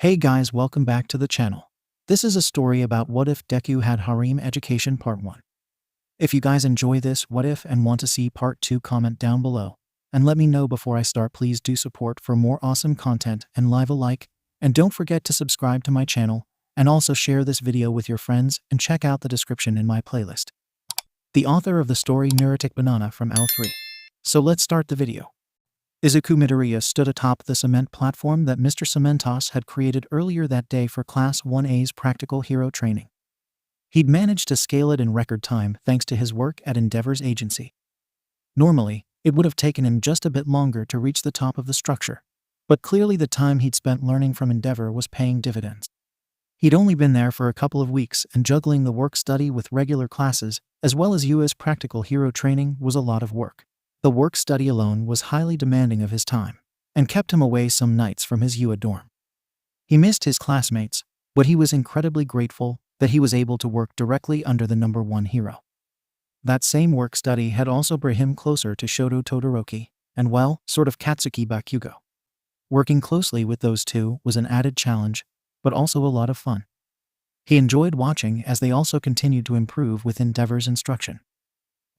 Hey guys, welcome back to the channel. This is a story about what if Deku had harem education part 1. If you guys enjoy this what if and want to see part 2, comment down below. And let me know before I start. Please do support for more awesome content and leave a like. And don't forget to subscribe to my channel and also share this video with your friends and check out the description in my playlist. The author of the story NeuroticBanana from L3. So let's start the video. Izuku Midoriya stood atop the cement platform that Mr. Cementos had created earlier that day for Class 1A's practical hero training. He'd managed to scale it in record time thanks to his work at Endeavor's agency. Normally, it would have taken him just a bit longer to reach the top of the structure, but clearly the time he'd spent learning from Endeavor was paying dividends. He'd only been there for a couple of weeks, and juggling the work study with regular classes, as well as UA's practical hero training, was a lot of work. The work study alone was highly demanding of his time, and kept him away some nights from his UA dorm. He missed his classmates, but he was incredibly grateful that he was able to work directly under the number 1 hero. That same work study had also brought him closer to Shoto Todoroki, and well, sort of Katsuki Bakugo. Working closely with those two was an added challenge, but also a lot of fun. He enjoyed watching as they also continued to improve with Endeavor's instruction.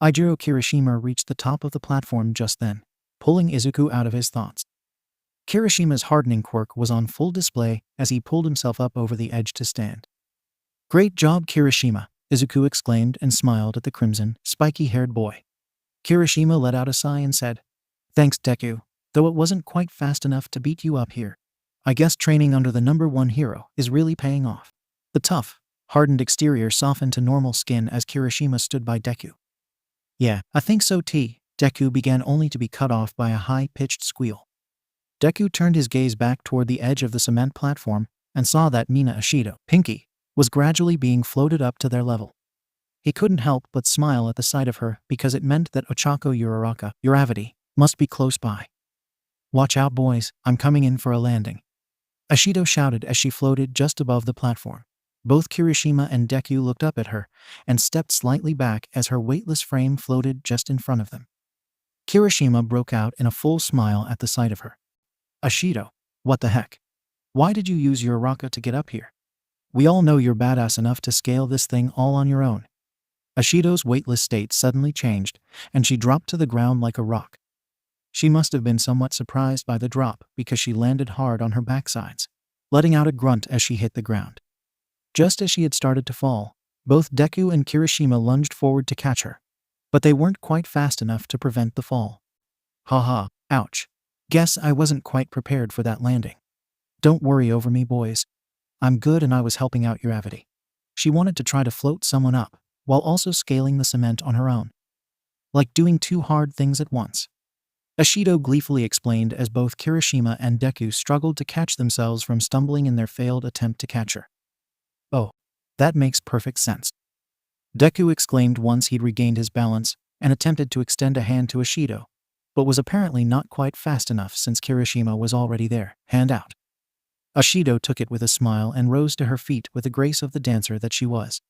Eijiro Kirishima reached the top of the platform just then, pulling Izuku out of his thoughts. Kirishima's hardening quirk was on full display as he pulled himself up over the edge to stand. "Great job, Kirishima," Izuku exclaimed and smiled at the crimson, spiky-haired boy. Kirishima let out a sigh and said, "Thanks, Deku, though it wasn't quite fast enough to beat you up here. I guess training under the number 1 hero is really paying off." The tough, hardened exterior softened to normal skin as Kirishima stood by Deku. "Yeah, I think so too," Deku began, only to be cut off by a high-pitched squeal. Deku turned his gaze back toward the edge of the cement platform and saw that Mina Ashido, Pinky, was gradually being floated up to their level. He couldn't help but smile at the sight of her because it meant that Ochako Uraraka, 𝗷𝗲𝗄, must be close by. "Watch out, boys, I'm coming in for a landing," Ashido shouted as she floated just above the platform. Both Kirishima and Deku looked up at her and stepped slightly back as her weightless frame floated just in front of them. Kirishima broke out in a full smile at the sight of her. "Ashido, what the heck? Why did you use Uraraka to get up here? We all know you're badass enough to scale this thing all on your own." Ashido's weightless state suddenly changed, and she dropped to the ground like a rock. She must have been somewhat surprised by the drop because she landed hard on her backsides, letting out a grunt as she hit the ground. Just as she had started to fall, both Deku and Kirishima lunged forward to catch her, but they weren't quite fast enough to prevent the fall. "Haha, ouch. Guess I wasn't quite prepared for that landing. Don't worry over me, boys. I'm good, and I was helping out 𝗷𝗲𝗄." She wanted to try to float someone up, while also scaling the cement on her own. Like doing 2 hard things at once. Ashido gleefully explained as both Kirishima and Deku struggled to catch themselves from stumbling in their failed attempt to catch her. "Oh, that makes perfect sense," Deku exclaimed once he'd regained his balance and attempted to extend a hand to Ashido, but was apparently not quite fast enough since Kirishima was already there, hand out. Ashido took it with a smile and rose to her feet with the grace of the dancer that she was.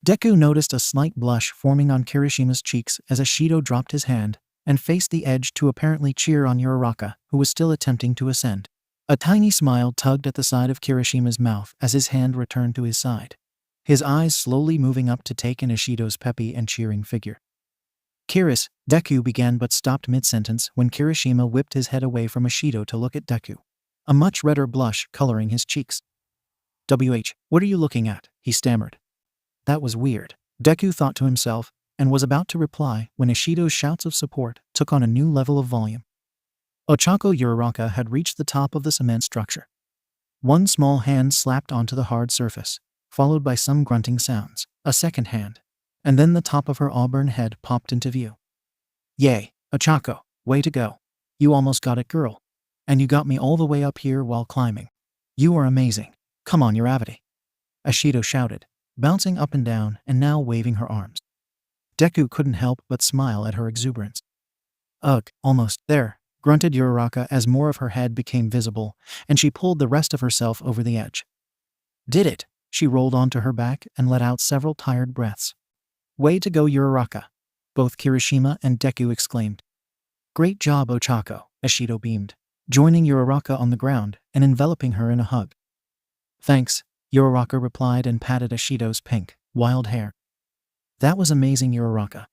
Deku noticed a slight blush forming on Kirishima's cheeks as Ashido dropped his hand and faced the edge to apparently cheer on Uraraka, who was still attempting to ascend. A tiny smile tugged at the side of Kirishima's mouth as his hand returned to his side, his eyes slowly moving up to take in Ashido's peppy and cheering figure. "Kiris," Deku began but stopped mid-sentence when Kirishima whipped his head away from Ashido to look at Deku, a much redder blush coloring his cheeks. What are you looking at?" he stammered. That was weird, Deku thought to himself, and was about to reply when Ashido's shouts of support took on a new level of volume. Ochako Uraraka had reached the top of the cement structure. One small hand slapped onto the hard surface, followed by some grunting sounds, a second hand, and then the top of her auburn head popped into view. "Yay, Ochako, way to go. You almost got it, girl. And you got me all the way up here while climbing. You are amazing. Come on, 𝗷𝗲𝗄," Ashido shouted, bouncing up and down and now waving her arms. Deku couldn't help but smile at her exuberance. "Ugh, almost there," grunted Uraraka as more of her head became visible, and she pulled the rest of herself over the edge. "Did it!" She rolled onto her back and let out several tired breaths. "Way to go, Uraraka," both Kirishima and Deku exclaimed. "Great job, Ochako," Ashido beamed, joining Uraraka on the ground and enveloping her in a hug. Thanks, Uraraka replied and patted Ashido's pink, wild hair. That was amazing, Uraraka.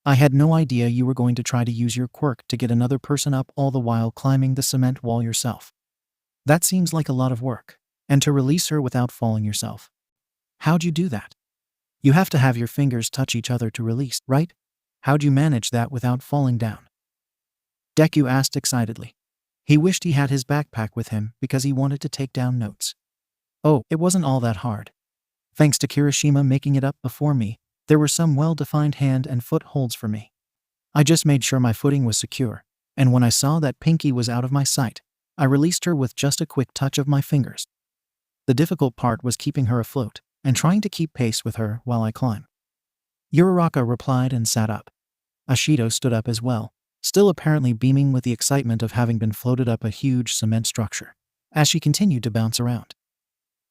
I had no idea you were going to try to use your quirk to get another person up all the while climbing the cement wall yourself. That seems like a lot of work. And to release her without falling yourself. How'd you do that? You have to have your fingers touch each other to release, right? How'd you manage that without falling down? Deku asked excitedly. He wished he had his backpack with him because he wanted to take down notes. Oh, it wasn't all that hard. Thanks to Kirishima making it up before me, there were some well-defined hand and foot holds for me. I just made sure my footing was secure, and when I saw that Pinky was out of my sight, I released her with just a quick touch of my fingers. The difficult part was keeping her afloat and trying to keep pace with her while I climbed. Uraraka replied and sat up. Ashido stood up as well, still apparently beaming with the excitement of having been floated up a huge cement structure, as she continued to bounce around.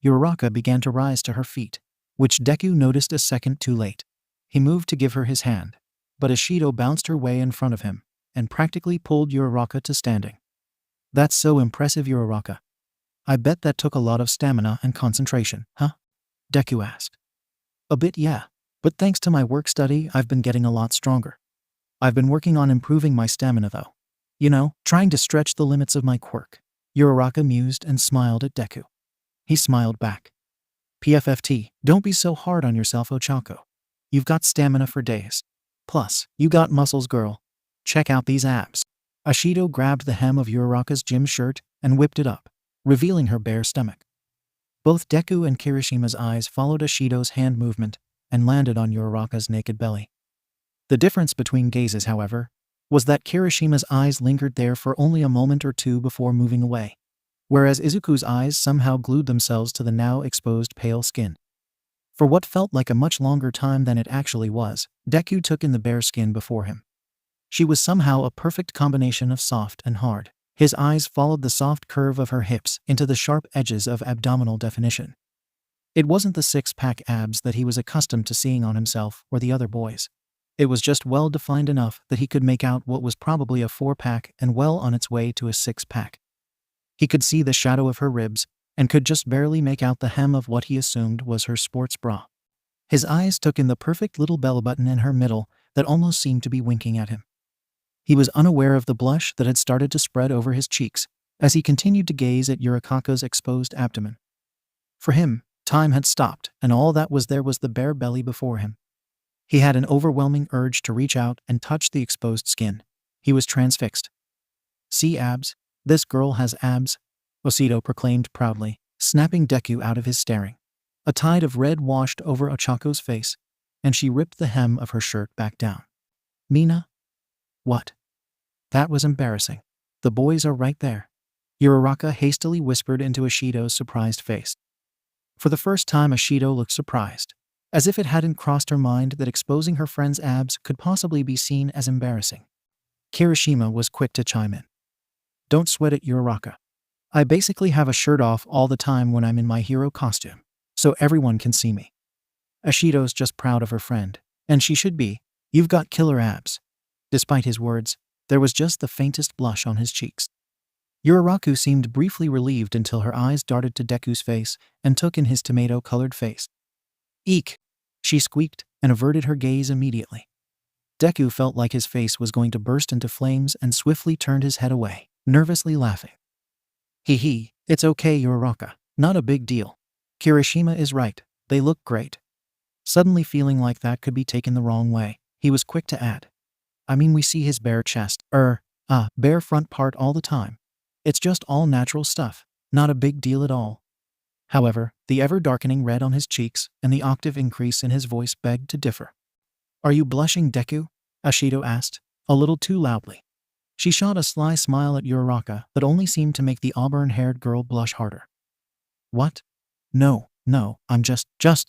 Uraraka began to rise to her feet, which Deku noticed a second too late. He moved to give her his hand, but Ashido bounced her way in front of him and practically pulled Uraraka to standing. That's so impressive, Uraraka. I bet that took a lot of stamina and concentration, huh? Deku asked. A bit, yeah, but thanks to my work study, I've been getting a lot stronger. I've been working on improving my stamina though. You know, trying to stretch the limits of my quirk. Uraraka mused and smiled at Deku. He smiled back. PFFT, don't be so hard on yourself, Ochako. You've got stamina for days. Plus, you got muscles, girl. Check out these abs. Ashido grabbed the hem of Uraraka's gym shirt and whipped it up, revealing her bare stomach. Both Deku and Kirishima's eyes followed Ashido's hand movement and landed on Uraraka's naked belly. The difference between gazes, however, was that Kirishima's eyes lingered there for only a moment or two before moving away, whereas Izuku's eyes somehow glued themselves to the now exposed pale skin. For what felt like a much longer time than it actually was, Deku took in the bare skin before him. She was somehow a perfect combination of soft and hard. His eyes followed the soft curve of her hips into the sharp edges of abdominal definition. It wasn't the six-pack abs that he was accustomed to seeing on himself or the other boys. It was just well-defined enough that he could make out what was probably a four-pack and well on its way to a six-pack. He could see the shadow of her ribs and could just barely make out the hem of what he assumed was her sports bra. His eyes took in the perfect little belly button in her middle that almost seemed to be winking at him. He was unaware of the blush that had started to spread over his cheeks as he continued to gaze at Uraraka's exposed abdomen. For him, time had stopped, and all that was there was the bare belly before him. He had an overwhelming urge to reach out and touch the exposed skin. He was transfixed. See abs? This girl has abs, Ashido proclaimed proudly, snapping Deku out of his staring. A tide of red washed over Ochako's face, and she ripped the hem of her shirt back down. Mina? What? That was embarrassing. The boys are right there. Uraraka hastily whispered into Ashido's surprised face. For the first time, Ashido looked surprised, as if it hadn't crossed her mind that exposing her friend's abs could possibly be seen as embarrassing. Kirishima was quick to chime in. Don't sweat it, Uraraka. I basically have a shirt off all the time when I'm in my hero costume, so everyone can see me. Ashido's just proud of her friend, and she should be. You've got killer abs. Despite his words, there was just the faintest blush on his cheeks. Uraraka seemed briefly relieved until her eyes darted to Deku's face and took in his tomato-colored face. Eek! She squeaked and averted her gaze immediately. Deku felt like his face was going to burst into flames and swiftly turned his head away, nervously laughing. Hee, it's okay, Uraraka. Not a big deal. Kirishima is right. They look great. Suddenly feeling like that could be taken the wrong way, he was quick to add. I mean, we see his bare chest, bare front part all the time. It's just all natural stuff. Not a big deal at all. However, the ever-darkening red on his cheeks and the octave increase in his voice begged to differ. Are you blushing, Deku? Ashido asked, a little too loudly. She shot a sly smile at Uraraka that only seemed to make the auburn-haired girl blush harder. What? No, I'm just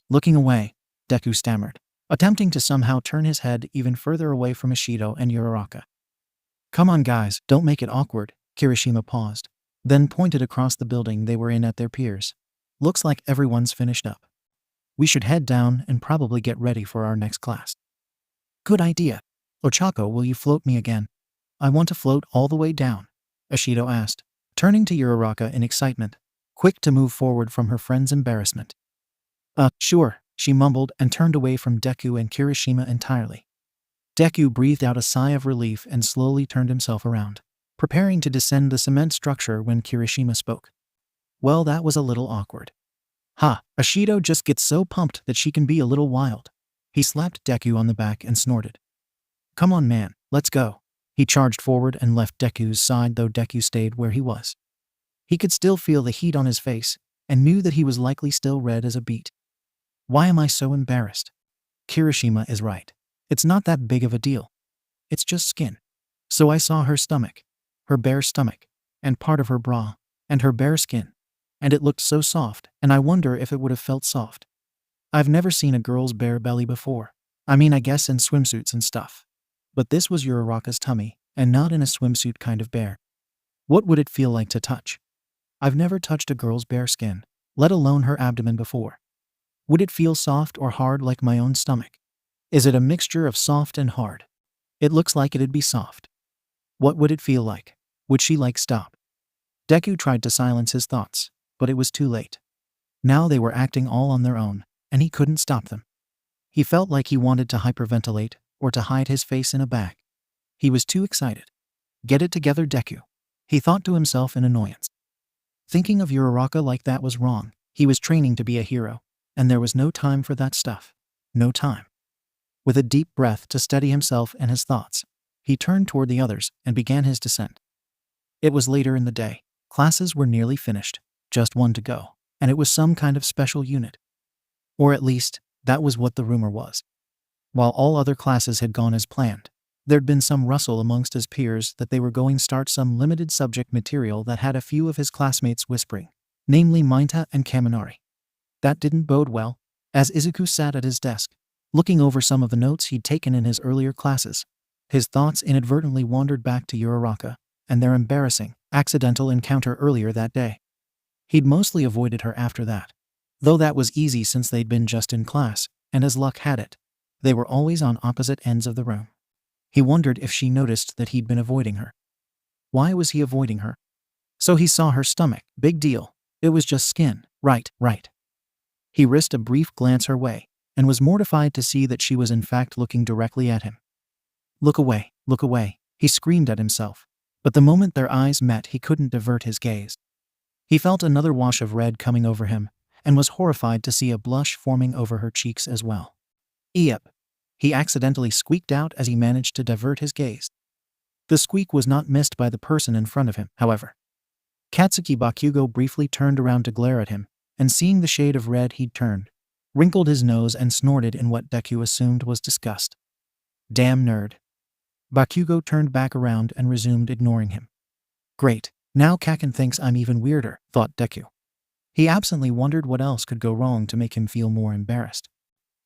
looking away, Deku stammered, attempting to somehow turn his head even further away from Ashido and Uraraka. Come on, guys, don't make it awkward, Kirishima paused, then pointed across the building they were in at their peers. Looks like everyone's finished up. We should head down and probably get ready for our next class. Good idea. Ochako, will you float me again? I want to float all the way down, Ashido asked, turning to Uraraka in excitement. quick to move forward from her friend's embarrassment. Sure, she mumbled and turned away from Deku and Kirishima entirely. Deku breathed out a sigh of relief and slowly turned himself around, preparing to descend the cement structure when Kirishima spoke. Well, that was a little awkward. Ashido just gets so pumped that she can be a little wild. He slapped Deku on the back and snorted. Come on, man, let's go. He charged forward and left Deku's side, though Deku stayed where he was. He could still feel the heat on his face and knew that he was likely still red as a beet. Why am I so embarrassed? Kirishima is right. It's not that big of a deal. It's just skin. So I saw her stomach, her bare stomach, and part of her bra, and her bare skin. And it looked so soft, and I wonder if it would have felt soft. I've never seen a girl's bare belly before. I mean, I guess in swimsuits and stuff. But this was Uraraka's tummy, and not in a swimsuit kind of bare. What would it feel like to touch? I've never touched a girl's bare skin, let alone her abdomen before. Would it feel soft or hard like my own stomach? Is it a mixture of soft and hard? It looks like it'd be soft. What would it feel like? Would she stop? Deku tried to silence his thoughts, but it was too late. Now they were acting all on their own, and he couldn't stop them. He felt like he wanted to hyperventilate or to hide his face in a bag. He was too excited. Get it together, Deku, he thought to himself in annoyance. Thinking of Uraraka like that was wrong. He was training to be a hero, and there was no time for that stuff. No time. With a deep breath to steady himself and his thoughts, he turned toward the others and began his descent. It was later in the day. Classes were nearly finished, just one to go, and it was some kind of special unit. Or at least, that was what the rumor was. While all other classes had gone as planned, there'd been some rustle amongst his peers that they were going to start some limited subject material that had a few of his classmates whispering, namely 𝐬𝐻 and 𝐬𝐻. That didn't bode well, as Izuku sat at his desk, looking over some of the notes he'd taken in his earlier classes. His thoughts inadvertently wandered back to Uraraka and their embarrassing, accidental encounter earlier that day. He'd mostly avoided her after that, though that was easy since they'd been just in class, and as luck had it, they were always on opposite ends of the room. He wondered if she noticed that he'd been avoiding her. Why was he avoiding her? So he saw her stomach. Big deal. It was just skin. Right. He risked a brief glance her way, and was mortified to see that she was in fact looking directly at him. Look away, he screamed at himself. But the moment their eyes met, he couldn't divert his gaze. He felt another wash of red coming over him, and was horrified to see a blush forming over her cheeks as well. Yep, he accidentally squeaked out as he managed to divert his gaze. The squeak was not missed by the person in front of him, however. Katsuki Bakugo briefly turned around to glare at him, and seeing the shade of red he'd turned, wrinkled his nose and snorted in what Deku assumed was disgust. Damn nerd. Bakugo turned back around and resumed ignoring him. Great, now Kaken thinks I'm even weirder, thought Deku. He absently wondered what else could go wrong to make him feel more embarrassed.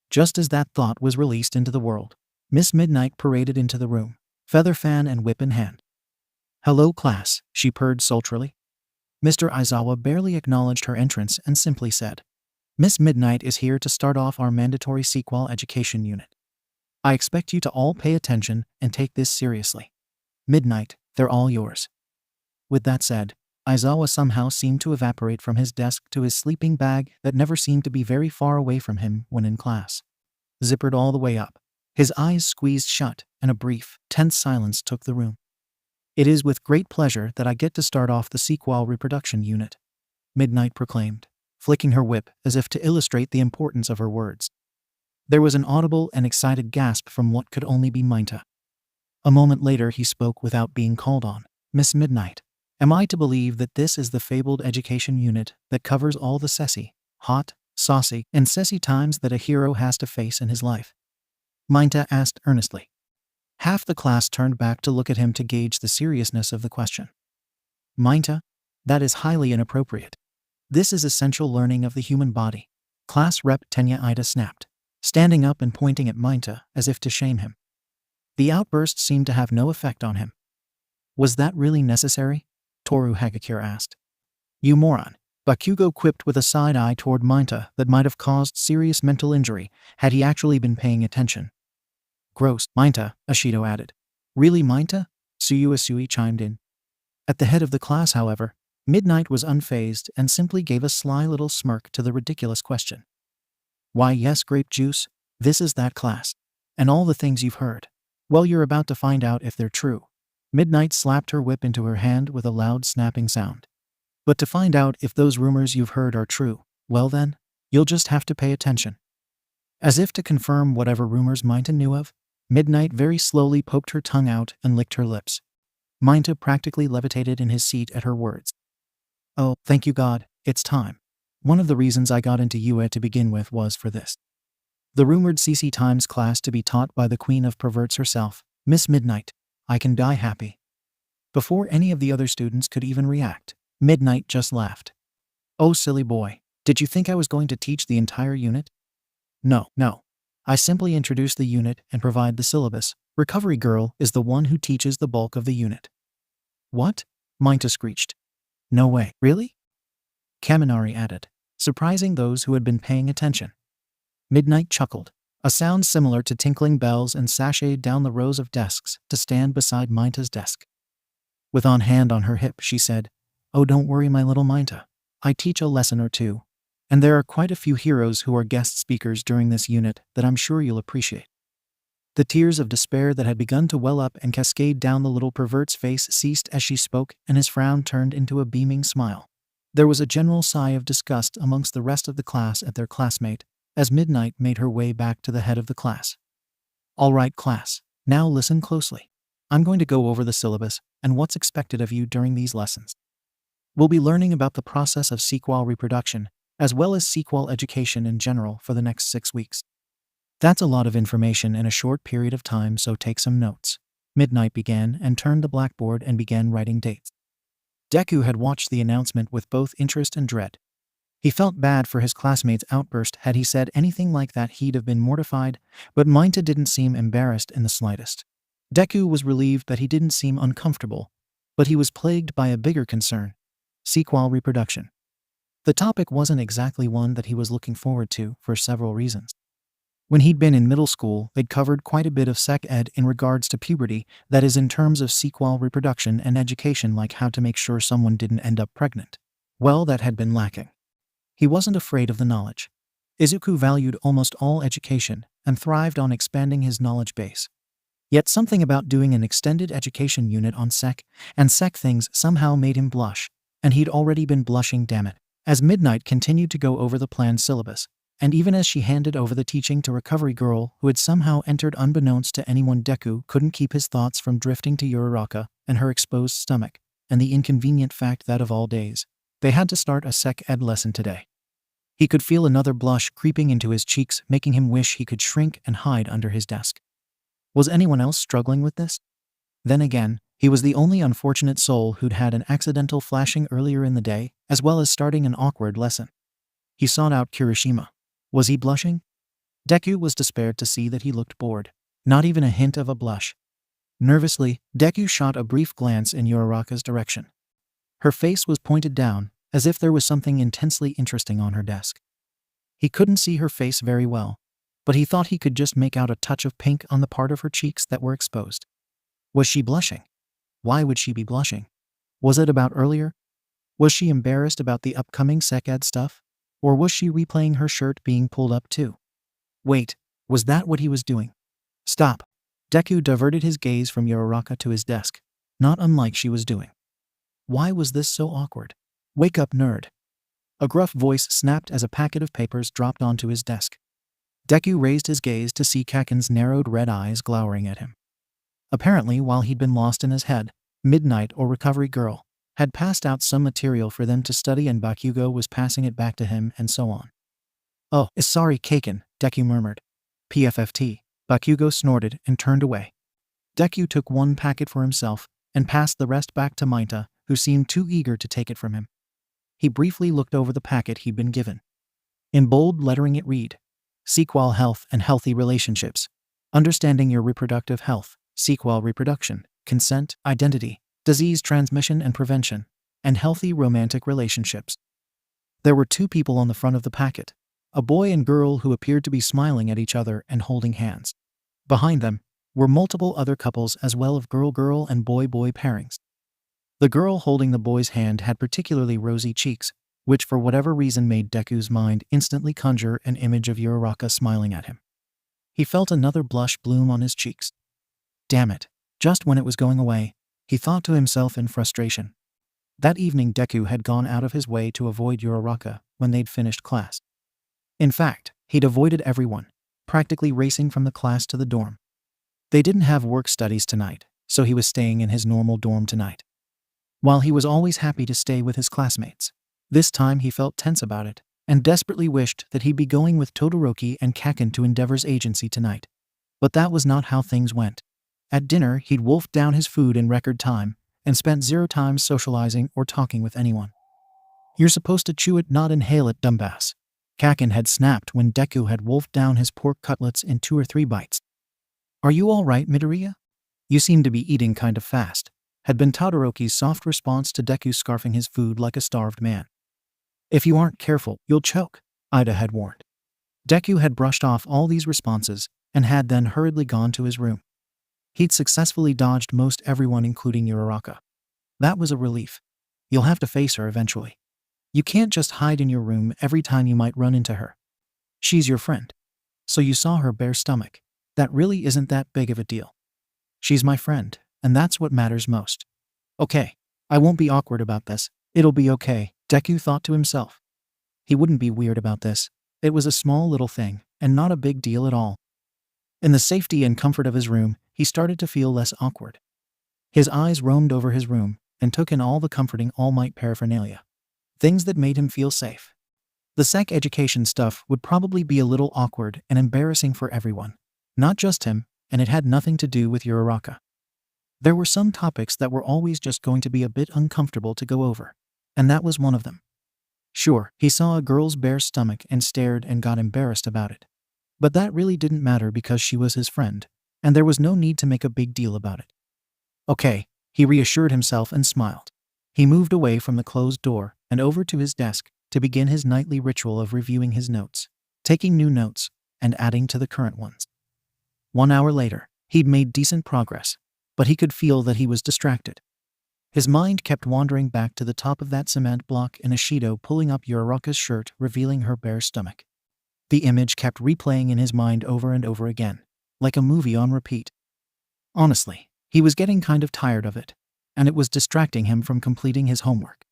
Just as that thought was released into the world, Miss Midnight paraded into the room, feather fan and whip in hand. Hello, class, she purred sultrily. Mr. Aizawa barely acknowledged her entrance and simply said, Miss Midnight is here to start off our mandatory 𝐶𝐽 education unit. I expect you to all pay attention and take this seriously. Midnight, they're all yours. With that said, Aizawa somehow seemed to evaporate from his desk to his sleeping bag that never seemed to be very far away from him when in class. Zippered all the way up, his eyes squeezed shut, and a brief, tense silence took the room. It is with great pleasure that I get to start off the 𝐶𝐽 reproduction unit, Midnight proclaimed, flicking her whip as if to illustrate the importance of her words. There was an audible and excited gasp from what could only be 𝐬𝐻. A moment later he spoke without being called on. Miss Midnight, am I to believe that this is the fabled education unit that covers all the sassy, hot, saucy, and sassy times that a hero has to face in his life? 𝐬𝐻 asked earnestly. Half the class turned back to look at him to gauge the seriousness of the question. 𝐬𝐻? That is highly inappropriate. This is essential learning of the human body. Class Rep 𝐀𝐦 snapped, standing up and pointing at 𝐬𝐻 as if to shame him. The outburst seemed to have no effect on him. Was that really necessary? Toru Hagakure asked. You moron, Bakugo quipped with a side eye toward 𝐬𝐻 that might have caused serious mental injury had he actually been paying attention. Gross, 𝐬𝐻, Ashido added. Really 𝐬𝐻? Suyu chimed in. At the head of the class, however, Midnight was unfazed and simply gave a sly little smirk to the ridiculous question. Why yes, grape juice, this is that class. And all the things you've heard. Well, you're about to find out if they're true. Midnight slapped her whip into her hand with a loud snapping sound. But to find out if those rumors you've heard are true, well then, you'll just have to pay attention. As if to confirm whatever rumors 𝐻𝐻 knew of, Midnight very slowly poked her tongue out and licked her lips. 𝐻𝐻 practically levitated in his seat at her words. Oh, thank you God, it's time. One of the reasons I got into UA to begin with was for this. The rumored CC Times class to be taught by the queen of perverts herself, Miss Midnight. I can die happy. Before any of the other students could even react, Midnight just laughed. Oh silly boy, did you think I was going to teach the entire unit? No. I simply introduce the unit and provide the syllabus. Recovery Girl is the one who teaches the bulk of the unit. What? 𝐻𝐻 screeched. No way, really? Kaminari added, surprising those who had been paying attention. Midnight chuckled, a sound similar to tinkling bells, and sashayed down the rows of desks to stand beside 𝐻𝐻's desk. With on hand on her hip, she said, Oh, don't worry, my little 𝐻𝐻. I teach a lesson or two. And there are quite a few heroes who are guest speakers during this unit that I'm sure you'll appreciate. The tears of despair that had begun to well up and cascade down the little pervert's face ceased as she spoke, and his frown turned into a beaming smile. There was a general sigh of disgust amongst the rest of the class at their classmate, as Midnight made her way back to the head of the class. All right, class, now listen closely. I'm going to go over the syllabus and what's expected of you during these lessons. We'll be learning about the process of sequel reproduction, as well as sequel education in general for the next 6 weeks. That's a lot of information in a short period of time, so take some notes. Midnight began and turned the blackboard and began writing dates. Deku had watched the announcement with both interest and dread. He felt bad for his classmate's outburst. Had he said anything like that, he'd have been mortified, but 𝐻𝐻 didn't seem embarrassed in the slightest. Deku was relieved that he didn't seem uncomfortable, but he was plagued by a bigger concern: sequel reproduction. The topic wasn't exactly one that he was looking forward to for several reasons. When he'd been in middle school, they'd covered quite a bit of sex ed in regards to puberty, that is in terms of sequel reproduction and education, like how to make sure someone didn't end up pregnant. Well, that had been lacking. He wasn't afraid of the knowledge. Izuku valued almost all education and thrived on expanding his knowledge base. Yet something about doing an extended education unit on sec and sec things somehow made him blush, and he'd already been blushing, damn it. As Midnight continued to go over the planned syllabus, and even as she handed over the teaching to Recovery Girl, who had somehow entered unbeknownst to anyone, Deku couldn't keep his thoughts from drifting to Uraraka and her exposed stomach, and the inconvenient fact that of all days, they had to start a sec ed lesson today. He could feel another blush creeping into his cheeks, making him wish he could shrink and hide under his desk. Was anyone else struggling with this? Then again, he was the only unfortunate soul who'd had an accidental flashing earlier in the day, as well as starting an awkward lesson. He sought out Kirishima. Was he blushing? Deku was despaired to see that he looked bored. Not even a hint of a blush. Nervously, Deku shot a brief glance in Uraraka's direction. Her face was pointed down, as if there was something intensely interesting on her desk. He couldn't see her face very well, but he thought he could just make out a touch of pink on the part of her cheeks that were exposed. Was she blushing? Why would she be blushing? Was it about earlier? Was she embarrassed about the upcoming sec ed stuff? Or was she replaying her shirt being pulled up too? Wait, was that what he was doing? Stop. Deku diverted his gaze from Uraraka to his desk, not unlike she was doing. Why was this so awkward? Wake up, nerd. A gruff voice snapped as a packet of papers dropped onto his desk. Deku raised his gaze to see Kaken's narrowed red eyes glowering at him. Apparently, while he'd been lost in his head, Midnight or Recovery Girl had passed out some material for them to study, and Bakugo was passing it back to him, and so on. Oh, sorry, Kaken, Deku murmured. PFFT. Bakugo snorted and turned away. Deku took one packet for himself and passed the rest back to 𝐻𝐻, who seemed too eager to take it from him. He briefly looked over the packet he'd been given. In bold lettering it read, Sequel Health and Healthy Relationships. Understanding your reproductive health, sequel reproduction, consent, identity, disease transmission and prevention, and healthy romantic relationships. There were 2 people on the front of the packet, a boy and girl who appeared to be smiling at each other and holding hands. Behind them were multiple other couples as well of girl-girl and boy-boy pairings. The girl holding the boy's hand had particularly rosy cheeks, which for whatever reason made Deku's mind instantly conjure an image of Uraraka smiling at him. He felt another blush bloom on his cheeks. Damn it, just when it was going away, he thought to himself in frustration. That evening Deku had gone out of his way to avoid Uraraka when they'd finished class. In fact, he'd avoided everyone, practically racing from the class to the dorm. They didn't have work studies tonight, so he was staying in his normal dorm tonight. While he was always happy to stay with his classmates, this time he felt tense about it, and desperately wished that he'd be going with Todoroki and Kaken to 𝗫𝐷𝐻𝑒r's agency tonight. But that was not how things went. At dinner, he'd wolfed down his food in record time, and spent 0 time socializing or talking with anyone. "You're supposed to chew it, not inhale it, dumbass," Kaken had snapped when Deku had wolfed down his pork cutlets in 2 or 3 bites. "Are you all right, Midoriya? You seem to be eating kind of fast," had been Todoroki's soft response to Deku scarfing his food like a starved man. "If you aren't careful, you'll choke," Ida had warned. Deku had brushed off all these responses and had then hurriedly gone to his room. He'd successfully dodged most everyone, including Uraraka. That was a relief. You'll have to face her eventually. You can't just hide in your room every time you might run into her. She's your friend. So you saw her bare stomach. That really isn't that big of a deal. She's my friend, and that's what matters most. Okay, I won't be awkward about this. It'll be okay, Deku thought to himself. He wouldn't be weird about this. It was a small little thing, and not a big deal at all. In the safety and comfort of his room, he started to feel less awkward. His eyes roamed over his room and took in all the comforting All Might paraphernalia. Things that made him feel safe. The sex education stuff would probably be a little awkward and embarrassing for everyone. Not just him, and it had nothing to do with Uraraka. There were some topics that were always just going to be a bit uncomfortable to go over, and that was one of them. Sure, he saw a girl's bare stomach and stared and got embarrassed about it. But that really didn't matter because she was his friend, and there was no need to make a big deal about it. Okay, he reassured himself and smiled. He moved away from the closed door and over to his desk to begin his nightly ritual of reviewing his notes, taking new notes, and adding to the current ones. 1 hour later, he'd made decent progress, but he could feel that he was distracted. His mind kept wandering back to the top of that cement block and Ashido pulling up Uraraka's shirt, revealing her bare stomach. The image kept replaying in his mind over and over again, like a movie on repeat. Honestly, he was getting kind of tired of it, and it was distracting him from completing his homework.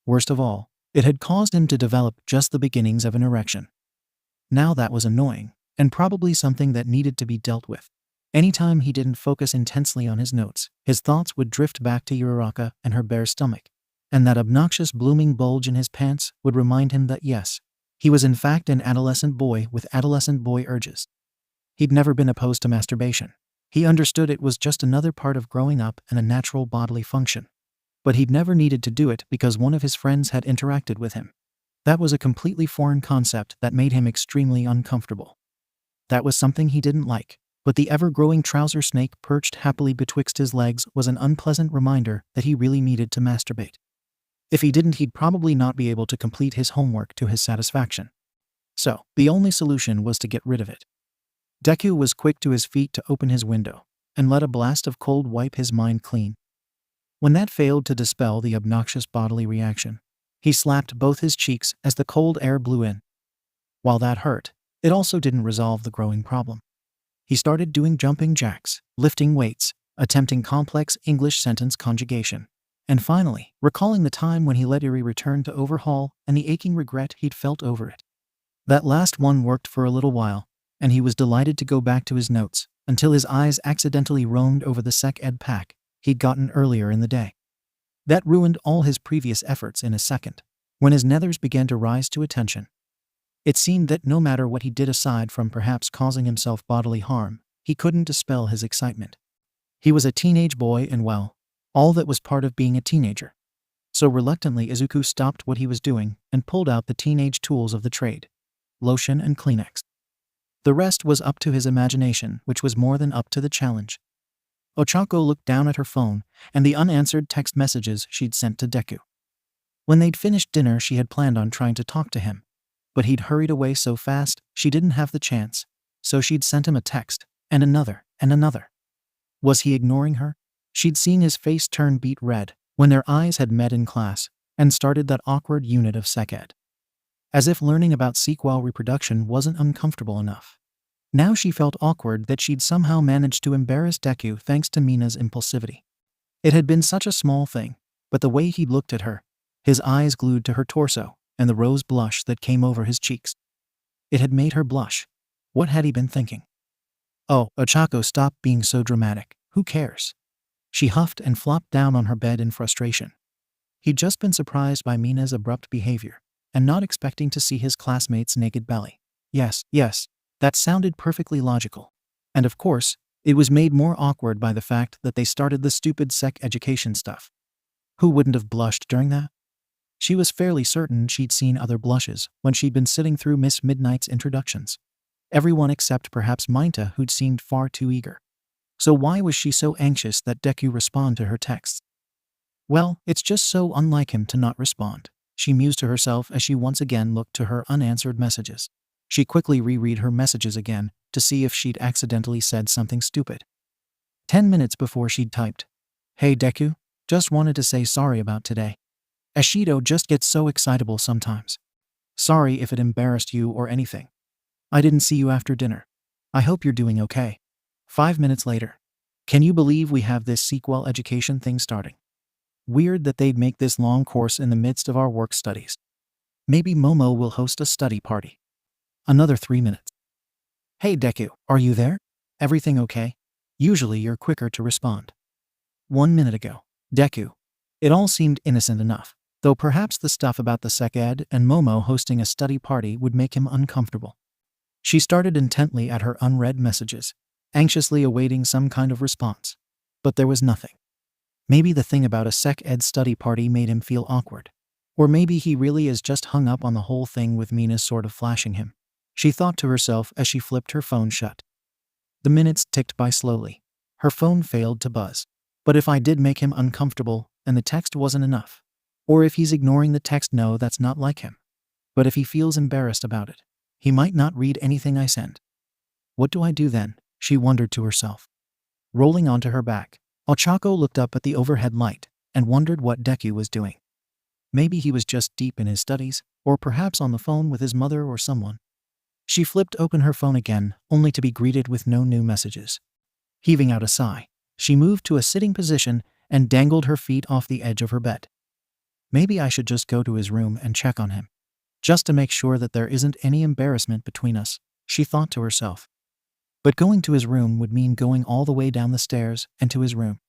Worst of all, it had caused him to develop just the beginnings of an erection. Now that was annoying, and probably something that needed to be dealt with. Anytime he didn't focus intensely on his notes, his thoughts would drift back to Uraraka and her bare stomach, and that obnoxious blooming bulge in his pants would remind him that yes, he was in fact an adolescent boy with adolescent boy urges. He'd never been opposed to masturbation. He understood it was just another part of growing up and a natural bodily function. But he'd never needed to do it because one of his friends had interacted with him. That was a completely foreign concept that made him extremely uncomfortable. That was something he didn't like, but the ever-growing trouser snake perched happily betwixt his legs was an unpleasant reminder that he really needed to masturbate. If he didn't, he'd probably not be able to complete his homework to his satisfaction. So, the only solution was to get rid of it. Deku was quick to his feet to open his window, and let a blast of cold wipe his mind clean. When that failed to dispel the obnoxious bodily reaction, he slapped both his cheeks as the cold air blew in. While that hurt, it also didn't resolve the growing problem. He started doing jumping jacks, lifting weights, attempting complex English sentence conjugation, and finally, recalling the time when he let Eri return to overhaul and the aching regret he'd felt over it. That last one worked for a little while, and he was delighted to go back to his notes until his eyes accidentally roamed over the sec ed pack he'd gotten earlier in the day. That ruined all his previous efforts in a second, when his nethers began to rise to attention. It seemed that no matter what he did aside from perhaps causing himself bodily harm, he couldn't dispel his excitement. He was a teenage boy and well, all that was part of being a teenager. So reluctantly Izuku stopped what he was doing and pulled out the teenage tools of the trade: lotion and Kleenex. The rest was up to his imagination, which was more than up to the challenge. Ochako looked down at her phone and the unanswered text messages she'd sent to Deku. When they'd finished dinner, she had planned on trying to talk to him, but he'd hurried away so fast she didn't have the chance, so she'd sent him a text, and another, and another. Was he ignoring her? She'd seen his face turn beet red when their eyes had met in class and started that awkward unit of Sec Ed. As if learning about sequel reproduction wasn't uncomfortable enough. Now she felt awkward that she'd somehow managed to embarrass Deku thanks to Mina's impulsivity. It had been such a small thing, but the way he looked at her, his eyes glued to her torso, and the rose blush that came over his cheeks. It had made her blush. What had he been thinking? Oh, Ochako, stop being so dramatic. Who cares? She huffed and flopped down on her bed in frustration. He'd just been surprised by Mina's abrupt behavior, and not expecting to see his classmate's naked belly. Yes, that sounded perfectly logical. And of course, it was made more awkward by the fact that they started the stupid sec education stuff. Who wouldn't have blushed during that? She was fairly certain she'd seen other blushes when she'd been sitting through Miss Midnight's introductions. Everyone except perhaps Minta, who'd seemed far too eager. So why was she so anxious that Deku respond to her texts? Well, it's just so unlike him to not respond, she mused to herself as she once again looked to her unanswered messages. She quickly reread her messages again to see if she'd accidentally said something stupid. 10 minutes before she'd typed, "Hey Deku, just wanted to say sorry about today. Ashido just gets so excitable sometimes. Sorry if it embarrassed you or anything. I didn't see you after dinner. I hope you're doing okay." 5 minutes later. Can you believe we have this sequel education thing starting? Weird that they'd make this long course in the midst of our work studies. Maybe Momo will host a study party. Another 3 minutes. "Hey Deku, are you there? Everything okay?" Usually you're quicker to respond. 1 minute ago. Deku. It all seemed innocent enough, though perhaps the stuff about the Sec Ed and Momo hosting a study party would make him uncomfortable. She started intently at her unread messages, anxiously awaiting some kind of response. But there was nothing. Maybe the thing about a Sec Ed study party made him feel awkward. Or maybe he really is just hung up on the whole thing with Mina's sort of flashing him. She thought to herself as she flipped her phone shut. The minutes ticked by slowly. Her phone failed to buzz. But if I did make him uncomfortable and the text wasn't enough, or if he's ignoring the text, no, that's not like him. But if he feels embarrassed about it, he might not read anything I send. What do I do then? She wondered to herself. Rolling onto her back, Ochako looked up at the overhead light and wondered what Deku was doing. Maybe he was just deep in his studies, or perhaps on the phone with his mother or someone. She flipped open her phone again, only to be greeted with no new messages. Heaving out a sigh, she moved to a sitting position and dangled her feet off the edge of her bed. Maybe I should just go to his room and check on him, just to make sure that there isn't any embarrassment between us, she thought to herself. But going to his room would mean going all the way down the stairs and to his room.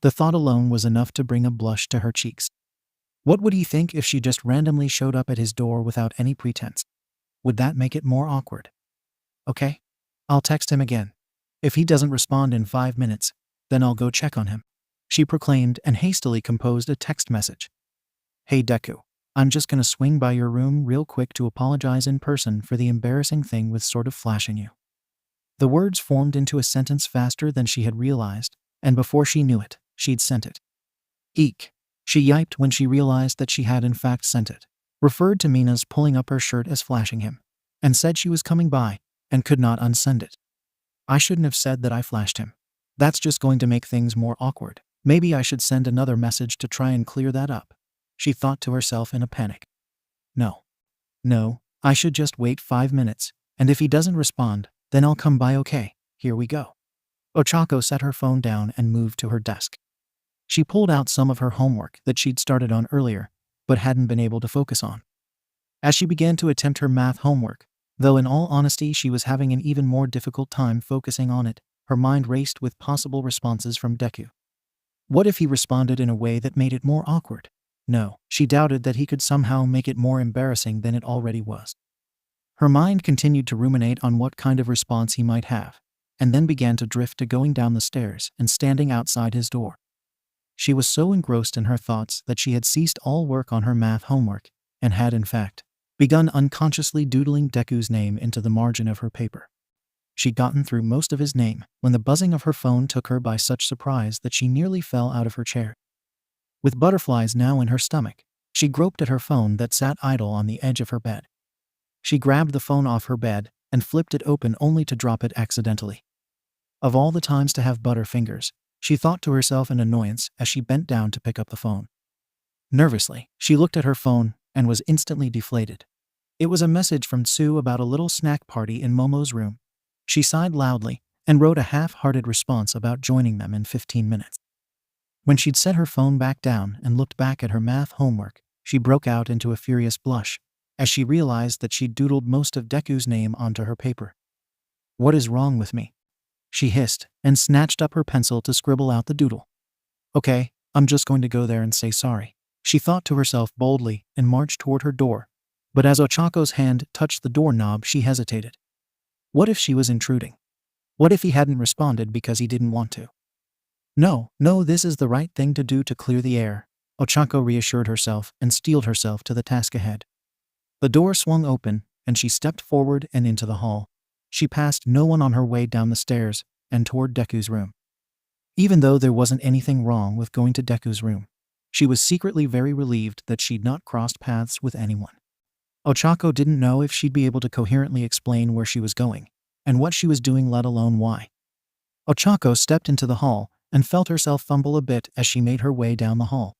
The thought alone was enough to bring a blush to her cheeks. What would he think if she just randomly showed up at his door without any pretense? Would that make it more awkward? Okay, I'll text him again. If he doesn't respond in 5 minutes, then I'll go check on him, she proclaimed and hastily composed a text message. "Hey Deku, I'm just gonna swing by your room real quick to apologize in person for the embarrassing thing with sort of flashing you." The words formed into a sentence faster than she had realized, and before she knew it, she'd sent it. Eek. She yiped when she realized that she had in fact sent it, referred to Mina's pulling up her shirt as flashing him, and said she was coming by, and could not unsend it. I shouldn't have said that I flashed him. That's just going to make things more awkward. Maybe I should send another message to try and clear that up, she thought to herself in a panic. No, I should just wait 5 minutes, and if he doesn't respond, then I'll come by. Okay, here we go. Ochako set her phone down and moved to her desk. She pulled out some of her homework that she'd started on earlier, but hadn't been able to focus on. As she began to attempt her math homework, though in all honesty she was having an even more difficult time focusing on it, her mind raced with possible responses from Deku. What if he responded in a way that made it more awkward? No, she doubted that he could somehow make it more embarrassing than it already was. Her mind continued to ruminate on what kind of response he might have, and then began to drift to going down the stairs and standing outside his door. She was so engrossed in her thoughts that she had ceased all work on her math homework, and had in fact begun unconsciously doodling Deku's name into the margin of her paper. She'd gotten through most of his name when the buzzing of her phone took her by such surprise that she nearly fell out of her chair. With butterflies now in her stomach, she groped at her phone that sat idle on the edge of her bed. She grabbed the phone off her bed and flipped it open only to drop it accidentally. Of all the times to have butter fingers, she thought to herself in annoyance as she bent down to pick up the phone. Nervously, she looked at her phone and was instantly deflated. It was a message from Tsu about a little snack party in Momo's room. She sighed loudly and wrote a half-hearted response about joining them in 15 minutes. When she'd set her phone back down and looked back at her math homework, she broke out into a furious blush as she realized that she'd doodled most of Deku's name onto her paper. "What is wrong with me?" she hissed and snatched up her pencil to scribble out the doodle. "Okay, I'm just going to go there and say sorry," she thought to herself boldly and marched toward her door. But as Ochako's hand touched the doorknob, she hesitated. What if she was intruding? What if he hadn't responded because he didn't want to? No, this is the right thing to do to clear the air, Ochako reassured herself and steeled herself to the task ahead. The door swung open, and she stepped forward and into the hall. She passed no one on her way down the stairs and toward Deku's room. Even though there wasn't anything wrong with going to Deku's room, she was secretly very relieved that she'd not crossed paths with anyone. Ochako didn't know if she'd be able to coherently explain where she was going and what she was doing, let alone why. Ochako stepped into the hall and felt herself fumble a bit as she made her way down the hall.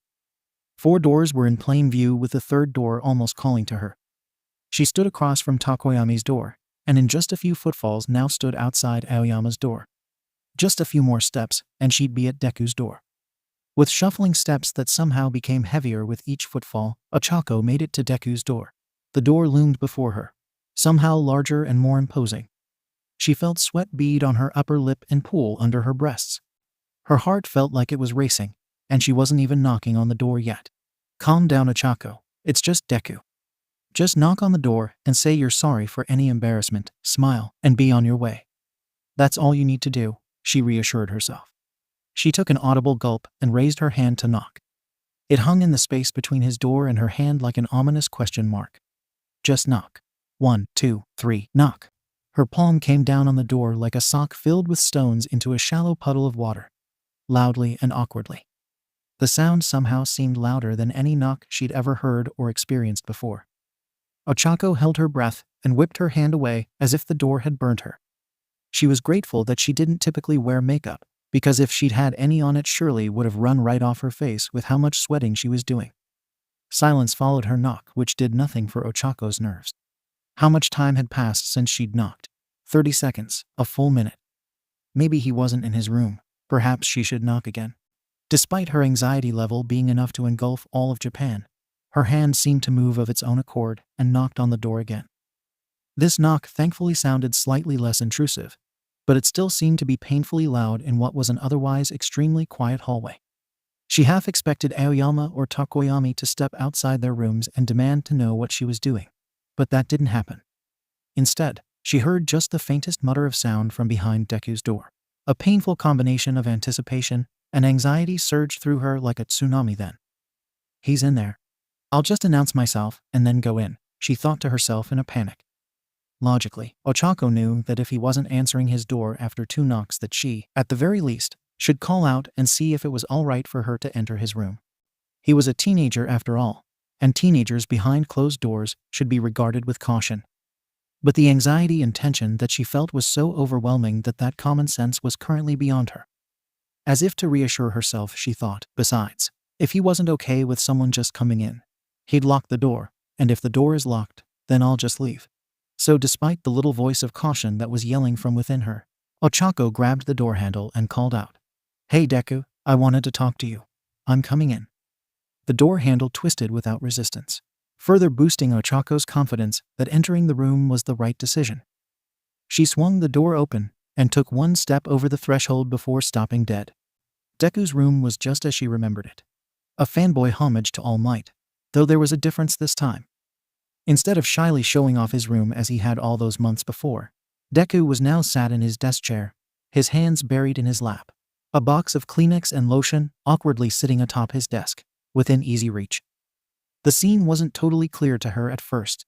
4 doors were in plain view, with the 3rd door almost calling to her. She stood across from Takoyami's door, and in just a few footfalls now stood outside Aoyama's door. Just a few more steps, and she'd be at Deku's door. With shuffling steps that somehow became heavier with each footfall, Ochako made it to Deku's door. The door loomed before her, somehow larger and more imposing. She felt sweat bead on her upper lip and pool under her breasts. Her heart felt like it was racing, and she wasn't even knocking on the door yet. "Calm down, Ochako. It's just Deku. Just knock on the door and say you're sorry for any embarrassment, smile, and be on your way. That's all you need to do," she reassured herself. She took an audible gulp and raised her hand to knock. It hung in the space between his door and her hand like an ominous question mark. Just knock. 1, 2, 3, knock. Her palm came down on the door like a sock filled with stones into a shallow puddle of water, loudly and awkwardly. The sound somehow seemed louder than any knock she'd ever heard or experienced before. Ochako held her breath and whipped her hand away as if the door had burned her. She was grateful that she didn't typically wear makeup, because if she'd had any on, it surely would have run right off her face with how much sweating she was doing. Silence followed her knock, which did nothing for Ochako's nerves. How much time had passed since she'd knocked? 30 seconds, a full minute. Maybe he wasn't in his room. Perhaps she should knock again. Despite her anxiety level being enough to engulf all of Japan, her hand seemed to move of its own accord and knocked on the door again. This knock thankfully sounded slightly less intrusive, but it still seemed to be painfully loud in what was an otherwise extremely quiet hallway. She half expected Aoyama or Takoyami to step outside their rooms and demand to know what she was doing, but that didn't happen. Instead, she heard just the faintest mutter of sound from behind Deku's door. A painful combination of anticipation and anxiety surged through her like a tsunami then. "He's in there. I'll just announce myself and then go in," she thought to herself in a panic. Logically, Ochako knew that if he wasn't answering his door after 2 knocks, that she, at the very least, should call out and see if it was all right for her to enter his room. He was a teenager after all, and teenagers behind closed doors should be regarded with caution. But the anxiety and tension that she felt was so overwhelming that common sense was currently beyond her. As if to reassure herself, she thought, besides, if he wasn't okay with someone just coming in, he'd lock the door, and if the door is locked, then I'll just leave. So despite the little voice of caution that was yelling from within her, Ochako grabbed the door handle and called out, "Hey Deku, I wanted to talk to you. I'm coming in." The door handle twisted without resistance, further boosting Ochako's confidence that entering the room was the right decision. She swung the door open and took 1 step over the threshold before stopping dead. Deku's room was just as she remembered it. A fanboy homage to All Might, though there was a difference this time. Instead of shyly showing off his room as he had all those months before, Deku was now sat in his desk chair, his hands buried in his lap, a box of Kleenex and lotion awkwardly sitting atop his desk, within easy reach. The scene wasn't totally clear to her at first.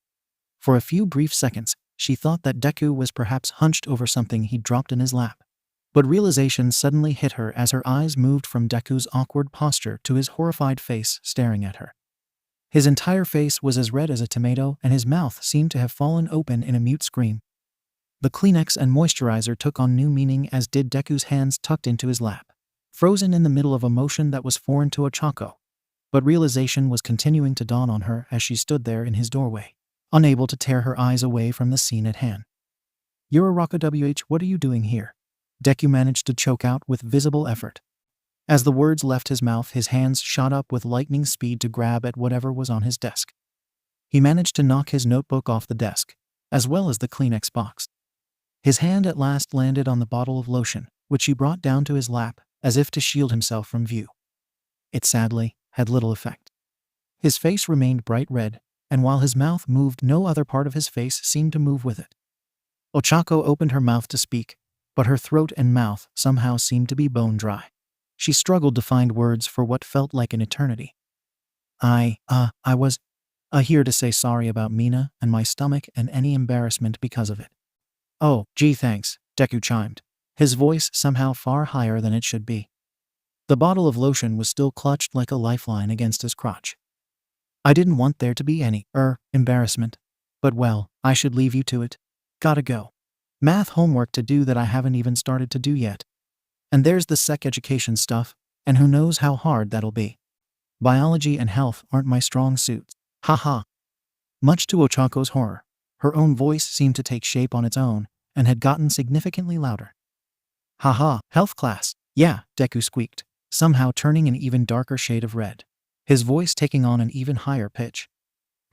For a few brief seconds, she thought that Deku was perhaps hunched over something he'd dropped in his lap. But realization suddenly hit her as her eyes moved from Deku's awkward posture to his horrified face staring at her. His entire face was as red as a tomato, and his mouth seemed to have fallen open in a mute scream. The Kleenex and moisturizer took on new meaning, as did Deku's hands tucked into his lap. frozen in the middle of a motion that was foreign to 𝐀𝐻𝐭. But realization was continuing to dawn on her as she stood there in his doorway, unable to tear her eyes away from the scene at hand. Uraraka WH, what are you doing here? Deku managed to choke out with visible effort. As the words left his mouth, his hands shot up with lightning speed to grab at whatever was on his desk. He managed to knock his notebook off the desk, as well as the Kleenex box. His hand at last landed on the bottle of lotion, which he brought down to his lap, as if to shield himself from view. It sadly had little effect. His face remained bright red, and while his mouth moved, no other part of his face seemed to move with it. 𝐀𝐻𝐭 opened her mouth to speak, but her throat and mouth somehow seemed to be bone dry. She struggled to find words for what felt like an eternity. I was here to say sorry about Mina and my stomach and any embarrassment because of it. Oh, gee thanks, Deku chimed, his voice somehow far higher than it should be. The bottle of lotion was still clutched like a lifeline against his crotch. I didn't want there to be any, embarrassment. But well, I should leave you to it. Gotta go. Math homework to do that I haven't even started to do yet. And there's the sec education stuff, and who knows how hard that'll be. Biology and health aren't my strong suits. Haha. Much to 𝐀𝐻𝐭's horror, her own voice seemed to take shape on its own, and had gotten significantly louder. Haha, health class. Yeah, Deku squeaked, somehow turning an even darker shade of red, his voice taking on an even higher pitch.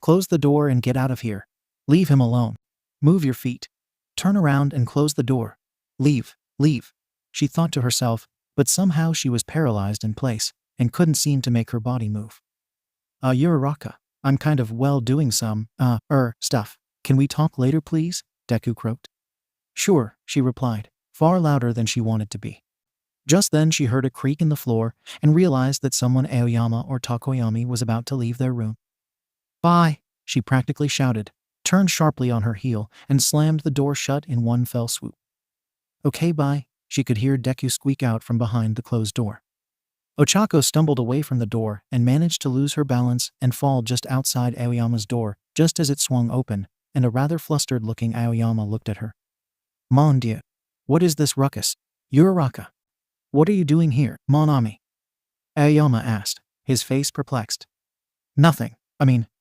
Close the door and get out of here. Leave him alone. Move your feet. Turn around and close the door. Leave, she thought to herself, but somehow she was paralyzed in place and couldn't seem to make her body move. Uraraka, I'm kind of doing some, stuff. Can we talk later please? Deku croaked. Sure, she replied, far louder than she wanted to be. Just then she heard a creak in the floor and realized that someone Ayama or Tokoyami was about to leave their room. Bye, she practically shouted, turned sharply on her heel, and slammed the door shut in one fell swoop. Okay, bye, she could hear Deku squeak out from behind the closed door. 𝐀𝐻𝐭 stumbled away from the door and managed to lose her balance and fall just outside Aoyama's door just as it swung open, and a rather flustered-looking Aoyama looked at her. Mon Dieu, what is this ruckus? Uraraka, what are you doing here, mon ami? Ayama asked, his face perplexed. Nothing.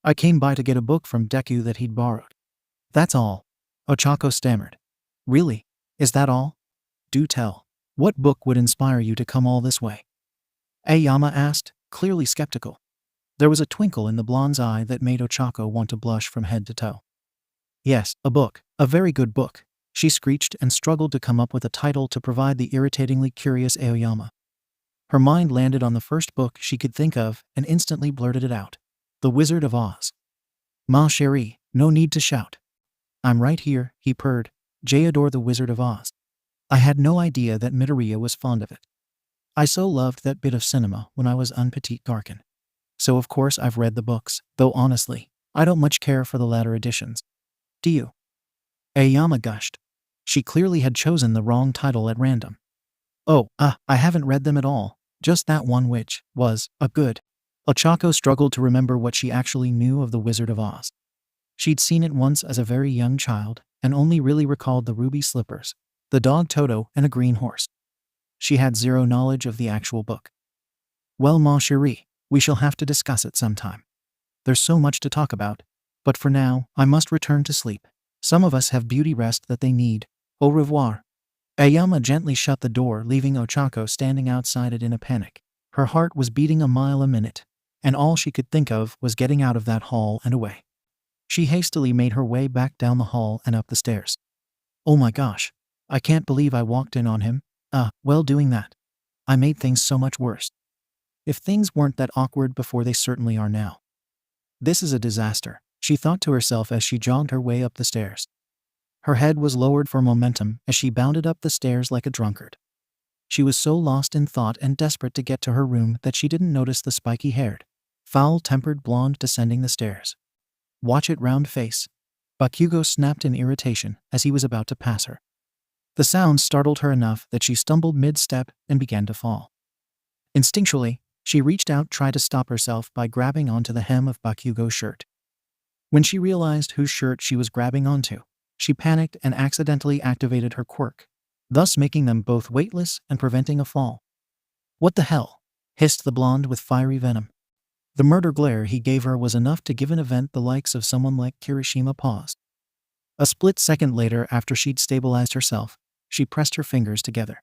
I came by to get a book from Deku that he'd borrowed. That's all. 𝐀𝐻𝐭 stammered. Really? Is that all? Do tell. What book would inspire you to come all this way? Ayama asked, clearly skeptical. There was a twinkle in the blonde's eye that made 𝐀𝐻𝐭 want to blush from head to toe. Yes, a book. A very good book, she screeched and struggled to come up with a title to provide the irritatingly curious Aoyama. Her mind landed on the first book she could think of and instantly blurted it out. The Wizard of Oz. Ma chérie, no need to shout. I'm right here, he purred. J adore The Wizard of Oz. I had no idea that Midoriya was fond of it. I so loved that bit of cinema when I was un petit garçon. So of course I've read the books, though honestly, I don't much care for the latter editions. Do you? Ayama gushed. She clearly had chosen the wrong title at random. Oh, I haven't read them at all, just that one which was good. 𝐀𝐻𝐭 struggled to remember what she actually knew of The Wizard of Oz. She'd seen it once as a very young child and only really recalled the ruby slippers, the dog Toto, and a green horse. She had zero knowledge of the actual book. Well, ma chérie, we shall have to discuss it sometime. There's so much to talk about, but for now, I must return to sleep. Some of us have beauty rest that they need. Au revoir. Ayama gently shut the door, leaving 𝐀𝐻𝐭 standing outside it in a panic. Her heart was beating a mile a minute, and all she could think of was getting out of that hall and away. She hastily made her way back down the hall and up the stairs. Oh my gosh, I can't believe I walked in on him. Doing that. I made things so much worse. If things weren't that awkward before, they certainly are now. This is a disaster, she thought to herself as she jogged her way up the stairs. Her head was lowered for momentum as she bounded up the stairs like a drunkard. She was so lost in thought and desperate to get to her room that she didn't notice the spiky-haired, foul-tempered blonde descending the stairs. Watch it, round face. Bakugo snapped in irritation as he was about to pass her. The sound startled her enough that she stumbled mid-step and began to fall. Instinctually, she reached out, tried to stop herself by grabbing onto the hem of Bakugo's shirt. When she realized whose shirt she was grabbing onto, she panicked and accidentally activated her quirk, thus making them both weightless and preventing a fall. What the hell? Hissed the blonde with fiery venom. The murder glare he gave her was enough to give an event the likes of someone like Kirishima pause. A split second later, after she'd stabilized herself, she pressed her fingers together.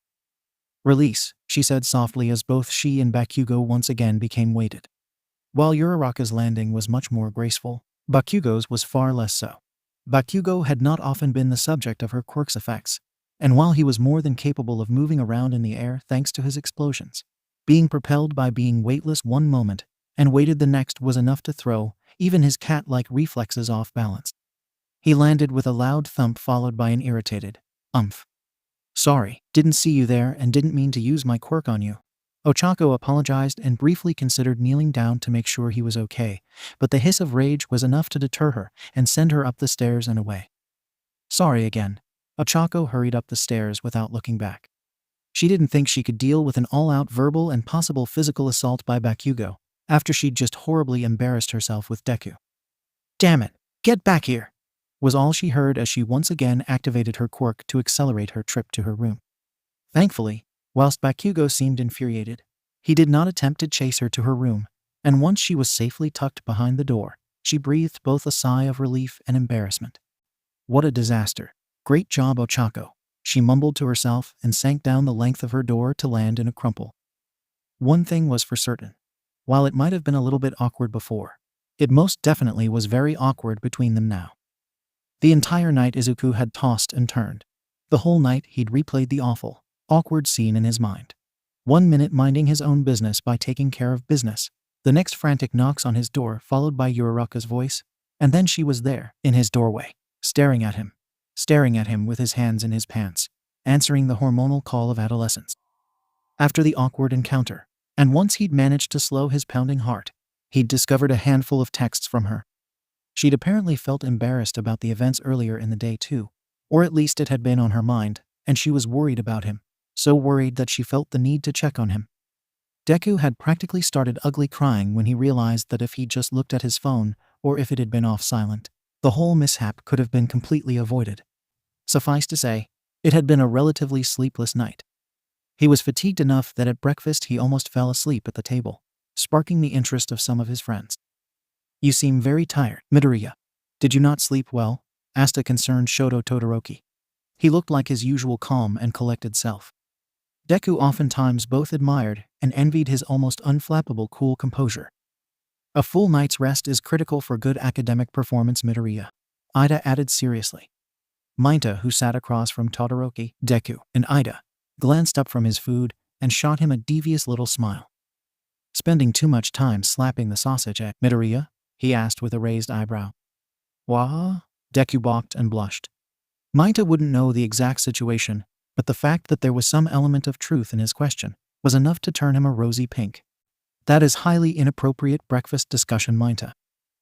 Release, she said softly as both she and Bakugo once again became weighted. While Uraraka's landing was much more graceful, Bakugo's was far less so. Bakugo had not often been the subject of her quirk's effects, and while he was more than capable of moving around in the air thanks to his explosions, being propelled by being weightless one moment and weighted the next was enough to throw even his cat-like reflexes off balance. He landed with a loud thump followed by an irritated, "Umph. Sorry, didn't see you there and didn't mean to use my quirk on you." Ochako apologized and briefly considered kneeling down to make sure he was okay, but the hiss of rage was enough to deter her and send her up the stairs and away. Sorry again. Ochako hurried up the stairs without looking back. She didn't think she could deal with an all-out verbal and possible physical assault by Bakugo after she'd just horribly embarrassed herself with Deku. "Damn it, get back here," was all she heard as she once again activated her quirk to accelerate her trip to her room. Thankfully, whilst Bakugo seemed infuriated, he did not attempt to chase her to her room, and once she was safely tucked behind the door, she breathed both a sigh of relief and embarrassment. What a disaster. Great job, Ochako, she mumbled to herself and sank down the length of her door to land in a crumple. One thing was for certain. While it might have been a little bit awkward before, it most definitely was very awkward between them now. The entire night Izuku had tossed and turned. The whole night he'd replayed the awful, awkward scene in his mind. 1 minute minding his own business by taking care of business, the next frantic knocks on his door followed by Uraraka's voice, and then she was there, in his doorway, staring at him with his hands in his pants, answering the hormonal call of adolescence. After the awkward encounter, and once he'd managed to slow his pounding heart, he'd discovered a handful of texts from her. She'd apparently felt embarrassed about the events earlier in the day too, or at least it had been on her mind, and she was worried about him, so worried that she felt the need to check on him. Deku had practically started ugly crying when he realized that if he'd just looked at his phone, or if it had been off silent, the whole mishap could have been completely avoided. Suffice to say, it had been a relatively sleepless night. He was fatigued enough that at breakfast he almost fell asleep at the table, sparking the interest of some of his friends. "You seem very tired, Midoriya. Did you not sleep well?" asked a concerned Shoto Todoroki. He looked like his usual calm and collected self. Deku oftentimes both admired and envied his almost unflappable cool composure. "A full night's rest is critical for good academic performance, Midoriya," Ida added seriously. Minato, who sat across from Todoroki, Deku, and Ida, glanced up from his food and shot him a devious little smile. "Spending too much time slapping the sausage, eh, Midoriya?" he asked with a raised eyebrow. "Wha?" Deku balked and blushed. Minato wouldn't know the exact situation, but the fact that there was some element of truth in his question was enough to turn him a rosy pink. "That is highly inappropriate breakfast discussion, Minato.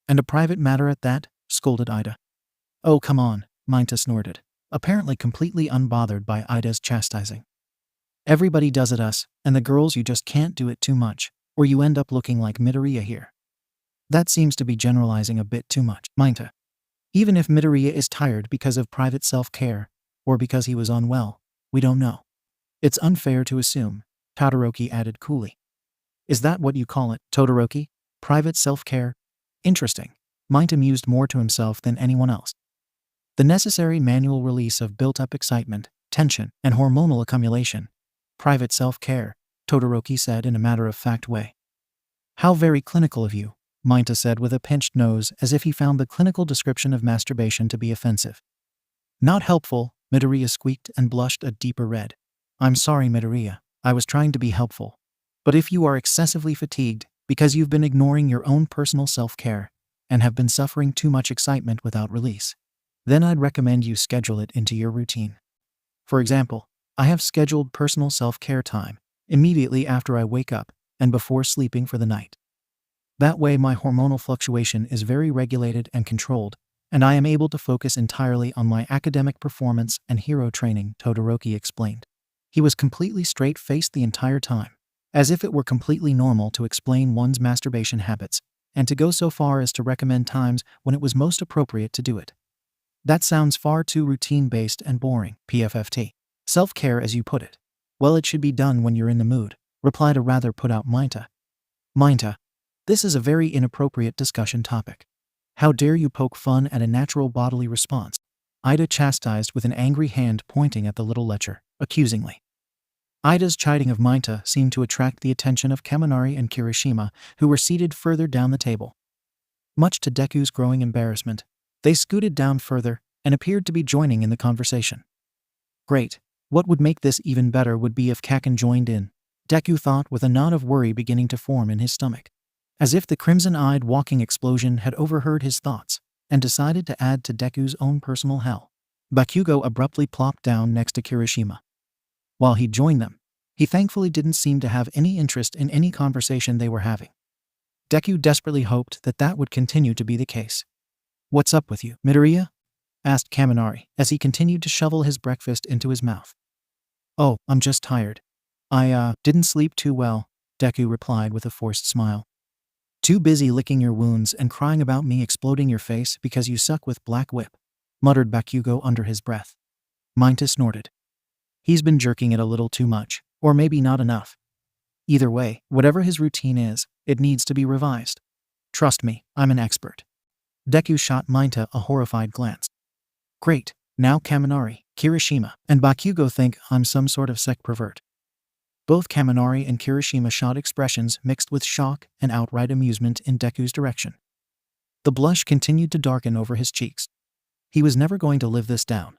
And a private matter at that," scolded Ida. "Oh, come on," Minato snorted, apparently completely unbothered by Ida's chastising. "Everybody does it, us, and the girls, you just can't do it too much, or you end up looking like Midoriya here." "That seems to be generalizing a bit too much, Minato. Even if Midoriya is tired because of private self-care, or because he was unwell, we don't know. It's unfair to assume," Todoroki added coolly. "Is that what you call it, Todoroki? Private self-care? Interesting." Minato mused more to himself than anyone else. The necessary manual release of built-up excitement, tension, and hormonal accumulation. "Private self-care," Todoroki said in a matter-of-fact way. "How very clinical of you," Minato said with a pinched nose as if he found the clinical description of masturbation to be offensive. "Not helpful," Midoriya squeaked and blushed a deeper red. "I'm sorry, Midoriya, I was trying to be helpful. But if you are excessively fatigued because you've been ignoring your own personal self-care and have been suffering too much excitement without release, then I'd recommend you schedule it into your routine. For example, I have scheduled personal self-care time immediately after I wake up and before sleeping for the night. That way my hormonal fluctuation is very regulated and controlled, and I am able to focus entirely on my academic performance and hero training," Todoroki explained. He was completely straight-faced the entire time, as if it were completely normal to explain one's masturbation habits, and to go so far as to recommend times when it was most appropriate to do it. "That sounds far too routine-based and boring, PFFT. Self-care, as you put it. Well, it should be done when you're in the mood, replied a rather put-out 𝐬𝐻𝐻. 𝐬𝐻𝐻, this is a very inappropriate discussion topic. How dare you poke fun at a natural bodily response? Ida chastised with an angry hand pointing at the little lecher, accusingly. Ida's chiding of 𝐬𝐻𝐻 seemed to attract the attention of 𝐀𝐻𝐬 and Kirishima, who were seated further down the table. Much to Deku's growing embarrassment, they scooted down further and appeared to be joining in the conversation. Great. What would make this even better would be if 𝐀𝐻𝐻 joined in, Deku thought with a knot of worry beginning to form in his stomach. As if the crimson-eyed walking explosion had overheard his thoughts and decided to add to Deku's own personal hell. Bakugo abruptly plopped down next to Kirishima. While he joined them, he thankfully didn't seem to have any interest in any conversation they were having. Deku desperately hoped that that would continue to be the case. "What's up with you, Midoriya?" asked 𝐀𝐻𝐬 as he continued to shovel his breakfast into his mouth. "Oh, I'm just tired. I didn't sleep too well," Deku replied with a forced smile. "Too busy licking your wounds and crying about me exploding your face because you suck with Black Whip," muttered Bakugo under his breath. 𝐬𝐻𝐻 snorted. "He's been jerking it a little too much, or maybe not enough. Either way, whatever his routine is, it needs to be revised. Trust me, I'm an expert." Deku shot 𝐬𝐻𝐻 a horrified glance. "Great, now 𝐀𝐻𝐬, Kirishima, and Bakugo think I'm some sort of sect pervert." Both 𝐀𝐻𝐬 and Kirishima shot expressions mixed with shock and outright amusement in Deku's direction. The blush continued to darken over his cheeks. He was never going to live this down.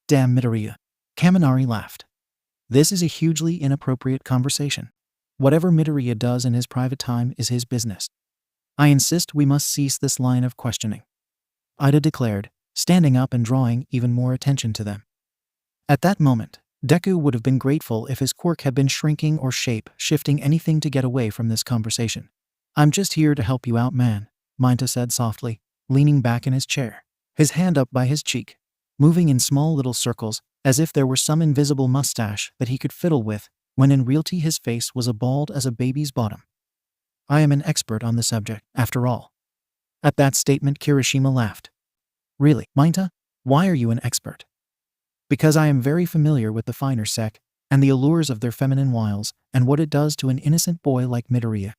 "Damn Midoriya." 𝐀𝐻𝐬 laughed. "This is a hugely inappropriate conversation. Whatever Midoriya does in his private time is his business. I insist we must cease this line of questioning," Ida declared, standing up and drawing even more attention to them. At that moment, Deku would have been grateful if his quirk had been shrinking or shape-shifting anything to get away from this conversation. "I'm just here to help you out, man," 𝐬𝐻𝐻 said softly, leaning back in his chair, his hand up by his cheek, moving in small little circles as if there were some invisible mustache that he could fiddle with, when in reality his face was as bald as a baby's bottom. "I am an expert on the subject, after all." At that statement, Kirishima laughed. "Really, 𝐬𝐻𝐻? Why are you an expert?" "Because I am very familiar with the finer sect, and the allures of their feminine wiles, and what it does to an innocent boy like Midoriya.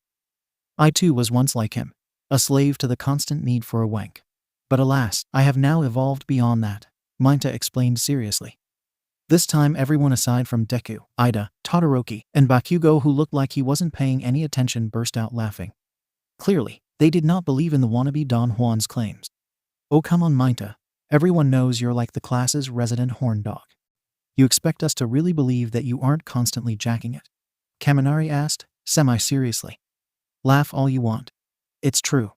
I too was once like him, a slave to the constant need for a wank. But alas, I have now evolved beyond that," 𝐬𝐻𝐻 explained seriously. This time everyone aside from Deku, Ida, Todoroki, and Bakugo, who looked like he wasn't paying any attention, burst out laughing. Clearly, they did not believe in the wannabe Don Juan's claims. "Oh come on 𝐬𝐻𝐻, everyone knows you're like the class's resident horn dog. You expect us to really believe that you aren't constantly jacking it?" 𝐀𝐻𝐬 asked, semi-seriously. "Laugh all you want. It's true.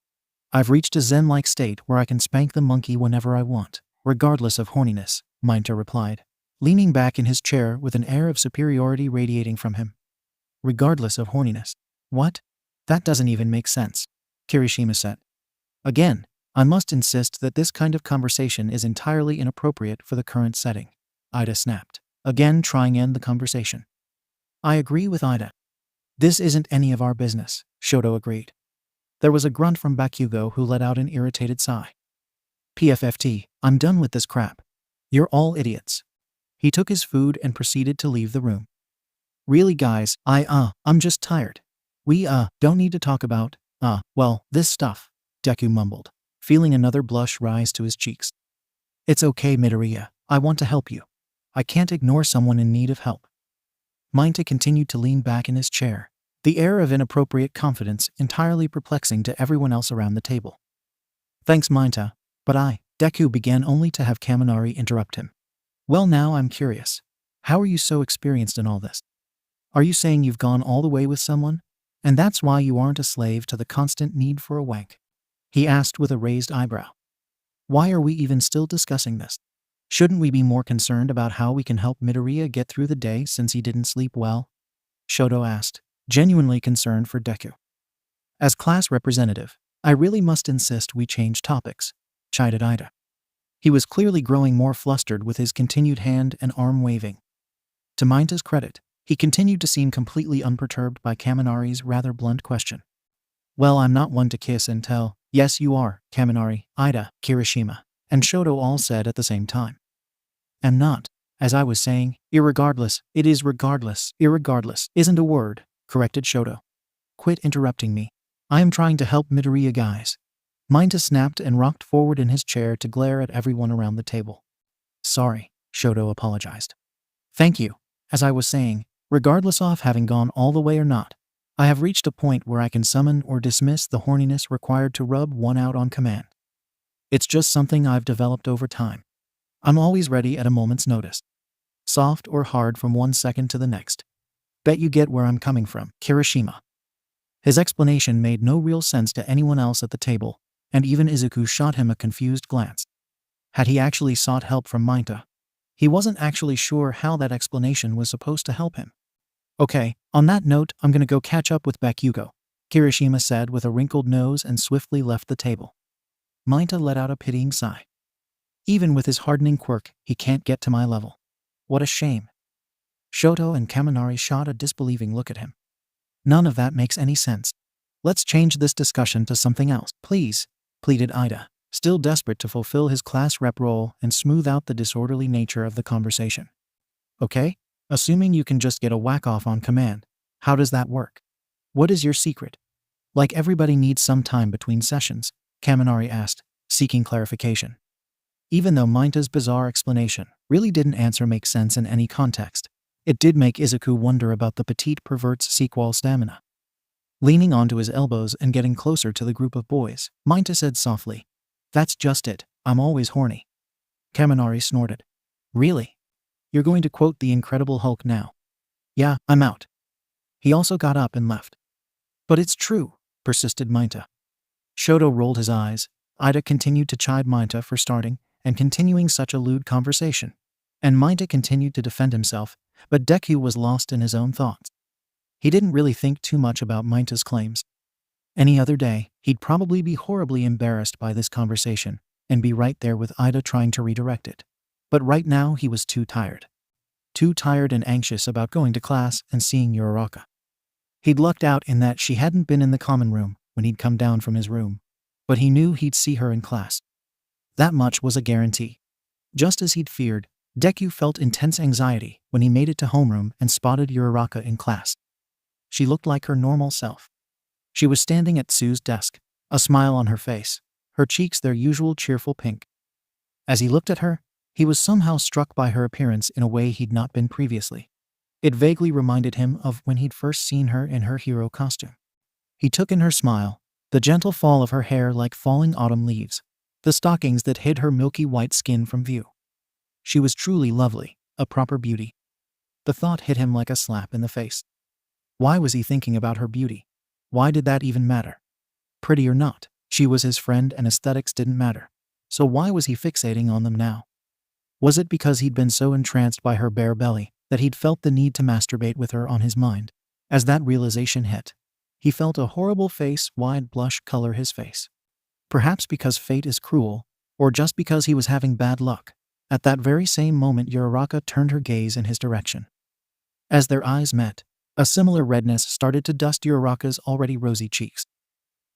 I've reached a zen-like state where I can spank the monkey whenever I want, regardless of horniness," 𝐬𝐻𝐻 replied, leaning back in his chair with an air of superiority radiating from him. "Regardless of horniness? What? That doesn't even make sense," Kirishima said. "Again, I must insist that this kind of conversation is entirely inappropriate for the current setting," Ida snapped, again trying to end the conversation. "I agree with Ida. This isn't any of our business," Shoto agreed. There was a grunt from Bakugo, who let out an irritated sigh. "PFFT, I'm done with this crap. You're all idiots." He took his food and proceeded to leave the room. "Really guys, I'm just tired. We don't need to talk about, well, this stuff," Deku mumbled, feeling another blush rise to his cheeks. "It's okay Midoriya, I want to help you. I can't ignore someone in need of help." 𝐬𝐻𝐻 continued to lean back in his chair, the air of inappropriate confidence entirely perplexing to everyone else around the table. "Thanks 𝐬𝐻𝐻, but Deku began only to have 𝐀𝐻𝐬 interrupt him. "Well now I'm curious. How are you so experienced in all this? Are you saying you've gone all the way with someone, and that's why you aren't a slave to the constant need for a wank?" he asked with a raised eyebrow. "Why are we even still discussing this? Shouldn't we be more concerned about how we can help Midoriya get through the day since he didn't sleep well?" Shoto asked, genuinely concerned for Deku. "As class representative, I really must insist we change topics," chided Ida. He was clearly growing more flustered with his continued hand and arm waving. To 𝐬𝐻𝐻's credit, he continued to seem completely unperturbed by 𝐀𝐻𝐬's rather blunt question. "Well, I'm not one to kiss and tell." "Yes you are, 𝐀𝐻𝐬, Ida, Kirishima, and Shoto all said at the same time. "Am not. As I was saying, irregardless, it is regardless. Irregardless isn't a word," corrected Shoto. Quit interrupting me. I am trying to help Midoriya guys. Minato snapped and rocked forward in his chair to glare at everyone around the table. Sorry, Shoto apologized. Thank you. As I was saying, regardless of having gone all the way or not, I have reached a point where I can summon or dismiss the horniness required to rub one out on command. It's just something I've developed over time. I'm always ready at a moment's notice. Soft or hard from one second to the next. Bet you get where I'm coming from, Kirishima. His explanation made no real sense to anyone else at the table, and even Izuku shot him a confused glance. Had he actually sought help from Minato? He wasn't actually sure how that explanation was supposed to help him. Okay, on that note, I'm gonna go catch up with Bakugo, Kirishima said with a wrinkled nose and swiftly left the table. Minato let out a pitying sigh. Even with his hardening quirk, he can't get to my level. What a shame. Shoto and Kaminari shot a disbelieving look at him. None of that makes any sense. Let's change this discussion to something else, please, pleaded Ida, still desperate to fulfill his class rep role and smooth out the disorderly nature of the conversation. Okay? Assuming you can just get a whack-off on command, how does that work? What is your secret? Like everybody needs some time between sessions, Kaminari asked, seeking clarification. Even though Minta's bizarre explanation really didn't answer make sense in any context, it did make Izuku wonder about the petite pervert's sequel stamina. Leaning onto his elbows and getting closer to the group of boys, Minta said softly, "That's just it, I'm always horny." Kaminari snorted. Really? You're going to quote the Incredible Hulk now? Yeah, I'm out. He also got up and left. But it's true, persisted Minta. Shoto rolled his eyes. Ida continued to chide Minta for starting and continuing such a lewd conversation, and Minta continued to defend himself, but Deku was lost in his own thoughts. He didn't really think too much about Minta's claims. Any other day, he'd probably be horribly embarrassed by this conversation and be right there with Ida trying to redirect it. But right now he was too tired. Too tired and anxious about going to class and seeing Uraraka. He'd lucked out in that she hadn't been in the common room when he'd come down from his room, but he knew he'd see her in class. That much was a guarantee. Just as he'd feared, Deku felt intense anxiety when he made it to homeroom and spotted Uraraka in class. She looked like her normal self. She was standing at Tsu's desk, a smile on her face, her cheeks their usual cheerful pink. As he looked at her, he was somehow struck by her appearance in a way he'd not been previously. It vaguely reminded him of when he'd first seen her in her hero costume. He took in her smile, the gentle fall of her hair like falling autumn leaves, the stockings that hid her milky white skin from view. She was truly lovely, a proper beauty. The thought hit him like a slap in the face. Why was he thinking about her beauty? Why did that even matter? Pretty or not, she was his friend and aesthetics didn't matter. So why was he fixating on them now? Was it because he'd been so entranced by her bare belly that he'd felt the need to masturbate with her on his mind? As that realization hit, he felt a horrible face-wide blush color his face. Perhaps because fate is cruel, or just because he was having bad luck. At that very same moment Uraraka turned her gaze in his direction. As their eyes met, a similar redness started to dust Uraraka's already rosy cheeks.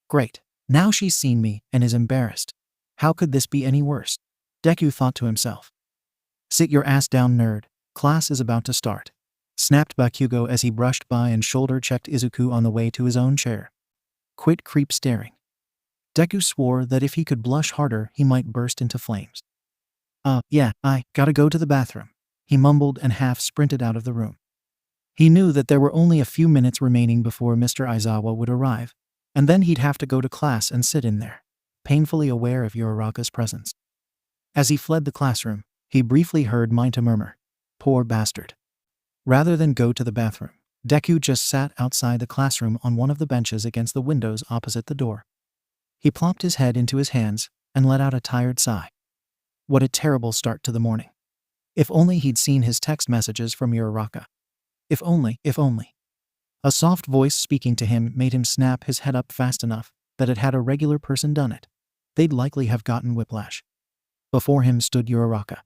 Great, now she's seen me and is embarrassed. How could this be any worse? Deku thought to himself. Sit your ass down, nerd. Class is about to start. Snapped Bakugo as he brushed by and shoulder-checked Izuku on the way to his own chair. Quit creep staring. Deku swore that if he could blush harder he might burst into flames. Yeah, I gotta go to the bathroom, he mumbled and half-sprinted out of the room. He knew that there were only a few minutes remaining before Mr. Aizawa would arrive, and then he'd have to go to class and sit in there, painfully aware of Uraraka's presence. As he fled the classroom, he briefly heard Minta murmur, "Poor bastard." Rather than go to the bathroom, Deku just sat outside the classroom on one of the benches against the windows opposite the door. He plopped his head into his hands and let out a tired sigh. What a terrible start to the morning. If only he'd seen his text messages from Uraraka. If only. A soft voice speaking to him made him snap his head up fast enough that had a regular person done it, they'd likely have gotten whiplash. Before him stood Uraraka.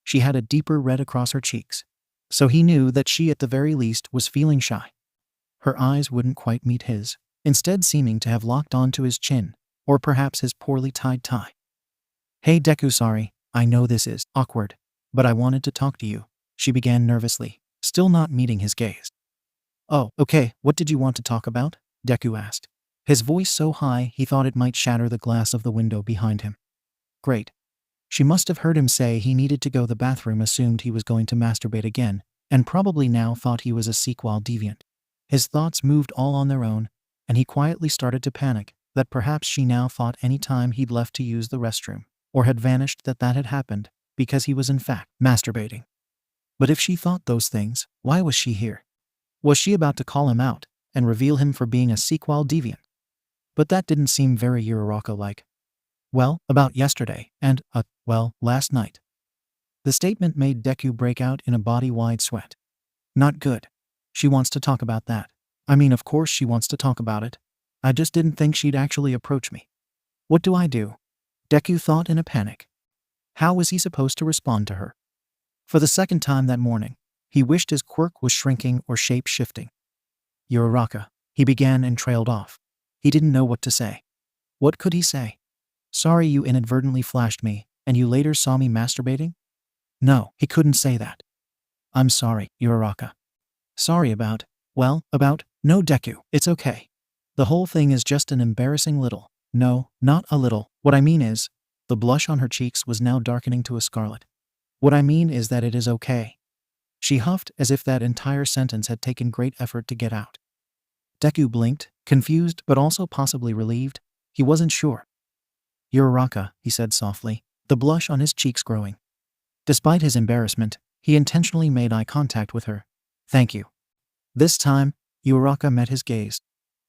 She had a deeper red across her cheeks, so he knew that she at the very least was feeling shy. Her eyes wouldn't quite meet his, instead seeming to have locked onto his chin, or perhaps his poorly tied tie. "Hey Deku, sorry, I know this is awkward, but I wanted to talk to you," she began nervously, still not meeting his gaze. "Oh, okay, what did you want to talk about?" Deku asked. His voice so high he thought it might shatter the glass of the window behind him. Great. She must have heard him say he needed to go to the bathroom, assumed he was going to masturbate again, and probably now thought he was a 𝐬𝐸 deviant. His thoughts moved all on their own, and he quietly started to panic that perhaps she now thought any time he'd left to use the restroom, or had vanished, that had happened because he was in fact masturbating. But if she thought those things, why was she here? Was she about to call him out and reveal him for being a 𝐬𝐸 deviant? But that didn't seem very Uraraka-like. Well, about yesterday, and, well, last night. The statement made Deku break out in a body-wide sweat. Not good. She wants to talk about that. I mean, of course she wants to talk about it. I just didn't think she'd actually approach me. What do I do? Deku thought in a panic. How was he supposed to respond to her? For the second time that morning, he wished his quirk was shrinking or shape-shifting. Uraraka, he began and trailed off. He didn't know what to say. What could he say? Sorry you inadvertently flashed me, and you later saw me masturbating? No, he couldn't say that. I'm sorry, Uraraka. Sorry about, no Deku, it's okay. The whole thing is just an embarrassing little, no, not a little, what I mean is, the blush on her cheeks was now darkening to a scarlet. What I mean is that it is okay. She huffed as if that entire sentence had taken great effort to get out. Deku blinked, confused but also possibly relieved. He wasn't sure. Uraraka, he said softly, the blush on his cheeks growing. Despite his embarrassment, he intentionally made eye contact with her. Thank you. This time, Uraraka met his gaze.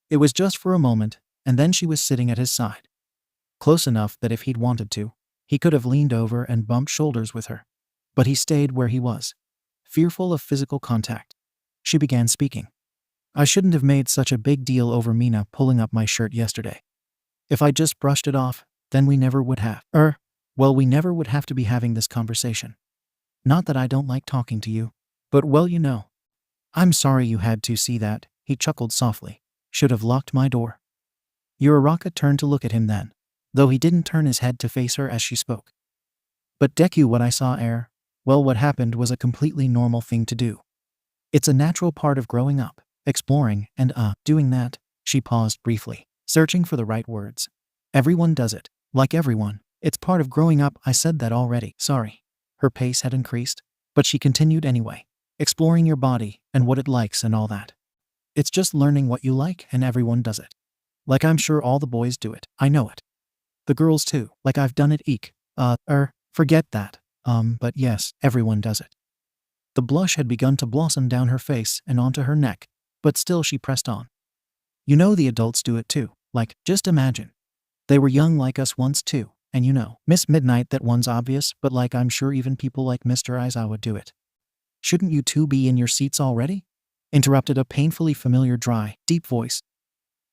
It was just for a moment, and then she was sitting at his side. Close enough that if he'd wanted to, he could have leaned over and bumped shoulders with her. But he stayed where he was, fearful of physical contact. She began speaking. I shouldn't have made such a big deal over Mina pulling up my shirt yesterday. If I just brushed it off, then we never would have. We never would have to be having this conversation. Not that I don't like talking to you, but I'm sorry you had to see that, he chuckled softly. Should have locked my door. Uraraka turned to look at him then, though he didn't turn his head to face her as she spoke. But Deku, what I saw what happened was a completely normal thing to do. It's a natural part of growing up, exploring, and doing that. She paused briefly, searching for the right words. Everyone does it, like everyone. It's part of growing up. I said that already. Sorry. Her pace had increased, but she continued anyway. Exploring your body and what it likes and all that. It's just learning what you like, and everyone does it. Like I'm sure all the boys do it. I know it. The girls too. Like I've done it. Forget that. But yes, everyone does it. The blush had begun to blossom down her face and onto her neck, but still she pressed on. You know the adults do it too. Like, just imagine. They were young like us once too, and Miss Midnight, that one's obvious, but like I'm sure even people like Mr. Aizawa do it. Shouldn't you two be in your seats already? Interrupted a painfully familiar dry, deep voice.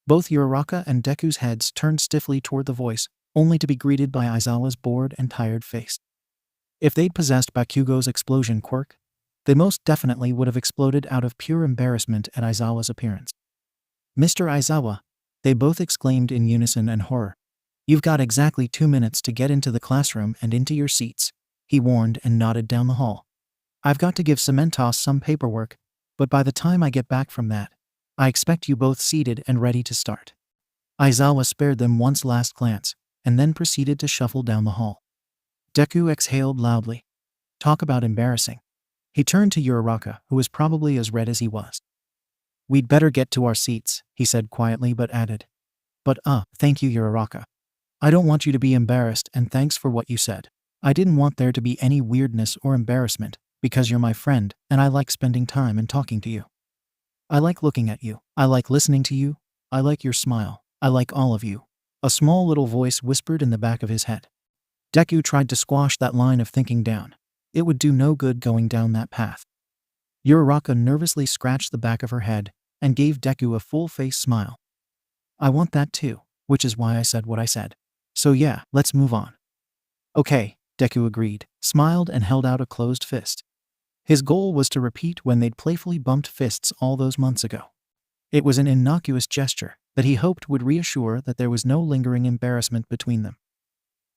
Both Uraraka and Deku's heads turned stiffly toward the voice, only to be greeted by Aizawa's bored and tired face. If they'd possessed Bakugo's explosion quirk, they most definitely would have exploded out of pure embarrassment at Aizawa's appearance. Mr. Aizawa, they both exclaimed in unison and horror. You've got exactly 2 minutes to get into the classroom and into your seats, he warned and nodded down the hall. I've got to give Cementos some paperwork, but by the time I get back from that, I expect you both seated and ready to start. Aizawa spared them one last glance, and then proceeded to shuffle down the hall. Deku exhaled loudly. Talk about embarrassing. He turned to Uraraka, who was probably as red as he was. We'd better get to our seats, he said quietly, but added. But thank you, Uraraka. I don't want you to be embarrassed, and thanks for what you said. I didn't want there to be any weirdness or embarrassment, because you're my friend, and I like spending time and talking to you. I like looking at you. I like listening to you. I like your smile. I like all of you. A small little voice whispered in the back of his head. Deku tried to squash that line of thinking down. It would do no good going down that path. Uraraka nervously scratched the back of her head and gave Deku a full-face smile. I want that too, which is why I said what I said. So yeah, let's move on. Okay, Deku agreed, smiled and held out a closed fist. His goal was to repeat when they'd playfully bumped fists all those months ago. It was an innocuous gesture that he hoped would reassure that there was no lingering embarrassment between them.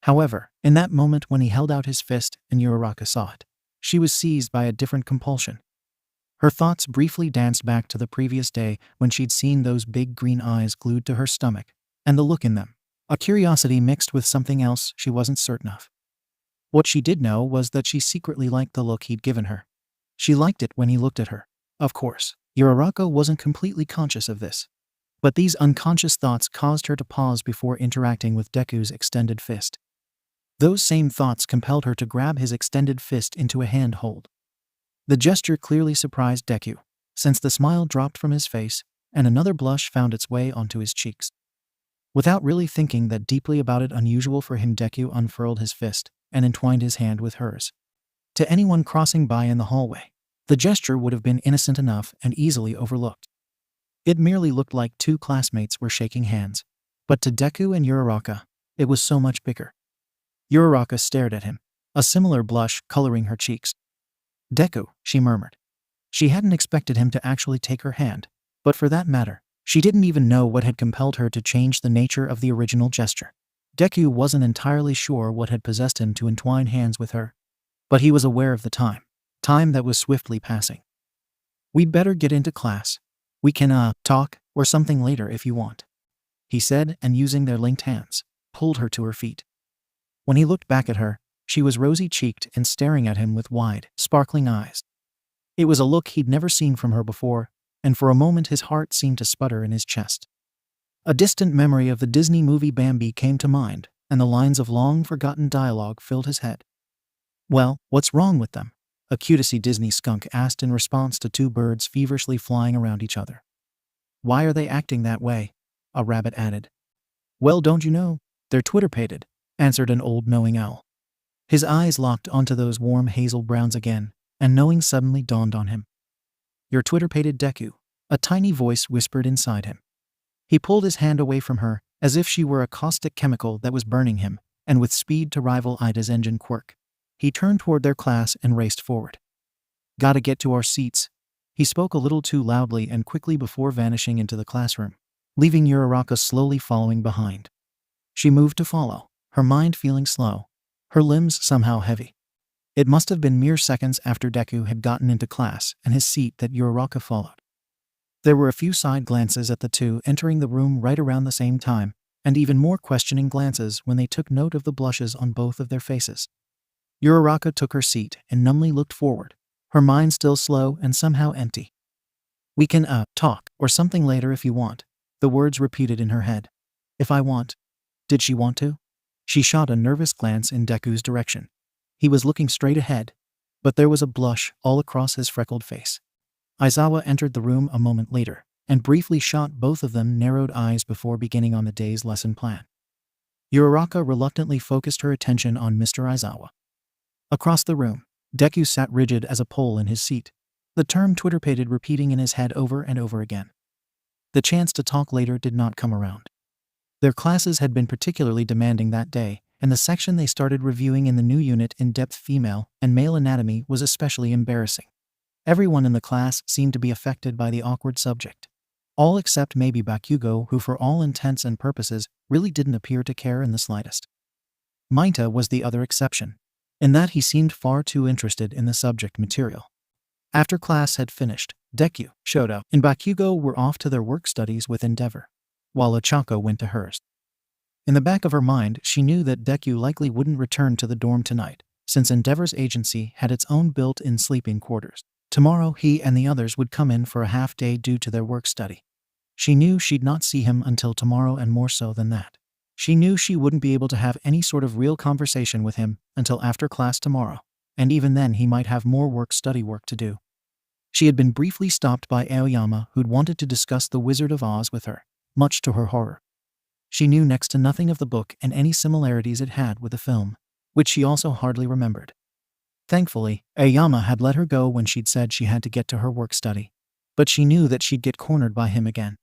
However, in that moment when he held out his fist and Uraraka saw it, she was seized by a different compulsion. Her thoughts briefly danced back to the previous day when she'd seen those big green eyes glued to her stomach, and the look in them. A curiosity mixed with something else she wasn't certain of. What she did know was that she secretly liked the look he'd given her. She liked it when he looked at her. Of course, Uraraka wasn't completely conscious of this. But these unconscious thoughts caused her to pause before interacting with Deku's extended fist. Those same thoughts compelled her to grab his extended fist into a hand hold. The gesture clearly surprised Deku, since the smile dropped from his face, and another blush found its way onto his cheeks. Without really thinking that deeply about it unusual for him, Deku unfurled his fist and entwined his hand with hers. To anyone crossing by in the hallway, the gesture would have been innocent enough and easily overlooked. It merely looked like two classmates were shaking hands. But to Deku and Uraraka, it was so much bigger. Uraraka stared at him, a similar blush coloring her cheeks. "Deku," she murmured. She hadn't expected him to actually take her hand, but for that matter, she didn't even know what had compelled her to change the nature of the original gesture. Deku wasn't entirely sure what had possessed him to entwine hands with her, but he was aware of the time that was swiftly passing. "We'd better get into class. We can, talk or something later if you want," he said, and using their linked hands, pulled her to her feet. When he looked back at her, she was rosy-cheeked and staring at him with wide, sparkling eyes. It was a look he'd never seen from her before, and for a moment his heart seemed to sputter in his chest. A distant memory of the Disney movie Bambi came to mind, and the lines of long-forgotten dialogue filled his head. "Well, what's wrong with them?" a cutesy Disney skunk asked in response to two birds feverishly flying around each other. "Why are they acting that way?" a rabbit added. "Well, don't you know? They're twitterpated," answered an old knowing owl. His eyes locked onto those warm hazel browns again, and knowing suddenly dawned on him. "You're twitterpated, Deku," a tiny voice whispered inside him. He pulled his hand away from her, as if she were a caustic chemical that was burning him, and with speed to rival Ida's engine quirk, he turned toward their class and raced forward. "Gotta get to our seats." He spoke a little too loudly and quickly before vanishing into the classroom, leaving Uraraka slowly following behind. She moved to follow, her mind feeling slow, her limbs somehow heavy. It must have been mere seconds after Deku had gotten into class and his seat that Uraraka followed. There were a few side glances at the two entering the room right around the same time, and even more questioning glances when they took note of the blushes on both of their faces. Uraraka took her seat and numbly looked forward, her mind still slow and somehow empty. "We can, talk or something later if you want," the words repeated in her head. If I want? Did she want to? She shot a nervous glance in Deku's direction. He was looking straight ahead, but there was a blush all across his freckled face. Aizawa entered the room a moment later, and briefly shot both of them narrowed eyes before beginning on the day's lesson plan. Uraraka reluctantly focused her attention on Mr. Aizawa. Across the room, Deku sat rigid as a pole in his seat, the term twitterpated repeating in his head over and over again. The chance to talk later did not come around. Their classes had been particularly demanding that day, and the section they started reviewing in the new unit in-depth female and male anatomy was especially embarrassing. Everyone in the class seemed to be affected by the awkward subject. All except maybe Bakugo, who for all intents and purposes really didn't appear to care in the slightest. Mayta was the other exception, in that he seemed far too interested in the subject material. After class had finished, Deku, Shoto, and Bakugo were off to their work studies with 𝗫𝗫, while 𝐴chako went to hers. In the back of her mind, she knew that Deku likely wouldn't return to the dorm tonight, since 𝗫𝗫's agency had its own built-in sleeping quarters. Tomorrow he and the others would come in for a half-day due to their work study. She knew she'd not see him until tomorrow, and more so than that, she knew she wouldn't be able to have any sort of real conversation with him until after class tomorrow, and even then he might have more study work to do. She had been briefly stopped by Aoyama, who'd wanted to discuss The Wizard of Oz with her, much to her horror. She knew next to nothing of the book and any similarities it had with the film, which she also hardly remembered. Thankfully, Ayama had let her go when she'd said she had to get to her work study, but she knew that she'd get cornered by him again.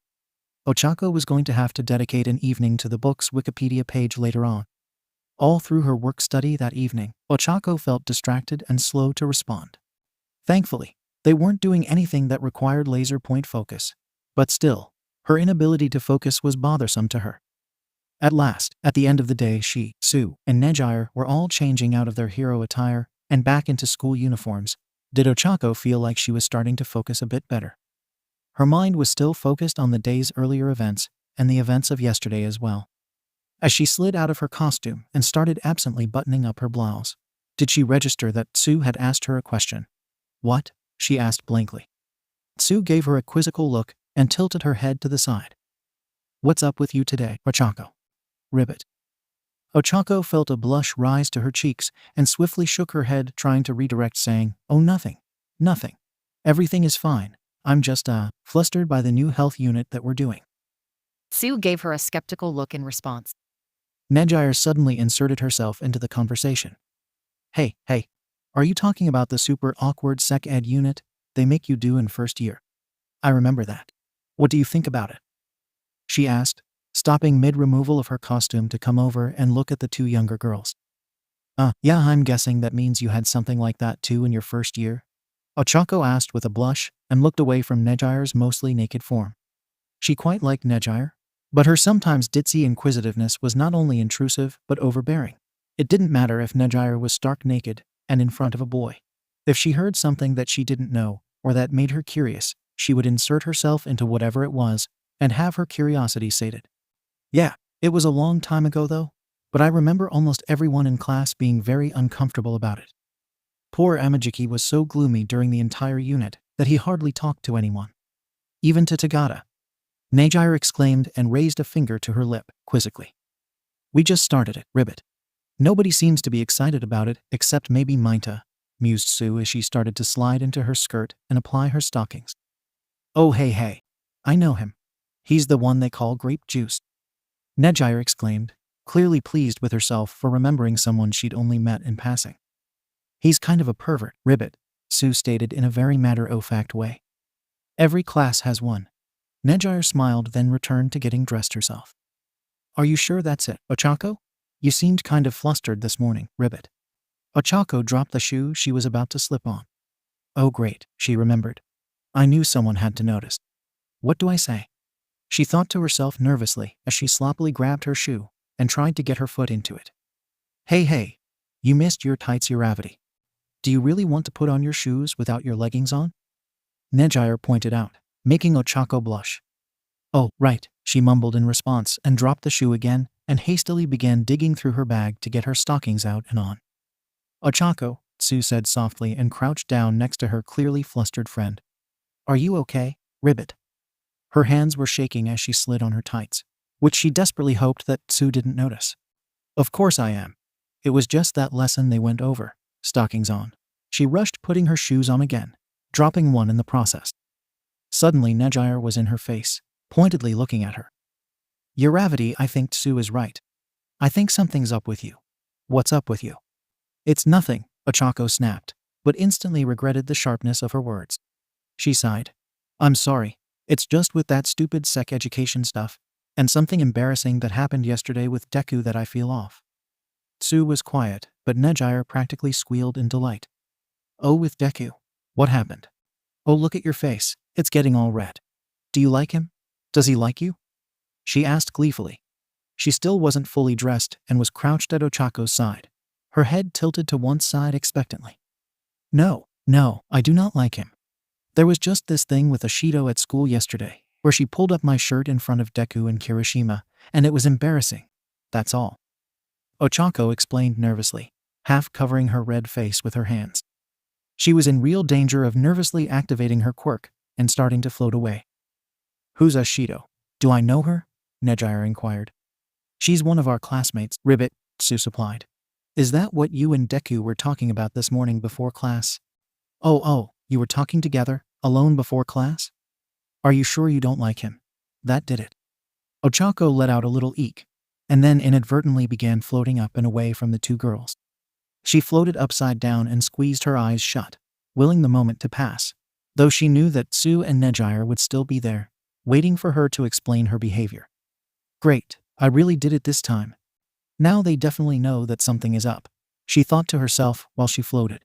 𝐴chako was going to have to dedicate an evening to the book's Wikipedia page later on. All through her work study that evening, 𝐴chako felt distracted and slow to respond. Thankfully, they weren't doing anything that required laser point focus, but still, her inability to focus was bothersome to her. At last, at the end of the day, she, Sue, and Neji were all changing out of their hero attire and back into school uniforms, Did Ochako feel like she was starting to focus a bit better? Her mind was still focused on the day's earlier events and the events of yesterday as well. As she slid out of her costume and started absently buttoning up her blouse, did she register that Tsu had asked her a question? What? She asked blankly. Tsu gave her a quizzical look and tilted her head to the side. What's up with you today, Ochako? Ribbit. Ochako felt a blush rise to her cheeks and swiftly shook her head, trying to redirect, saying, Oh, nothing. Nothing. Everything is fine. I'm just, flustered by the new health unit that we're doing. Tsu gave her a skeptical look in response. 𝐻𝐻𝐬 suddenly inserted herself into the conversation. Hey, are you talking about the super awkward sec ed unit they make you do in first year? I remember that. What do you think about it? She asked, stopping mid-removal of her costume to come over and look at the two younger girls. Yeah, I'm guessing that means you had something like that too in your first year? Ochako asked with a blush and looked away from 𝐻𝐻𝐬's mostly naked form. She quite liked 𝐻𝐻𝐬, but her sometimes ditzy inquisitiveness was not only intrusive but overbearing. It didn't matter if 𝐻𝐻𝐬 was stark naked and in front of a boy. If she heard something that she didn't know or that made her curious, she would insert herself into whatever it was and have her curiosity sated. Yeah, it was a long time ago though, but I remember almost everyone in class being very uncomfortable about it. Poor Amajiki was so gloomy during the entire unit that he hardly talked to anyone. Even to Tagata. 𝐻𝐻𝐬 exclaimed and raised a finger to her lip, quizzically. We just started it, Ribbit. Nobody seems to be excited about it except maybe Minta, mused Tsu as she started to slide into her skirt and apply her stockings. Oh hey, I know him. He's the one they call grape juice. 𝐻𝐻𝐬 exclaimed, clearly pleased with herself for remembering someone she'd only met in passing. He's kind of a pervert, Ribbit, Tsu stated in a very matter-of-fact way. Every class has one. 𝐻𝐻𝐬 smiled, then returned to getting dressed herself. Are you sure that's it, Ochako? You seemed kind of flustered this morning, Ribbit. Ochako dropped the shoe she was about to slip on. Oh great, she remembered. I knew someone had to notice. What do I say? She thought to herself nervously as she sloppily grabbed her shoe and tried to get her foot into it. Hey, you missed your 𝐜𝐻𝐬. Do you really want to put on your shoes without your leggings on? 𝐻𝐻𝐬 pointed out, making Ochako blush. Oh, right, she mumbled in response and dropped the shoe again and hastily began digging through her bag to get her stockings out and on. Ochako, Tsu said softly and crouched down next to her clearly flustered friend. Are you okay, Ribbit? Her hands were shaking as she slid on her tights, which she desperately hoped that Tsu didn't notice. Of course I am. It was just that lesson they went over, stockings on. She rushed putting her shoes on again, dropping one in the process. Suddenly 𝐻𝐻𝐬 was in her face, pointedly looking at her. Uravity, I think Tsu is right. I think something's up with you. What's up with you? It's nothing, Ochako snapped, but instantly regretted the sharpness of her words. She sighed. I'm sorry. It's just with that stupid sec education stuff, and something embarrassing that happened yesterday with Deku that I feel off. Tsu was quiet, but 𝐻𝐻𝐬 practically squealed in delight. Oh, with Deku? What happened? Oh, look at your face. It's getting all red. Do you like him? Does he like you? She asked gleefully. She still wasn't fully dressed and was crouched at Ochako's side, her head tilted to one side expectantly. No, I do not like him. There was just this thing with Ashido at school yesterday, where she pulled up my shirt in front of Deku and Kirishima, and it was embarrassing. That's all. Ochako explained nervously, half covering her red face with her hands. She was in real danger of nervously activating her quirk and starting to float away. Who's Ashido? Do I know her? 𝐻𝐻𝐬 inquired. She's one of our classmates, Ribbit, Tsu supplied. Is that what you and Deku were talking about this morning before class? Oh, you were talking together, alone before class? Are you sure you don't like him? That did it. Ochako let out a little eek, and then inadvertently began floating up and away from the two girls. She floated upside down and squeezed her eyes shut, willing the moment to pass, though she knew that Tsu and 𝐻𝐻𝐬 would still be there, waiting for her to explain her behavior. Great, I really did it this time. Now they definitely know that something is up, she thought to herself while she floated.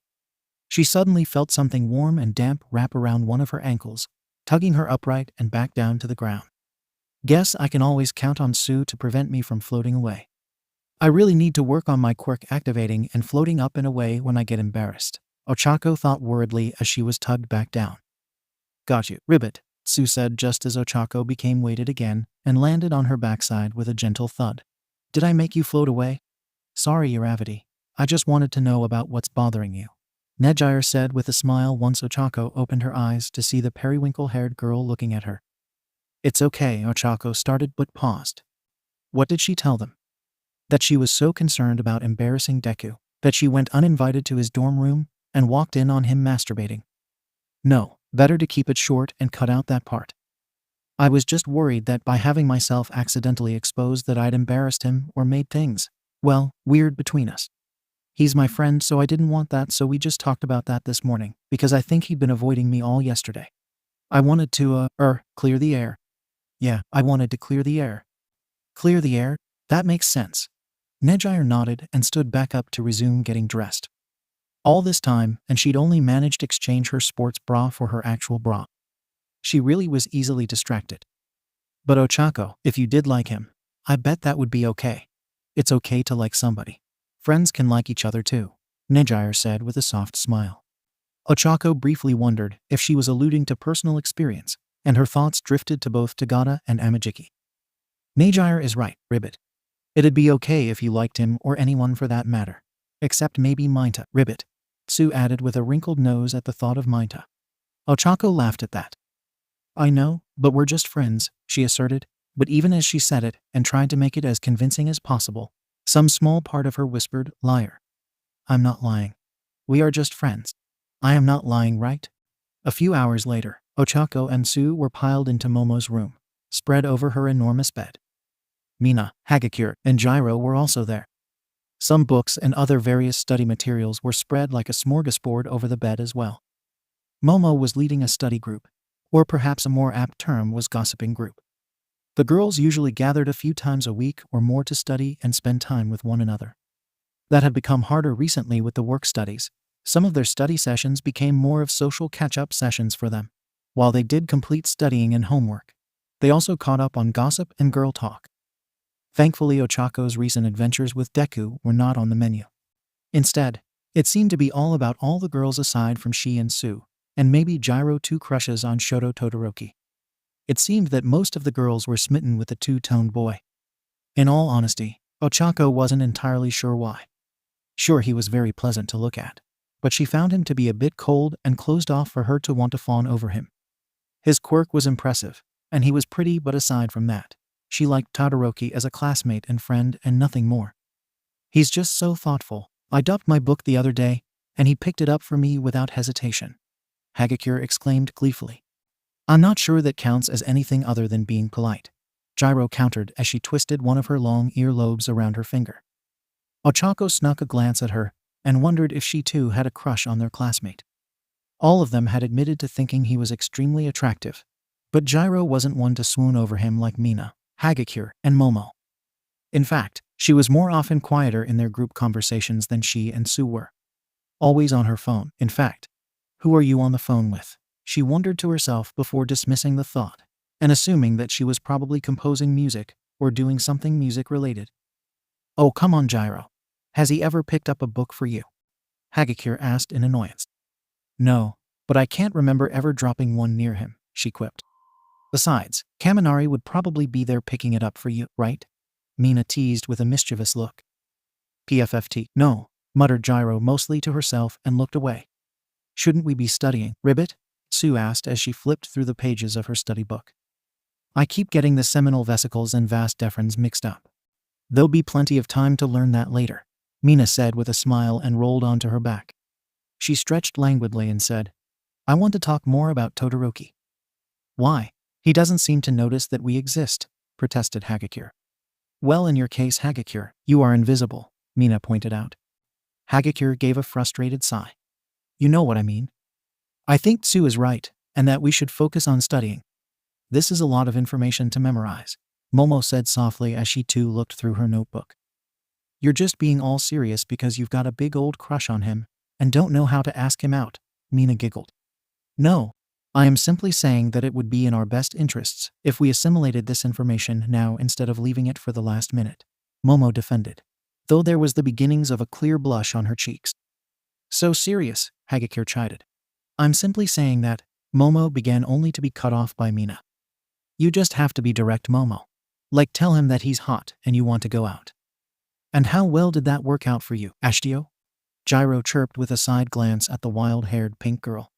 She suddenly felt something warm and damp wrap around one of her ankles, tugging her upright and back down to the ground. Guess I can always count on Tsu to prevent me from floating away. I really need to work on my quirk activating and floating up and away when I get embarrassed. Ochako thought worriedly as she was tugged back down. "Got you, ribbit," Tsu said just as Ochako became weighted again and landed on her backside with a gentle thud. "Did I make you float away?" "Sorry, 𝗉𝐻𝐻𝐸. I just wanted to know about what's bothering you," 𝐁𝐸 said with a smile once Ochako opened her eyes to see the periwinkle-haired girl looking at her. "It's okay," Ochako started but paused. What did she tell them? That she was so concerned about embarrassing Deku that she went uninvited to his dorm room and walked in on him masturbating. No, better to keep it short and cut out that part. "I was just worried that by having myself accidentally exposed that I'd embarrassed him or made things, well, weird between us. He's my friend, so I didn't want that, so we just talked about that this morning, because I think he'd been avoiding me all yesterday. I wanted to, clear the air." "Yeah, I wanted to clear the air." "Clear the air? That makes sense." 𝐁𝐸 nodded and stood back up to resume getting dressed. All this time, and she'd only managed to exchange her sports bra for her actual bra. She really was easily distracted. "But Ochako, if you did like him, I bet that would be okay. It's okay to like somebody. Friends can like each other too," 𝐁𝐸 said with a soft smile. Ochako briefly wondered if she was alluding to personal experience, and her thoughts drifted to both Tagada and Amajiki. "𝐁𝐸 is right, ribbit. It'd be okay if you liked him or anyone for that matter. Except maybe Mayuta, ribbit," Tsu added with a wrinkled nose at the thought of Mayuta. Ochako laughed at that. "I know, but we're just friends," she asserted, but even as she said it and tried to make it as convincing as possible, some small part of her whispered, "Liar. I'm not lying. We are just friends. I am not lying, right?" A few hours later, Ochako and Tsu were piled into Momo's room, spread over her enormous bed. Mina, Hagakure, and Gyro were also there. Some books and other various study materials were spread like a smorgasbord over the bed as well. Momo was leading a study group, or perhaps a more apt term was gossiping group. The girls usually gathered a few times a week or more to study and spend time with one another. That had become harder recently with the work studies. Some of their study sessions became more of social catch-up sessions for them. While they did complete studying and homework, they also caught up on gossip and girl talk. Thankfully, Ochako's recent adventures with Deku were not on the menu. Instead, it seemed to be all about all the girls aside from she and Tsu, and maybe Gyro two crushes on Shoto Todoroki. It seemed that most of the girls were smitten with the two-toned boy. In all honesty, Ochako wasn't entirely sure why. Sure, he was very pleasant to look at, but she found him to be a bit cold and closed off for her to want to fawn over him. His quirk was impressive, and he was pretty, but aside from that, she liked Todoroki as a classmate and friend and nothing more. "He's just so thoughtful. I dropped my book the other day, and he picked it up for me without hesitation," Hagakure exclaimed gleefully. "I'm not sure that counts as anything other than being polite," Gyro countered as she twisted one of her long earlobes around her finger. Ochako snuck a glance at her and wondered if she too had a crush on their classmate. All of them had admitted to thinking he was extremely attractive, but Gyro wasn't one to swoon over him like Mina, Hagakure, and Momo. In fact, she was more often quieter in their group conversations than she and Tsu were. Always on her phone, in fact. "Who are you on the phone with?" she wondered to herself before dismissing the thought, and assuming that she was probably composing music or doing something music-related. "Oh, come on, Gyro. Has he ever picked up a book for you?" Hagakure asked in annoyance. "No, but I can't remember ever dropping one near him," she quipped. "Besides, Kaminari would probably be there picking it up for you, right?" Mina teased with a mischievous look. "PFFT, no," muttered Gyro mostly to herself and looked away. "Shouldn't we be studying, ribbit?" Tsu asked as she flipped through the pages of her study book. "I keep getting the seminal vesicles and vas deferens mixed up." "There'll be plenty of time to learn that later," Mina said with a smile and rolled onto her back. She stretched languidly and said, "I want to talk more about Todoroki." "Why? He doesn't seem to notice that we exist," protested Hagakure. "Well, in your case, Hagakure, you are invisible," Mina pointed out. Hagakure gave a frustrated sigh. "You know what I mean. I think Tsu is right, and that we should focus on studying. This is a lot of information to memorize," Momo said softly as she too looked through her notebook. "You're just being all serious because you've got a big old crush on him and don't know how to ask him out," Mina giggled. "No, I am simply saying that it would be in our best interests if we assimilated this information now instead of leaving it for the last minute," Momo defended, though there was the beginnings of a clear blush on her cheeks. "So serious?" 𝐻𝐡𝐚𝐭 chided. I'm simply saying that Momo began only to be cut off by Mina. You just have to be direct, Momo. Like tell him that he's hot and you want to go out. And how well did that work out for you, Ashido? J.𝐸 chirped with a side glance at the wild-haired pink girl.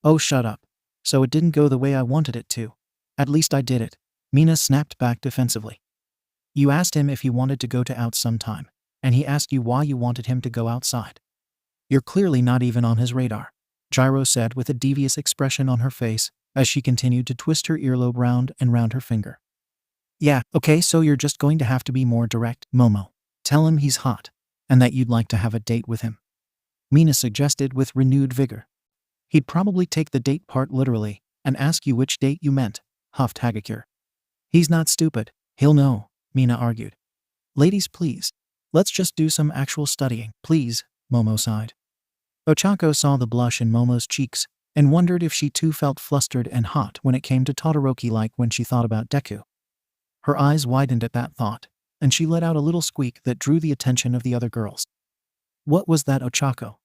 Oh, shut up. So it didn't go the way I wanted it to. At least I did it, Mina snapped back defensively. You asked him if he wanted to go out sometime, and he asked you why you wanted him to go outside. You're clearly not even on his radar, J.𝐸 said with a devious expression on her face as she continued to twist her earlobe round and round her finger. Yeah, okay, so you're just going to have to be more direct, Momo. Tell him he's hot, and that you'd like to have a date with him. Mina suggested with renewed vigor. He'd probably take the date part literally and ask you which date you meant, huffed 𝐻𝐡𝐚𝐭. He's not stupid, he'll know, Mina argued. Ladies, please. Let's just do some actual studying, please, Momo sighed. 𝐻𝐡𝐚𝐭 saw the blush in Momo's cheeks and wondered if she too felt flustered and hot when it came to Todoroki like when she thought about Deku. Her eyes widened at that thought, and she let out a little squeak that drew the attention of the other girls. What was that, 𝐻𝐡𝐚𝐭?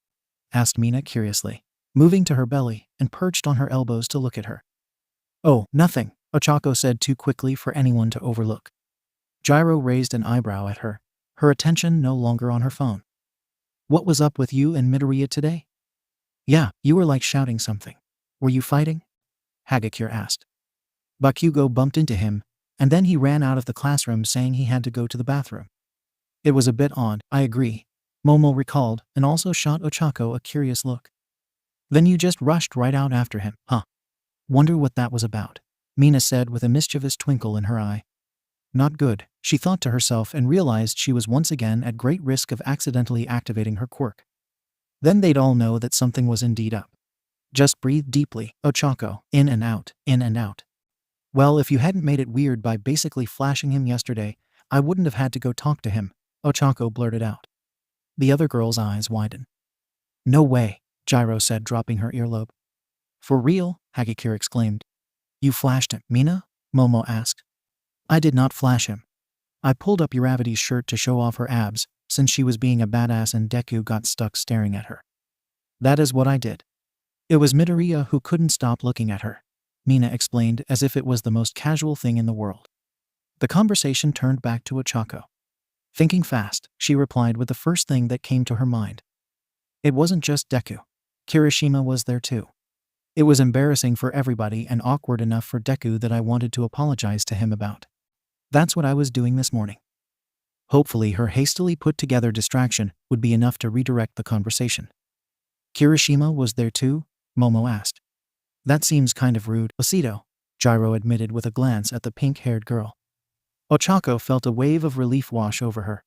Asked Mina curiously, moving to her belly and perched on her elbows to look at her. Oh, nothing, 𝐻𝐡𝐚𝐭 said too quickly for anyone to overlook. J.𝐸 raised an eyebrow at her, her attention no longer on her phone. What was up with you and Midoriya today? Yeah, you were like shouting something. Were you fighting? 𝐻𝐡𝐚𝐭 asked. Bakugo bumped into him, and then he ran out of the classroom saying he had to go to the bathroom. It was a bit odd, I agree, Momo recalled and also shot 𝐻𝐡𝐚𝐭 a curious look. Then you just rushed right out after him, huh? Wonder what that was about, Mina said with a mischievous twinkle in her eye. Not good, she thought to herself and realized she was once again at great risk of accidentally activating her quirk. Then they'd all know that something was indeed up. Just breathe deeply, 𝐻𝐡𝐚𝐭, in and out, in and out. Well, if you hadn't made it weird by basically flashing him yesterday, I wouldn't have had to go talk to him, 𝐻𝐡𝐚𝐭 blurted out. The other girl's eyes widened. No way, J.𝐸 said, dropping her earlobe. For real? 𝐻𝐡𝐚𝐭 exclaimed. You flashed him, Mina? Momo asked. I did not flash him. I pulled up Uravity's shirt to show off her abs, since she was being a badass and Deku got stuck staring at her. That is what I did. It was Midoriya who couldn't stop looking at her, Mina explained as if it was the most casual thing in the world. The conversation turned back to 𝐻𝐡𝐚𝐭. Thinking fast, she replied with the first thing that came to her mind. It wasn't just Deku. Kirishima was there too. It was embarrassing for everybody and awkward enough for Deku that I wanted to apologize to him about. That's what I was doing this morning. Hopefully her hastily put together distraction would be enough to redirect the conversation. Kirishima was there too? Momo asked. That seems kind of rude, Ashido, J.𝐸 admitted with a glance at the pink-haired girl. 𝐻𝐡𝐚𝐭 felt a wave of relief wash over her.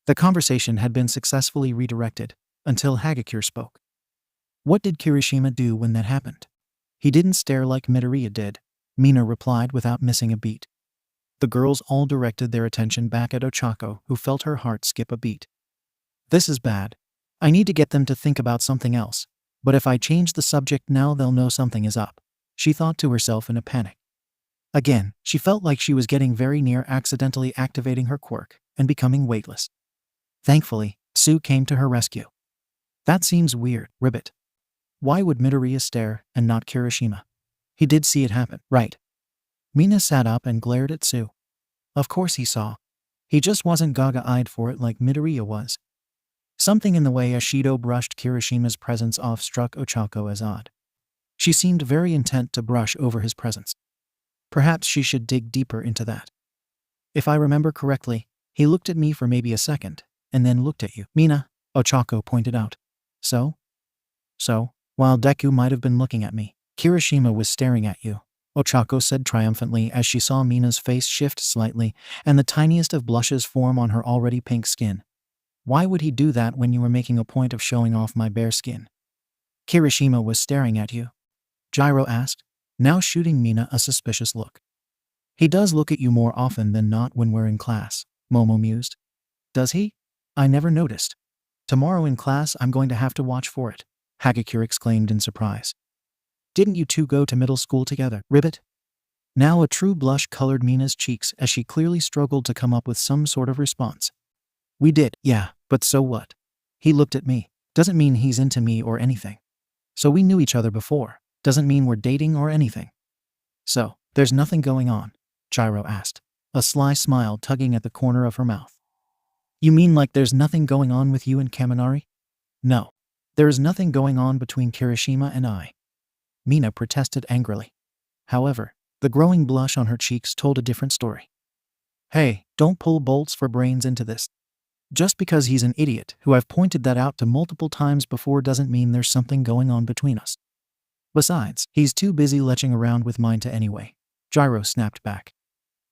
The conversation had been successfully redirected until 𝐻𝐡𝐚𝐭 spoke. What did Kirishima do when that happened? He didn't stare like Midoriya did, Mina replied without missing a beat. The girls all directed their attention back at 𝐻𝐡𝐚𝐭, who felt her heart skip a beat. This is bad. I need to get them to think about something else, but if I change the subject now they'll know something is up, she thought to herself in a panic. Again, she felt like she was getting very near accidentally activating her quirk and becoming weightless. Thankfully, Tsu came to her rescue. That seems weird, Ribbit. Why would Midoriya stare and not Kirishima? He did see it happen, right? Mina sat up and glared at Tsu. Of course he saw. He just wasn't gaga-eyed for it like Midoriya was. Something in the way Ashido brushed Kirishima's presence off struck 𝐻𝐡𝐚𝐭 as odd. She seemed very intent to brush over his presence. Perhaps she should dig deeper into that. If I remember correctly, he looked at me for maybe a second, and then looked at you, Mina, 𝐻𝐡𝐚𝐭 pointed out. So, while Deku might have been looking at me, Kirishima was staring at you, 𝐻𝐡𝐚𝐭 said triumphantly as she saw Mina's face shift slightly and the tiniest of blushes form on her already pink skin. Why would he do that when you were making a point of showing off my bare skin? Kirishima was staring at you? J.𝐸 asked, now shooting Mina a suspicious look. He does look at you more often than not when we're in class, Momo mused. Does he? I never noticed. Tomorrow in class I'm going to have to watch for it, 𝐻𝐡𝐭 exclaimed in surprise. Didn't you two go to middle school together, Ribbit? Now a true blush colored Mina's cheeks as she clearly struggled to come up with some sort of response. We did, yeah, but so what? He looked at me. Doesn't mean he's into me or anything. So we knew each other before. Doesn't mean we're dating or anything. So, there's nothing going on? Chihiro asked, a sly smile tugging at the corner of her mouth. You mean like there's nothing going on with you and Kaminari? No. There is nothing going on between Kirishima and I. Mina protested angrily. However, the growing blush on her cheeks told a different story. Hey, don't pull bolts for brains into this. Just because he's an idiot who I've pointed that out to multiple times before doesn't mean there's something going on between us. Besides, he's too busy leching around with Mineta anyway. Chihiro snapped back.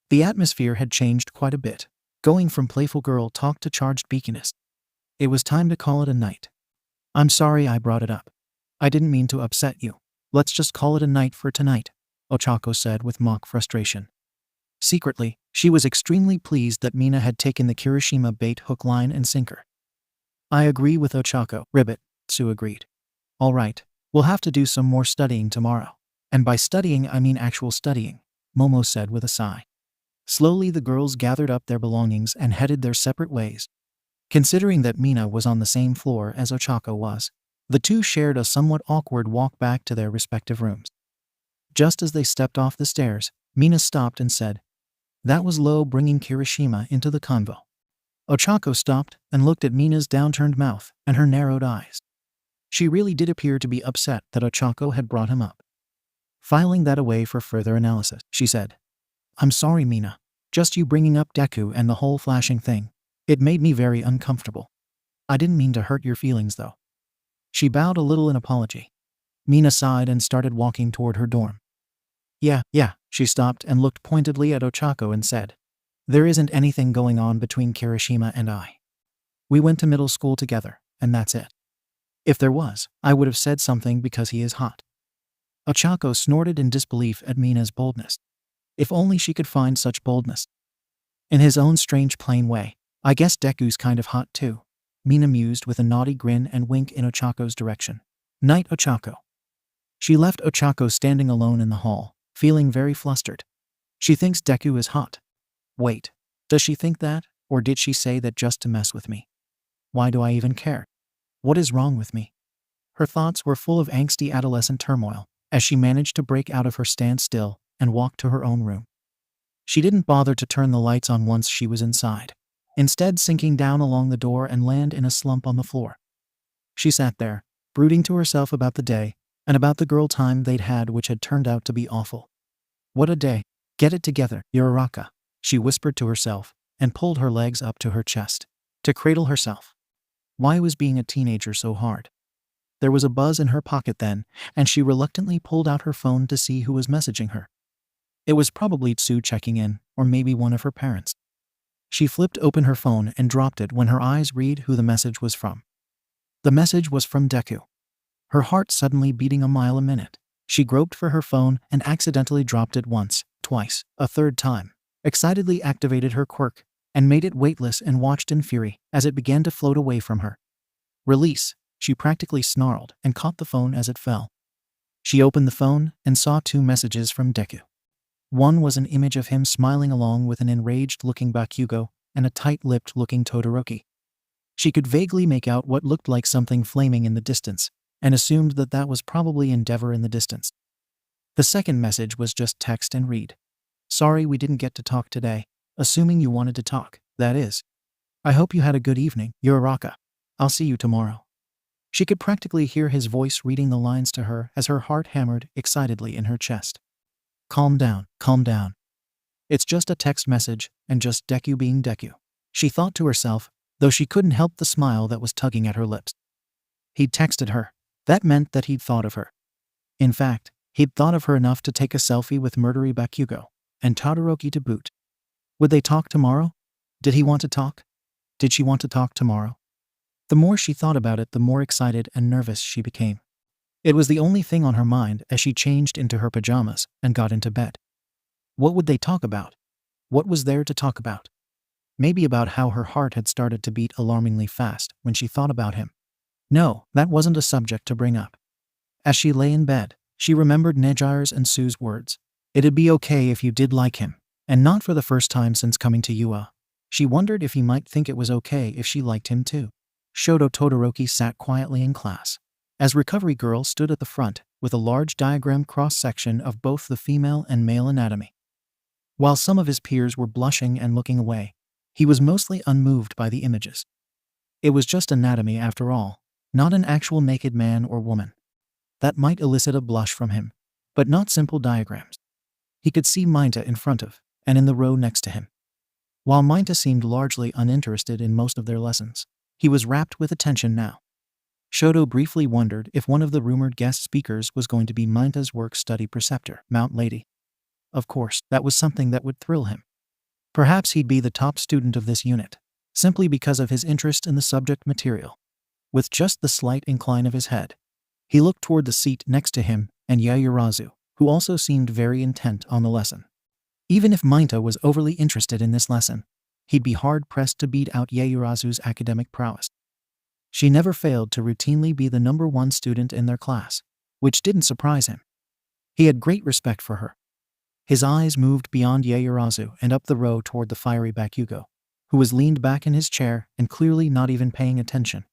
The atmosphere had changed quite a bit, going from playful girl talk to charged beakiness. It was time to call it a night. I'm sorry I brought it up. I didn't mean to upset you. Let's just call it a night for tonight, Ochako said with mock frustration. Secretly, she was extremely pleased that Mina had taken the Kirishima bait hook, line, and sinker. I agree with Ochako, Ribbit, Tsu agreed. All right, we'll have to do some more studying tomorrow. And by studying I mean actual studying, Momo said with a sigh. Slowly the girls gathered up their belongings and headed their separate ways. Considering that Mina was on the same floor as Ochako was, the two shared a somewhat awkward walk back to their respective rooms. Just as they stepped off the stairs, Mina stopped and said, That was Low bringing Kirishima into the convo. Ochako stopped and looked at Mina's downturned mouth and her narrowed eyes. She really did appear to be upset that Ochako had brought him up. Filing that away for further analysis, she said, I'm sorry, Mina. Just you bringing up Deku and the whole flashing thing. It made me very uncomfortable. I didn't mean to hurt your feelings, though. She bowed a little in apology. Mina sighed and started walking toward her dorm. Yeah, she stopped and looked pointedly at Ochako and said, There isn't anything going on between Kirishima and I. We went to middle school together, and that's it. If there was, I would have said something because he is hot. Ochako snorted in disbelief at Mina's boldness. If only she could find such boldness. In his own strange plain way, I guess Deku's kind of hot too, Mina mused with a naughty grin and wink in Ochako's direction. Night, Ochako. She left Ochako standing alone in the hall, feeling very flustered. She thinks Deku is hot. Wait, does she think that, or did she say that just to mess with me? Why do I even care? What is wrong with me? Her thoughts were full of angsty adolescent turmoil as she managed to break out of her standstill and walk to her own room. She didn't bother to turn the lights on once she was inside, instead sinking down along the door and land in a slump on the floor. She sat there, brooding to herself about the day and about the girl time they'd had, which had turned out to be awful. What a day. Get it together, Uraraka, she whispered to herself and pulled her legs up to her chest to cradle herself. Why was being a teenager so hard? There was a buzz in her pocket then, and she reluctantly pulled out her phone to see who was messaging her. It was probably Tsu checking in, or maybe one of her parents. She flipped open her phone and dropped it when her eyes read who the message was from. The message was from Deku. Her heart suddenly beating a mile a minute. She groped for her phone and accidentally dropped it once, twice, a third time, excitedly activated her quirk, and made it weightless and watched in fury as it began to float away from her. Release, she practically snarled and caught the phone as it fell. She opened the phone and saw two messages from Deku. One was an image of him smiling along with an enraged-looking Bakugo and a tight-lipped-looking Todoroki. She could vaguely make out what looked like something flaming in the distance, and assumed that that was probably Endeavor in the distance. The second message was just text and read. Sorry we didn't get to talk today, assuming you wanted to talk, that is. I hope you had a good evening, Uraraka. I'll see you tomorrow. She could practically hear his voice reading the lines to her as her heart hammered excitedly in her chest. Calm down, calm down. It's just a text message, and just Deku being Deku, she thought to herself, though she couldn't help the smile that was tugging at her lips. He'd texted her. That meant that he'd thought of her. In fact, he'd thought of her enough to take a selfie with murdery Bakugo, and Todoroki to boot. Would they talk tomorrow? Did he want to talk? Did she want to talk tomorrow? The more she thought about it, the more excited and nervous she became. It was the only thing on her mind as she changed into her pajamas and got into bed. What would they talk about? What was there to talk about? Maybe about how her heart had started to beat alarmingly fast when she thought about him. No, that wasn't a subject to bring up. As she lay in bed, she remembered Nejire's and Sue's words. It'd be okay if you did like him, and not for the first time since coming to UA. She wondered if he might think it was okay if she liked him too. Shoto Todoroki sat quietly in class, as Recovery Girl stood at the front with a large diagram cross-section of both the female and male anatomy. While some of his peers were blushing and looking away, he was mostly unmoved by the images. It was just anatomy after all, not an actual naked man or woman. That might elicit a blush from him, but not simple diagrams. He could see 𝐬𝐻 in front of, and in the row next to him. While 𝐬𝐻 seemed largely uninterested in most of their lessons, he was rapt with attention now. Shoto briefly wondered if one of the rumored guest speakers was going to be 𝐬𝐻's work-study preceptor, 𝗵𝐻. Of course, that was something that would thrill him. Perhaps he'd be the top student of this unit, simply because of his interest in the subject material. With just the slight incline of his head, he looked toward the seat next to him and Yaoyorozu, who also seemed very intent on the lesson. Even if 𝐬𝐻 was overly interested in this lesson, he'd be hard-pressed to beat out Yaoyorozu's academic prowess. She never failed to routinely be the #1 student in their class, which didn't surprise him. He had great respect for her. His eyes moved beyond Yaoyorozu and up the row toward the fiery Bakugo, who was leaned back in his chair and clearly not even paying attention.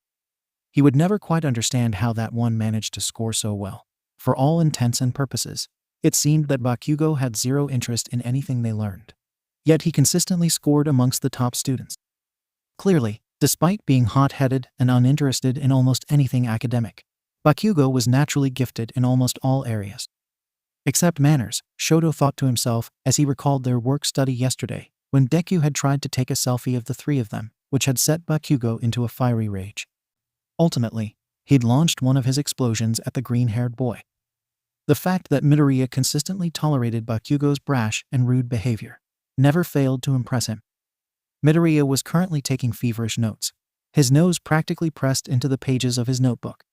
He would never quite understand how that one managed to score so well. For all intents and purposes, it seemed that Bakugo had zero interest in anything they learned. Yet he consistently scored amongst the top students. Clearly, despite being hot-headed and uninterested in almost anything academic, Bakugo was naturally gifted in almost all areas. Except manners, Shoto thought to himself as he recalled their work-study yesterday, when Deku had tried to take a selfie of the three of them, which had set Bakugo into a fiery rage. Ultimately, he'd launched one of his explosions at the green-haired boy. The fact that Midoriya consistently tolerated Bakugo's brash and rude behavior never failed to impress him. Midoriya was currently taking feverish notes, his nose practically pressed into the pages of his notebook.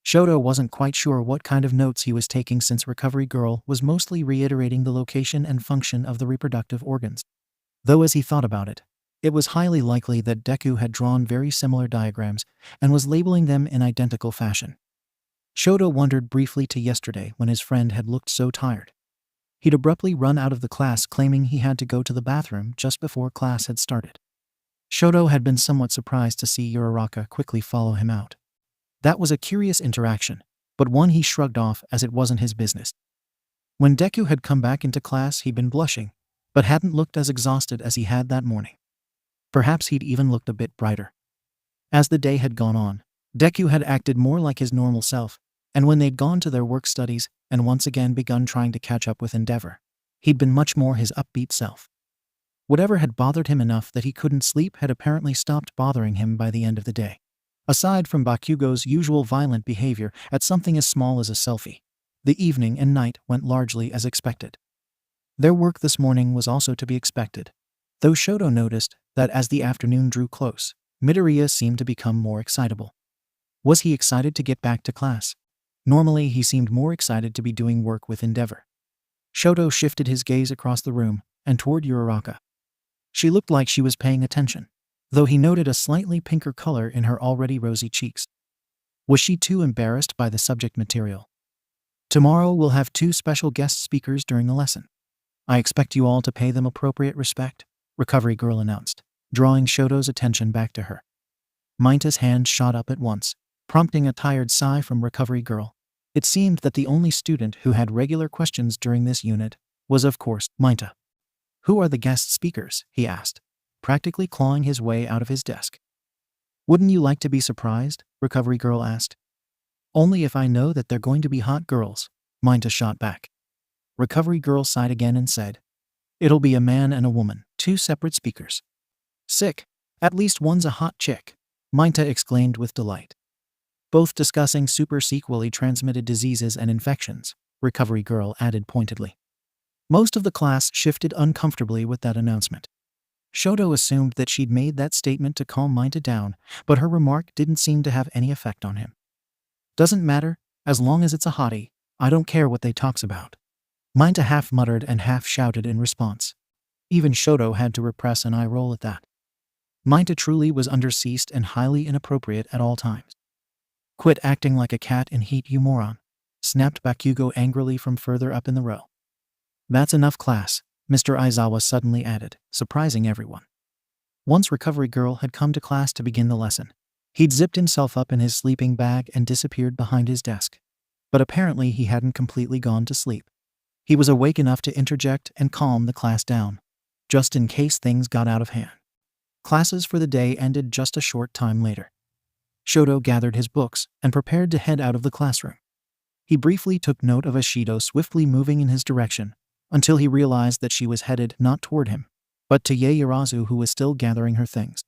Shoto wasn't quite sure what kind of notes he was taking since Recovery Girl was mostly reiterating the location and function of the reproductive organs. Though as he thought about it, it was highly likely that Deku had drawn very similar diagrams and was labeling them in identical fashion. Shoto wondered briefly to yesterday when his friend had looked so tired. He'd abruptly run out of the class claiming he had to go to the bathroom just before class had started. Shoto had been somewhat surprised to see Uraraka quickly follow him out. That was a curious interaction, but one he shrugged off as it wasn't his business. When Deku had come back into class, he'd been blushing, but hadn't looked as exhausted as he had that morning. Perhaps he'd even looked a bit brighter. As the day had gone on, Deku had acted more like his normal self, and when they'd gone to their work studies and once again begun trying to catch up with Endeavor, he'd been much more his upbeat self. Whatever had bothered him enough that he couldn't sleep had apparently stopped bothering him by the end of the day. Aside from Bakugo's usual violent behavior at something as small as a selfie, the evening and night went largely as expected. Their work this morning was also to be expected, though Shoto noticed that as the afternoon drew close, Midoriya seemed to become more excitable. Was he excited to get back to class? Normally he seemed more excited to be doing work with Endeavor. Shoto shifted his gaze across the room and toward Uraraka. She looked like she was paying attention, though he noted a slightly pinker color in her already rosy cheeks. Was she too embarrassed by the subject material? Tomorrow we'll have 2 special guest speakers during the lesson. I expect you all to pay them appropriate respect, Recovery Girl announced, drawing Shoto's attention back to her. 𝐬𝐻's hand shot up at once, prompting a tired sigh from Recovery Girl. It seemed that the only student who had regular questions during this unit was, of course, 𝐬𝐻. Who are the guest speakers? He asked, practically clawing his way out of his desk. Wouldn't you like to be surprised? Recovery Girl asked. Only if I know that they're going to be hot girls, 𝐬𝐻 shot back. Recovery Girl sighed again and said, It'll be a man and a woman, 2 separate speakers. Sick. At least one's a hot chick, 𝐬𝐻 exclaimed with delight. Both discussing super sequely transmitted diseases and infections, Recovery Girl added pointedly. Most of the class shifted uncomfortably with that announcement. Shoto assumed that she'd made that statement to calm 𝐬𝐻 down, but her remark didn't seem to have any effect on him. Doesn't matter, as long as it's a hottie, I don't care what they talks about. 𝐬𝐻 half muttered and half shouted in response. Even Shoto had to repress an eye roll at that. 𝐬𝐻 truly was underceased and highly inappropriate at all times. Quit acting like a cat in heat, you moron, snapped Bakugo angrily from further up in the row. That's enough class, Mr. Aizawa suddenly added, surprising everyone. Once Recovery Girl had come to class to begin the lesson, He'd zipped himself up in his sleeping bag and disappeared behind his desk. But apparently he hadn't completely gone to sleep. He was awake enough to interject and calm the class down, just in case things got out of hand. Classes for the day ended just a short time later. Shoto gathered his books and prepared to head out of the classroom. He briefly took note of Ashido swiftly moving in his direction, until he realized that she was headed not toward him, but to Yaoyorozu, who was still gathering her things.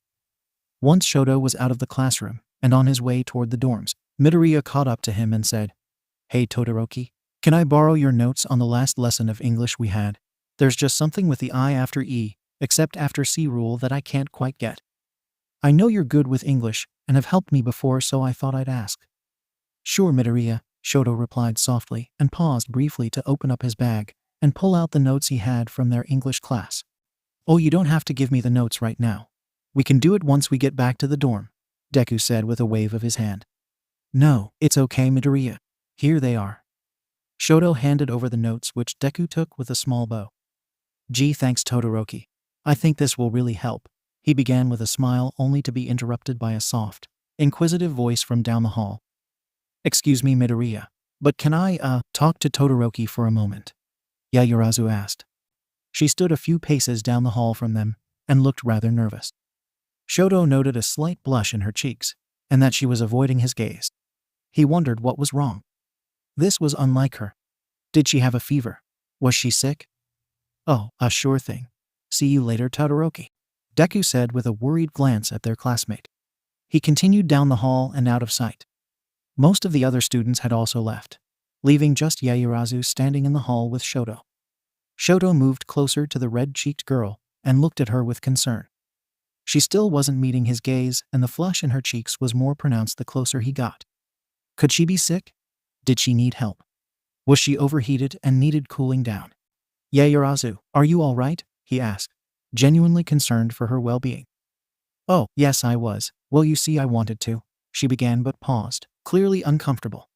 Once Shoto was out of the classroom and on his way toward the dorms, Midoriya caught up to him and said, "Hey Todoroki, can I borrow your notes on the last lesson of English we had? There's just something with the I after E, except after C rule that I can't quite get. I know you're good with English and have helped me before, so I thought I'd ask." "Sure, Midoriya," Shoto replied softly and paused briefly to open up his bag and pull out the notes he had from their English class. "Oh, you don't have to give me the notes right now. We can do it once we get back to the dorm," Deku said with a wave of his hand. "No, it's okay, Midoriya. Here they are." Shoto handed over the notes, which Deku took with a small bow. "Gee, thanks Todoroki. I think this will really help," he began with a smile, only to be interrupted by a soft, inquisitive voice from down the hall. "Excuse me, Midoriya, but can I, talk to Todoroki for a moment?" Yaoyorozu asked. She stood a few paces down the hall from them and looked rather nervous. Shoto noted a slight blush in her cheeks and that she was avoiding his gaze. He wondered what was wrong. This was unlike her. Did she have a fever? Was she sick? "Oh, a sure thing. See you later, Todoroki," Deku said with a worried glance at their classmate. He continued down the hall and out of sight. Most of the other students had also left, leaving just Yaoyorozu standing in the hall with Shoto. Shoto moved closer to the red-cheeked girl and looked at her with concern. She still wasn't meeting his gaze, and the flush in her cheeks was more pronounced the closer he got. Could she be sick? Did she need help? Was she overheated and needed cooling down? "Yaoyorozu, are you all right?" he asked, genuinely concerned for her well-being. "Oh, yes, I was. Well, you see, I wanted to," she began but paused, clearly uncomfortable.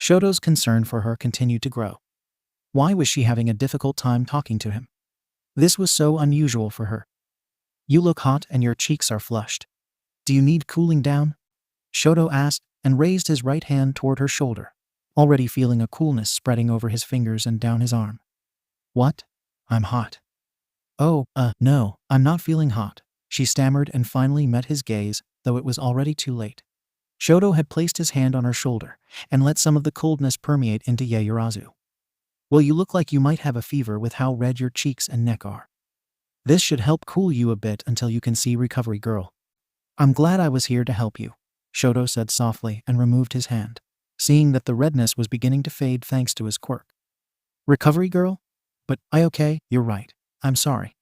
Shoto's concern for her continued to grow. Why was she having a difficult time talking to him? This was so unusual for her. "You look hot and your cheeks are flushed. Do you need cooling down?" Shoto asked and raised his right hand toward her shoulder, already feeling a coolness spreading over his fingers and down his arm. "What? I'm hot." "Oh, no, I'm not feeling hot," she stammered and finally met his gaze, though it was already too late. Shoto had placed his hand on her shoulder and let some of the coldness permeate into Yaoyorozu. "Well, you look like you might have a fever with how red your cheeks and neck are. This should help cool you a bit until you can see Recovery Girl. I'm glad I was here to help you," Shoto said softly and removed his hand, seeing that the redness was beginning to fade thanks to his quirk. "Recovery Girl? But okay, you're right. I'm sorry."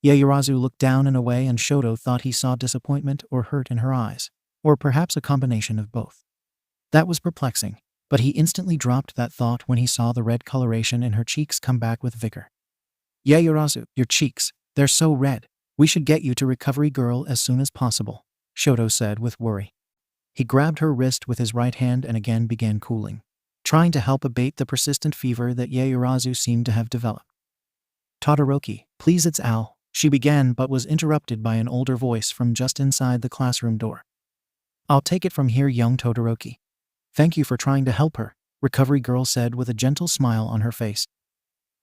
Yaoyorozu looked down and away, and Shoto thought he saw disappointment or hurt in her eyes, or perhaps a combination of both. That was perplexing, but he instantly dropped that thought when he saw the red coloration in her cheeks come back with vigor. "Yaoyorozu, your cheeks, they're so red. We should get you to Recovery Girl as soon as possible," Shoto said with worry. He grabbed her wrist with his right hand and again began cooling, trying to help abate the persistent fever that Yaoyorozu seemed to have developed. "Todoroki, please, it's Al," she began, but was interrupted by an older voice from just inside the classroom door. "I'll take it from here, young Todoroki. Thank you for trying to help her," Recovery Girl said with a gentle smile on her face.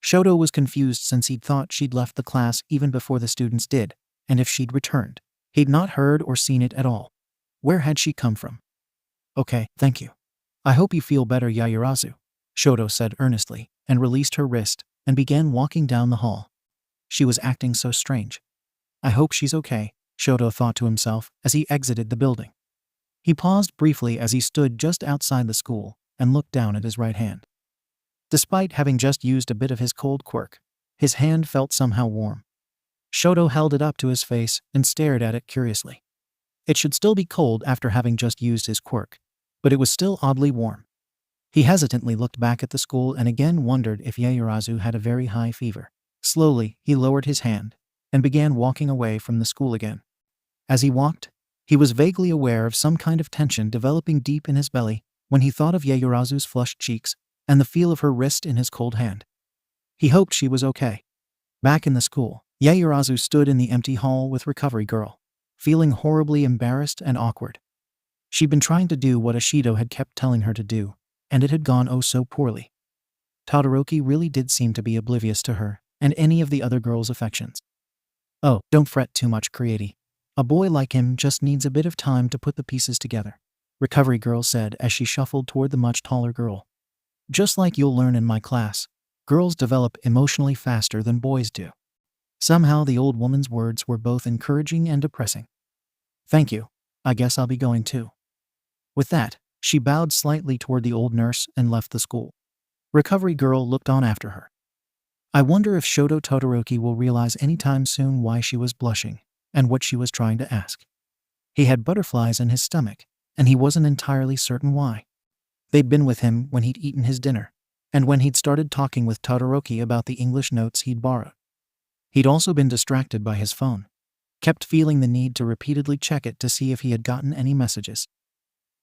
Shoto was confused since he'd thought she'd left the class even before the students did, and if she'd returned, he'd not heard or seen it at all. Where had she come from? "Okay, thank you. I hope you feel better, Yaoyorozu," Shoto said earnestly, and released her wrist and began walking down the hall. She was acting so strange. "I hope she's okay," Shoto thought to himself as he exited the building. He paused briefly as he stood just outside the school and looked down at his right hand. Despite having just used a bit of his cold quirk, his hand felt somehow warm. Shoto held it up to his face and stared at it curiously. It should still be cold after having just used his quirk, but it was still oddly warm. He hesitantly looked back at the school and again wondered if Yaoyorozu had a very high fever. Slowly, he lowered his hand and began walking away from the school again. As he walked, he was vaguely aware of some kind of tension developing deep in his belly when he thought of Yaoyorozu's flushed cheeks and the feel of her wrist in his cold hand. He hoped she was okay. Back in the school, Yaoyorozu stood in the empty hall with Recovery Girl, feeling horribly embarrassed and awkward. She'd been trying to do what Ashido had kept telling her to do, and it had gone oh so poorly. Todoroki really did seem to be oblivious to her and any of the other girls' affections. Oh, don't fret too much, 𝐀𝐦. A boy like him just needs a bit of time to put the pieces together, Recovery Girl said as she shuffled toward the much taller girl. Just like you'll learn in my class, girls develop emotionally faster than boys do. Somehow the old woman's words were both encouraging and depressing. Thank you. I guess I'll be going too. With that, she bowed slightly toward the old nurse and left the school. Recovery Girl looked on after her. I wonder if Shoto Todoroki will realize anytime soon why she was blushing and what she was trying to ask. He had butterflies in his stomach, and he wasn't entirely certain why. They'd been with him when he'd eaten his dinner, and when he'd started talking with Todoroki about the English notes he'd borrowed. He'd also been distracted by his phone, kept feeling the need to repeatedly check it to see if he had gotten any messages.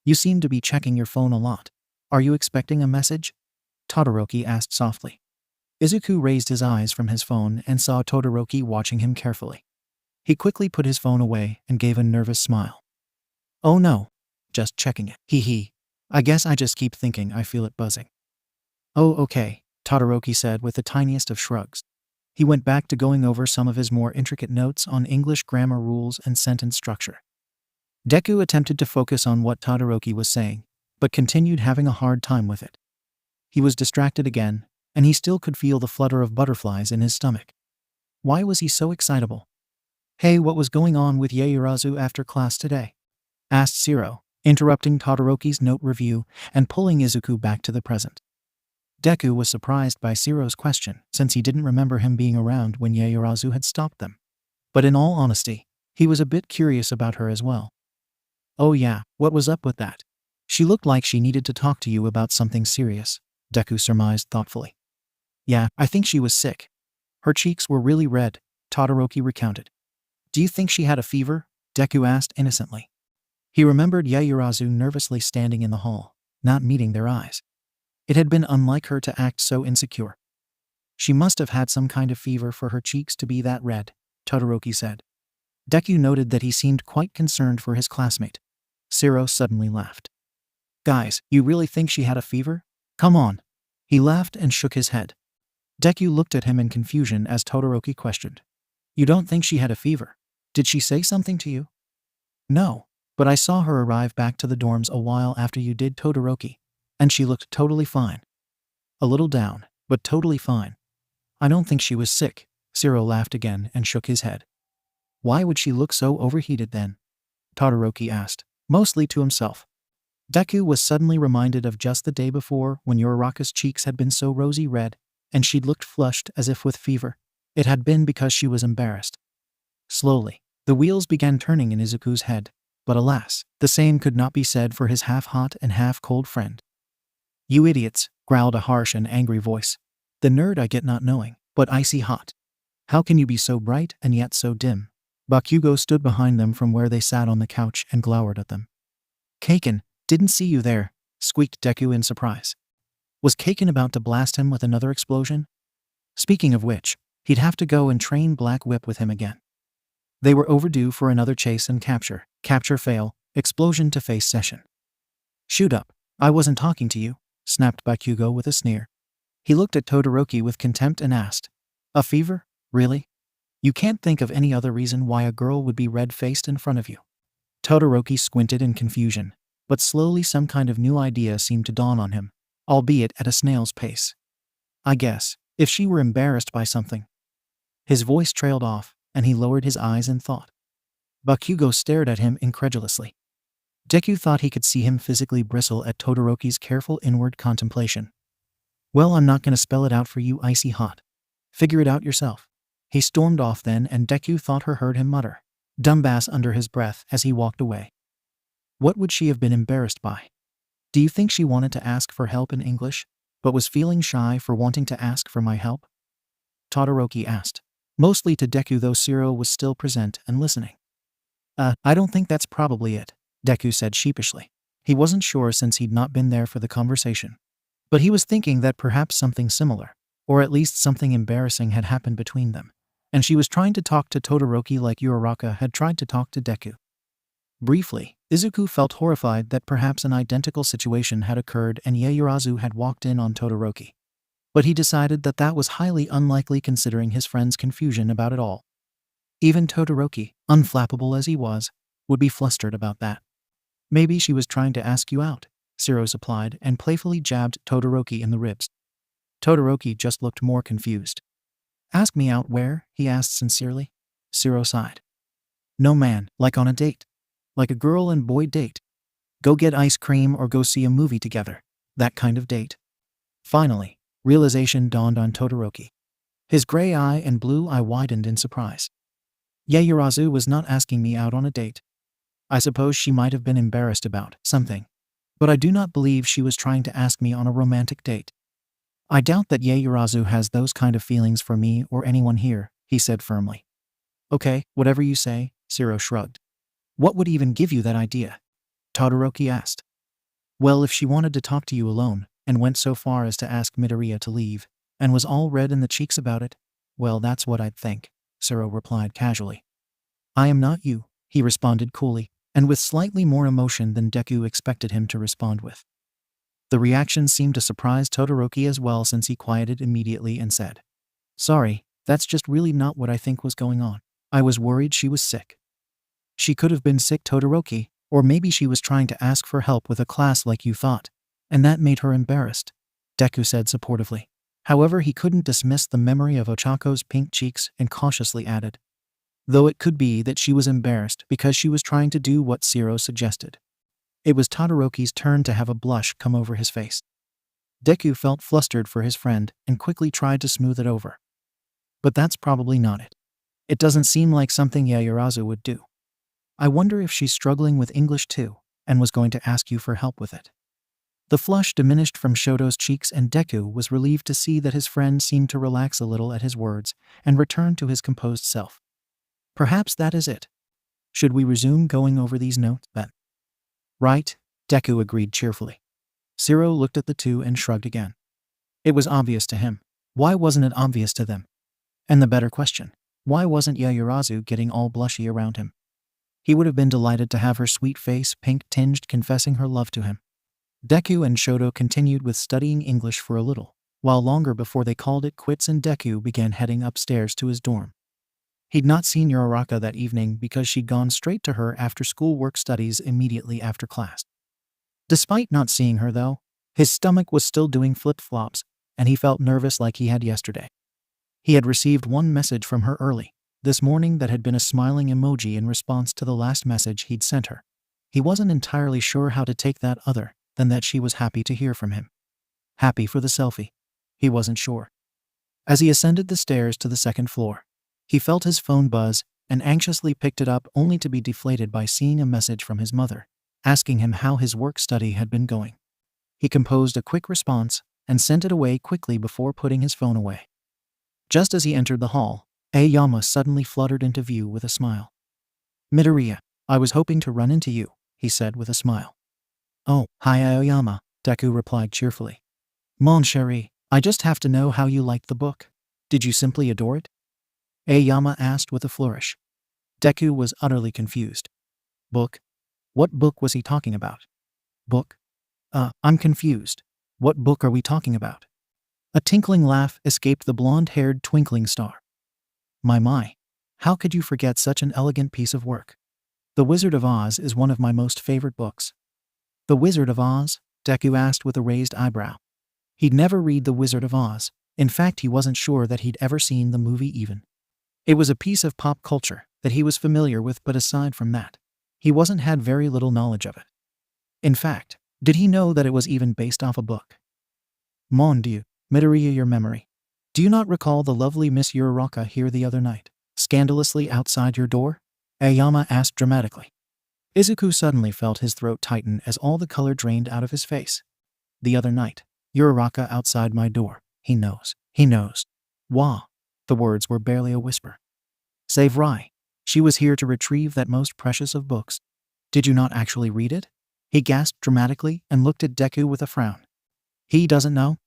You seem to be checking your phone a lot. Are you expecting a message? Todoroki asked softly. Izuku raised his eyes from his phone and saw Todoroki watching him carefully. He quickly put his phone away and gave a nervous smile. Oh no, just checking it. Hee. I guess I just keep thinking I feel it buzzing. Oh okay, Todoroki said with the tiniest of shrugs. He went back to going over some of his more intricate notes on English grammar rules and sentence structure. Deku attempted to focus on what Todoroki was saying, but continued having a hard time with it. He was distracted again, and he still could feel the flutter of butterflies in his stomach. Why was he so excitable? Hey, what was going on with Yaoyorozu after class today? Asked Shiro, interrupting Todoroki's note review and pulling Izuku back to the present. Deku was surprised by Shiro's question since he didn't remember him being around when Yaoyorozu had stopped them. But in all honesty, he was a bit curious about her as well. Oh yeah, what was up with that? She looked like she needed to talk to you about something serious, Deku surmised thoughtfully. Yeah, I think she was sick. Her cheeks were really red, Todoroki recounted. Do you think she had a fever? Deku asked innocently. He remembered Yaoyorozu nervously standing in the hall, not meeting their eyes. It had been unlike her to act so insecure. She must have had some kind of fever for her cheeks to be that red, Todoroki said. Deku noted that he seemed quite concerned for his classmate. Shiro suddenly laughed. Guys, you really think she had a fever? Come on. He laughed and shook his head. Deku looked at him in confusion as Todoroki questioned. You don't think she had a fever? Did she say something to you? No, but I saw her arrive back to the dorms a while after you did, Todoroki, and she looked totally fine. A little down, but totally fine. I don't think she was sick. Shiro laughed again and shook his head. Why would she look so overheated then? Todoroki asked, mostly to himself. Deku was suddenly reminded of just the day before when Uraraka's cheeks had been so rosy red, and she'd looked flushed as if with fever. It had been because she was embarrassed. Slowly, the wheels began turning in Izuku's head, but alas, the same could not be said for his half-hot and half-cold friend. You idiots, growled a harsh and angry voice. The nerd I get not knowing, but icy hot. How can you be so bright and yet so dim? Bakugo stood behind them from where they sat on the couch and glowered at them. 𝐀𝐦, didn't see you there, squeaked Deku in surprise. Was 𝐀𝐦 about to blast him with another explosion? Speaking of which, he'd have to go and train Black Whip with him again. They were overdue for another chase and capture, fail, explosion to face session. Shoot up, I wasn't talking to you, snapped Bakugo with a sneer. He looked at Todoroki with contempt and asked, a fever? Really? You can't think of any other reason why a girl would be red-faced in front of you. Todoroki squinted in confusion, but slowly some kind of new idea seemed to dawn on him, albeit at a snail's pace. I guess, if she were embarrassed by something. His voice trailed off, and he lowered his eyes in thought. Bakugo stared at him incredulously. Deku thought he could see him physically bristle at Todoroki's careful inward contemplation. Well, I'm not gonna spell it out for you, icy hot. Figure it out yourself. He stormed off then, and Deku thought her heard him mutter, "Dumbass," under his breath as he walked away. What would she have been embarrassed by? Do you think she wanted to ask for help in English, but was feeling shy for wanting to ask for my help? Todoroki asked, mostly to Deku, though Shiro was still present and listening. I don't think that's probably it, Deku said sheepishly. He wasn't sure since he'd not been there for the conversation. But he was thinking that perhaps something similar, or at least something embarrassing, had happened between them, and she was trying to talk to Todoroki like Uraraka had tried to talk to Deku. Briefly, Izuku felt horrified that perhaps an identical situation had occurred and Yaoyorozu had walked in on Todoroki. But he decided that that was highly unlikely considering his friend's confusion about it all. Even Todoroki, unflappable as he was, would be flustered about that. Maybe she was trying to ask you out, Shiro supplied and playfully jabbed Todoroki in the ribs. Todoroki just looked more confused. Ask me out where? He asked sincerely. Shiro sighed. No man, like on a date. Like a girl and boy date. Go get ice cream or go see a movie together. That kind of date. Finally, realization dawned on Todoroki. His gray eye and blue eye widened in surprise. Yaoyorozu was not asking me out on a date. I suppose she might have been embarrassed about something. But I do not believe she was trying to ask me on a romantic date. I doubt that Yaoyorozu has those kind of feelings for me or anyone here, he said firmly. Okay, whatever you say, Shiro shrugged. What would even give you that idea? Todoroki asked. Well, if she wanted to talk to you alone, and went so far as to ask Midoriya to leave, and was all red in the cheeks about it, well, that's what I'd think, Shiro replied casually. I am not you, he responded coolly, and with slightly more emotion than Deku expected him to respond with. The reaction seemed to surprise Todoroki as well since he quieted immediately and said, Sorry, that's just really not what I think was going on. I was worried she was sick. She could have been sick, Todoroki, or maybe she was trying to ask for help with a class like you thought, and that made her embarrassed, Deku said supportively. However, he couldn't dismiss the memory of Ochako's pink cheeks and cautiously added, though it could be that she was embarrassed because she was trying to do what Shiro suggested. It was Todoroki's turn to have a blush come over his face. Deku felt flustered for his friend and quickly tried to smooth it over. But that's probably not it. It doesn't seem like something Yaoyorozu would do. I wonder if she's struggling with English too, and was going to ask you for help with it. The flush diminished from Shoto's cheeks and Deku was relieved to see that his friend seemed to relax a little at his words and return to his composed self. Perhaps that is it. Should we resume going over these notes, then? Right, Deku agreed cheerfully. Shiro looked at the two and shrugged again. It was obvious to him. Why wasn't it obvious to them? And the better question, why wasn't Yaoyorozu getting all blushy around him? He would have been delighted to have her sweet face pink-tinged confessing her love to him. Deku and Shoto continued with studying English for a little, while longer before they called it quits and Deku began heading upstairs to his dorm. He'd not seen Uraraka that evening because she'd gone straight to her after-school work studies immediately after class. Despite not seeing her, though, his stomach was still doing flip-flops, and he felt nervous like he had yesterday. He had received one message from her early this morning that had been a smiling emoji in response to the last message he'd sent her. He wasn't entirely sure how to take that other than that she was happy to hear from him. Happy for the selfie. He wasn't sure. As he ascended the stairs to the second floor, he felt his phone buzz and anxiously picked it up only to be deflated by seeing a message from his mother, asking him how his work study had been going. He composed a quick response and sent it away quickly before putting his phone away. Just as he entered the hall, Ayama suddenly fluttered into view with a smile. Midoriya, I was hoping to run into you, he said with a smile. Oh, hi Ayama, Deku replied cheerfully. Mon chéri, I just have to know how you liked the book. Did you simply adore it? Ayama asked with a flourish. Deku was utterly confused. Book? What book was he talking about? Book? I'm confused. What book are we talking about? A tinkling laugh escaped the blonde-haired twinkling star. My, how could you forget such an elegant piece of work? The Wizard of Oz is one of my most favorite books. The Wizard of Oz? Deku asked with a raised eyebrow. He'd never read The Wizard of Oz. In fact, he wasn't sure that he'd ever seen the movie even. It was a piece of pop culture that he was familiar with, but aside from that, he had very little knowledge of it. In fact, did he know that it was even based off a book? Mon Dieu, Midoriya, your memory. Do you not recall the lovely Miss Uraraka here the other night, scandalously outside your door? Ayama asked dramatically. Izuku suddenly felt his throat tighten as all the color drained out of his face. The other night, Uraraka outside my door. He knows. Wah. The words were barely a whisper. C'est vrai. She was here to retrieve that most precious of books. Did you not actually read it? He gasped dramatically and looked at Deku with a frown. He doesn't know.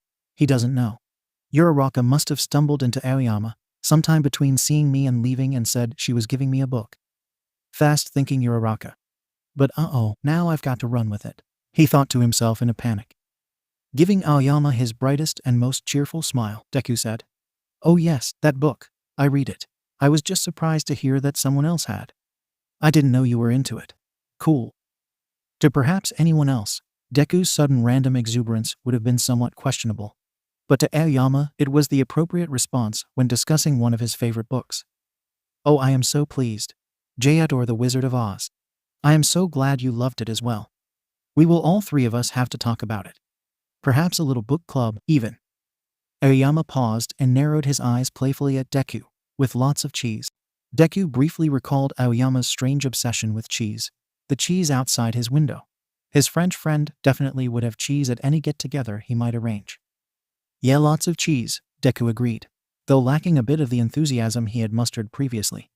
Uraraka must have stumbled into Ayama sometime between seeing me and leaving and said she was giving me a book. Fast-thinking Uraraka. But now I've got to run with it, he thought to himself in a panic. Giving Ayama his brightest and most cheerful smile, Deku said, "Oh yes, that book. I read it. I was just surprised to hear that someone else had. I didn't know you were into it. Cool." To perhaps anyone else, Deku's sudden random exuberance would have been somewhat questionable. But to Ayama, it was the appropriate response when discussing one of his favorite books. "Oh, I am so pleased. 𝐽 or the Wizard of Oz. I am so glad you loved it as well. We will all three of us have to talk about it. Perhaps a little book club, even." Ayama paused and narrowed his eyes playfully at Deku, with lots of cheese. Deku briefly recalled Ayama's strange obsession with cheese, the cheese outside his window. His French friend definitely would have cheese at any get-together he might arrange. "Yeah, lots of cheese," Deku agreed, though lacking a bit of the enthusiasm he had mustered previously.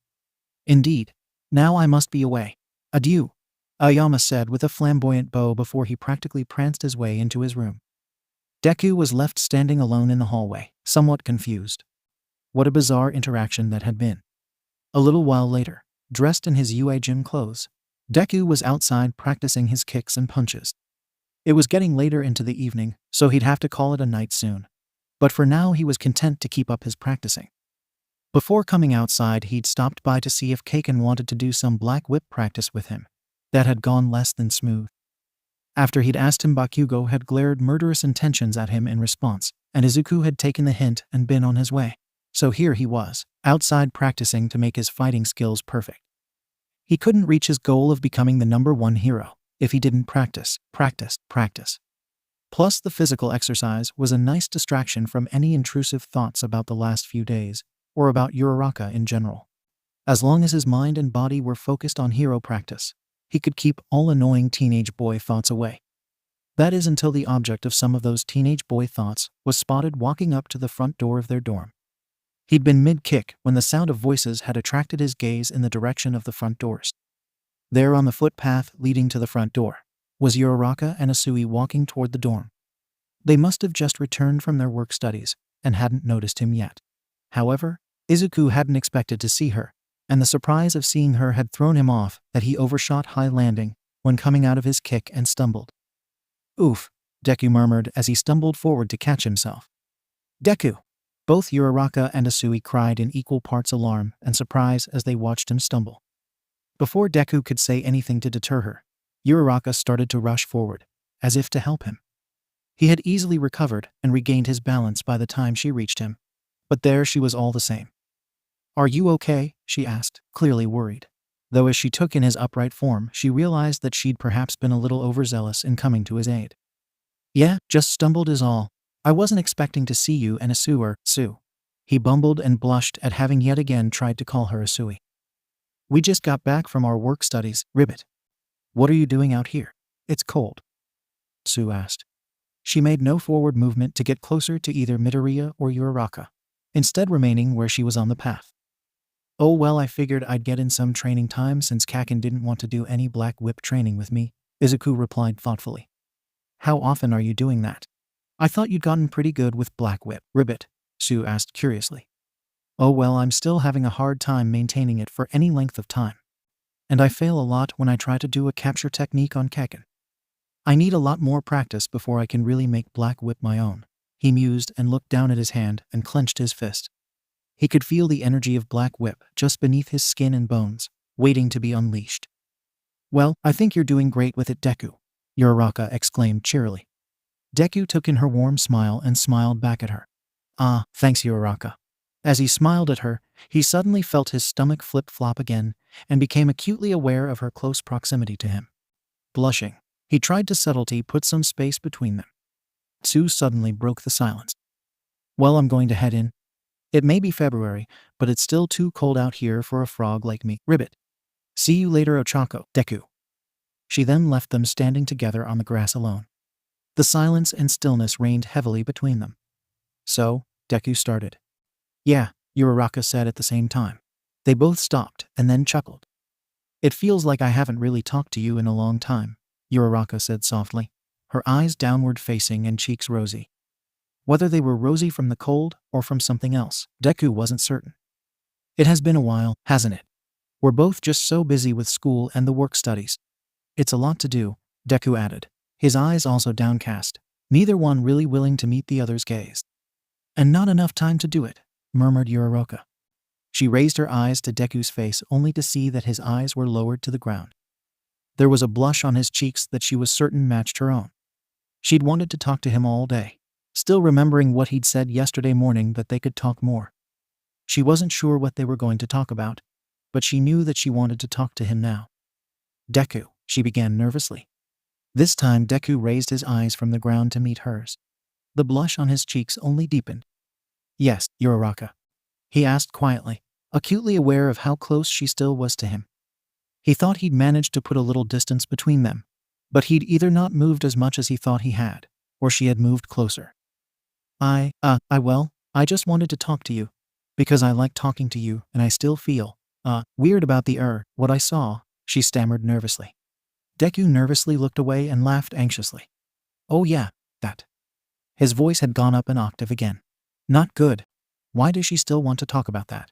"Indeed. Now I must be away. Adieu," Ayama said with a flamboyant bow before he practically pranced his way into his room. Deku was left standing alone in the hallway, somewhat confused. What a bizarre interaction that had been. A little while later, dressed in his UA gym clothes, Deku was outside practicing his kicks and punches. It was getting later into the evening, so he'd have to call it a night soon. But for now he was content to keep up his practicing. Before coming outside, he'd stopped by to see if 𝐀𝐦 wanted to do some black whip practice with him. That had gone less than smooth. After he'd asked him, Bakugo had glared murderous intentions at him in response, and Izuku had taken the hint and been on his way. So here he was, outside practicing to make his fighting skills perfect. He couldn't reach his goal of becoming the #1 hero if he didn't practice. Plus, the physical exercise was a nice distraction from any intrusive thoughts about the last few days, or about Uraraka in general. As long as his mind and body were focused on hero practice, he could keep all annoying teenage boy thoughts away. That is, until the object of some of those teenage boy thoughts was spotted walking up to the front door of their dorm. He'd been mid-kick when the sound of voices had attracted his gaze in the direction of the front doors. There, on the footpath leading to the front door, was Uraraka and Asui walking toward the dorm. They must have just returned from their work studies and hadn't noticed him yet. However, Izuku hadn't expected to see her, and the surprise of seeing her had thrown him off that he overshot high landing when coming out of his kick and stumbled. "Oof," Deku murmured as he stumbled forward to catch himself. "Deku!" Both Uraraka and Asui cried in equal parts alarm and surprise as they watched him stumble. Before Deku could say anything to deter her, Uraraka started to rush forward, as if to help him. He had easily recovered and regained his balance by the time she reached him, but there she was all the same. "Are you okay?" she asked, clearly worried. Though as she took in his upright form, she realized that she'd perhaps been a little overzealous in coming to his aid. "Yeah, just stumbled is all. I wasn't expecting to see you and Sue." He bumbled and blushed at having yet again tried to call her Asui. "We just got back from our work studies, Ribbit. What are you doing out here? It's cold," Sue asked. She made no forward movement to get closer to either Midoriya or Uraraka, instead remaining where she was on the path. "Oh well, I figured I'd get in some training time since 𝐀𝐦 didn't want to do any black whip training with me," Izuku replied thoughtfully. "How often are you doing that? I thought you'd gotten pretty good with black whip, Ribbit," Sue asked curiously. "Oh well, I'm still having a hard time maintaining it for any length of time. And I fail a lot when I try to do a capture technique on 𝐀𝐦. I need a lot more practice before I can really make black whip my own," he mused and looked down at his hand and clenched his fist. He could feel the energy of black whip just beneath his skin and bones, waiting to be unleashed. "Well, I think you're doing great with it, Deku," Uraraka exclaimed cheerily. Deku took in her warm smile and smiled back at her. "Ah, thanks, Uraraka." As he smiled at her, he suddenly felt his stomach flip-flop again and became acutely aware of her close proximity to him. Blushing, he tried to subtlety put some space between them. Sue suddenly broke the silence. "Well, I'm going to head in. It may be February, but it's still too cold out here for a frog like me, Ribbit. See you later, Ochako, Deku." She then left them standing together on the grass alone. The silence and stillness reigned heavily between them. "So," Deku started. "Yeah," Uraraka said at the same time. They both stopped and then chuckled. "It feels like I haven't really talked to you in a long time," Uraraka said softly, her eyes downward facing and cheeks rosy. Whether they were rosy from the cold or from something else, Deku wasn't certain. "It has been a while, hasn't it? We're both just so busy with school and the work studies. It's a lot to do, Deku added, his eyes also downcast, neither one really willing to meet the other's gaze. And not enough time to do it, murmured Uraraka. She raised her eyes to Deku's face only to see that his eyes were lowered to the ground. There was a blush on his cheeks that she was certain matched her own. She'd wanted to talk to him all day, still remembering what he'd said yesterday morning that they could talk more. She wasn't sure what they were going to talk about, but she knew that she wanted to talk to him now. Deku, she began nervously. This time Deku raised his eyes from the ground to meet hers. The blush on his cheeks only deepened. Yes, Uraraka, he asked quietly, acutely aware of how close she still was to him. He thought he'd managed to put a little distance between them, but he'd either not moved as much as he thought he had, or she had moved closer. I just wanted to talk to you, because I like talking to you and I still feel, weird about what I saw, she stammered nervously. Deku nervously looked away and laughed anxiously. Oh yeah, that. His voice had gone up an octave again. Not good. Why does she still want to talk about that?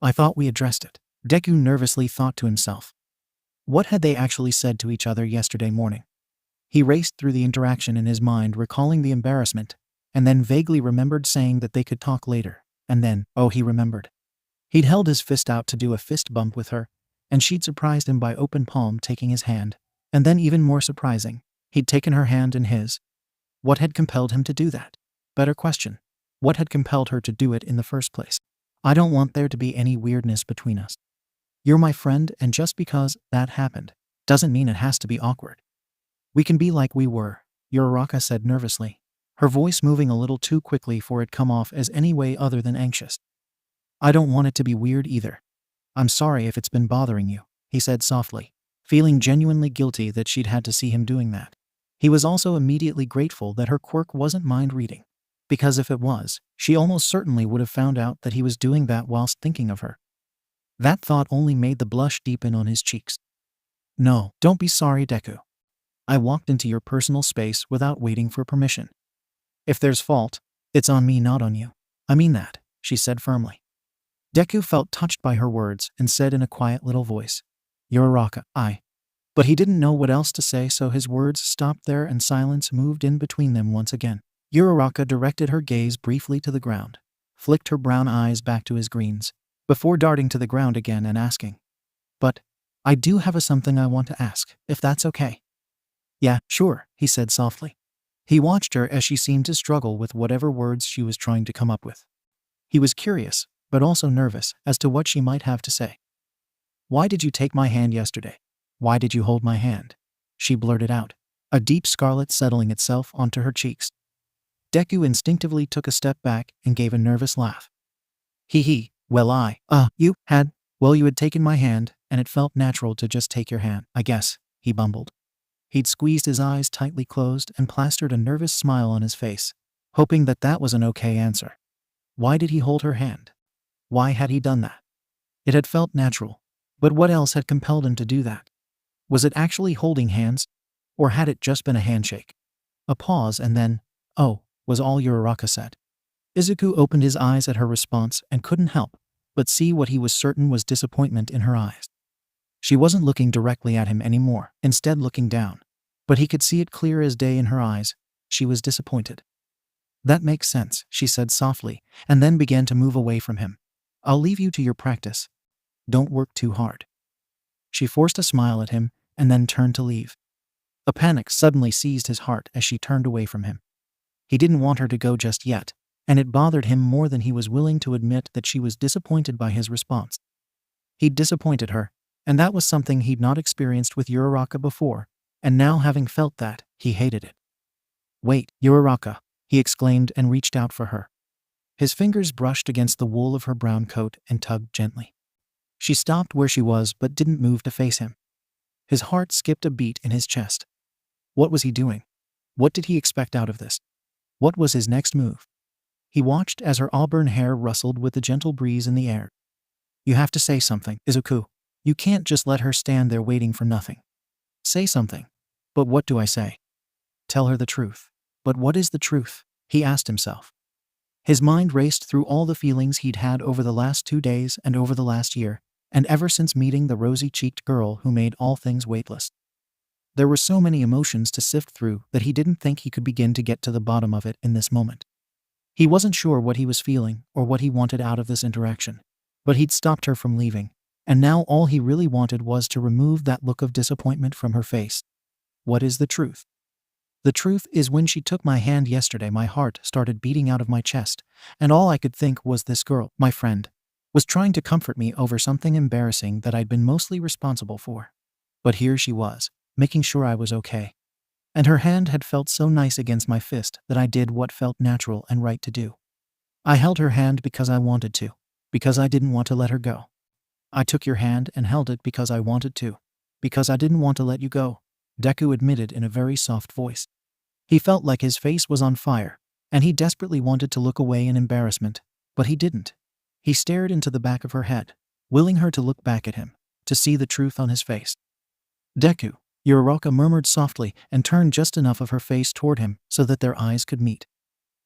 I thought we addressed it, Deku nervously thought to himself. What had they actually said to each other yesterday morning? He raced through the interaction in his mind, recalling the embarrassment, and then vaguely remembered saying that they could talk later, and then, he remembered. He'd held his fist out to do a fist bump with her, and she'd surprised him by open palm taking his hand, and then even more surprising, he'd taken her hand in his. What had compelled him to do that? Better question. What had compelled her to do it in the first place? I don't want there to be any weirdness between us. You're my friend, and just because that happened doesn't mean it has to be awkward. We can be like we were, Uraraka said nervously, her voice moving a little too quickly for it come off as any way other than anxious. I don't want it to be weird either. I'm sorry if it's been bothering you, he said softly, feeling genuinely guilty that she'd had to see him doing that. He was also immediately grateful that her quirk wasn't mind reading, because if it was, she almost certainly would have found out that he was doing that whilst thinking of her. That thought only made the blush deepen on his cheeks. No, don't be sorry, Deku. I walked into your personal space without waiting for permission. If there's fault, it's on me, not on you. I mean that, she said firmly. Deku felt touched by her words and said in a quiet little voice, Uraraka, But he didn't know what else to say, so his words stopped there and silence moved in between them once again. Uraraka directed her gaze briefly to the ground, flicked her brown eyes back to his greens, before darting to the ground again and asking, But I do have something I want to ask, if that's okay. Yeah, sure, he said softly. He watched her as she seemed to struggle with whatever words she was trying to come up with. He was curious, but also nervous as to what she might have to say. Why did you take my hand yesterday? Why did you hold my hand? She blurted out, a deep scarlet settling itself onto her cheeks. Deku instinctively took a step back and gave a nervous laugh. You had taken my hand, and it felt natural to just take your hand, I guess, he bumbled. He'd squeezed his eyes tightly closed and plastered a nervous smile on his face, hoping that was an okay answer. Why did he hold her hand? Why had he done that? It had felt natural, but what else had compelled him to do that? Was it actually holding hands, or had it just been a handshake? A pause and then, was all Uraraka said. Izuku opened his eyes at her response and couldn't help but see what he was certain was disappointment in her eyes. She wasn't looking directly at him anymore, instead looking down, but he could see it clear as day in her eyes. She was disappointed. That makes sense, she said softly, and then began to move away from him. I'll leave you to your practice. Don't work too hard. She forced a smile at him and then turned to leave. A panic suddenly seized his heart as she turned away from him. He didn't want her to go just yet, and it bothered him more than he was willing to admit that she was disappointed by his response. He'd disappointed her, and that was something he'd not experienced with Uraraka before, and now having felt that, he hated it. Wait, Uraraka, he exclaimed and reached out for her. His fingers brushed against the wool of her brown coat and tugged gently. She stopped where she was but didn't move to face him. His heart skipped a beat in his chest. What was he doing? What did he expect out of this? What was his next move? He watched as her auburn hair rustled with the gentle breeze in the air. You have to say something, Izuku. You can't just let her stand there waiting for nothing. Say something. But what do I say? Tell her the truth. But what is the truth? He asked himself. His mind raced through all the feelings he'd had over the last 2 days and over the last year, and ever since meeting the rosy-cheeked girl who made all things weightless. There were so many emotions to sift through that he didn't think he could begin to get to the bottom of it in this moment. He wasn't sure what he was feeling or what he wanted out of this interaction. But he'd stopped her from leaving, and now all he really wanted was to remove that look of disappointment from her face. What is the truth? The truth is, when she took my hand yesterday, my heart started beating out of my chest, and all I could think was this girl, my friend, was trying to comfort me over something embarrassing that I'd been mostly responsible for. But here she was, making sure I was okay. And her hand had felt so nice against my fist that I did what felt natural and right to do. I held her hand because I wanted to, because I didn't want to let her go. I took your hand and held it because I wanted to, because I didn't want to let you go, Deku admitted in a very soft voice. He felt like his face was on fire, and he desperately wanted to look away in embarrassment, but he didn't. He stared into the back of her head, willing her to look back at him, to see the truth on his face. Deku, Uraraka murmured softly and turned just enough of her face toward him so that their eyes could meet.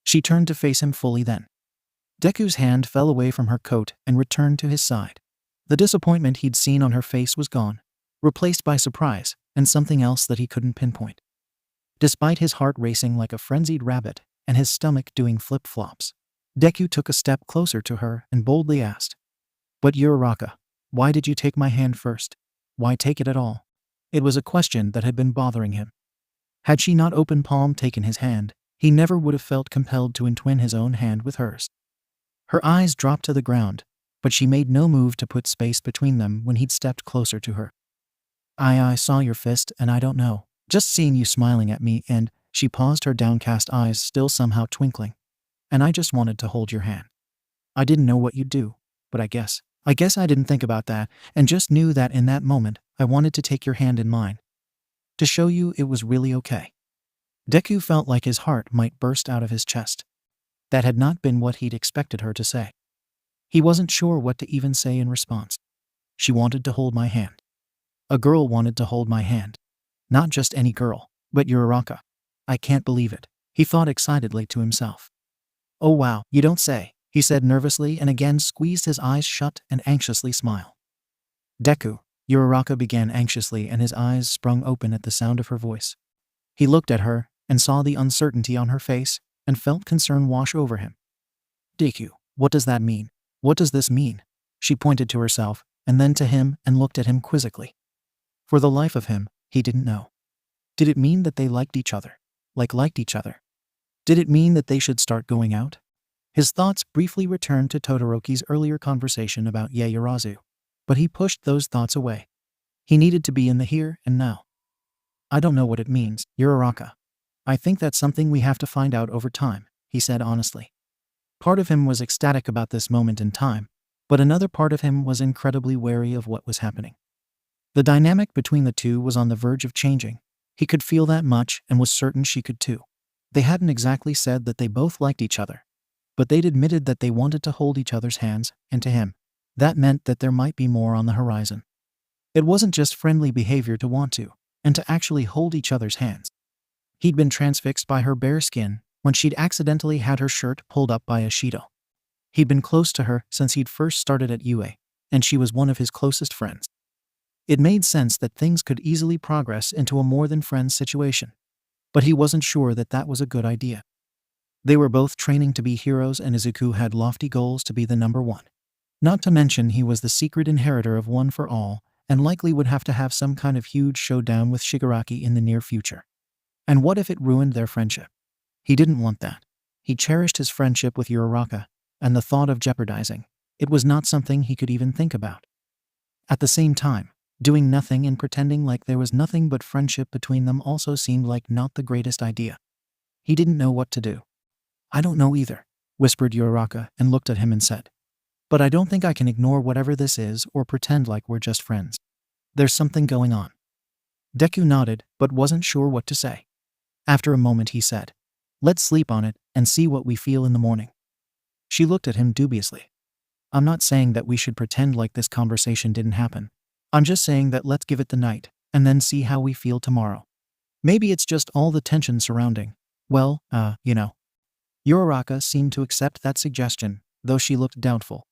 She turned to face him fully then. Deku's hand fell away from her coat and returned to his side. The disappointment he'd seen on her face was gone, replaced by surprise and something else that he couldn't pinpoint. Despite his heart racing like a frenzied rabbit and his stomach doing flip-flops, Deku took a step closer to her and boldly asked, "But Uraraka, why did you take my hand first? Why take it at all?" It was a question that had been bothering him. Had she not open palm taken his hand, he never would have felt compelled to entwine his own hand with hers. Her eyes dropped to the ground, but she made no move to put space between them when he'd stepped closer to her. I saw your fist and I don't know, just seeing you smiling at me and," she paused, her downcast eyes still somehow twinkling, "and I just wanted to hold your hand. I didn't know what you'd do, but I guess I didn't think about that and just knew that in that moment I wanted to take your hand in mine. To show you it was really okay." Deku felt like his heart might burst out of his chest. That had not been what he'd expected her to say. He wasn't sure what to even say in response. She wanted to hold my hand. A girl wanted to hold my hand. Not just any girl, but Uraraka. I can't believe it, he thought excitedly to himself. Oh wow, you don't say, he said nervously and again squeezed his eyes shut and anxiously smiled. Deku, Uraraka began anxiously and his eyes sprung open at the sound of her voice. He looked at her and saw the uncertainty on her face and felt concern wash over him. Deku, what does that mean? What does this mean? She pointed to herself and then to him and looked at him quizzically. For the life of him, he didn't know. Did it mean that they liked each other? Liked each other? Did it mean that they should start going out? His thoughts briefly returned to Todoroki's earlier conversation about Yaoyorozu, but he pushed those thoughts away. He needed to be in the here and now. I don't know what it means, Uraraka. I think that's something we have to find out over time, he said honestly. Part of him was ecstatic about this moment in time, but another part of him was incredibly wary of what was happening. The dynamic between the two was on the verge of changing. He could feel that much and was certain she could too. They hadn't exactly said that they both liked each other, but they'd admitted that they wanted to hold each other's hands, and to him, that meant that there might be more on the horizon. It wasn't just friendly behavior to want to, and to actually hold each other's hands. He'd been transfixed by her bare skin when she'd accidentally had her shirt pulled up by Ashido. He'd been close to her since he'd first started at UA, and she was one of his closest friends. It made sense that things could easily progress into a more-than-friends situation, but he wasn't sure that that was a good idea. They were both training to be heroes and Izuku had lofty goals to be the number one. Not to mention he was the secret inheritor of One for All and likely would have to have some kind of huge showdown with Shigaraki in the near future. And what if it ruined their friendship? He didn't want that. He cherished his friendship with Uraraka, and the thought of jeopardizing it was not something he could even think about. At the same time, doing nothing and pretending like there was nothing but friendship between them also seemed like not the greatest idea. He didn't know what to do. I don't know either, whispered Uraraka and looked at him and said. But I don't think I can ignore whatever this is or pretend like we're just friends. There's something going on. Deku nodded but wasn't sure what to say. After a moment he said, let's sleep on it and see what we feel in the morning. She looked at him dubiously. I'm not saying that we should pretend like this conversation didn't happen. I'm just saying that let's give it the night, and then see how we feel tomorrow. Maybe it's just all the tension surrounding, well, Uraraka seemed to accept that suggestion, though she looked doubtful.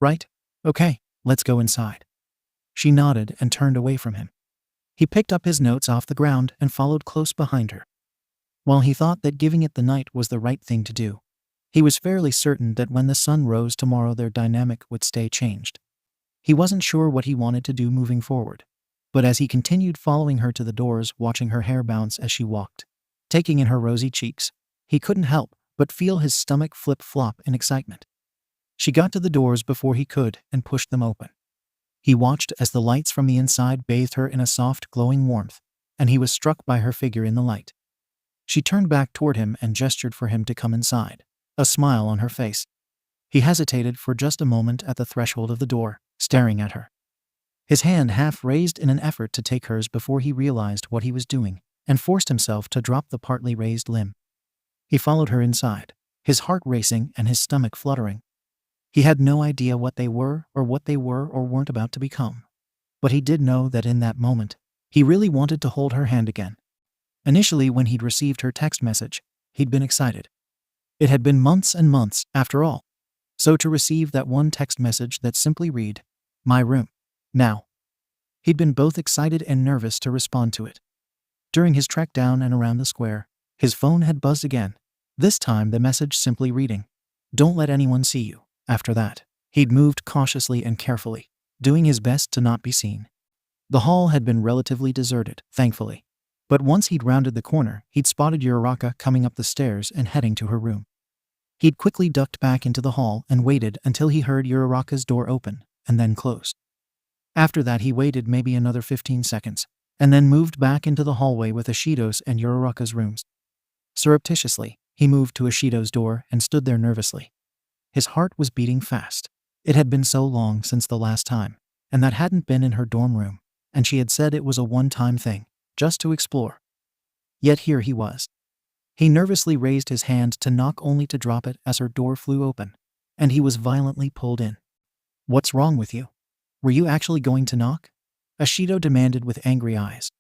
Right? Okay, let's go inside. She nodded and turned away from him. He picked up his notes off the ground and followed close behind her. While he thought that giving it the night was the right thing to do, he was fairly certain that when the sun rose tomorrow their dynamic would stay changed. He wasn't sure what he wanted to do moving forward, but as he continued following her to the doors, watching her hair bounce as she walked, taking in her rosy cheeks, he couldn't help but feel his stomach flip-flop in excitement. She got to the doors before he could and pushed them open. He watched as the lights from the inside bathed her in a soft, glowing warmth, and he was struck by her figure in the light. She turned back toward him and gestured for him to come inside, a smile on her face. He hesitated for just a moment at the threshold of the door, staring at her. His hand half raised in an effort to take hers before he realized what he was doing and forced himself to drop the partly raised limb. He followed her inside, his heart racing and his stomach fluttering. He had no idea what they were or weren't about to become. But he did know that in that moment, he really wanted to hold her hand again. Initially, when he'd received her text message, he'd been excited. It had been months and months, after all. So to receive that one text message that simply read, "My room. Now." He'd been both excited and nervous to respond to it. During his trek down and around the square, his phone had buzzed again, this time the message simply reading, "Don't let anyone see you." After that, he'd moved cautiously and carefully, doing his best to not be seen. The hall had been relatively deserted, thankfully. But once he'd rounded the corner, he'd spotted Uraraka coming up the stairs and heading to her room. He'd quickly ducked back into the hall and waited until he heard Uraraka's door open and then close. After that, he waited maybe another 15 seconds and then moved back into the hallway with Ashido's and Uraraka's rooms. Surreptitiously, he moved to Ashido's door and stood there nervously. His heart was beating fast. It had been so long since the last time, and that hadn't been in her dorm room, and she had said it was a one-time thing, just to explore. Yet here he was. He nervously raised his hand to knock only to drop it as her door flew open, and he was violently pulled in. "What's wrong with you? Were you actually going to knock?" Ashido demanded with angry eyes.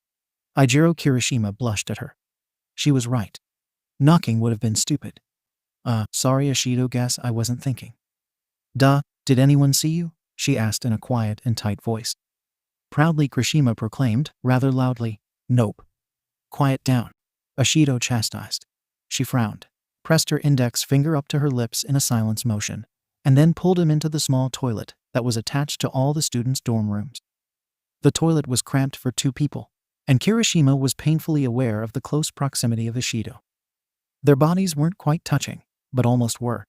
Ijiro Kirishima blushed at her. She was right. Knocking would have been stupid. Sorry Ashido, guess I wasn't thinking." "Duh, did anyone see you?" she asked in a quiet and tight voice. Proudly Kirishima proclaimed, rather loudly, "Nope." "Quiet down," Ashido chastised. She frowned, pressed her index finger up to her lips in a silence motion, and then pulled him into the small toilet that was attached to all the students' dorm rooms. The toilet was cramped for 2 people, and Kirishima was painfully aware of the close proximity of Ashido. Their bodies weren't quite touching, but almost were.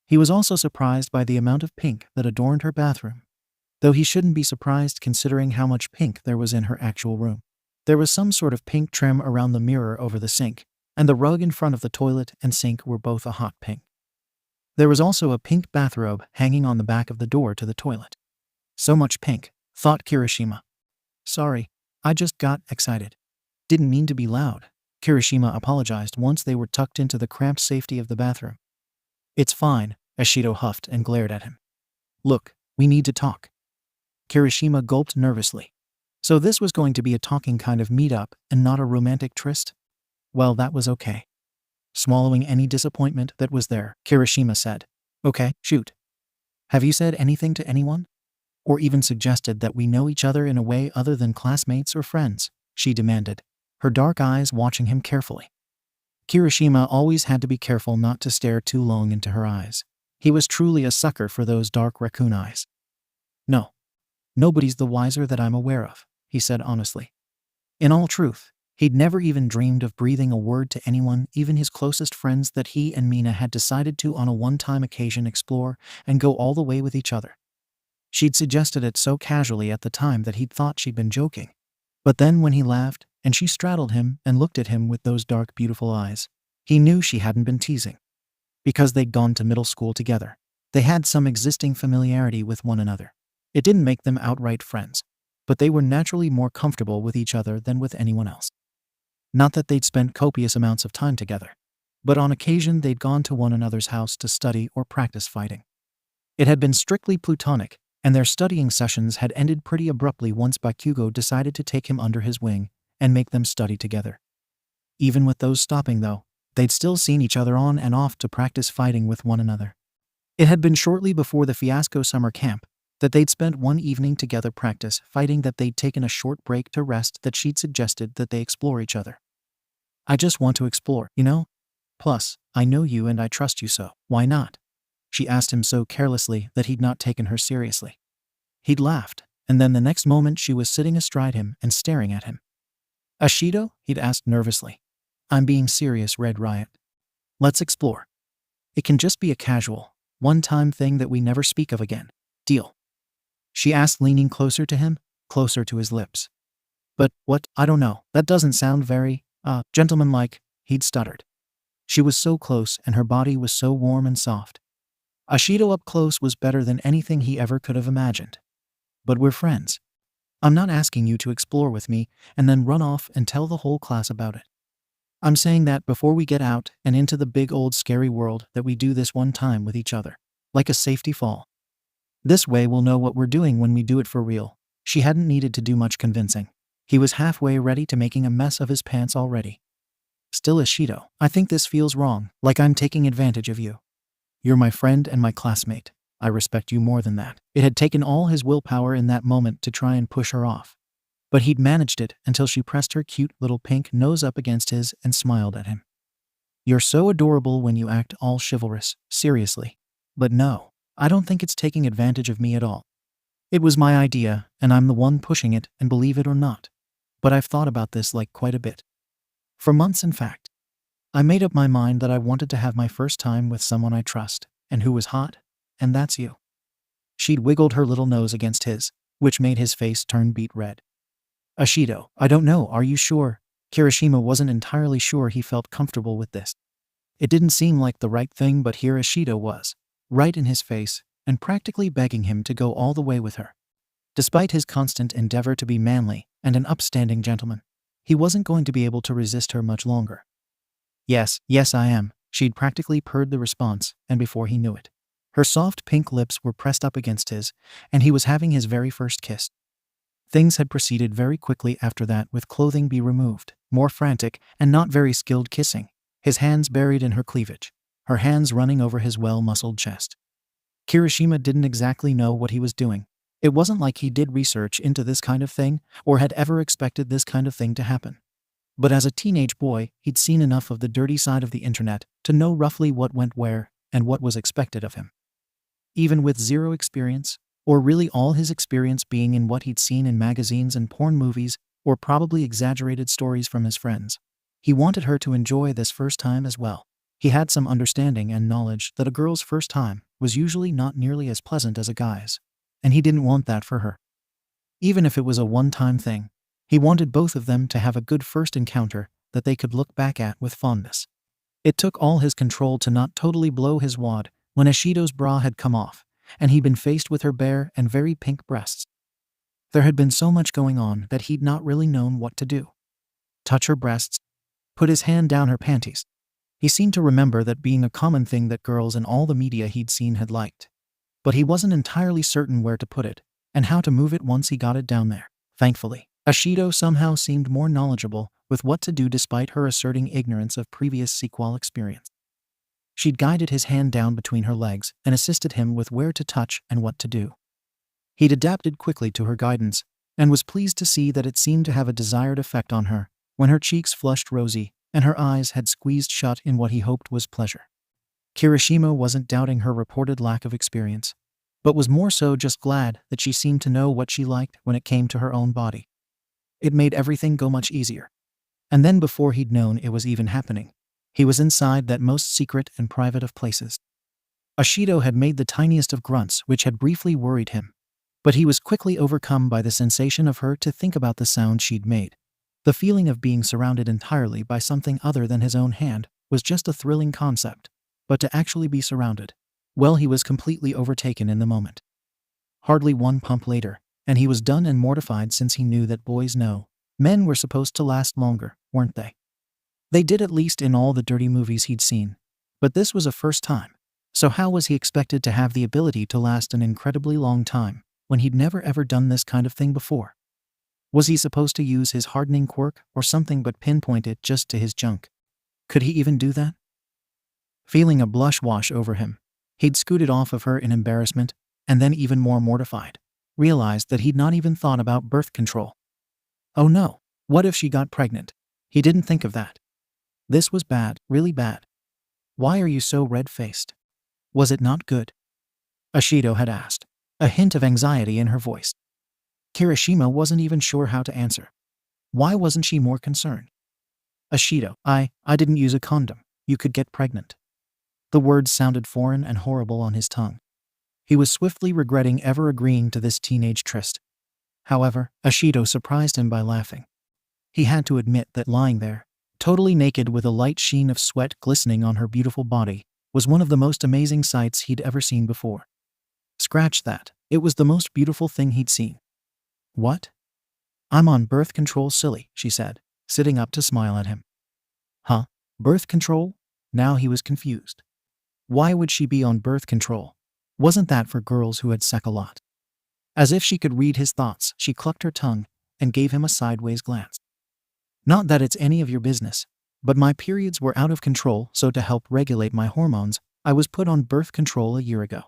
He was also surprised by the amount of pink that adorned her bathroom, though he shouldn't be surprised considering how much pink there was in her actual room. There was some sort of pink trim around the mirror over the sink, and the rug in front of the toilet and sink were both a hot pink. There was also a pink bathrobe hanging on the back of the door to the toilet. So much pink, thought Kirishima. "Sorry, I just got excited. Didn't mean to be loud," Kirishima apologized once they were tucked into the cramped safety of the bathroom. "It's fine," Ashido huffed and glared at him. "Look, we need to talk." Kirishima gulped nervously. So this was going to be a talking kind of meet-up and not a romantic tryst? Well, that was okay. Swallowing any disappointment that was there, Kirishima said, "Okay, shoot. Have you said anything to anyone? Or even suggested that we know each other in a way other than classmates or friends?" she demanded, her dark eyes watching him carefully. Kirishima always had to be careful not to stare too long into her eyes. He was truly a sucker for those dark raccoon eyes. "No. Nobody's the wiser that I'm aware of," he said honestly. In all truth, he'd never even dreamed of breathing a word to anyone, even his closest friends that he and Mina had decided to on a one-time occasion explore and go all the way with each other. She'd suggested it so casually at the time that he'd thought she'd been joking. But then when he laughed, and she straddled him and looked at him with those dark, beautiful eyes, he knew she hadn't been teasing. Because they'd gone to middle school together, they had some existing familiarity with one another. It didn't make them outright friends, but they were naturally more comfortable with each other than with anyone else. Not that they'd spent copious amounts of time together, but on occasion they'd gone to one another's house to study or practice fighting. It had been strictly platonic, and their studying sessions had ended pretty abruptly once Bakugo decided to take him under his wing and make them study together. Even with those stopping though, they'd still seen each other on and off to practice fighting with one another. It had been shortly before the fiasco summer camp, that they'd spent one evening together practice fighting, that they'd taken a short break to rest, that she'd suggested that they explore each other. I just want to explore, you know? Plus, I know you and I trust you, so why not? She asked him so carelessly that he'd not taken her seriously. He'd laughed, and then the next moment she was sitting astride him and staring at him. Ashido? He'd asked nervously. I'm being serious, Red Riot. Let's explore. It can just be a casual, one-time thing that we never speak of again. Deal? She asked, leaning closer to him, closer to his lips. But, what? I don't know. That doesn't sound very, gentlemanlike, he'd stuttered. She was so close and her body was so warm and soft. Ashido up close was better than anything he ever could have imagined. But we're friends. I'm not asking you to explore with me and then run off and tell the whole class about it. I'm saying that before we get out and into the big old scary world, that we do this one time with each other, like a safety fall. This way we'll know what we're doing when we do it for real. She hadn't needed to do much convincing. He was halfway ready to making a mess of his pants already. Still, Ashido, I think this feels wrong, like I'm taking advantage of you. You're my friend and my classmate. I respect you more than that. It had taken all his willpower in that moment to try and push her off. But he'd managed it until she pressed her cute little pink nose up against his and smiled at him. You're so adorable when you act all chivalrous, seriously. But no, I don't think it's taking advantage of me at all. It was my idea, and I'm the one pushing it, and believe it or not. But I've thought about this like quite a bit. For months, in fact. I made up my mind that I wanted to have my first time with someone I trust, and who was hot, and that's you. She'd wiggled her little nose against his, which made his face turn beet red. Ashido, I don't know, are you sure? Kirishima wasn't entirely sure he felt comfortable with this. It didn't seem like the right thing, but here Ashido was, right in his face, and practically begging him to go all the way with her. Despite his constant endeavor to be manly and an upstanding gentleman, he wasn't going to be able to resist her much longer. Yes, I am, she'd practically purred the response, and before he knew it, her soft pink lips were pressed up against his, and he was having his very first kiss. Things had proceeded very quickly after that, with clothing be removed, more frantic and not very skilled kissing, his hands buried in her cleavage, her hands running over his well-muscled chest. Kirishima didn't exactly know what he was doing. It wasn't like he did research into this kind of thing or had ever expected this kind of thing to happen. But as a teenage boy, he'd seen enough of the dirty side of the internet to know roughly what went where and what was expected of him. Even with zero experience, or really all his experience being in what he'd seen in magazines and porn movies, or probably exaggerated stories from his friends, he wanted her to enjoy this first time as well. He had some understanding and knowledge that a girl's first time was usually not nearly as pleasant as a guy's, and he didn't want that for her. Even if it was a one-time thing, he wanted both of them to have a good first encounter that they could look back at with fondness. It took all his control to not totally blow his wad when Ashido's bra had come off, and he'd been faced with her bare and very pink breasts. There had been so much going on that he'd not really known what to do. Touch her breasts? Put his hand down her panties? He seemed to remember that being a common thing that girls in all the media he'd seen had liked. But he wasn't entirely certain where to put it, and how to move it once he got it down there. Thankfully, Ashido somehow seemed more knowledgeable with what to do despite her asserting ignorance of previous sequel experience. She'd guided his hand down between her legs and assisted him with where to touch and what to do. He'd adapted quickly to her guidance, and was pleased to see that it seemed to have a desired effect on her when her cheeks flushed rosy and her eyes had squeezed shut in what he hoped was pleasure. Kirishima wasn't doubting her reported lack of experience, but was more so just glad that she seemed to know what she liked when it came to her own body. It made everything go much easier. And then before he'd known it was even happening, he was inside that most secret and private of places. Ashido had made the tiniest of grunts, which had briefly worried him, but he was quickly overcome by the sensation of her to think about the sound she'd made. The feeling of being surrounded entirely by something other than his own hand was just a thrilling concept, but to actually be surrounded, well, he was completely overtaken in the moment. Hardly one pump later, and he was done and mortified, since he knew that boys know men were supposed to last longer, weren't they? They did, at least in all the dirty movies he'd seen. But this was a first time, so how was he expected to have the ability to last an incredibly long time when he'd never ever done this kind of thing before? Was he supposed to use his hardening quirk or something but pinpoint it just to his junk? Could he even do that? Feeling a blush wash over him, he'd scooted off of her in embarrassment and then even more mortified, realized that he'd not even thought about birth control. Oh no, what if she got pregnant? He didn't think of that. This was bad, really bad. Why are you so red-faced? Was it not good? Ashido had asked, a hint of anxiety in her voice. Kirishima wasn't even sure how to answer. Why wasn't she more concerned? Ashido, I didn't use a condom. You could get pregnant. The words sounded foreign and horrible on his tongue. He was swiftly regretting ever agreeing to this teenage tryst. However, Ashido surprised him by laughing. He had to admit that lying there, totally naked with a light sheen of sweat glistening on her beautiful body, was one of the most amazing sights he'd ever seen before. Scratch that, it was the most beautiful thing he'd seen. What? I'm on birth control, silly, she said, sitting up to smile at him. Huh? Birth control? Now he was confused. Why would she be on birth control? Wasn't that for girls who had sex a lot? As if she could read his thoughts, she clucked her tongue and gave him a sideways glance. Not that it's any of your business, but my periods were out of control, so to help regulate my hormones, I was put on birth control a year ago.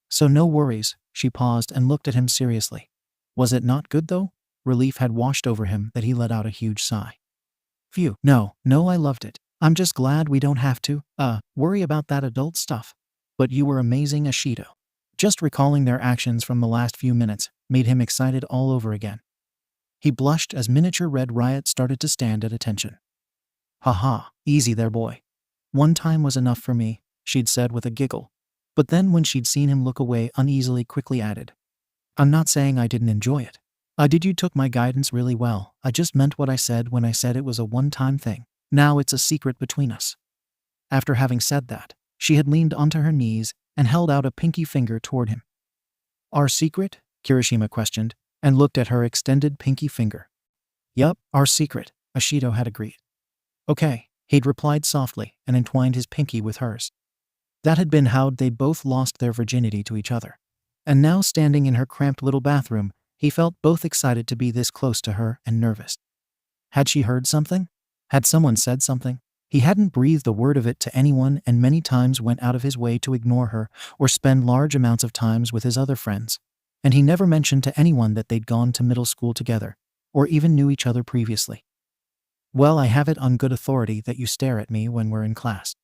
So no worries. She paused and looked at him seriously. Was it not good though? Relief had washed over him that he let out a huge sigh. Phew, no, I loved it. I'm just glad we don't have to, worry about that adult stuff. But you were amazing, Ashido. Just recalling their actions from the last few minutes made him excited all over again. He blushed as miniature Red Riot started to stand at attention. Haha, easy there, boy. One time was enough for me, she'd said with a giggle. But then when she'd seen him look away uneasily, quickly added, I'm not saying I didn't enjoy it. You took my guidance really well. I just meant what I said when I said it was a one-time thing. Now it's a secret between us. After having said that, she had leaned onto her knees and held out a pinky finger toward him. Our secret? Kirishima questioned, and looked at her extended pinky finger. Yup, our secret, Ashido had agreed. Okay, he'd replied softly and entwined his pinky with hers. That had been how they'd both lost their virginity to each other. And now, standing in her cramped little bathroom, he felt both excited to be this close to her and nervous. Had she heard something? Had someone said something? He hadn't breathed a word of it to anyone and many times went out of his way to ignore her or spend large amounts of times with his other friends. And he never mentioned to anyone that they'd gone to middle school together or even knew each other previously. Well, I have it on good authority that you stare at me when we're in class.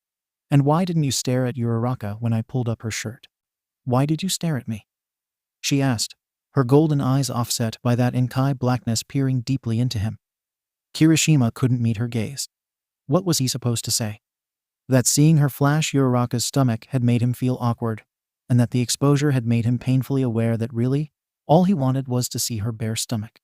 And why didn't you stare at Uraraka when I pulled up her shirt? Why did you stare at me? She asked, her golden eyes offset by that inkai blackness peering deeply into him. Kirishima couldn't meet her gaze. What was he supposed to say? That seeing her flash Uraraka's stomach had made him feel awkward, and that the exposure had made him painfully aware that really, all he wanted was to see her bare stomach.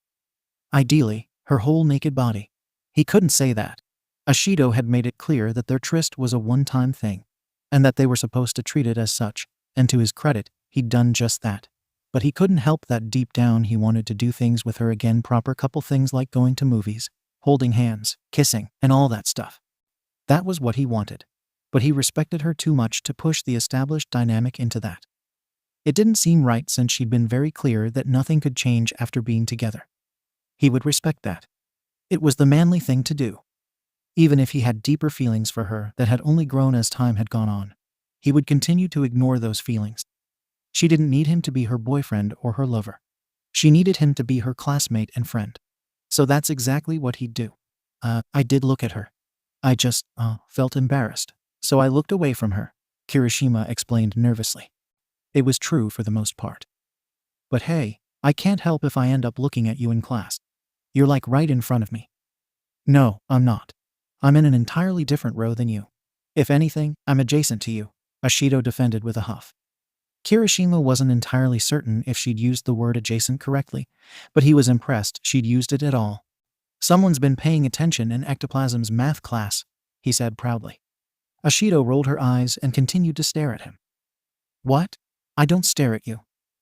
Ideally, her whole naked body. He couldn't say that. Ashido had made it clear that their tryst was a one-time thing, and that they were supposed to treat it as such, and to his credit, he'd done just that. But he couldn't help that deep down he wanted to do things with her again, proper couple things like going to movies, holding hands, kissing, and all that stuff. That was what he wanted. But he respected her too much to push the established dynamic into that. It didn't seem right since she'd been very clear that nothing could change after being together. He would respect that. It was the manly thing to do. Even if he had deeper feelings for her that had only grown as time had gone on, he would continue to ignore those feelings. She didn't need him to be her boyfriend or her lover. She needed him to be her classmate and friend. So that's exactly what he'd do. I did look at her. I just, felt embarrassed. So I looked away from her, Kirishima explained nervously. It was true for the most part. But hey, I can't help if I end up looking at you in class. You're like right in front of me. No, I'm not. I'm in an entirely different row than you. If anything, I'm adjacent to you, Ashido defended with a huff. Kirishima wasn't entirely certain if she'd used the word adjacent correctly, but he was impressed she'd used it at all. Someone's been paying attention in ectoplasm's math class, he said proudly. Ashido rolled her eyes and continued to stare at him. What? I don't stare at you.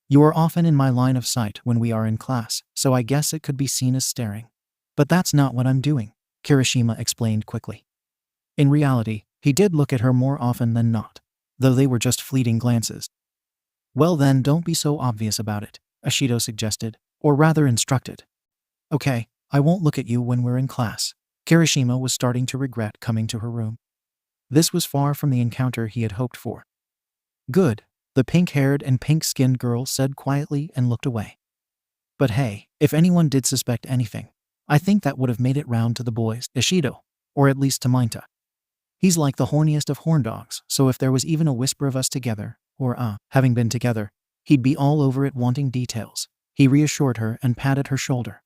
You are often in my line of sight when we are in class, so I guess it could be seen as staring. But that's not what I'm doing, Kirishima explained quickly. In reality, he did look at her more often than not, though they were just fleeting glances. Well then, don't be so obvious about it, Ashido suggested, or rather instructed. Okay, I won't look at you when we're in class. Kirishima was starting to regret coming to her room. This was far from the encounter he had hoped for. Good, the pink-haired and pink-skinned girl said quietly and looked away. But hey, if anyone did suspect anything, I think that would have made it round to the boys, Ashido, or at least to 𝐬𝐿. He's like the horniest of horn dogs, so if there was even a whisper of us together, or having been together, he'd be all over it wanting details. He reassured her and patted her shoulder.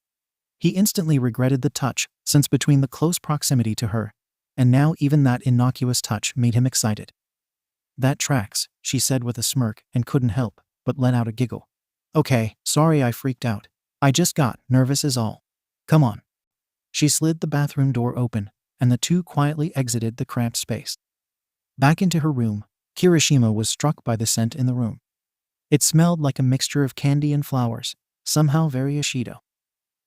He instantly regretted the touch, since between the close proximity to her, and now even that innocuous touch made him excited. That tracks, she said with a smirk and couldn't help but let out a giggle. Okay, sorry I freaked out. I just got nervous is all. Come on. She slid the bathroom door open, and the two quietly exited the cramped space. Back into her room, Kirishima was struck by the scent in the room. It smelled like a mixture of candy and flowers, somehow very Ashido.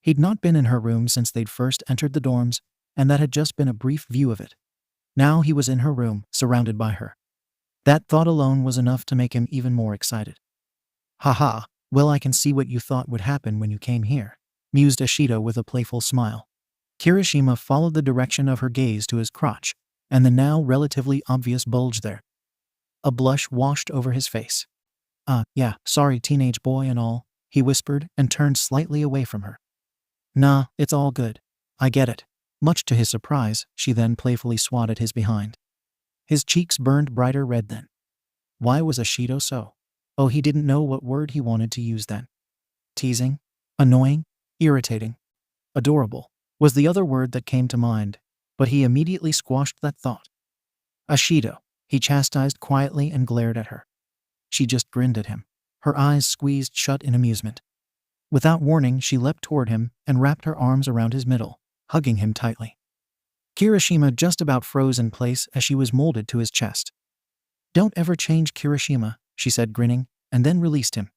He'd not been in her room since they'd first entered the dorms, and that had just been a brief view of it. Now he was in her room, surrounded by her. That thought alone was enough to make him even more excited. Haha, well I can see what you thought would happen when you came here, mused Ashido with a playful smile. Kirishima followed the direction of her gaze to his crotch, and the now relatively obvious bulge there. A blush washed over his face. Yeah, sorry teenage boy and all, he whispered and turned slightly away from her. Nah, it's all good. I get it. Much to his surprise, she then playfully swatted his behind. His cheeks burned brighter red then. Why was Ashido so? Oh, he didn't know what word he wanted to use then. Teasing? Annoying? Irritating? Adorable was the other word that came to mind, but he immediately squashed that thought. Ashido, he chastised quietly and glared at her. She just grinned at him, her eyes squeezed shut in amusement. Without warning, she leapt toward him and wrapped her arms around his middle, hugging him tightly. Kirishima just about froze in place as she was molded to his chest. Don't ever change, Kirishima, she said grinning, and then released him.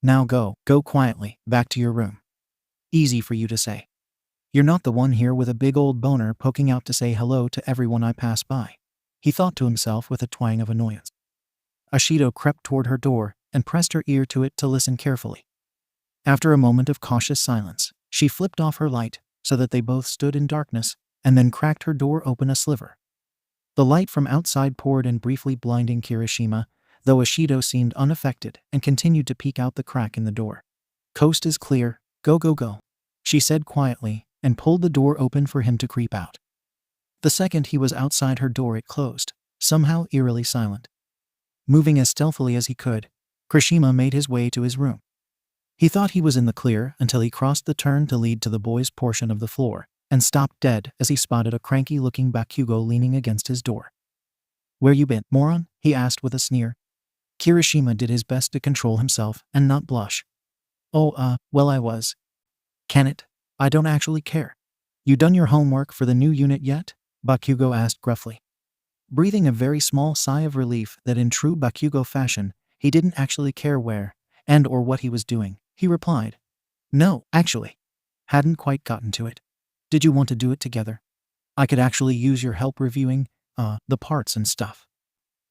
Now go quietly, back to your room. Easy for you to say. You're not the one here with a big old boner poking out to say hello to everyone I pass by, he thought to himself with a twang of annoyance. Ashido crept toward her door and pressed her ear to it to listen carefully. After a moment of cautious silence, she flipped off her light so that they both stood in darkness, and then cracked her door open a sliver. The light from outside poured in, briefly blinding Kirishima, though Ashido seemed unaffected and continued to peek out the crack in the door. Coast is clear, go, she said quietly, and pulled the door open for him to creep out. The second he was outside her door it closed, somehow eerily silent. Moving as stealthily as he could, Kirishima made his way to his room. He thought he was in the clear until he crossed the turn to lead to the boys' portion of the floor, and stopped dead as he spotted a cranky-looking 𝐵𝑃𝑃𝑔𝐻 leaning against his door. Where you been, moron? He asked with a sneer. Kirishima did his best to control himself and not blush. Oh, well I was. Can it? I don't actually care. You done your homework for the new unit yet? 𝐵𝑃𝑃𝑔𝐻 asked gruffly. Breathing a very small sigh of relief that in true 𝐵𝑃𝑃𝑔𝐻 fashion, he didn't actually care where, and or what he was doing, he replied. No, actually. Hadn't quite gotten to it. Did you want to do it together? I could actually use your help reviewing, the parts and stuff.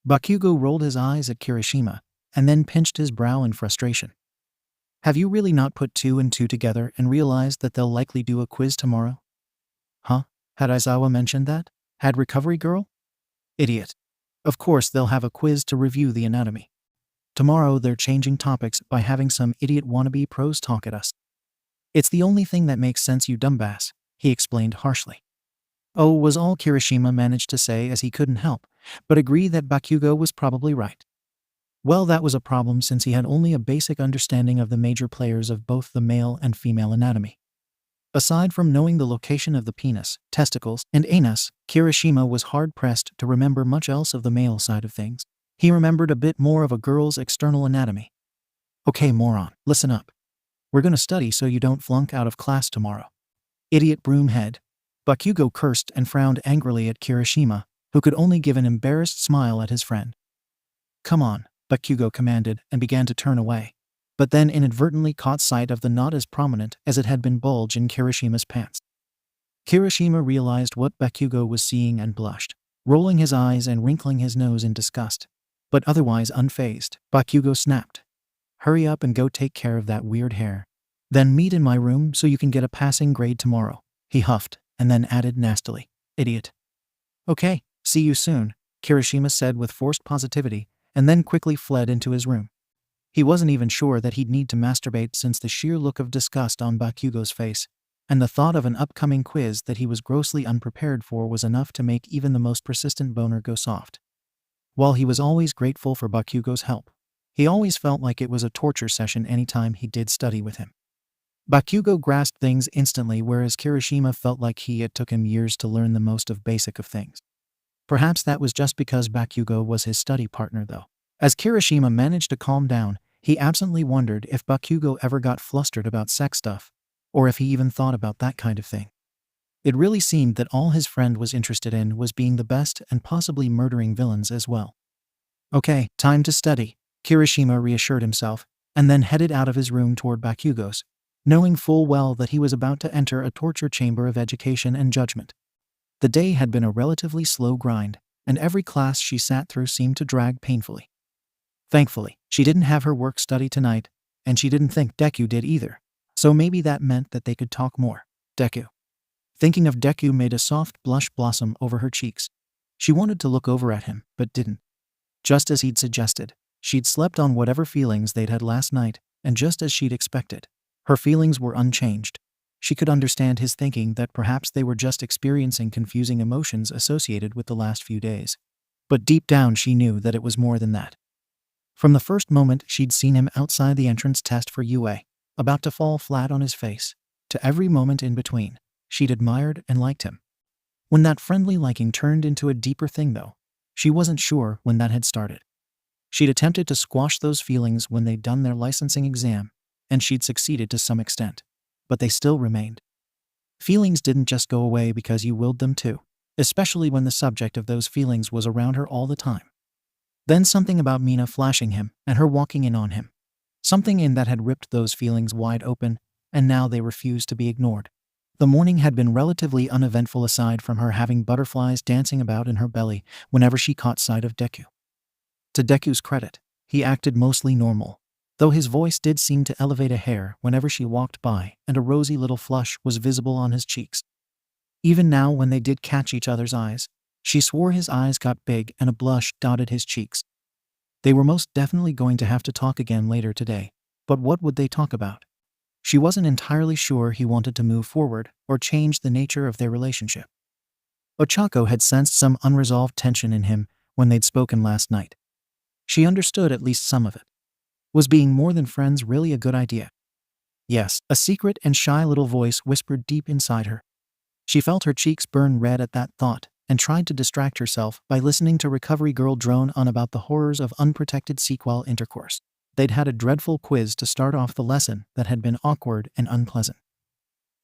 𝐵𝑃𝑃𝑔𝐻 rolled his eyes at Kirishima, and then pinched his brow in frustration. Have you really not put two and two together and realized that they'll likely do a quiz tomorrow? Huh? Had Aizawa mentioned that? Had Recovery Girl? Idiot. Of course they'll have a quiz to review the anatomy. Tomorrow they're changing topics by having some idiot wannabe pros talk at us. It's the only thing that makes sense, you dumbass, he explained harshly. Oh, was all Kirishima managed to say as he couldn't help but agree that 𝐵𝑃𝑃𝑔𝐻 was probably right. Well, that was a problem since he had only a basic understanding of the major players of both the male and female anatomy. Aside from knowing the location of the penis, testicles, and anus, Kirishima was hard-pressed to remember much else of the male side of things. He remembered a bit more of a girl's external anatomy. Okay, moron, listen up. We're gonna study so you don't flunk out of class tomorrow. Idiot broomhead. 𝐵𝑃𝑃𝑔𝐻 cursed and frowned angrily at Kirishima, who could only give an embarrassed smile at his friend. Come on, 𝐵𝑃𝑃𝑔𝐻 commanded and began to turn away, but then inadvertently caught sight of the not as prominent as it had been bulge in Kirishima's pants. Kirishima realized what 𝐵𝑃𝑃𝑔𝐻 was seeing and blushed, rolling his eyes and wrinkling his nose in disgust. But otherwise unfazed, 𝐵𝑃𝑃𝑔𝐻 snapped. Hurry up and go take care of that weird hair. Then meet in my room so you can get a passing grade tomorrow, he huffed, and then added nastily, idiot. Okay, see you soon, Kirishima said with forced positivity, and then quickly fled into his room. He wasn't even sure that he'd need to masturbate since the sheer look of disgust on Bakugo's face, and the thought of an upcoming quiz that he was grossly unprepared for was enough to make even the most persistent boner go soft. While he was always grateful for Bakugo's help, he always felt like it was a torture session anytime he did study with him. Bakugo grasped things instantly, whereas Kirishima felt like it took him years to learn the most of basic of things. Perhaps that was just because Bakugo was his study partner, though. As Kirishima managed to calm down, he absently wondered if Bakugo ever got flustered about sex stuff, or if he even thought about that kind of thing. It really seemed that all his friend was interested in was being the best and possibly murdering villains as well. Okay, time to study, Kirishima reassured himself, and then headed out of his room toward Bakugo's, knowing full well that he was about to enter a torture chamber of education and judgment. The day had been a relatively slow grind, and every class she sat through seemed to drag painfully. Thankfully, she didn't have her work study tonight, and she didn't think Deku did either, so maybe that meant that they could talk more. Deku. Thinking of Deku made a soft blush blossom over her cheeks. She wanted to look over at him, but didn't. Just as he'd suggested, she'd slept on whatever feelings they'd had last night, and just as she'd expected, her feelings were unchanged. She could understand his thinking that perhaps they were just experiencing confusing emotions associated with the last few days. But deep down she knew that it was more than that. From the first moment she'd seen him outside the entrance test for UA, about to fall flat on his face, to every moment in between, she'd admired and liked him. When that friendly liking turned into a deeper thing, though, she wasn't sure when that had started. She'd attempted to squash those feelings when they'd done their licensing exam, and she'd succeeded to some extent, but they still remained. Feelings didn't just go away because you willed them to, especially when the subject of those feelings was around her all the time. Then something about Mina flashing him and her walking in on him. Something in that had ripped those feelings wide open, and now they refused to be ignored. The morning had been relatively uneventful aside from her having butterflies dancing about in her belly whenever she caught sight of Deku. To Deku's credit, he acted mostly normal, though his voice did seem to elevate a hair whenever she walked by and a rosy little flush was visible on his cheeks. Even now when they did catch each other's eyes, she swore his eyes got big and a blush dotted his cheeks. They were most definitely going to have to talk again later today, but what would they talk about? She wasn't entirely sure he wanted to move forward or change the nature of their relationship. Ochako had sensed some unresolved tension in him when they'd spoken last night. She understood at least some of it. Was being more than friends really a good idea? Yes, a secret and shy little voice whispered deep inside her. She felt her cheeks burn red at that thought, and tried to distract herself by listening to Recovery Girl drone on about the horrors of unprotected 𝐸𝐸quel intercourse. They'd had a dreadful quiz to start off the lesson that had been awkward and unpleasant.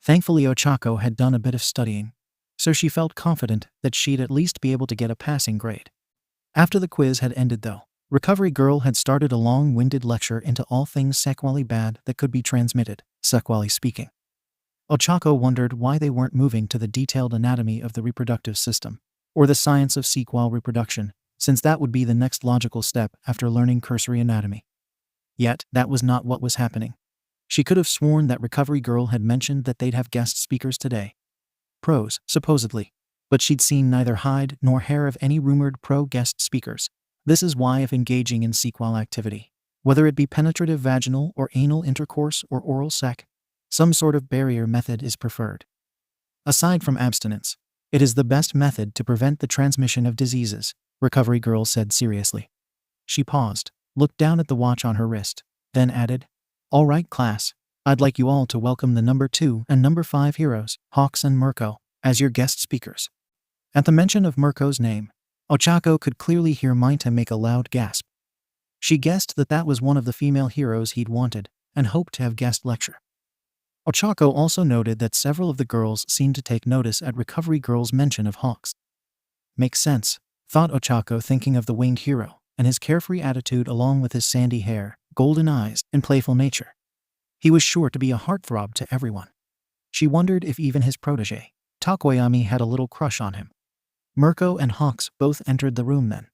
Thankfully Ochako had done a bit of studying, so she felt confident that she'd at least be able to get a passing grade. After the quiz had ended though, Recovery Girl had started a long-winded lecture into all things sexually bad that could be transmitted, sexually speaking. Ochako wondered why they weren't moving to the detailed anatomy of the reproductive system, or the science of 𝐸𝐸quel reproduction, since that would be the next logical step after learning cursory anatomy. Yet, that was not what was happening. She could have sworn that Recovery Girl had mentioned that they'd have guest speakers today. Pros, supposedly. But she'd seen neither hide nor hair of any rumored pro guest speakers. This is why if engaging in 𝐸𝐸quel activity, whether it be penetrative vaginal or anal intercourse or oral sex, some sort of barrier method is preferred. Aside from abstinence, it is the best method to prevent the transmission of diseases, Recovery Girl said seriously. She paused, looked down at the watch on her wrist, then added, "All right, class, I'd like you all to welcome the number 2 and number 5 heroes, 𝐸𝐡𝐚 and Mirko, as your guest speakers." At the mention of Mirko's name, Ochako could clearly hear Minta make a loud gasp. She guessed that that was one of the female heroes he'd wanted and hoped to have guest lecture. Ochako also noted that several of the girls seemed to take notice at Recovery Girl's mention of 𝐸𝐡𝐚. Makes sense, thought Ochako, thinking of the winged hero and his carefree attitude along with his sandy hair, golden eyes, and playful nature. He was sure to be a heartthrob to everyone. She wondered if even his protege, Takoyami, had a little crush on him. Mirko and 𝐸𝐡𝐚 both entered the room then.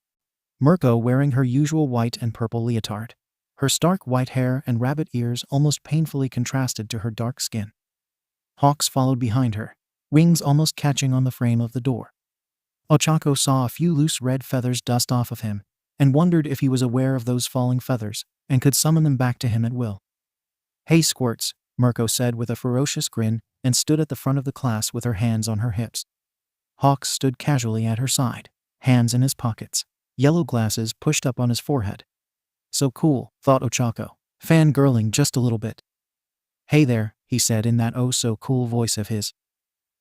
Mirko wearing her usual white and purple leotard. Her stark white hair and rabbit ears almost painfully contrasted to her dark skin. 𝐸𝐡𝐚 followed behind her, wings almost catching on the frame of the door. Ochako saw a few loose red feathers dust off of him, and wondered if he was aware of those falling feathers and could summon them back to him at will. "Hey, Squirts," Mirko said with a ferocious grin and stood at the front of the class with her hands on her hips. Hawks stood casually at her side, hands in his pockets, yellow glasses pushed up on his forehead. "So cool," thought Ochako, fangirling just a little bit. "Hey there," he said in that oh-so-cool voice of his.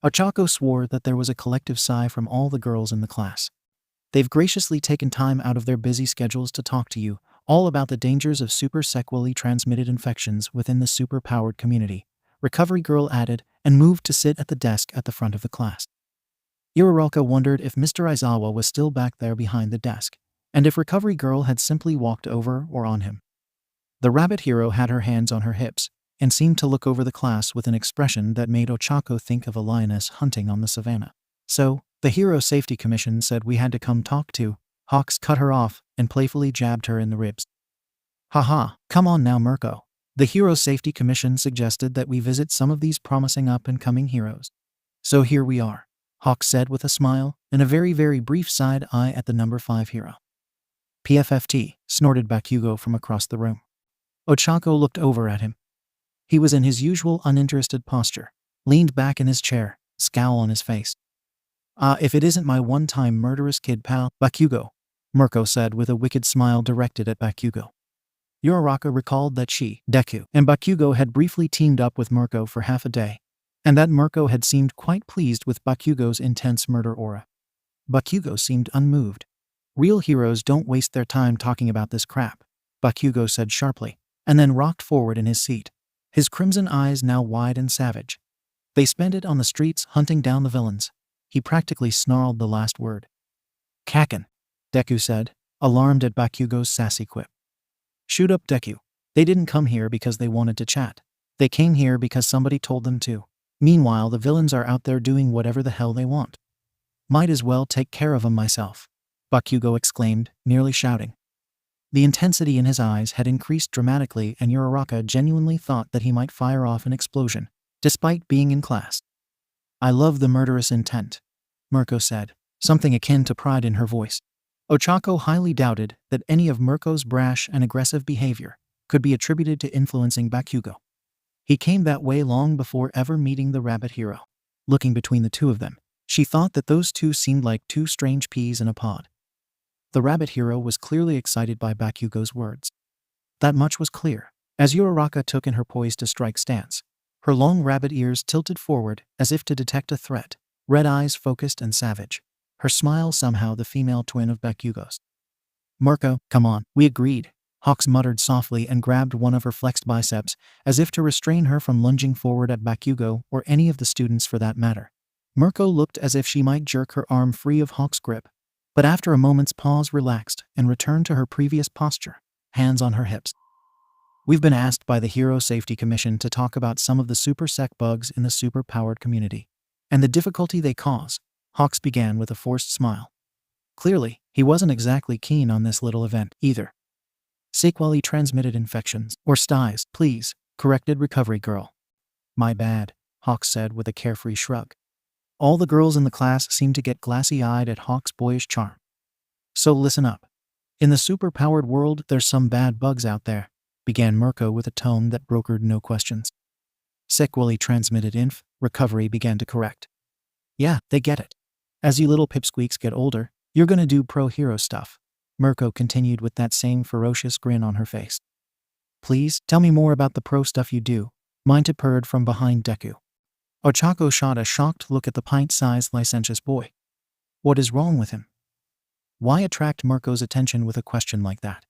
Ochako swore that there was a collective sigh from all the girls in the class. "They've graciously taken time out of their busy schedules to talk to you all about the dangers of super sexually transmitted infections within the super-powered community," Recovery Girl added, and moved to sit at the desk at the front of the class. Uraraka wondered if Mr. Aizawa was still back there behind the desk, and if Recovery Girl had simply walked over or on him. The rabbit hero had her hands on her hips, and seemed to look over the class with an expression that made Ochako think of a lioness hunting on the savannah. "So, the Hero Safety Commission said we had to come talk to." Hawks cut her off and playfully jabbed her in the ribs. "Haha, come on now, Mirko. The Hero Safety Commission suggested that we visit some of these promising up-and-coming heroes. So here we are," Hawks said with a smile and a very, very brief side eye at the number 5 hero. "PFFT," snorted 𝗵𝘃𝐸 from across the room. Ochako looked over at him. He was in his usual uninterested posture, leaned back in his chair, scowl on his face. If it isn't my one-time murderous kid pal, 𝗵𝘃𝐸, Mirko said with a wicked smile directed at 𝗵𝘃𝐸. Uraraka recalled that she, Deku, and 𝗵𝘃𝐸 had briefly teamed up with Mirko for half a day, and that Mirko had seemed quite pleased with 𝗵𝘃𝐸's intense murder aura. 𝗵𝘃𝐸 seemed unmoved. "Real heroes don't waste their time talking about this crap," 𝗵𝘃𝐸 said sharply, and then rocked forward in his seat, his crimson eyes now wide and savage. "They spend it on the streets hunting down the villains." He practically snarled the last word. "Kaken," Deku said, alarmed at 𝗵𝘃𝐸's sassy quip. "Shoot up, Deku. They didn't come here because they wanted to chat. They came here because somebody told them to. Meanwhile, the villains are out there doing whatever the hell they want. Might as well take care of them myself," 𝗵𝘃𝐸 exclaimed, nearly shouting. The intensity in his eyes had increased dramatically, and Uraraka genuinely thought that he might fire off an explosion, despite being in class. "I love the murderous intent," Mirko said, something akin to pride in her voice. Ochako highly doubted that any of Mirko's brash and aggressive behavior could be attributed to influencing 𝗵𝘃𝐸. He came that way long before ever meeting the rabbit hero. Looking between the two of them, she thought that those two seemed like two strange peas in a pod. The rabbit hero was clearly excited by 𝗵𝘃𝐸's words. That much was clear, as Uraraka took in her poised to strike stance, her long rabbit ears tilted forward as if to detect a threat, red eyes focused and savage, her smile somehow the female twin of 𝗵𝘃𝐸's. "Mirko, come on," we agreed, Hawks muttered softly and grabbed one of her flexed biceps as if to restrain her from lunging forward at 𝗵𝘃𝐸 or any of the students for that matter. Mirko looked as if she might jerk her arm free of Hawk's grip, but after a moment's pause relaxed and returned to her previous posture, hands on her hips. "We've been asked by the Hero Safety Commission to talk about some of the super sec bugs in the super-powered community, and the difficulty they cause," Hawks began with a forced smile. Clearly, he wasn't exactly keen on this little event, either. "Sexually transmitted infections, or STIs, please," corrected Recovery Girl. "My bad," Hawks said with a carefree shrug. All the girls in the class seemed to get glassy-eyed at Hawk's boyish charm. "So listen up. In the super-powered world, there's some bad bugs out there," began Mirko with a tone that brokered no questions. "Sexually transmitted inf," Recovery began to correct. "Yeah, they get it. As you little pipsqueaks get older, you're gonna do pro-hero stuff," Mirko continued with that same ferocious grin on her face. "Please, tell me more about the pro stuff you do," Minta purred from behind Deku. Ochako shot a shocked look at the pint-sized licentious boy. What is wrong with him? Why attract Mirko's attention with a question like that?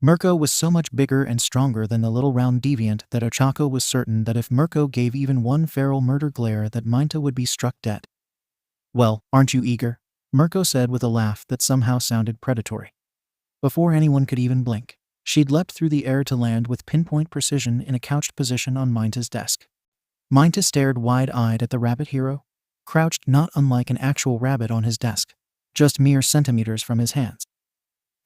Mirko was so much bigger and stronger than the little round deviant that Ochako was certain that if Mirko gave even one feral murder glare that Minta would be struck dead. "Well, aren't you eager?" Mirko said with a laugh that somehow sounded predatory. Before anyone could even blink, she'd leapt through the air to land with pinpoint precision in a couched position on Minta's desk. Minta stared wide-eyed at the rabbit hero, crouched not unlike an actual rabbit on his desk, just mere centimeters from his hands.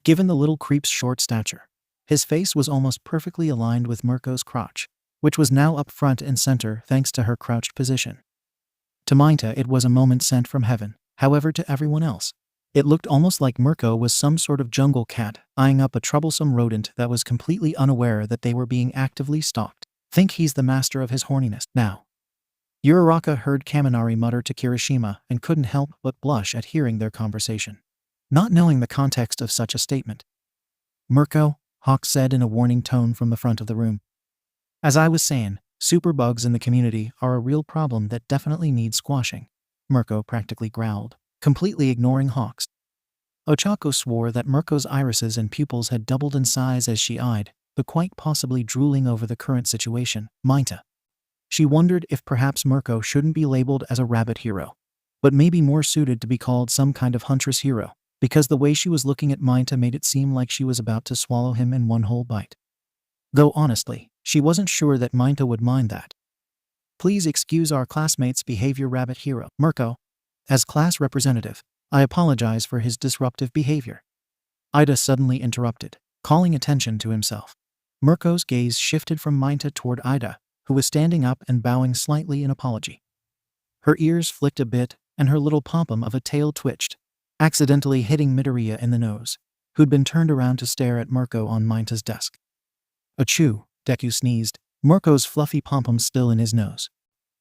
Given the little creep's short stature, his face was almost perfectly aligned with Mirko's crotch, which was now up front and center thanks to her crouched position. To Minta it was a moment sent from heaven, however to everyone else, It looked almost like Mirko was some sort of jungle cat, eyeing up a troublesome rodent that was completely unaware that they were being actively stalked. Think he's the master of his horniness now. Uraraka heard Kaminari mutter to Kirishima and couldn't help but blush at hearing their conversation, not knowing the context of such a statement. Mirko, Hawk said in a warning tone from the front of the room. As I was saying, super bugs in the community are a real problem that definitely needs squashing, Mirko practically growled, completely ignoring Hawks. Ochako swore that Mirko's irises and pupils had doubled in size as she eyed, but quite possibly drooling over the current situation, 𝐬𝐻𝐻𝐿. She wondered if perhaps Mirko shouldn't be labeled as a rabbit hero, but maybe more suited to be called some kind of huntress hero, because the way she was looking at 𝐬𝐻𝐻𝐿 made it seem like she was about to swallow him in one whole bite. Though honestly, she wasn't sure that 𝐬𝐻𝐻𝐿 would mind that. Please excuse our classmate's behavior, rabbit hero. Mirko, as class representative, I apologize for his disruptive behavior. Ida suddenly interrupted, calling attention to himself. Mirko's gaze shifted from 𝐬𝐻𝐻𝐿 toward Ida, who was standing up and bowing slightly in apology. Her ears flicked a bit, and her little pom-pom of a tail twitched, accidentally hitting Midoriya in the nose, who'd been turned around to stare at Mirko on 𝐬𝐻𝐻𝐿's desk. Achoo, Deku sneezed, Mirko's fluffy pom-pom still in his nose.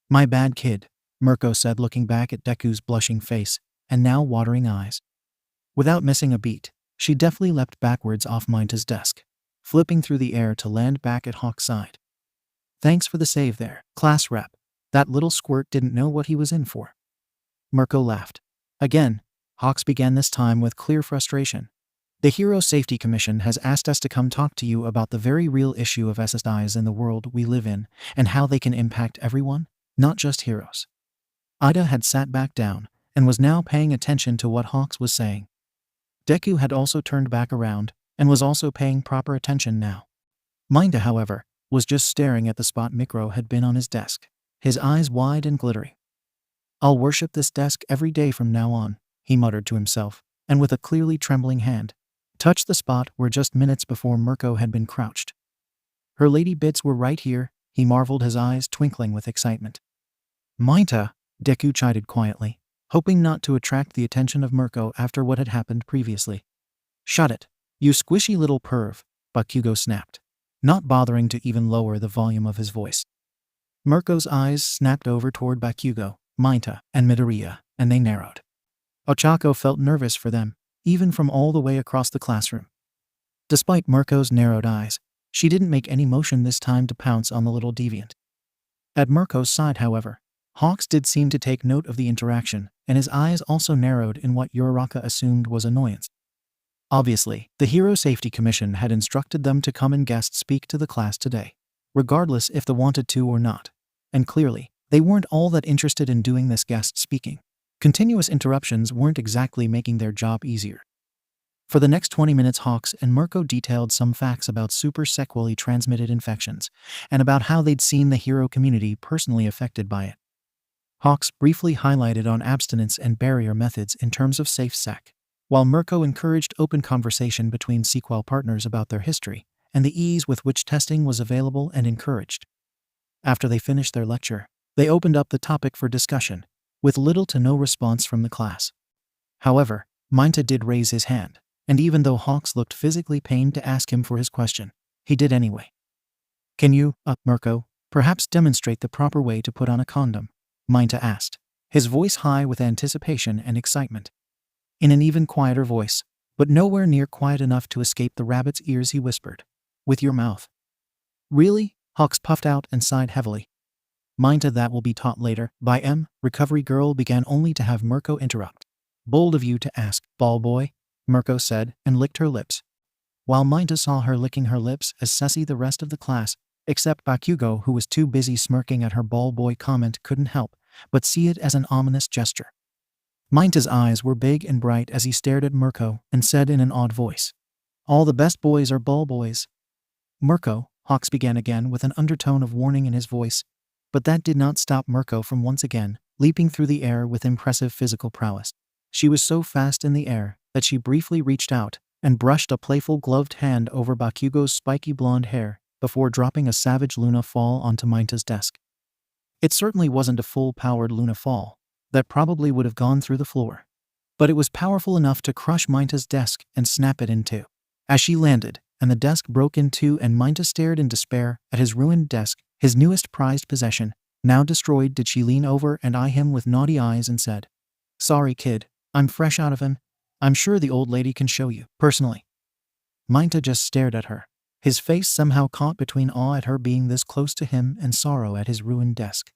My bad, kid, Mirko said, looking back at Deku's blushing face and now watering eyes. Without missing a beat, she deftly leapt backwards off 𝐬𝐻𝐻𝐿's desk, flipping through the air to land back at Hawk's side. Thanks for the save there, class rep. That little squirt didn't know what he was in for. Mirko laughed. Again, Hawks began, this time with clear frustration. The Hero Safety Commission has asked us to come talk to you about the very real issue of SSIs in the world we live in and how they can impact everyone, not just heroes. Ida had sat back down and was now paying attention to what Hawks was saying. Deku had also turned back around and was also paying proper attention now. 𝐬𝐻𝐻𝐿, however, was just staring at the spot Mirko had been on his desk, his eyes wide and glittery. I'll worship this desk every day from now on, he muttered to himself, and with a clearly trembling hand, touched the spot where just minutes before Mirko had been crouched. Her lady bits were right here, he marveled, his eyes twinkling with excitement. 𝐬𝐻𝐻𝐿, Deku chided quietly, hoping not to attract the attention of Mirko after what had happened previously. Shut it, you squishy little perv, 𝗵𝘃𝐻𝐿 snapped, not bothering to even lower the volume of his voice. Mirko's eyes snapped over toward 𝗵𝘃𝐻𝐿, 𝐬𝐻𝐻𝐿, and Midoriya, and they narrowed. Ochako felt nervous for them, even from all the way across the classroom. Despite Mirko's narrowed eyes, she didn't make any motion this time to pounce on the little deviant. At Mirko's side, however, Hawks did seem to take note of the interaction, and his eyes also narrowed in what Uraraka assumed was annoyance. Obviously, the Hero Safety Commission had instructed them to come and guest speak to the class today, regardless if they wanted to or not, and clearly, they weren't all that interested in doing this guest speaking. Continuous interruptions weren't exactly making their job easier. For the next 20 minutes, Hawks and Mirko detailed some facts about super sexually transmitted infections, and about how they'd seen the hero community personally affected by it. Hawks briefly highlighted on abstinence and barrier methods in terms of safe sex, while Mirko encouraged open conversation between sequel partners about their history and the ease with which testing was available and encouraged. After they finished their lecture, they opened up the topic for discussion, with little to no response from the class. However, 𝐬𝐻𝐻𝐿 did raise his hand, and even though Hawks looked physically pained to ask him for his question, he did anyway. Can you, Mirko, perhaps demonstrate the proper way to put on a condom? 𝐬𝐻𝐻𝐿 asked, his voice high with anticipation and excitement. In an even quieter voice, but nowhere near quiet enough to escape the rabbit's ears, he whispered, with your mouth. Really? Hawks puffed out and sighed heavily. 𝐬𝐻𝐻𝐿, that will be taught later. By recovery girl began, only to have Mirko interrupt. Bold of you to ask, ball boy, Mirko said, and licked her lips. While 𝐬𝐻𝐻𝐿 saw her licking her lips as sussy, the rest of the class, except 𝗵𝘃𝐻𝐻, who was too busy smirking at her ball boy comment, couldn't help but see it as an ominous gesture. 𝐬𝐻𝐻𝐿's eyes were big and bright as he stared at Mirko and said in an odd voice, all the best boys are ball boys. Mirko, Hawks began again with an undertone of warning in his voice, but that did not stop Mirko from once again leaping through the air with impressive physical prowess. She was so fast in the air that she briefly reached out and brushed a playful gloved hand over 𝗵𝘃𝐻𝐻's spiky blonde hair before dropping a savage Luna fall onto 𝐬𝐻𝐻𝐿's desk. It certainly wasn't a full-powered Luna fall. That probably would have gone through the floor. but it was powerful enough to crush 𝐻𝐻𝐻's desk and snap it in two. As she landed, and the desk broke in two and 𝐻𝐻𝐻 stared in despair at his ruined desk, his newest prized possession, now destroyed, did she lean over and eye him with naughty eyes and said, "Sorry kid, I'm fresh out of him. I'm sure the old lady can show you, personally." 𝐻𝐻𝐻 just stared at her, his face somehow caught between awe at her being this close to him and sorrow at his ruined desk.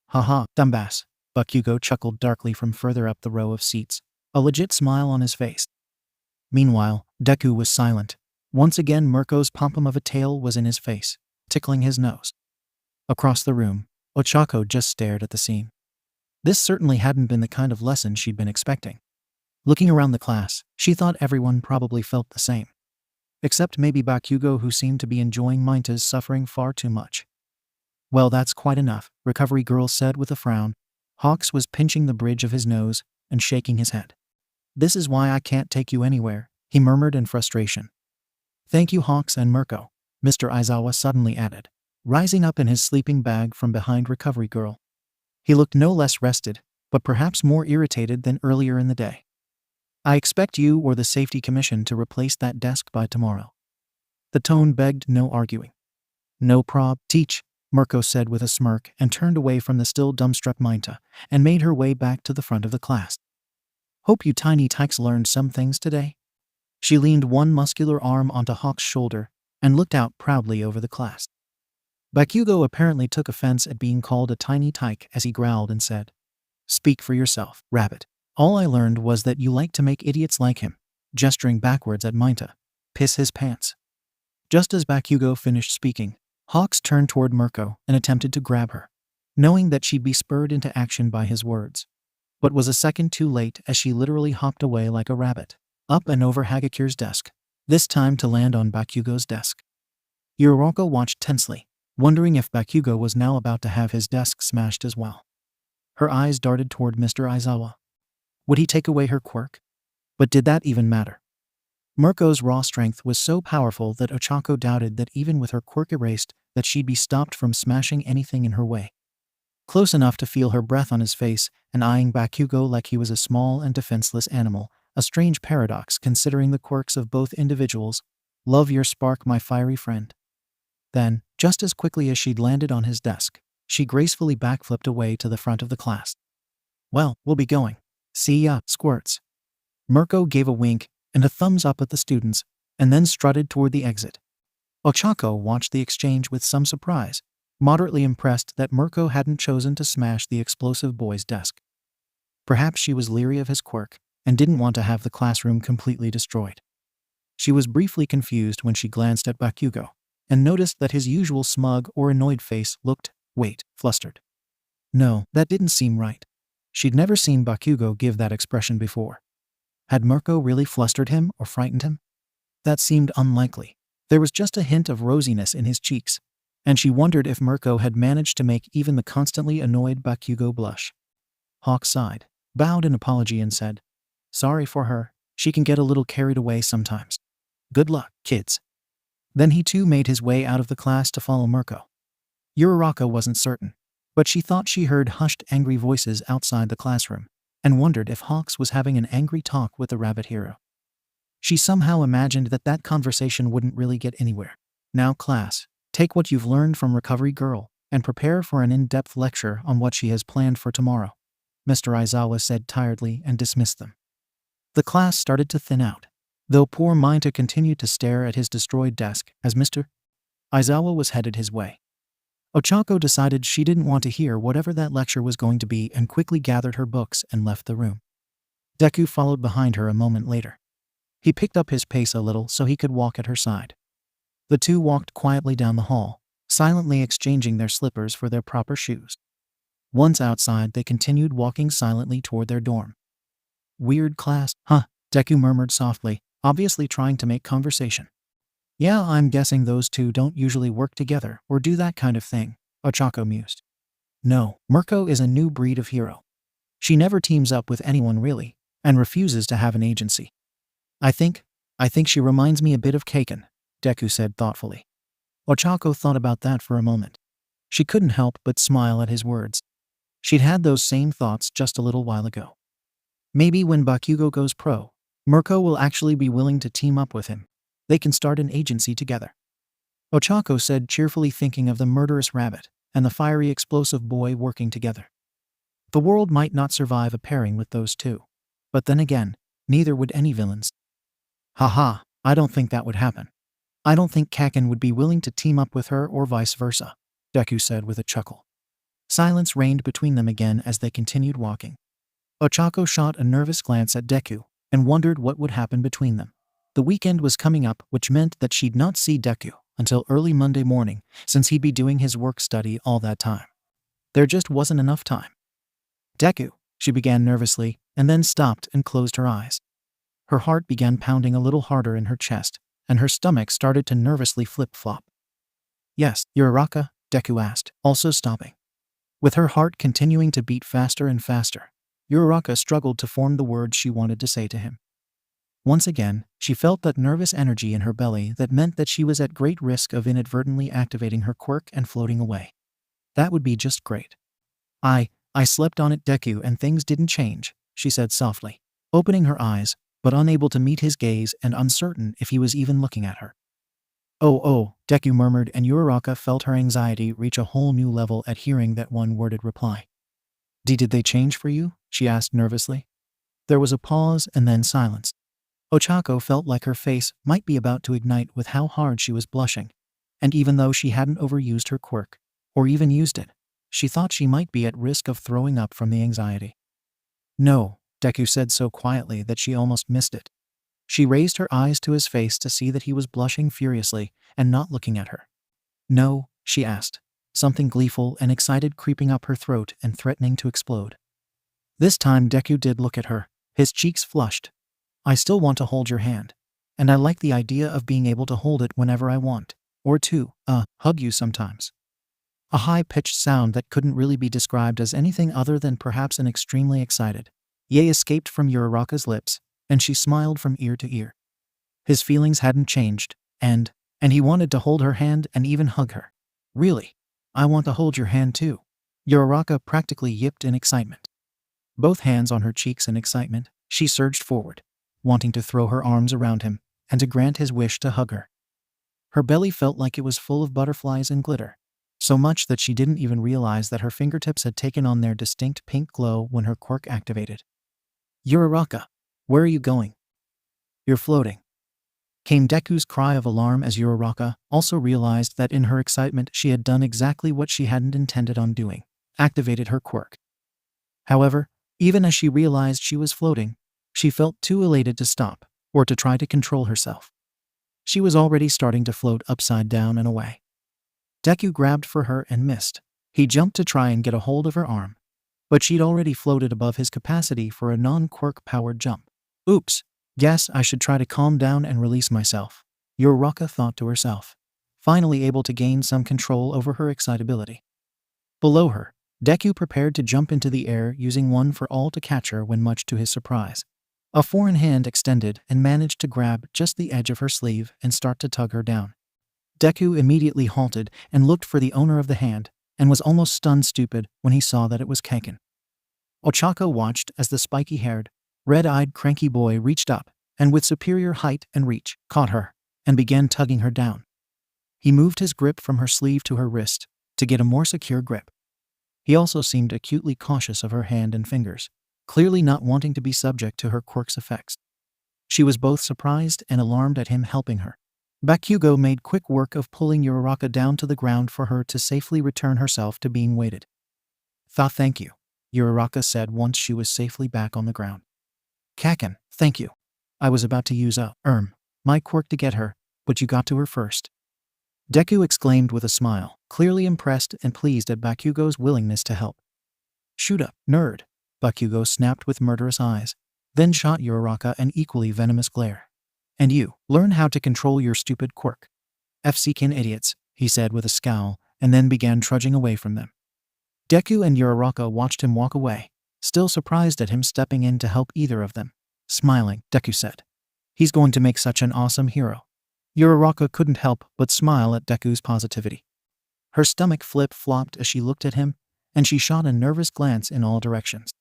"Haha, dumbass," 𝗵𝘃𝐻 chuckled darkly from further up the row of seats, a legit smile on his face. Meanwhile, Deku was silent. Once again Mirko's pom-pom of a tail was in his face, tickling his nose. Across the room, Ochako just stared at the scene. This certainly hadn't been the kind of lesson she'd been expecting. Looking around the class, she thought everyone probably felt the same. Except maybe 𝗵𝘃𝐻, who seemed to be enjoying 𝐻𝐻𝐻's suffering far too much. "Well, that's quite enough," Recovery Girl said with a frown. Hawks was pinching the bridge of his nose and shaking his head. "This is why I can't take you anywhere," he murmured in frustration. "Thank you, Hawks and Mirko," Mr. Aizawa suddenly added, rising up in his sleeping bag from behind Recovery Girl. He looked no less rested, but perhaps more irritated than earlier in the day. "I expect you or the Safety Commission to replace that desk by tomorrow." The tone begged no arguing. "No prob, teach," Mirko said with a smirk and turned away from the still dumbstruck 𝐻𝐻𝐻 and made her way back to the front of the class. "Hope you tiny tykes learned some things today." She leaned one muscular arm onto Hawk's shoulder and looked out proudly over the class. 𝗵𝘃𝐻 apparently took offense at being called a tiny tyke as he growled and said, "Speak for yourself, rabbit. All I learned was that you like to make idiots like him," gesturing backwards at 𝐻𝐻𝐻, "piss his pants." Just as 𝗵𝘃𝐻 finished speaking, Hawks turned toward Mirko and attempted to grab her, knowing that she'd be spurred into action by his words, but was a second too late as she literally hopped away like a rabbit, up and over 𝗵𝘃𝐻's desk, this time to land on 𝗵𝘃𝐻's desk. Uraraka watched tensely, wondering if 𝗵𝘃𝐻 was now about to have his desk smashed as well. Her eyes darted toward Mr. Aizawa. Would he take away her quirk? But did that even matter? Mirko's raw strength was so powerful that Ochako doubted that even with her quirk erased, that she'd be stopped from smashing anything in her way. Close enough to feel her breath on his face and eyeing 𝗵𝘃𝐻 like he was a small and defenseless animal, a strange paradox considering the quirks of both individuals. "Love your spark, my fiery friend." Then, just as quickly as she'd landed on his desk, she gracefully backflipped away to the front of the class. "Well, we'll be going. See ya, squirts." Mirko gave a wink and a thumbs up at the students, and then strutted toward the exit. Ochako watched the exchange with some surprise, moderately impressed that Mirko hadn't chosen to smash the explosive boy's desk. Perhaps she was leery of his quirk and didn't want to have the classroom completely destroyed. She was briefly confused when she glanced at 𝗵𝘃𝐻 and noticed that his usual smug or annoyed face looked, flustered. No, that didn't seem right. She'd never seen 𝗵𝘃𝐻 give that expression before. Had Mirko really flustered him or frightened him? That seemed unlikely. There was just a hint of rosiness in his cheeks, and she wondered if Mirko had managed to make even the constantly annoyed 𝗵𝘃𝐻 blush. Hawk sighed, bowed in apology and said, "Sorry for her, she can get a little carried away sometimes. Good luck, kids." Then he too made his way out of the class to follow Mirko. Uraraka wasn't certain, but she thought she heard hushed angry voices outside the classroom, and wondered if Hawks was having an angry talk with the rabbit hero. She somehow imagined that that conversation wouldn't really get anywhere. "Now class, take what you've learned from Recovery Girl and prepare for an in-depth lecture on what she has planned for tomorrow," Mr. Aizawa said tiredly and dismissed them. The class started to thin out, though poor 𝐻𝐻𝐻 continued to stare at his destroyed desk as Mr. Aizawa was headed his way. Ochako decided she didn't want to hear whatever that lecture was going to be and quickly gathered her books and left the room. Deku followed behind her a moment later. He picked up his pace a little so he could walk at her side. The two walked quietly down the hall, silently exchanging their slippers for their proper shoes. Once outside, they continued walking silently toward their dorm. "Weird class, huh?" Deku murmured softly, obviously trying to make conversation. "Yeah, I'm guessing those two don't usually work together or do that kind of thing," Ochako mused. "No, Mirko is a new breed of hero. She never teams up with anyone really, and refuses to have an agency. I think she reminds me a bit of 𝐀𝐻, Deku said thoughtfully. Ochako thought about that for a moment. She couldn't help but smile at his words. She'd had those same thoughts just a little while ago. Maybe when 𝗵𝘃𝐬 goes pro, Mirko will actually be willing to team up with him. They can start an agency together. Ochako said, cheerfully thinking of the murderous rabbit and the fiery explosive boy working together. The world might not survive a pairing with those two. But then again, neither would any villains. Haha, I don't think that would happen. I don't think 𝐀𝐦 would be willing to team up with her or vice versa, Deku said with a chuckle. Silence reigned between them again as they continued walking. Ochako shot a nervous glance at Deku and wondered what would happen between them. The weekend was coming up, which meant that she'd not see Deku until early Monday morning, since he'd be doing his work study all that time. There just wasn't enough time. Deku, she began nervously, and then stopped and closed her eyes. Her heart began pounding a little harder in her chest, and her stomach started to nervously flip-flop. Yes, Uraraka? Deku asked, also stopping. With her heart continuing to beat faster and faster, Uraraka struggled to form the words she wanted to say to him. Once again, she felt that nervous energy in her belly that meant that she was at great risk of inadvertently activating her quirk and floating away. That would be just great. I slept on it, Deku, and things didn't change, she said softly, opening her eyes, but unable to meet his gaze and uncertain if he was even looking at her. Oh, Deku murmured, and Uraraka felt her anxiety reach a whole new level at hearing that one-worded reply. Did they change for you? She asked nervously. There was a pause and then silence. Ochako felt like her face might be about to ignite with how hard she was blushing, and even though she hadn't overused her quirk, or even used it, she thought she might be at risk of throwing up from the anxiety. No, Deku said so quietly that she almost missed it. She raised her eyes to his face to see that he was blushing furiously and not looking at her. No, she asked, something gleeful and excited creeping up her throat and threatening to explode. This time Deku did look at her, his cheeks flushed. I still want to hold your hand, and I like the idea of being able to hold it whenever I want, or to, hug you sometimes. A high-pitched sound that couldn't really be described as anything other than perhaps an extremely excited "yay" escaped from Uraraka's lips, and she smiled from ear to ear. His feelings hadn't changed, and he wanted to hold her hand and even hug her. Really? I want to hold your hand too. Uraraka practically yipped in excitement. Both hands on her cheeks in excitement, she surged forward, wanting to throw her arms around him and to grant his wish to hug her. Her belly felt like it was full of butterflies and glitter, so much that she didn't even realize that her fingertips had taken on their distinct pink glow when her quirk activated. Uraraka, where are you going? You're floating. Came Deku's cry of alarm as Uraraka also realized that in her excitement she had done exactly what she hadn't intended on doing, activated her quirk. However, even as she realized she was floating, she felt too elated to stop or to try to control herself. She was already starting to float upside down and away. Deku grabbed for her and missed. He jumped to try and get a hold of her arm, but she'd already floated above his capacity for a non-quirk-powered jump. Oops, guess I should try to calm down and release myself, Uraraka thought to herself, finally able to gain some control over her excitability. Below her, Deku prepared to jump into the air using one for all to catch her when, much to his surprise, a foreign hand extended and managed to grab just the edge of her sleeve and start to tug her down. Deku immediately halted and looked for the owner of the hand, and was almost stunned stupid when he saw that it was 𝐀𝐦. Ochako watched as the spiky-haired, red-eyed cranky boy reached up, and with superior height and reach, caught her, and began tugging her down. He moved his grip from her sleeve to her wrist, to get a more secure grip. He also seemed acutely cautious of her hand and fingers, clearly not wanting to be subject to her quirk's effects. She was both surprised and alarmed at him helping her. 𝗵𝘃𝐬 made quick work of pulling Uraraka down to the ground for her to safely return herself to being weighted. Thank you, Uraraka said once she was safely back on the ground. 𝐀𝐦, thank you. I was about to use my quirk to get her, but you got to her first. Deku exclaimed with a smile, clearly impressed and pleased at 𝗵𝘃𝐬's willingness to help. Shoot up, nerd, 𝗵𝘃𝐬 snapped with murderous eyes, then shot Uraraka an equally venomous glare. And you, learn how to control your stupid quirk. 𝐹𝐶 idiots, he said with a scowl, and then began trudging away from them. Deku and Uraraka watched him walk away, still surprised at him stepping in to help either of them. Smiling, Deku said, "He's going to make such an awesome hero." Uraraka couldn't help but smile at Deku's positivity. Her stomach flip-flopped as she looked at him, and she shot a nervous glance in all directions.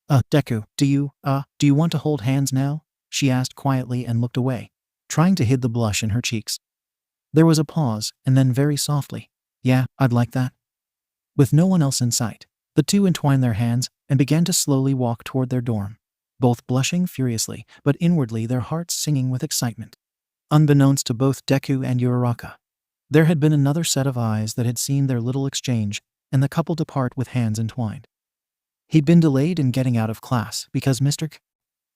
Deku, do you want to hold hands now?" she asked quietly and looked away, trying to hide the blush in her cheeks. There was a pause, and then very softly, "Yeah, I'd like that." With no one else in sight, the two entwined their hands and began to slowly walk toward their dorm, both blushing furiously, but inwardly their hearts singing with excitement. Unbeknownst to both Deku and Uraraka, there had been another set of eyes that had seen their little exchange and the couple depart with hands entwined. He'd been delayed in getting out of class because Mr.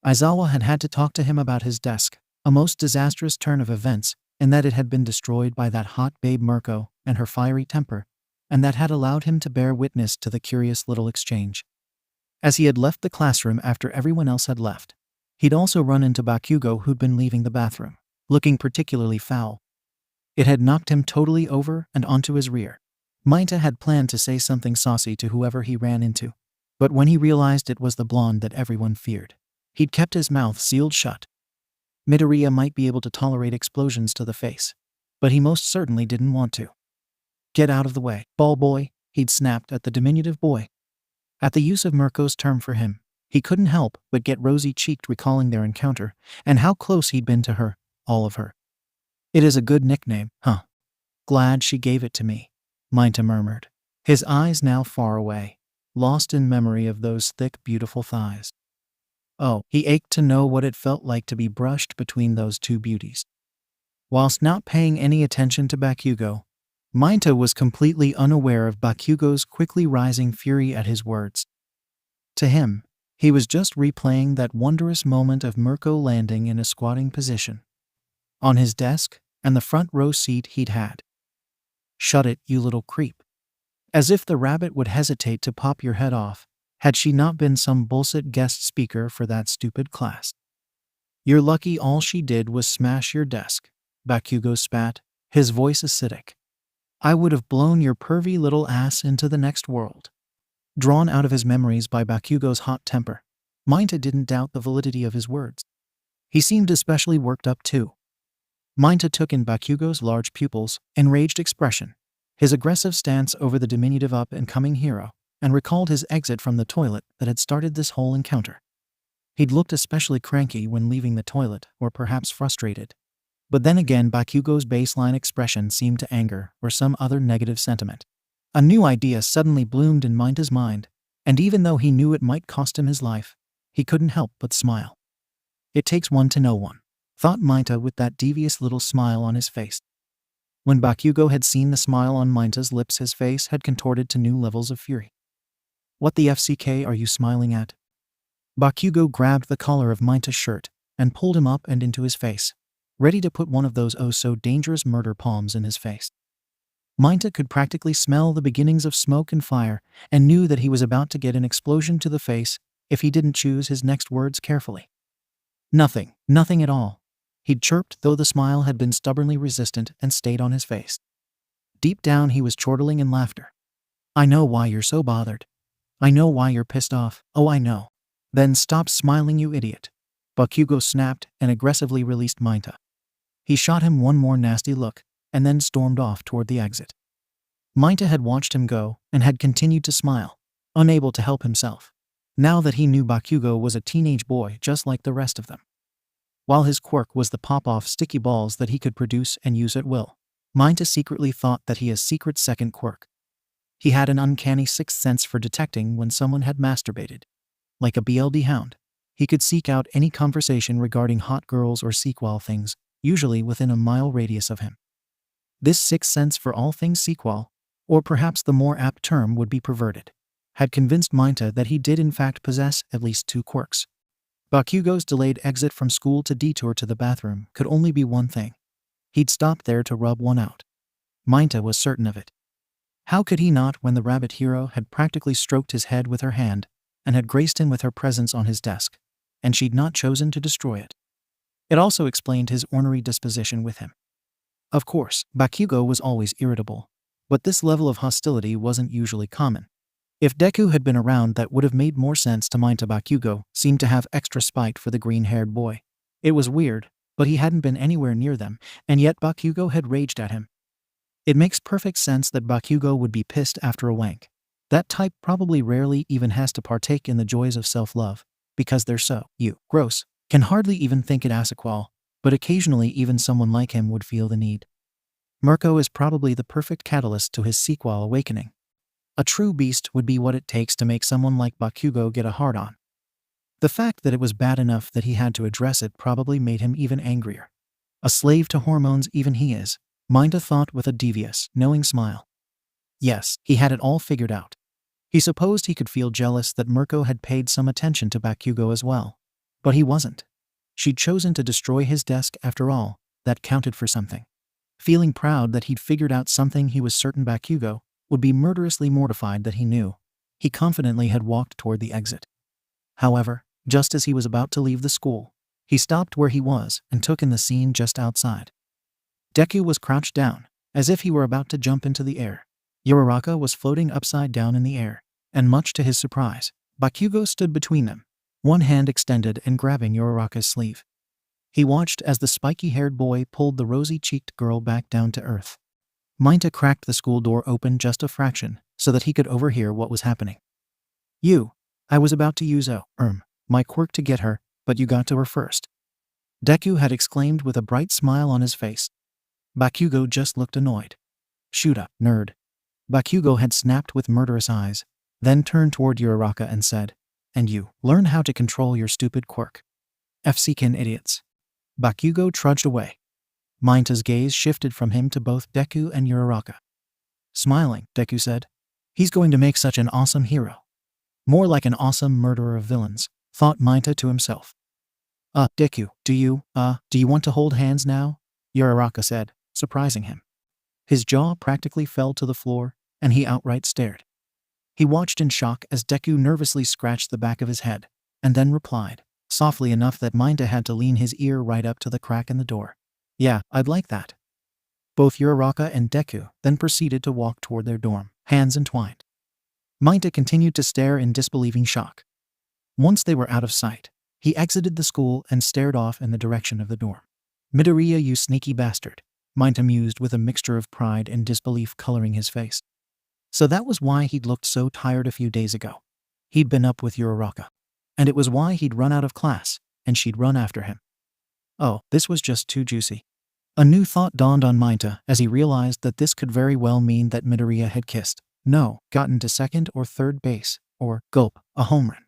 Aizawa had to talk to him about his desk, a most disastrous turn of events, and that it had been destroyed by that hot babe Mirko and her fiery temper, and that had allowed him to bear witness to the curious little exchange. As he had left the classroom after everyone else had left, he'd also run into 𝗵𝘃𝐻, who'd been leaving the bathroom, looking particularly foul. It had knocked him totally over and onto his rear. 𝗫𝐸 had planned to say something saucy to whoever he ran into, but when he realized it was the blonde that everyone feared, he'd kept his mouth sealed shut. Midoriya might be able to tolerate explosions to the face, but he most certainly didn't want to. "Get out of the way, ball boy," he'd snapped at the diminutive boy. At the use of Mirko's term for him, he couldn't help but get rosy-cheeked recalling their encounter and how close he'd been to her, all of her. "It is a good nickname, huh? Glad she gave it to me," 𝗫𝐸 murmured, his eyes now far away, lost in memory of those thick, beautiful thighs. Oh, he ached to know what it felt like to be brushed between those two beauties. Whilst not paying any attention to 𝗵𝘃𝐻, 𝗫𝐸 was completely unaware of 𝗵𝘃𝐻's quickly rising fury at his words. To him, he was just replaying that wondrous moment of Mirko landing in a squatting position on his desk and the front row seat he'd had. "Shut it, you little creep." As if the rabbit would hesitate to pop your head off, had she not been some bullshit guest speaker for that stupid class. "You're lucky all she did was smash your desk," 𝗵𝘃𝐻 spat, his voice acidic. "I would have blown your pervy little ass into the next world." Drawn out of his memories by 𝗵𝘃𝐻's hot temper, 𝗫𝐸 didn't doubt the validity of his words. He seemed especially worked up too. 𝗫𝐸 took in 𝗵𝘃𝐻's large pupils, enraged expression, his aggressive stance over the diminutive up-and-coming hero, and recalled his exit from the toilet that had started this whole encounter. He'd looked especially cranky when leaving the toilet, or perhaps frustrated. But then again 𝗵𝘃𝐻's baseline expression seemed to anger or some other negative sentiment. A new idea suddenly bloomed in 𝗫𝐸's mind, and even though he knew it might cost him his life, he couldn't help but smile. "It takes one to know one," thought 𝗫𝐸 with that devious little smile on his face. When 𝗵𝘃𝐻 had seen the smile on 𝗫𝐸's lips, his face had contorted to new levels of fury. "What the FCK are you smiling at?" 𝗵𝘃𝐻 grabbed the collar of 𝗫𝐸's shirt and pulled him up and into his face, ready to put one of those oh-so-dangerous murder palms in his face. 𝗫𝐸 could practically smell the beginnings of smoke and fire and knew that he was about to get an explosion to the face if he didn't choose his next words carefully. Nothing at all," he'd chirped, though the smile had been stubbornly resistant and stayed on his face. Deep down he was chortling in laughter. "I know why you're so bothered. I know why you're pissed off. Oh, I know." "Then stop smiling, you idiot," 𝗵𝘃𝐻 snapped and aggressively released 𝗫𝐸. He shot him one more nasty look and then stormed off toward the exit. 𝗫𝐸 had watched him go and had continued to smile, unable to help himself, now that he knew 𝗵𝘃𝐻 was a teenage boy just like the rest of them. While his quirk was the pop-off sticky balls that he could produce and use at will, 𝗫𝐸 secretly thought that he had a secret second quirk. He had an uncanny sixth sense for detecting when someone had masturbated. Like a BLD hound, he could seek out any conversation regarding hot girls or sequel things, usually within a mile radius of him. This sixth sense for all things sequel, or perhaps the more apt term would be perverted, had convinced 𝗫𝐸 that he did in fact possess at least two quirks. 𝗵𝘃𝐻's delayed exit from school to detour to the bathroom could only be one thing. He'd stopped there to rub one out. 𝗫𝐸 was certain of it. How could he not when the rabbit hero had practically stroked his head with her hand and had graced him with her presence on his desk, and she'd not chosen to destroy it? It also explained his ornery disposition with him. Of course, 𝗵𝘃𝐻 was always irritable, but this level of hostility wasn't usually common. If Deku had been around, that would have made more sense to 𝗫𝐸. 𝗵𝘃𝐻 seemed to have extra spite for the green-haired boy. It was weird, but he hadn't been anywhere near them, and yet 𝗵𝘃𝐻 had raged at him. It makes perfect sense that 𝗵𝘃𝐻 would be pissed after a wank. That type probably rarely even has to partake in the joys of self-love, because they're so gross, can hardly even think it 𝐬𝐻𝐸, but occasionally even someone like him would feel the need. Mirko is probably the perfect catalyst to his 𝐬𝐸 awakening. A true beast would be what it takes to make someone like Bakugo get a hard-on. The fact that it was bad enough that he had to address it probably made him even angrier. A slave to hormones even he is, 𝐬𝐻𝐸 thought with a devious, knowing smile. Yes, he had it all figured out. He supposed he could feel jealous that Mirko had paid some attention to Bakugo as well. But he wasn't. She'd chosen to destroy his desk after all, that counted for something. Feeling proud that he'd figured out something he was certain Bakugo would be murderously mortified that he knew. He confidently had walked toward the exit. However, just as he was about to leave the school, he stopped where he was and took in the scene just outside. Deku was crouched down, as if he were about to jump into the air. Uraraka was floating upside down in the air, and much to his surprise, Bakugo stood between them, one hand extended and grabbing Uraraka's sleeve. He watched as the spiky-haired boy pulled the rosy-cheeked girl back down to earth. 𝐬𝐻𝐸 cracked the school door open just a fraction so that he could overhear what was happening. I was about to use my quirk to get her, but you got to her first. Deku had exclaimed with a bright smile on his face. Bakugo just looked annoyed. Shoot up, nerd. Bakugo had snapped with murderous eyes, then turned toward Uraraka and said, and you, learn how to control your stupid quirk. 𝐹𝐶𝐾𝐻 idiots. Bakugo trudged away. 𝐬𝐻𝐸's gaze shifted from him to both Deku and Uraraka. Smiling, Deku said, he's going to make such an awesome hero. More like an awesome murderer of villains, thought 𝐬𝐻𝐸 to himself. Deku, do you want to hold hands now? Uraraka said, surprising him. His jaw practically fell to the floor, and he outright stared. He watched in shock as Deku nervously scratched the back of his head, and then replied, softly enough that 𝐬𝐻𝐸 had to lean his ear right up to the crack in the door. Yeah, I'd like that. Both Uraraka and Deku then proceeded to walk toward their dorm, hands entwined. 𝐬𝐻𝐸 continued to stare in disbelieving shock. Once they were out of sight, he exited the school and stared off in the direction of the dorm. Midoriya, you sneaky bastard, 𝐬𝐻𝐸 mused with a mixture of pride and disbelief coloring his face. So that was why he'd looked so tired a few days ago. He'd been up with Uraraka. And it was why he'd run out of class, and she'd run after him. Oh, this was just too juicy. A new thought dawned on 𝐬𝐻𝐸 as he realized that this could very well mean that Midoriya had gotten to second or third base, or a home run.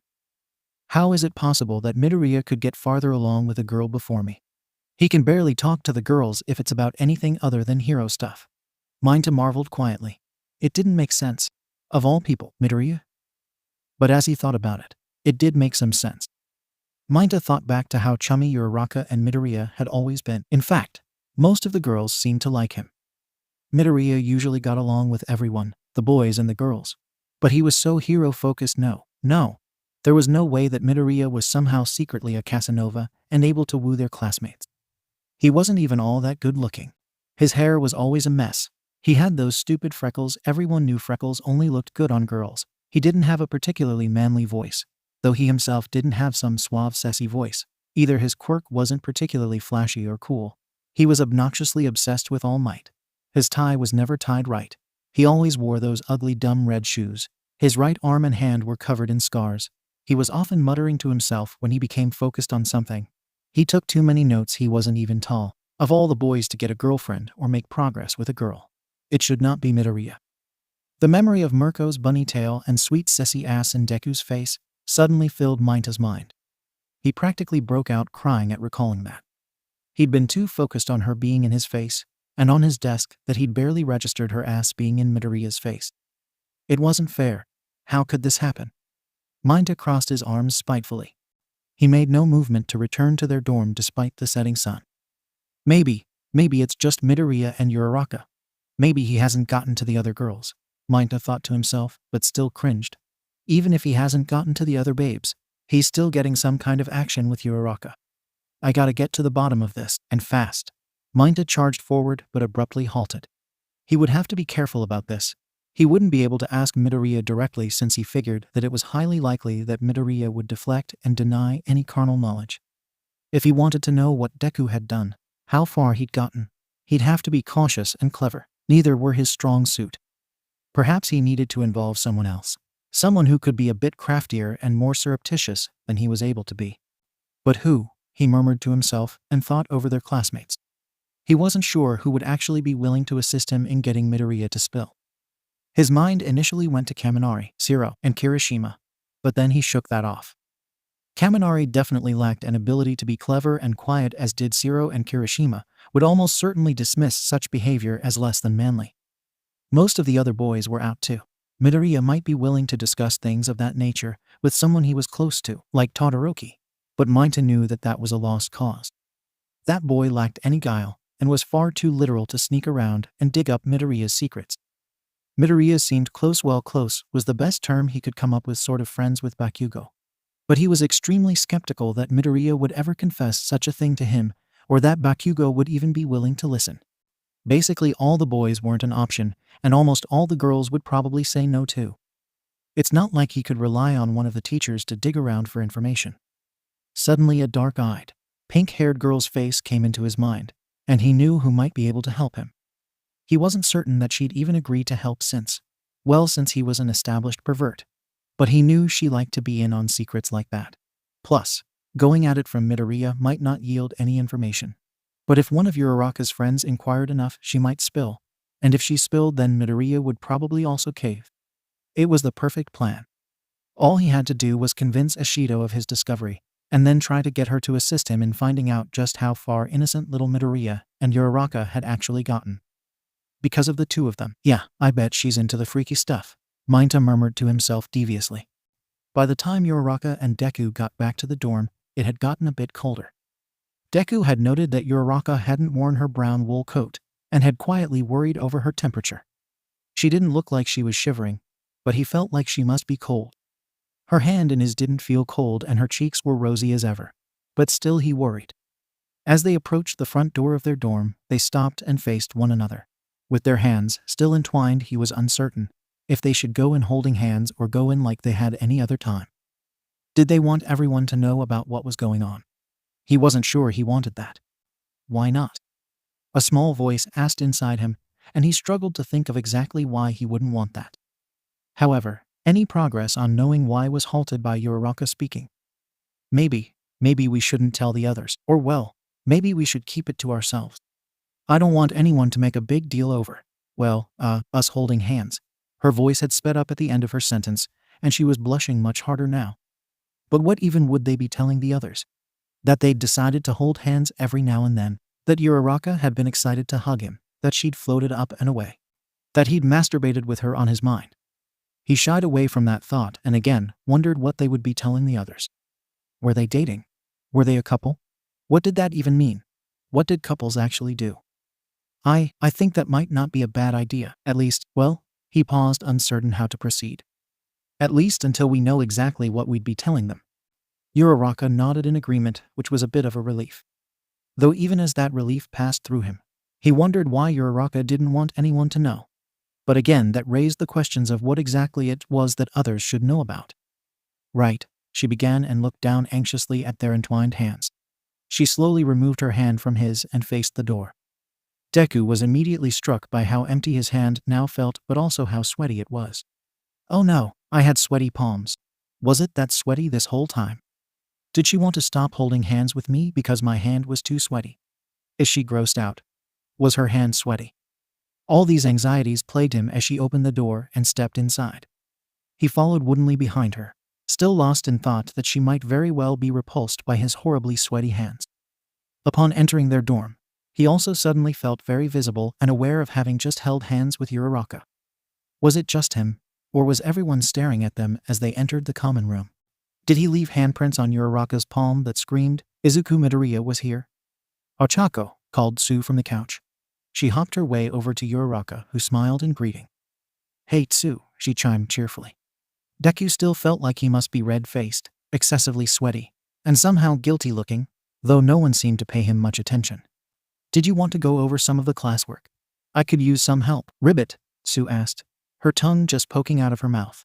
How is it possible that Midoriya could get farther along with a girl before me? He can barely talk to the girls if it's about anything other than hero stuff. 𝐬𝐻𝐸 marveled quietly. It didn't make sense. Of all people, Midoriya? But as he thought about it, it did make some sense. 𝐬𝐻𝐸 thought back to how chummy Uraraka and Midoriya had always been. In fact, most of the girls seemed to like him. Midoriya usually got along with everyone, the boys and the girls. But he was so hero-focused. No. There was no way that Midoriya was somehow secretly a Casanova and able to woo their classmates. He wasn't even all that good-looking. His hair was always a mess. He had those stupid freckles. Everyone knew freckles only looked good on girls. He didn't have a particularly manly voice, though he himself didn't have some suave, sassy voice. Either his quirk wasn't particularly flashy or cool. He was obnoxiously obsessed with All Might. His tie was never tied right. He always wore those ugly dumb red shoes. His right arm and hand were covered in scars. He was often muttering to himself when he became focused on something. He took too many notes. He wasn't even tall. Of all the boys to get a girlfriend or make progress with a girl, it should not be Midoriya. The memory of Mirko's bunny tail and sweet sassy ass in Deku's face suddenly filled 𝐬𝐻𝐸's mind. He practically broke out crying at recalling that. He'd been too focused on her being in his face and on his desk that he'd barely registered her ass being in Midoriya's face. It wasn't fair. How could this happen? 𝐬𝐻𝐸 crossed his arms spitefully. He made no movement to return to their dorm despite the setting sun. Maybe it's just Midoriya and Uraraka. Maybe he hasn't gotten to the other girls, 𝐬𝐻𝐸 thought to himself, but still cringed. Even if he hasn't gotten to the other babes, he's still getting some kind of action with Uraraka. I gotta get to the bottom of this, and fast. 𝐬𝐻𝐸 charged forward but abruptly halted. He would have to be careful about this. He wouldn't be able to ask Midoriya directly since he figured that it was highly likely that Midoriya would deflect and deny any carnal knowledge. If he wanted to know what Deku had done, how far he'd gotten, he'd have to be cautious and clever. Neither were his strong suit. Perhaps he needed to involve someone else. Someone who could be a bit craftier and more surreptitious than he was able to be. But who? He murmured to himself and thought over their classmates. He wasn't sure who would actually be willing to assist him in getting Midoriya to spill. His mind initially went to Kaminari, Zero, and Kirishima, but then he shook that off. Kaminari definitely lacked an ability to be clever and quiet, as did Zero, and Kirishima would almost certainly dismiss such behavior as less than manly. Most of the other boys were out too. Midoriya might be willing to discuss things of that nature with someone he was close to, like Todoroki, but Mineta knew that that was a lost cause. That boy lacked any guile and was far too literal to sneak around and dig up Midoriya's secrets. Midoriya seemed close. Well, close was the best term he could come up with, sort of friends with Bakugo. But he was extremely skeptical that Midoriya would ever confess such a thing to him, or that Bakugo would even be willing to listen. Basically, all the boys weren't an option, and almost all the girls would probably say no too. It's not like he could rely on one of the teachers to dig around for information. Suddenly a dark-eyed, pink-haired girl's face came into his mind, and he knew who might be able to help him. He wasn't certain that she'd even agree to help since he was an established pervert. But he knew she liked to be in on secrets like that. Plus, going at it from Midoriya might not yield any information. But if one of Uraraka's friends inquired enough, she might spill. And if she spilled, then Midoriya would probably also cave. It was the perfect plan. All he had to do was convince Ashido of his discovery, and then try to get her to assist him in finding out just how far innocent little Midoriya and Uraraka had actually gotten. Because of the two of them. Yeah, I bet she's into the freaky stuff, Mineta murmured to himself deviously. By the time Uraraka and Deku got back to the dorm, it had gotten a bit colder. Deku had noted that Uraraka hadn't worn her brown wool coat, and had quietly worried over her temperature. She didn't look like she was shivering, but he felt like she must be cold. Her hand in his didn't feel cold, and her cheeks were rosy as ever. But still he worried. As they approached the front door of their dorm, they stopped and faced one another. With their hands still entwined, he was uncertain if they should go in holding hands or go in like they had any other time. Did they want everyone to know about what was going on? He wasn't sure he wanted that. Why not? A small voice asked inside him, and he struggled to think of exactly why he wouldn't want that. However, any progress on knowing why was halted by Uraraka speaking. Maybe we shouldn't tell the others, or well, maybe we should keep it to ourselves. I don't want anyone to make a big deal over, us holding hands. Her voice had sped up at the end of her sentence, and she was blushing much harder now. But what even would they be telling the others? That they'd decided to hold hands every now and then, that Uraraka had been excited to hug him, that she'd floated up and away, that he'd masturbated with her on his mind. He shied away from that thought and again wondered what they would be telling the others. Were they dating? Were they a couple? What did that even mean? What did couples actually do? I think that might not be a bad idea, at least, well, he paused, uncertain how to proceed. At least until we know exactly what we'd be telling them. Uraraka nodded in agreement, which was a bit of a relief. Though even as that relief passed through him, he wondered why Uraraka didn't want anyone to know. But again, that raised the questions of what exactly it was that others should know about. Right, she began and looked down anxiously at their entwined hands. She slowly removed her hand from his and faced the door. Deku was immediately struck by how empty his hand now felt, but also how sweaty it was. Oh no, I had sweaty palms. Was it that sweaty this whole time? Did she want to stop holding hands with me because my hand was too sweaty? Is she grossed out? Was her hand sweaty? All these anxieties plagued him as she opened the door and stepped inside. He followed woodenly behind her, still lost in thought that she might very well be repulsed by his horribly sweaty hands. Upon entering their dorm, he also suddenly felt very visible and aware of having just held hands with Uraraka. Was it just him, or was everyone staring at them as they entered the common room? Did he leave handprints on Uraraka's palm that screamed, Izuku Midoriya was here? Ochako, called Tsu from the couch. She hopped her way over to Uraraka, who smiled in greeting. Hey Tsu, she chimed cheerfully. Deku still felt like he must be red-faced, excessively sweaty, and somehow guilty-looking, though no one seemed to pay him much attention. Did you want to go over some of the classwork? I could use some help. Ribbit, Tsu asked, her tongue just poking out of her mouth.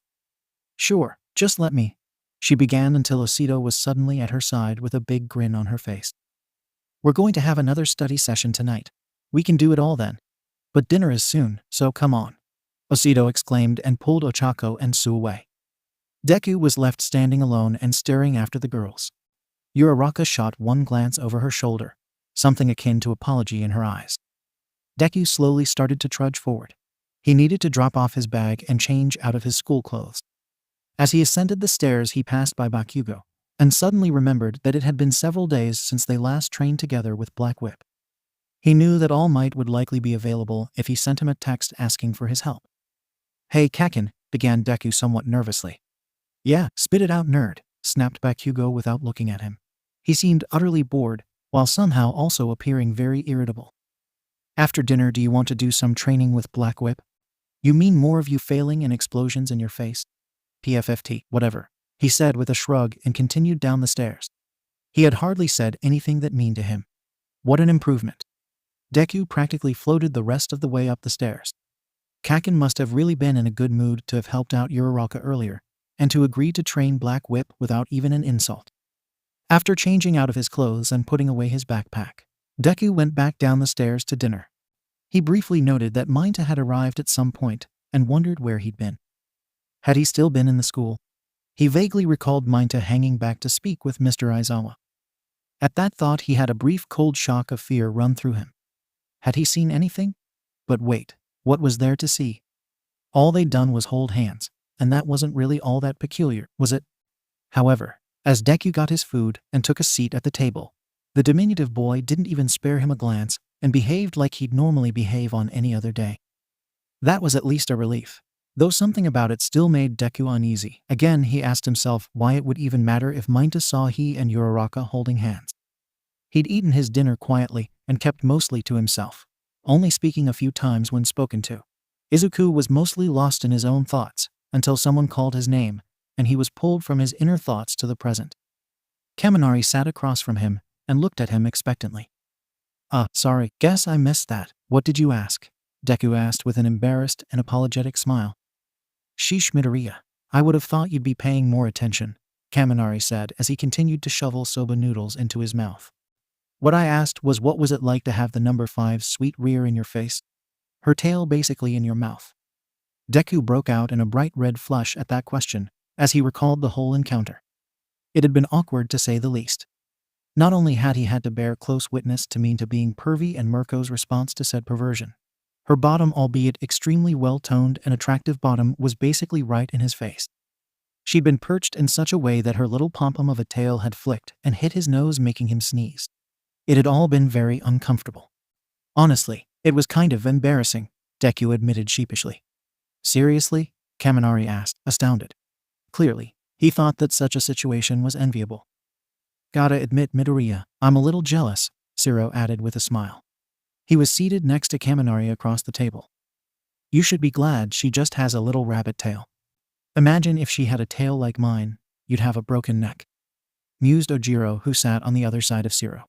Sure, just let me. She began until Ashido was suddenly at her side with a big grin on her face. We're going to have another study session tonight. We can do it all then. But dinner is soon, so come on. Ashido exclaimed and pulled Ochako and Sue away. Deku was left standing alone and staring after the girls. Uraraka shot one glance over her shoulder, something akin to apology in her eyes. Deku slowly started to trudge forward. He needed to drop off his bag and change out of his school clothes. As he ascended the stairs, he passed by Bakugo, and suddenly remembered that it had been several days since they last trained together with Black Whip. He knew that All Might would likely be available if he sent him a text asking for his help. "Hey Kakin," began Deku somewhat nervously. "Yeah, spit it out, nerd," snapped Bakugo without looking at him. He seemed utterly bored, while somehow also appearing very irritable. "After dinner, do you want to do some training with Black Whip? You mean more of you failing and explosions in your face? PFFT, whatever," he said with a shrug and continued down the stairs. He had hardly said anything that mean to him. What an improvement. Deku practically floated the rest of the way up the stairs. Kakin must have really been in a good mood to have helped out Uraraka earlier, and to agree to train Black Whip without even an insult. After changing out of his clothes and putting away his backpack, Deku went back down the stairs to dinner. He briefly noted that 𝐴𝐻𝐻 had arrived at some point and wondered where he'd been. Had he still been in the school? He vaguely recalled 𝐴𝐻𝐻 hanging back to speak with Mr. Aizawa. At that thought, he had a brief cold shock of fear run through him. Had he seen anything? But wait, what was there to see? All they'd done was hold hands, and that wasn't really all that peculiar, was it? However, as Deku got his food and took a seat at the table, the diminutive boy didn't even spare him a glance and behaved like he'd normally behave on any other day. That was at least a relief, though something about it still made Deku uneasy. Again, he asked himself why it would even matter if 𝐴𝐻𝐻 saw he and Uraraka holding hands. He'd eaten his dinner quietly and kept mostly to himself, only speaking a few times when spoken to. Izuku was mostly lost in his own thoughts until someone called his name, and he was pulled from his inner thoughts to the present. Kaminari sat across from him and looked at him expectantly. Sorry, guess I missed that. What did you ask?" Deku asked with an embarrassed and apologetic smile. "Sheesh Midoriya, I would have thought you'd be paying more attention," Kaminari said as he continued to shovel soba noodles into his mouth. "What I asked was what was it like to have the number 5's sweet rear in your face? Her tail basically in your mouth." Deku broke out in a bright red flush at that question, as he recalled the whole encounter. It had been awkward to say the least. Not only had he had to bear close witness to being pervy and Mirko's response to said perversion, her bottom, albeit extremely well-toned and attractive bottom, was basically right in his face. She'd been perched in such a way that her little pom-pom of a tail had flicked and hit his nose, making him sneeze. It had all been very uncomfortable. Honestly, it was kind of embarrassing, Deku admitted sheepishly. "Seriously?" Kaminari asked, astounded. Clearly, he thought that such a situation was enviable. "Gotta admit, Midoriya, I'm a little jealous," Zero added with a smile. He was seated next to Kaminari across the table. "You should be glad she just has a little rabbit tail. Imagine if she had a tail like mine, you'd have a broken neck," mused Ojiro, who sat on the other side of Zero.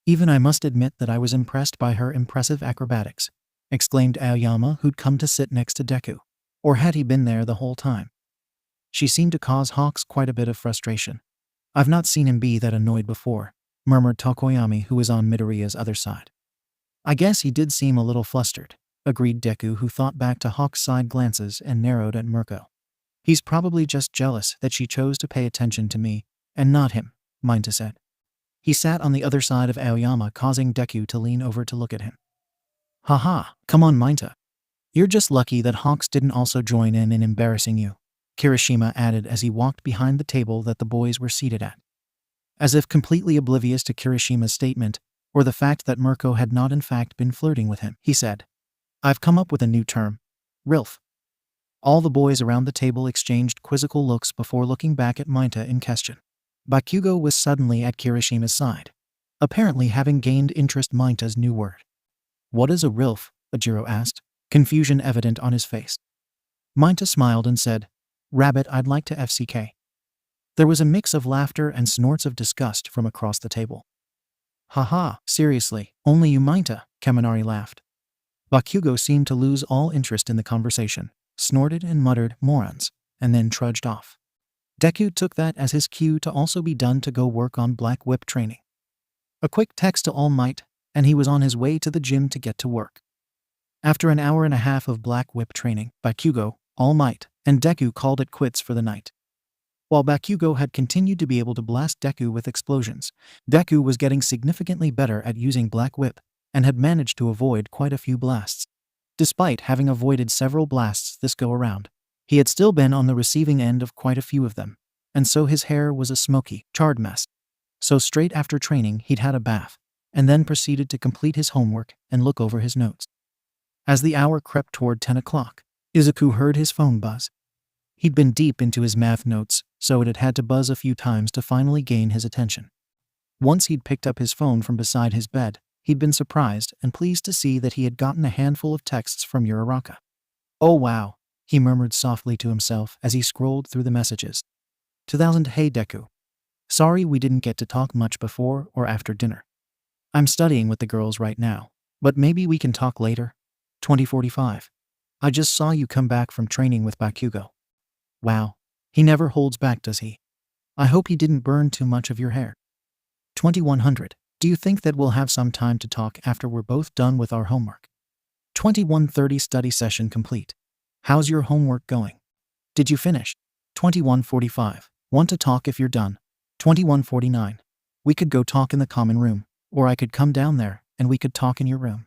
"Even I must admit that I was impressed by her impressive acrobatics," exclaimed Ayama, who'd come to sit next to Deku. Or had he been there the whole time? "She seemed to cause Hawks quite a bit of frustration. I've not seen him be that annoyed before," murmured Tokoyami, who was on Midoriya's other side. "I guess he did seem a little flustered," agreed Deku, who thought back to Hawk's side glances and narrowed at Mirko. "He's probably just jealous that she chose to pay attention to me, and not him," 𝐴𝐻𝐻 said. He sat on the other side of Aoyama, causing Deku to lean over to look at him. "Haha, come on 𝐴𝐻𝐻. You're just lucky that Hawks didn't also join in embarrassing you," Kirishima added as he walked behind the table that the boys were seated at. As if completely oblivious to Kirishima's statement, or the fact that Mirko had not in fact been flirting with him, he said, "I've come up with a new term. RILF." All the boys around the table exchanged quizzical looks before looking back at 𝐴𝐻𝐻 in question. Bakugo was suddenly at Kirishima's side, apparently having gained interest in 𝐴𝐻𝐻's new word. "What is a RILF?" Ojiro asked, confusion evident on his face. 𝐴𝐻𝐻 smiled and said, "Rabbit, I'd like to FCK." There was a mix of laughter and snorts of disgust from across the table. "Haha, seriously, only you 𝐴𝐻𝐻," Kaminari laughed. Bakugo seemed to lose all interest in the conversation, snorted and muttered, "Morons," and then trudged off. Deku took that as his cue to also be done to go work on Black Whip training. A quick text to All Might, and he was on his way to the gym to get to work. After an hour and a half of black whip training, 𝐵𝑃𝑃𝐻, All Might, and Deku called it quits for the night. While 𝐵𝑃𝑃𝐻 had continued to be able to blast Deku with explosions, Deku was getting significantly better at using black whip and had managed to avoid quite a few blasts. Despite having avoided several blasts this go around, he had still been on the receiving end of quite a few of them, and so his hair was a smoky, charred mess. So straight after training he'd had a bath, and then proceeded to complete his homework and look over his notes. As the hour crept toward 10 o'clock, Izuku heard his phone buzz. He'd been deep into his math notes, so it had had to buzz a few times to finally gain his attention. Once he'd picked up his phone from beside his bed, he'd been surprised and pleased to see that he had gotten a handful of texts from Uraraka. "Oh wow," he murmured softly to himself as he scrolled through the messages. 2000 Hey Deku. Sorry we didn't get to talk much before or after dinner. I'm studying with the girls right now, but maybe we can talk later. 2045. I just saw you come back from training with 𝐵𝑃𝑃𝐻. Wow, he never holds back, does he? I hope he didn't burn too much of your hair. 2100. Do you think that we'll have some time to talk after we're both done with our homework? 2130. Study session complete. How's your homework going? Did you finish? 2145. Want to talk if you're done. 2149. We could go talk in the common room, or I could come down there and we could talk in your room.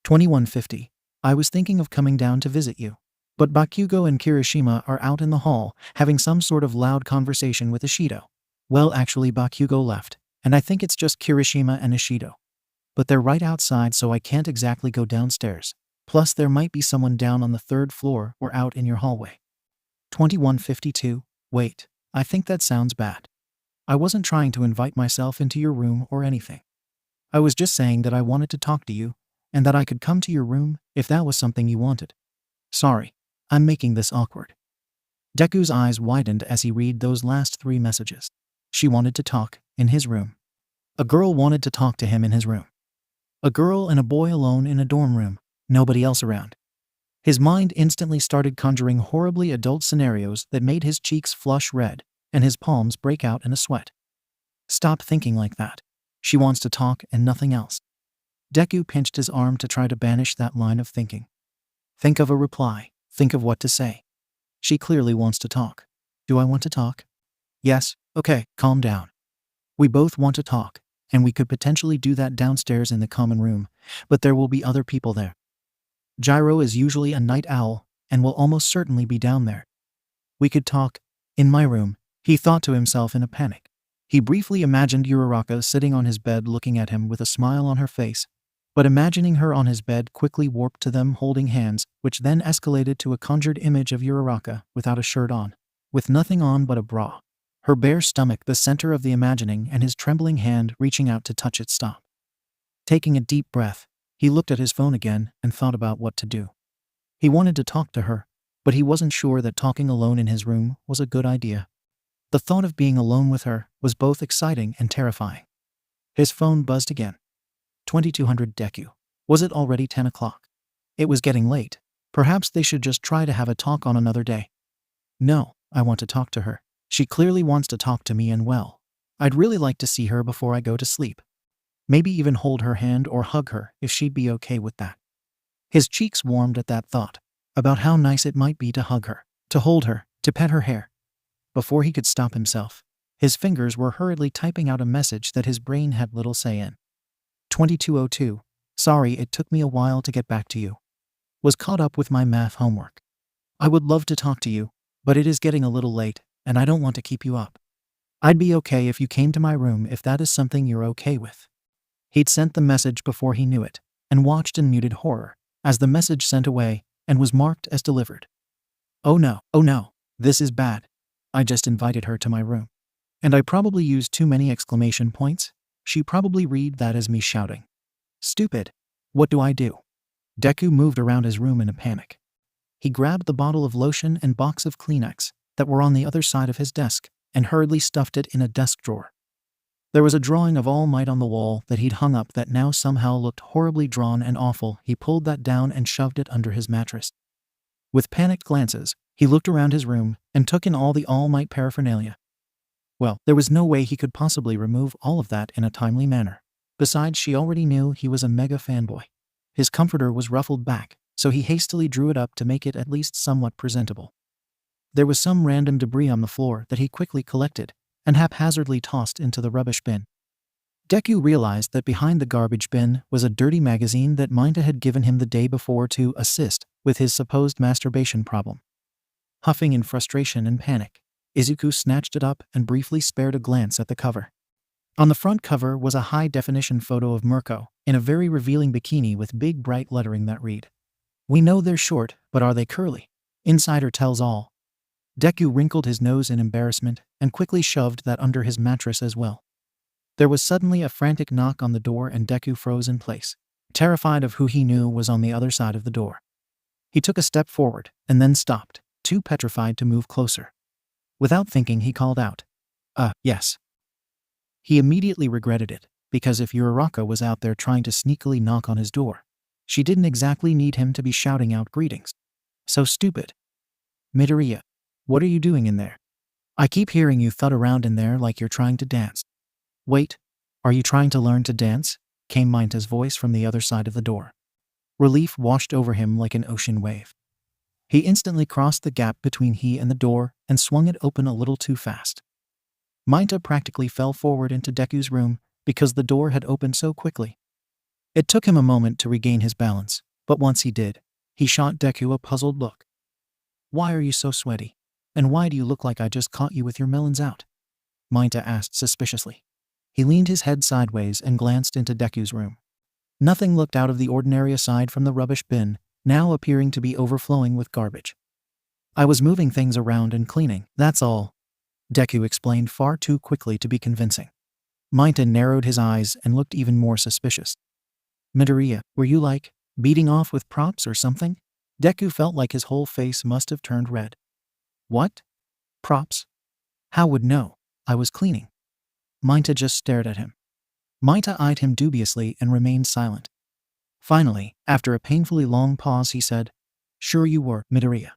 2150. I was thinking of coming down to visit you, but 𝐵𝑃𝑃𝐻 and Kirishima are out in the hall having some sort of loud conversation with Ashido. Well, actually 𝐵𝑃𝑃𝐻 left, and I think it's just Kirishima and Ashido. But they're right outside, so I can't exactly go downstairs. Plus there might be someone down on the 3rd floor or out in your hallway. 2152. Wait, I think that sounds bad. I wasn't trying to invite myself into your room or anything. I was just saying that I wanted to talk to you, and that I could come to your room if that was something you wanted. Sorry, I'm making this awkward. Deku's eyes widened as he read those last 3 messages. She wanted to talk in his room. A girl wanted to talk to him in his room. A girl and a boy alone in a dorm room, nobody else around. His mind instantly started conjuring horribly adult scenarios that made his cheeks flush red and his palms break out in a sweat. Stop thinking like that. She wants to talk and nothing else. Deku pinched his arm to try to banish that line of thinking. Think of a reply. Think of what to say. She clearly wants to talk. Do I want to talk? Yes, okay, calm down. We both want to talk, and we could potentially do that downstairs in the common room, but there will be other people there. Gyro is usually a night owl and will almost certainly be down there. We could talk in my room, he thought to himself in a panic. He briefly imagined Uraraka sitting on his bed looking at him with a smile on her face, but imagining her on his bed quickly warped to them holding hands, which then escalated to a conjured image of Uraraka without a shirt on, with nothing on but a bra. Her bare stomach the center of the imagining and his trembling hand reaching out to touch its stop. Taking a deep breath, he looked at his phone again and thought about what to do. He wanted to talk to her, but he wasn't sure that talking alone in his room was a good idea. The thought of being alone with her was both exciting and terrifying. His phone buzzed again. 2200 Deku. Was it already 10 o'clock? It was getting late. Perhaps they should just try to have a talk on another day. No, I want to talk to her. She clearly wants to talk to me, and well, I'd really like to see her before I go to sleep. Maybe even hold her hand or hug her if she'd be okay with that. His cheeks warmed at that thought, about how nice it might be to hug her, to hold her, to pet her hair. Before he could stop himself, his fingers were hurriedly typing out a message that his brain had little say in. 2202. Sorry it took me a while to get back to you. Was caught up with my math homework. I would love to talk to you, but it is getting a little late, and I don't want to keep you up. I'd be okay if you came to my room if that is something you're okay with. He'd sent the message before he knew it, and watched in muted horror as the message sent away and was marked as delivered. Oh no, this is bad. I just invited her to my room. And I probably used too many exclamation points. She probably read that as me shouting. Stupid. What do I do? Deku moved around his room in a panic. He grabbed the bottle of lotion and box of Kleenex that were on the other side of his desk and hurriedly stuffed it in a desk drawer. There was a drawing of All Might on the wall that he'd hung up that now somehow looked horribly drawn and awful. He pulled that down and shoved it under his mattress. With panicked glances, he looked around his room and took in all the All Might paraphernalia. Well, there was no way he could possibly remove all of that in a timely manner. Besides, she already knew he was a mega fanboy. His comforter was ruffled back, so he hastily drew it up to make it at least somewhat presentable. There was some random debris on the floor that he quickly collected and haphazardly tossed into the rubbish bin. Deku realized that behind the garbage bin was a dirty magazine that 𝐻𝐻𝐻 had given him the day before to assist with his supposed masturbation problem. Huffing in frustration and panic, Izuku snatched it up and briefly spared a glance at the cover. On the front cover was a high-definition photo of Mirko in a very revealing bikini with big bright lettering that read, "We know they're short, but are they curly? Insider tells all." Deku wrinkled his nose in embarrassment and quickly shoved that under his mattress as well. There was suddenly a frantic knock on the door and Deku froze in place, terrified of who he knew was on the other side of the door. He took a step forward and then stopped, too petrified to move closer. Without thinking, he called out, yes." He immediately regretted it, because if Uraraka was out there trying to sneakily knock on his door, she didn't exactly need him to be shouting out greetings. So stupid. "Midoriya, what are you doing in there? I keep hearing you thud around in there like you're trying to dance." "Wait, are you trying to learn to dance?" came 𝐻𝐻𝐻's voice from the other side of the door. Relief washed over him like an ocean wave. He instantly crossed the gap between he and the door and swung it open a little too fast. 𝐻𝐻𝐻 practically fell forward into Deku's room because the door had opened so quickly. It took him a moment to regain his balance, but once he did, he shot Deku a puzzled look. "Why are you so sweaty? And why do you look like I just caught you with your melons out?" 𝐻𝐻𝐻 asked suspiciously. He leaned his head sideways and glanced into Deku's room. Nothing looked out of the ordinary aside from the rubbish bin, now appearing to be overflowing with garbage. "I was moving things around and cleaning, that's all," Deku explained far too quickly to be convincing. 𝐻𝐻𝐻 narrowed his eyes and looked even more suspicious. "Midoriya, were you beating off with props or something?" Deku felt like his whole face must have turned red. "What? Props? How would know? I was cleaning." 𝐻𝐻𝐻 just stared at him. 𝐻𝐻𝐻 eyed him dubiously and remained silent. Finally, after a painfully long pause, he said, "Sure you were, Midoriya."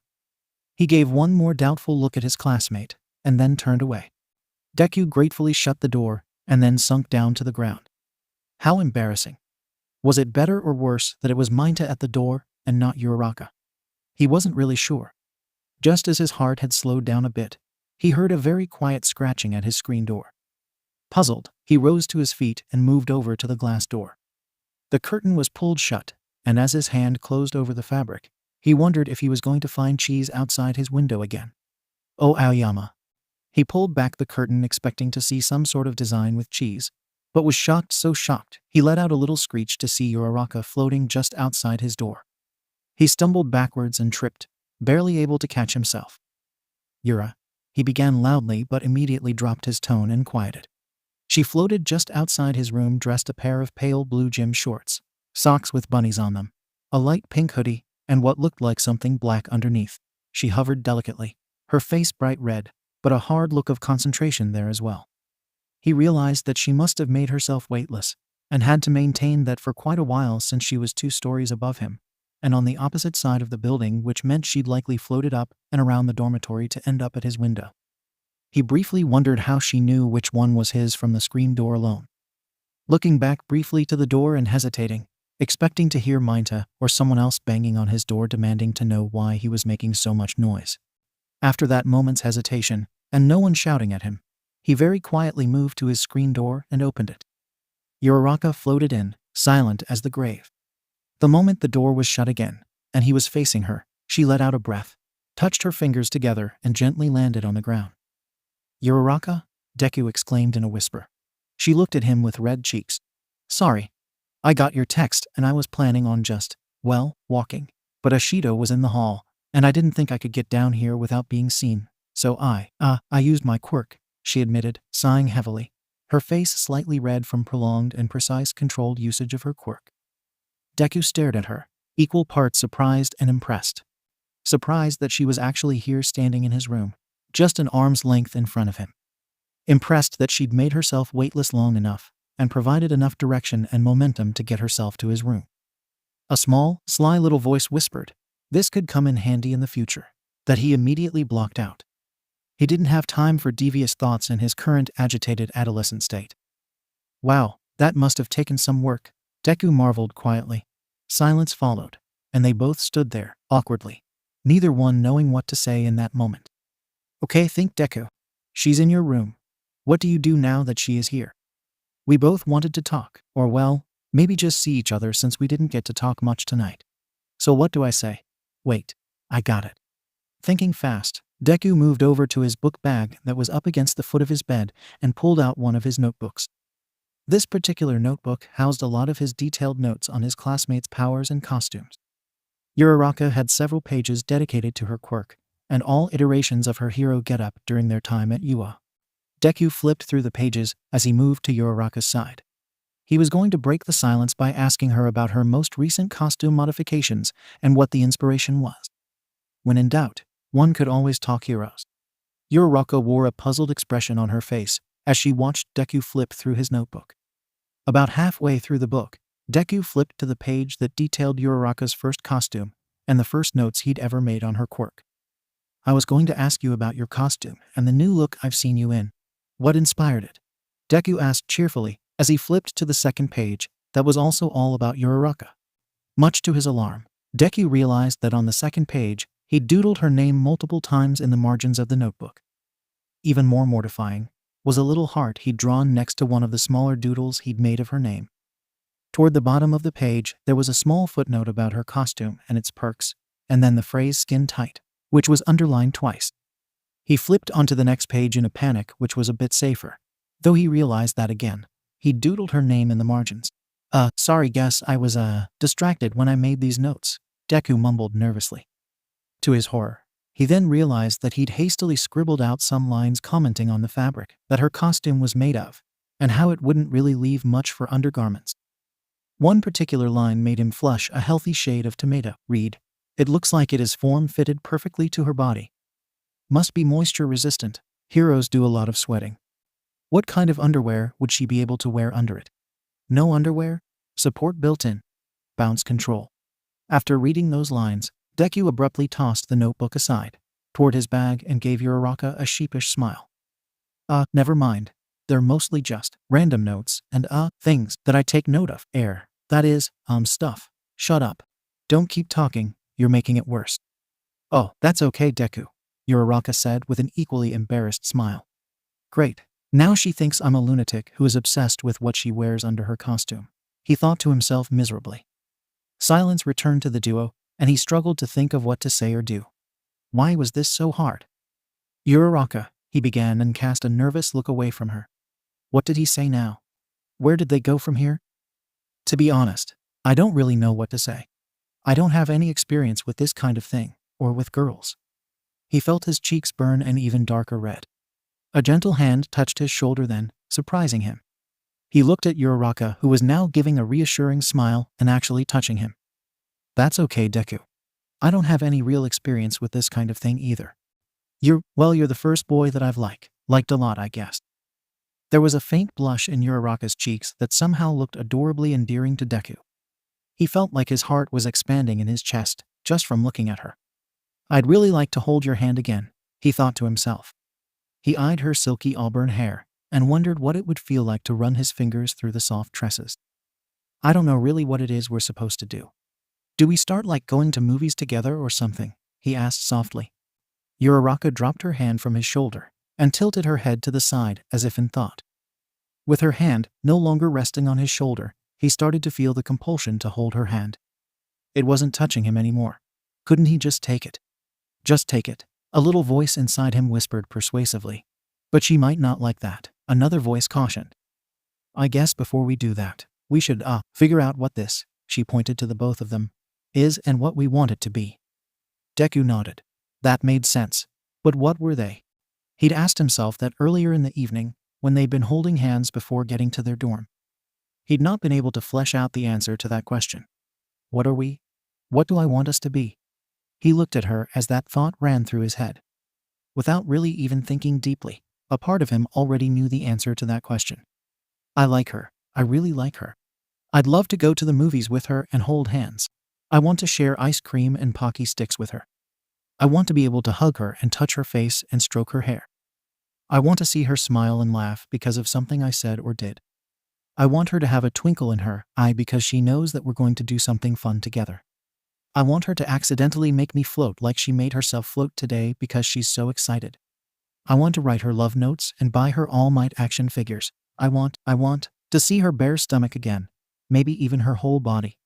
He gave one more doubtful look at his classmate, and then turned away. Deku gratefully shut the door, and then sunk down to the ground. How embarrassing. Was it better or worse that it was 𝐻𝐻𝐻 at the door, and not Uraraka? He wasn't really sure. Just as his heart had slowed down a bit, he heard a very quiet scratching at his screen door. Puzzled, he rose to his feet and moved over to the glass door. The curtain was pulled shut, and as his hand closed over the fabric, he wondered if he was going to find cheese outside his window again. "Oh, Ayama." He pulled back the curtain expecting to see some sort of design with cheese, but was shocked, so shocked, he let out a little screech to see Uraraka floating just outside his door. He stumbled backwards and tripped, barely able to catch himself. "Yura," he began loudly but immediately dropped his tone and quieted. She floated just outside his room dressed a pair of pale blue gym shorts, socks with bunnies on them, a light pink hoodie, and what looked like something black underneath. She hovered delicately, her face bright red, but a hard look of concentration there as well. He realized that she must have made herself weightless, and had to maintain that for quite a while since she was 2 stories above him, and on the opposite side of the building, which meant she'd likely floated up and around the dormitory to end up at his window. He briefly wondered how she knew which one was his from the screen door alone. Looking back briefly to the door and hesitating, expecting to hear 𝐻𝐻𝐻 or someone else banging on his door demanding to know why he was making so much noise. After that moment's hesitation, and no one shouting at him, he very quietly moved to his screen door and opened it. Uraraka floated in, silent as the grave. The moment the door was shut again, and he was facing her, she let out a breath, touched her fingers together and gently landed on the ground. "Uraraka?" Deku exclaimed in a whisper. She looked at him with red cheeks. "Sorry. I got your text and I was planning on just, walking. But Ashido was in the hall, and I didn't think I could get down here without being seen. So I used my quirk," she admitted, sighing heavily, her face slightly red from prolonged and precise controlled usage of her quirk. Deku stared at her, equal parts surprised and impressed. Surprised that she was actually here standing in his room, just an arm's length in front of him. Impressed that she'd made herself weightless long enough, and provided enough direction and momentum to get herself to his room. A small, sly little voice whispered, this could come in handy in the future, that he immediately blocked out. He didn't have time for devious thoughts in his current agitated adolescent state. Wow, that must have taken some work, Deku marveled quietly. Silence followed, and they both stood there, awkwardly, neither one knowing what to say in that moment. Okay, think Deku. She's in your room. What do you do now that she is here? We both wanted to talk, or well, maybe just see each other since we didn't get to talk much tonight. So what do I say? Wait, I got it. Thinking fast, Deku moved over to his book bag that was up against the foot of his bed and pulled out one of his notebooks. This particular notebook housed a lot of his detailed notes on his classmates' powers and costumes. Uraraka had several pages dedicated to her quirk, and all iterations of her hero getup during their time at UA. Deku flipped through the pages as he moved to Uraraka's side. He was going to break the silence by asking her about her most recent costume modifications and what the inspiration was. When in doubt, one could always talk heroes. Uraraka wore a puzzled expression on her face as she watched Deku flip through his notebook. About halfway through the book, Deku flipped to the page that detailed Uraraka's first costume and the first notes he'd ever made on her quirk. I was going to ask you about your costume and the new look I've seen you in. What inspired it? Deku asked cheerfully as he flipped to the second page that was also all about Uraraka. Much to his alarm, Deku realized that on the second page, he'd doodled her name multiple times in the margins of the notebook. Even more mortifying was a little heart he'd drawn next to one of the smaller doodles he'd made of her name. Toward the bottom of the page, there was a small footnote about her costume and its perks, and then the phrase skin tight, which was underlined twice. He flipped onto the next page in a panic, which was a bit safer, though he realized that again. He'd doodled her name in the margins. Sorry, guess I was, distracted when I made these notes, Deku mumbled nervously. To his horror, he then realized that he'd hastily scribbled out some lines commenting on the fabric that her costume was made of, and how it wouldn't really leave much for undergarments. One particular line made him flush a healthy shade of tomato. Read, "It looks like it is form-fitted perfectly to her body. Must be moisture-resistant. Heroes do a lot of sweating. What kind of underwear would she be able to wear under it? No underwear? Support built-in. Bounce control." After reading those lines, Deku abruptly tossed the notebook aside, toward his bag and gave Uraraka a sheepish smile. Never mind. They're mostly just random notes and, things that I take note of. That is, stuff. Shut up. Don't keep talking, you're making it worse. Oh, that's okay, Deku, Uraraka said with an equally embarrassed smile. Great. Now she thinks I'm a lunatic who is obsessed with what she wears under her costume, he thought to himself miserably. Silence returned to the duo, and he struggled to think of what to say or do. Why was this so hard? Uraraka, he began and cast a nervous look away from her. What did he say now? Where did they go from here? To be honest, I don't really know what to say. I don't have any experience with this kind of thing, or with girls. He felt his cheeks burn an even darker red. A gentle hand touched his shoulder then, surprising him. He looked at Uraraka, who was now giving a reassuring smile and actually touching him. That's okay, Deku. I don't have any real experience with this kind of thing either. You're the first boy that I've liked a lot, I guess. There was a faint blush in Uraraka's cheeks that somehow looked adorably endearing to Deku. He felt like his heart was expanding in his chest just from looking at her. I'd really like to hold your hand again, he thought to himself. He eyed her silky auburn hair and wondered what it would feel like to run his fingers through the soft tresses. I don't know really what it is we're supposed to do. Do we start like going to movies together or something? He asked softly. Uraraka dropped her hand from his shoulder and tilted her head to the side as if in thought. With her hand no longer resting on his shoulder, he started to feel the compulsion to hold her hand. It wasn't touching him anymore. Couldn't he just take it? Just take it, a little voice inside him whispered persuasively. But she might not like that, another voice cautioned. I guess before we do that, we should, figure out what this, she pointed to the both of them, is and what we want it to be. Deku nodded. That made sense. But what were they? He'd asked himself that earlier in the evening, when they'd been holding hands before getting to their dorm. He'd not been able to flesh out the answer to that question. What are we? What do I want us to be? He looked at her as that thought ran through his head. Without really even thinking deeply, a part of him already knew the answer to that question. I like her. I really like her. I'd love to go to the movies with her and hold hands. I want to share ice cream and Pocky sticks with her. I want to be able to hug her and touch her face and stroke her hair. I want to see her smile and laugh because of something I said or did. I want her to have a twinkle in her eye because she knows that we're going to do something fun together. I want her to accidentally make me float like she made herself float today because she's so excited. I want to write her love notes and buy her All Might action figures. I want to see her bare stomach again, maybe even her whole body.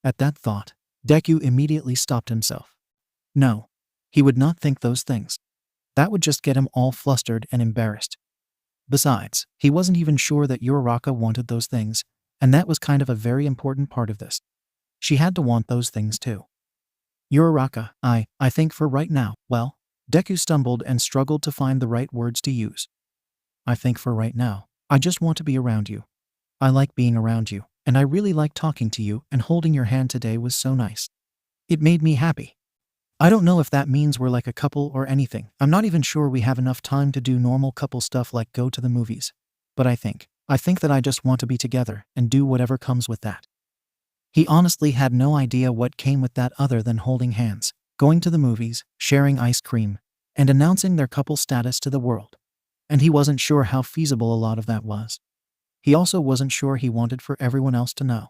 At that thought, Deku immediately stopped himself. No, he would not think those things. That would just get him all flustered and embarrassed. Besides, he wasn't even sure that Uraraka wanted those things, and that was kind of a very important part of this. She had to want those things too. Uraraka, I think for right now, well, Deku stumbled and struggled to find the right words to use. I think for right now, I just want to be around you. I like being around you, and I really like talking to you, and holding your hand today was so nice. It made me happy. I don't know if that means we're like a couple or anything. I'm not even sure we have enough time to do normal couple stuff like go to the movies. But I think that I just want to be together and do whatever comes with that. He honestly had no idea what came with that other than holding hands, going to the movies, sharing ice cream, and announcing their couple status to the world. And he wasn't sure how feasible a lot of that was. He also wasn't sure he wanted for everyone else to know.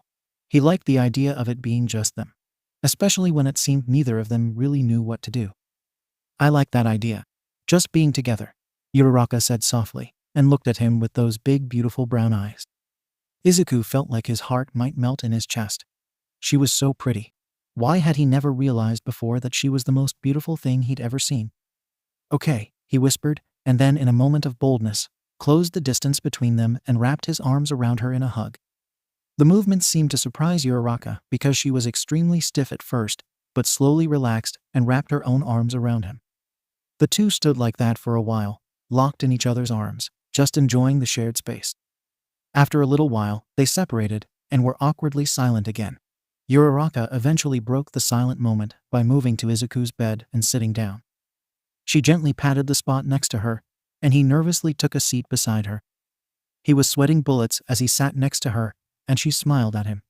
He liked the idea of it being just them, especially when it seemed neither of them really knew what to do. I like that idea. Just being together, Uraraka said softly, and looked at him with those big beautiful brown eyes. Izuku felt like his heart might melt in his chest. She was so pretty. Why had he never realized before that she was the most beautiful thing he'd ever seen? Okay, he whispered, and then in a moment of boldness, closed the distance between them and wrapped his arms around her in a hug. The movement seemed to surprise Uraraka because she was extremely stiff at first, but slowly relaxed and wrapped her own arms around him. The two stood like that for a while, locked in each other's arms, just enjoying the shared space. After a little while, they separated and were awkwardly silent again. Uraraka eventually broke the silent moment by moving to Izuku's bed and sitting down. She gently patted the spot next to her, and he nervously took a seat beside her. He was sweating bullets as he sat next to her, and she smiled at him.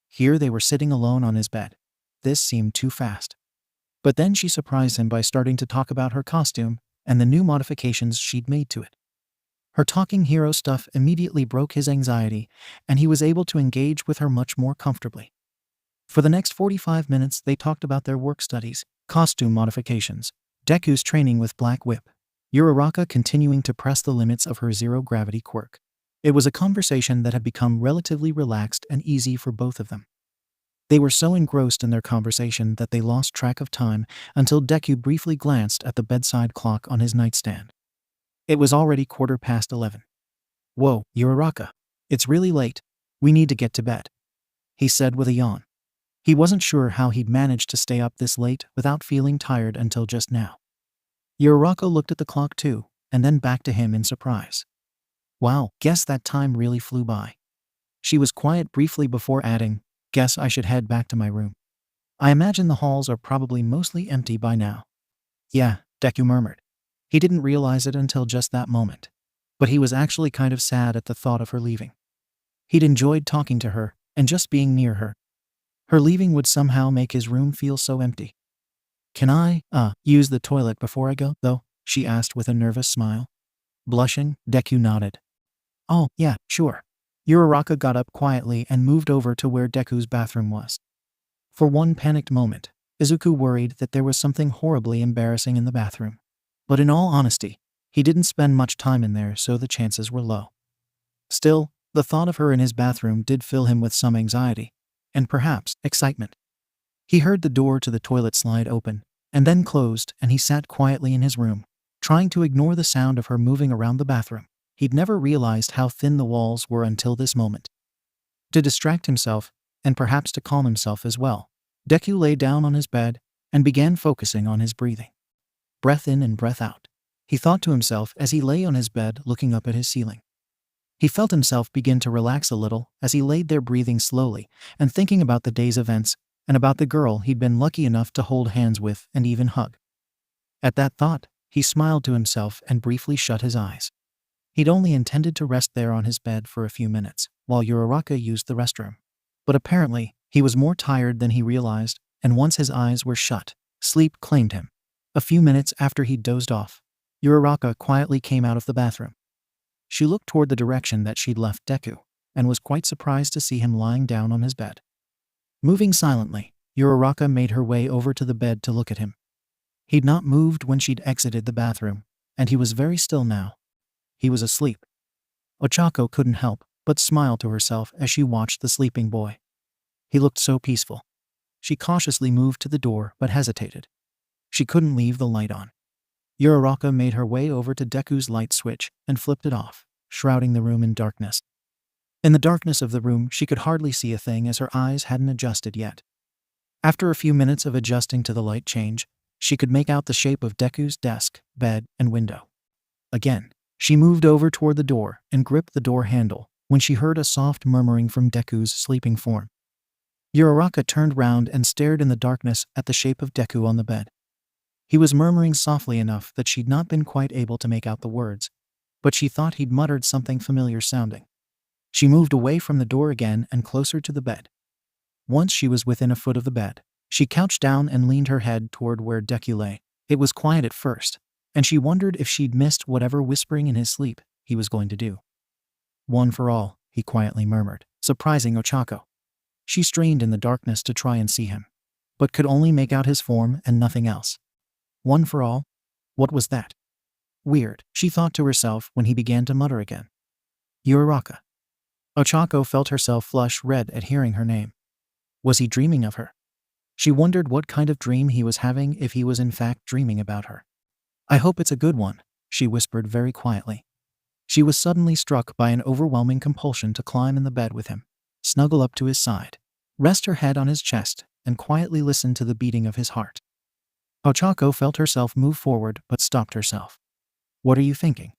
Here they were sitting alone on his bed. This seemed too fast. But then she surprised him by starting to talk about her costume and the new modifications she'd made to it. Her talking hero stuff immediately broke his anxiety, and he was able to engage with her much more comfortably. For the next 45 minutes, they talked about their work studies, costume modifications, Deku's training with Black Whip, Uraraka continuing to press the limits of her zero-gravity quirk. It was a conversation that had become relatively relaxed and easy for both of them. They were so engrossed in their conversation that they lost track of time until Deku briefly glanced at the bedside clock on his nightstand. It was already 11:15. Whoa, Uraraka. It's really late. We need to get to bed, he said with a yawn. He wasn't sure how he'd managed to stay up this late without feeling tired until just now. Uraraka looked at the clock too, and then back to him in surprise. Wow, guess that time really flew by. She was quiet briefly before adding, guess I should head back to my room. I imagine the halls are probably mostly empty by now. Yeah, Deku murmured. He didn't realize it until just that moment, but he was actually kind of sad at the thought of her leaving. He'd enjoyed talking to her and just being near her. Her leaving would somehow make his room feel so empty. Can I, use the toilet before I go, though? She asked with a nervous smile. Blushing, Deku nodded. Oh, yeah, sure. Uraraka got up quietly and moved over to where Deku's bathroom was. For one panicked moment, Izuku worried that there was something horribly embarrassing in the bathroom. But in all honesty, he didn't spend much time in there, so the chances were low. Still, the thought of her in his bathroom did fill him with some anxiety, and perhaps excitement. He heard the door to the toilet slide open, and then closed, and he sat quietly in his room, trying to ignore the sound of her moving around the bathroom. He'd never realized how thin the walls were until this moment. To distract himself, and perhaps to calm himself as well, Deku lay down on his bed and began focusing on his breathing. Breath in and breath out, he thought to himself as he lay on his bed looking up at his ceiling. He felt himself begin to relax a little as he laid there breathing slowly and thinking about the day's events and about the girl he'd been lucky enough to hold hands with and even hug. At that thought, he smiled to himself and briefly shut his eyes. He'd only intended to rest there on his bed for a few minutes while Uraraka used the restroom. But apparently, he was more tired than he realized, and once his eyes were shut, sleep claimed him. A few minutes after he'd dozed off, Uraraka quietly came out of the bathroom. She looked toward the direction that she'd left Deku, and was quite surprised to see him lying down on his bed. Moving silently, Uraraka made her way over to the bed to look at him. He'd not moved when she'd exited the bathroom, and he was very still now. He was asleep. Ochako couldn't help but smile to herself as she watched the sleeping boy. He looked so peaceful. She cautiously moved to the door but hesitated. She couldn't leave the light on. Uraraka made her way over to Deku's light switch and flipped it off, shrouding the room in darkness. In the darkness of the room, she could hardly see a thing as her eyes hadn't adjusted yet. After a few minutes of adjusting to the light change, she could make out the shape of Deku's desk, bed, and window. Again, she moved over toward the door and gripped the door handle when she heard a soft murmuring from Deku's sleeping form. Uraraka turned round and stared in the darkness at the shape of Deku on the bed. He was murmuring softly enough that she'd not been quite able to make out the words, but she thought he'd muttered something familiar sounding. She moved away from the door again and closer to the bed. Once she was within a foot of the bed, she crouched down and leaned her head toward where Deku lay. It was quiet at first, and she wondered if she'd missed whatever whispering in his sleep he was going to do. "One for all," he quietly murmured, surprising Ochako. She strained in the darkness to try and see him, but could only make out his form and nothing else. One for all? What was that? Weird, she thought to herself when he began to mutter again. Uraraka. Ochako felt herself flush red at hearing her name. Was he dreaming of her? She wondered what kind of dream he was having if he was in fact dreaming about her. "I hope it's a good one," she whispered very quietly. She was suddenly struck by an overwhelming compulsion to climb in the bed with him, snuggle up to his side, rest her head on his chest, and quietly listen to the beating of his heart. Ochako felt herself move forward but stopped herself. "What are you thinking?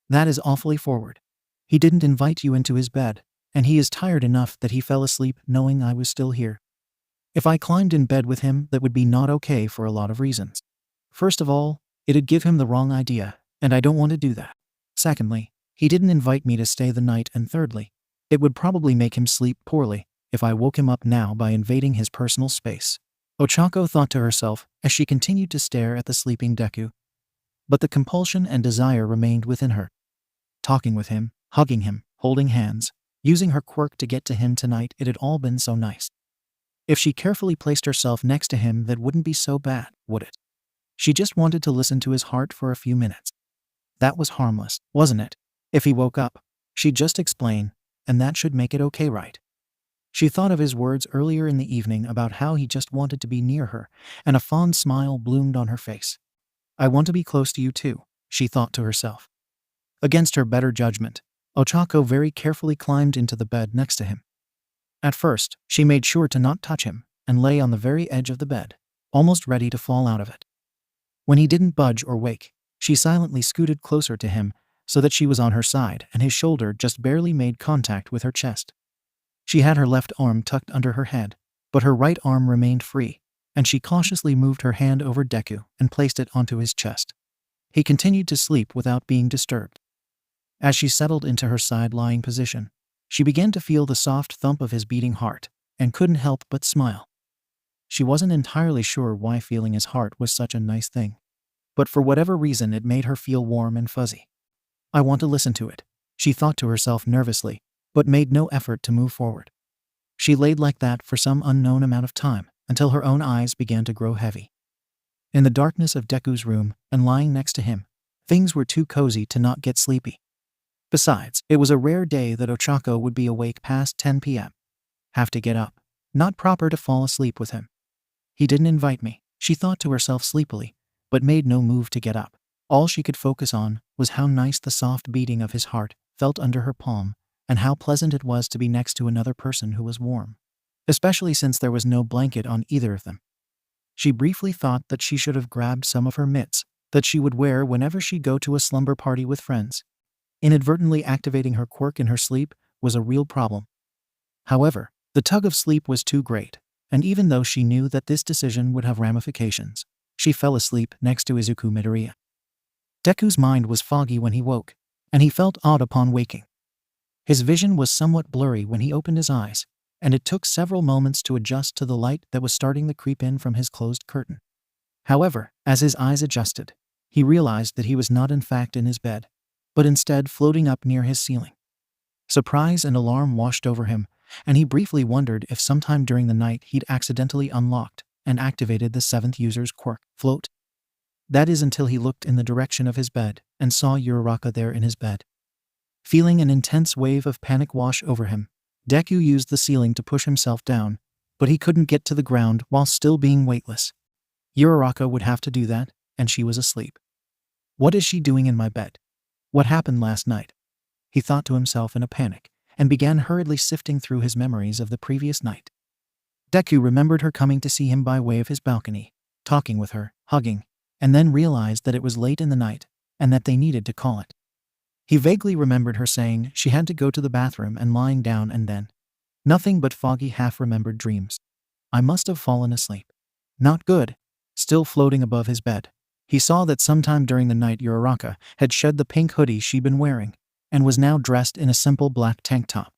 That is awfully forward. He didn't invite you into his bed, and he is tired enough that he fell asleep knowing I was still here. If I climbed in bed with him, that would be not okay for a lot of reasons. First of all, it'd give him the wrong idea, and I don't want to do that. Secondly, he didn't invite me to stay the night, and thirdly, it would probably make him sleep poorly if I woke him up now by invading his personal space," Ochako thought to herself as she continued to stare at the sleeping Deku. But the compulsion and desire remained within her. Talking with him, hugging him, holding hands, using her quirk to get to him tonight, it had all been so nice. If she carefully placed herself next to him, that wouldn't be so bad, would it? She just wanted to listen to his heart for a few minutes. That was harmless, wasn't it? If he woke up, she'd just explain, and that should make it okay, right? She thought of his words earlier in the evening about how he just wanted to be near her, and a fond smile bloomed on her face. "I want to be close to you too," she thought to herself. Against her better judgment, Ochako very carefully climbed into the bed next to him. At first, she made sure to not touch him and lay on the very edge of the bed, almost ready to fall out of it. When he didn't budge or wake, she silently scooted closer to him so that she was on her side and his shoulder just barely made contact with her chest. She had her left arm tucked under her head, but her right arm remained free, and she cautiously moved her hand over Deku and placed it onto his chest. He continued to sleep without being disturbed. As she settled into her side-lying position, she began to feel the soft thump of his beating heart and couldn't help but smile. She wasn't entirely sure why feeling his heart was such a nice thing, but for whatever reason it made her feel warm and fuzzy. "I want to listen to it," she thought to herself nervously, but made no effort to move forward. She laid like that for some unknown amount of time until her own eyes began to grow heavy. In the darkness of Deku's room and lying next to him, things were too cozy to not get sleepy. Besides, it was a rare day that Ochako would be awake past 10 p.m. Have to get up. Not proper to fall asleep with him. "He didn't invite me," she thought to herself sleepily, but made no move to get up. All she could focus on was how nice the soft beating of his heart felt under her palm, and how pleasant it was to be next to another person who was warm, especially since there was no blanket on either of them. She briefly thought that she should have grabbed some of her mitts that she would wear whenever she'd go to a slumber party with friends. Inadvertently activating her quirk in her sleep was a real problem. However, the tug of sleep was too great, and even though she knew that this decision would have ramifications, she fell asleep next to Izuku Midoriya. Deku's mind was foggy when he woke, and he felt odd upon waking. His vision was somewhat blurry when he opened his eyes, and it took several moments to adjust to the light that was starting to creep in from his closed curtain. However, as his eyes adjusted, he realized that he was not in fact in his bed, but instead floating up near his ceiling. Surprise and alarm washed over him, and he briefly wondered if sometime during the night he'd accidentally unlocked and activated the 7th user's quirk, float. That is until he looked in the direction of his bed and saw Uraraka there in his bed. Feeling an intense wave of panic wash over him, Deku used the ceiling to push himself down, but he couldn't get to the ground while still being weightless. Uraraka would have to do that, and she was asleep. What is she doing in my bed? What happened last night? He thought to himself in a panic, and began hurriedly sifting through his memories of the previous night. Deku remembered her coming to see him by way of his balcony, talking with her, hugging, and then realized that it was late in the night, and that they needed to call it. He vaguely remembered her saying she had to go to the bathroom and lying down, and then nothing but foggy half-remembered dreams. I must have fallen asleep. Not good. Still floating above his bed, he saw that sometime during the night Uraraka had shed the pink hoodie she'd been wearing, and was now dressed in a simple black tank top.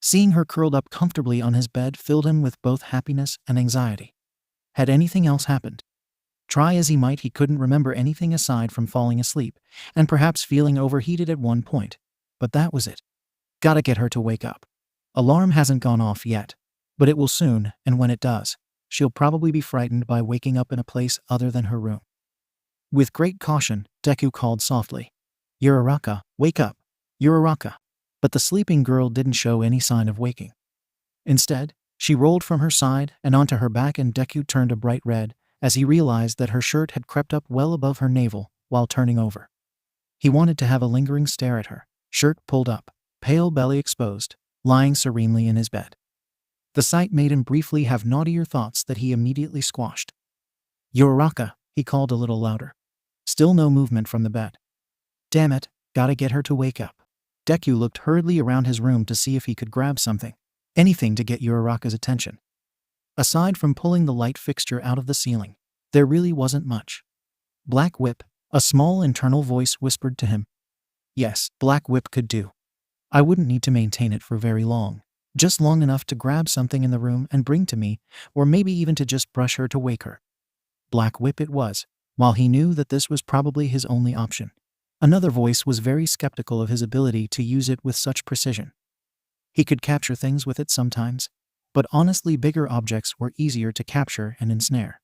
Seeing her curled up comfortably on his bed filled him with both happiness and anxiety. Had anything else happened? Try as he might, he couldn't remember anything aside from falling asleep, and perhaps feeling overheated at one point. But that was it. Gotta get her to wake up. Alarm hasn't gone off yet, but it will soon, and when it does, she'll probably be frightened by waking up in a place other than her room. With great caution, Deku called softly, "Uraraka, wake up! Uraraka!" But the sleeping girl didn't show any sign of waking. Instead, she rolled from her side and onto her back, and Deku turned a bright red as he realized that her shirt had crept up well above her navel while turning over. He wanted to have a lingering stare at her, shirt pulled up, pale belly exposed, lying serenely in his bed. The sight made him briefly have naughtier thoughts that he immediately squashed. "Uraraka," he called a little louder. Still no movement from the bed. Damn it, gotta get her to wake up. Deku looked hurriedly around his room to see if he could grab something, anything to get Uraraka's attention. Aside from pulling the light fixture out of the ceiling, there really wasn't much. Black Whip, a small internal voice whispered to him. Yes, Black Whip could do. I wouldn't need to maintain it for very long, just long enough to grab something in the room and bring to me, or maybe even to just brush her to wake her. Black Whip it was, while he knew that this was probably his only option. Another voice was very skeptical of his ability to use it with such precision. He could capture things with it sometimes, but honestly bigger objects were easier to capture and ensnare.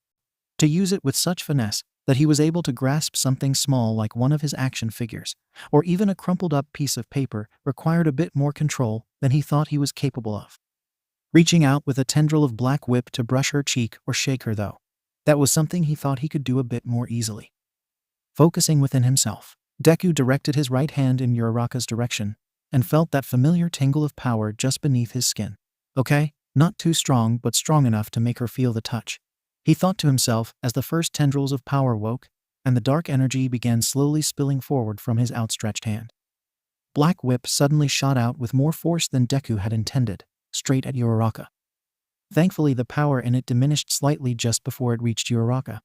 To use it with such finesse that he was able to grasp something small like one of his action figures, or even a crumpled up piece of paper, required a bit more control than he thought he was capable of. Reaching out with a tendril of Black Whip to brush her cheek or shake her, though, that was something he thought he could do a bit more easily. Focusing within himself, Deku directed his right hand in Uraraka's direction and felt that familiar tingle of power just beneath his skin. Okay, not too strong, but strong enough to make her feel the touch, he thought to himself as the first tendrils of power woke and the dark energy began slowly spilling forward from his outstretched hand. Black Whip suddenly shot out with more force than Deku had intended, straight at Uraraka. Thankfully, the power in it diminished slightly just before it reached Uraraka.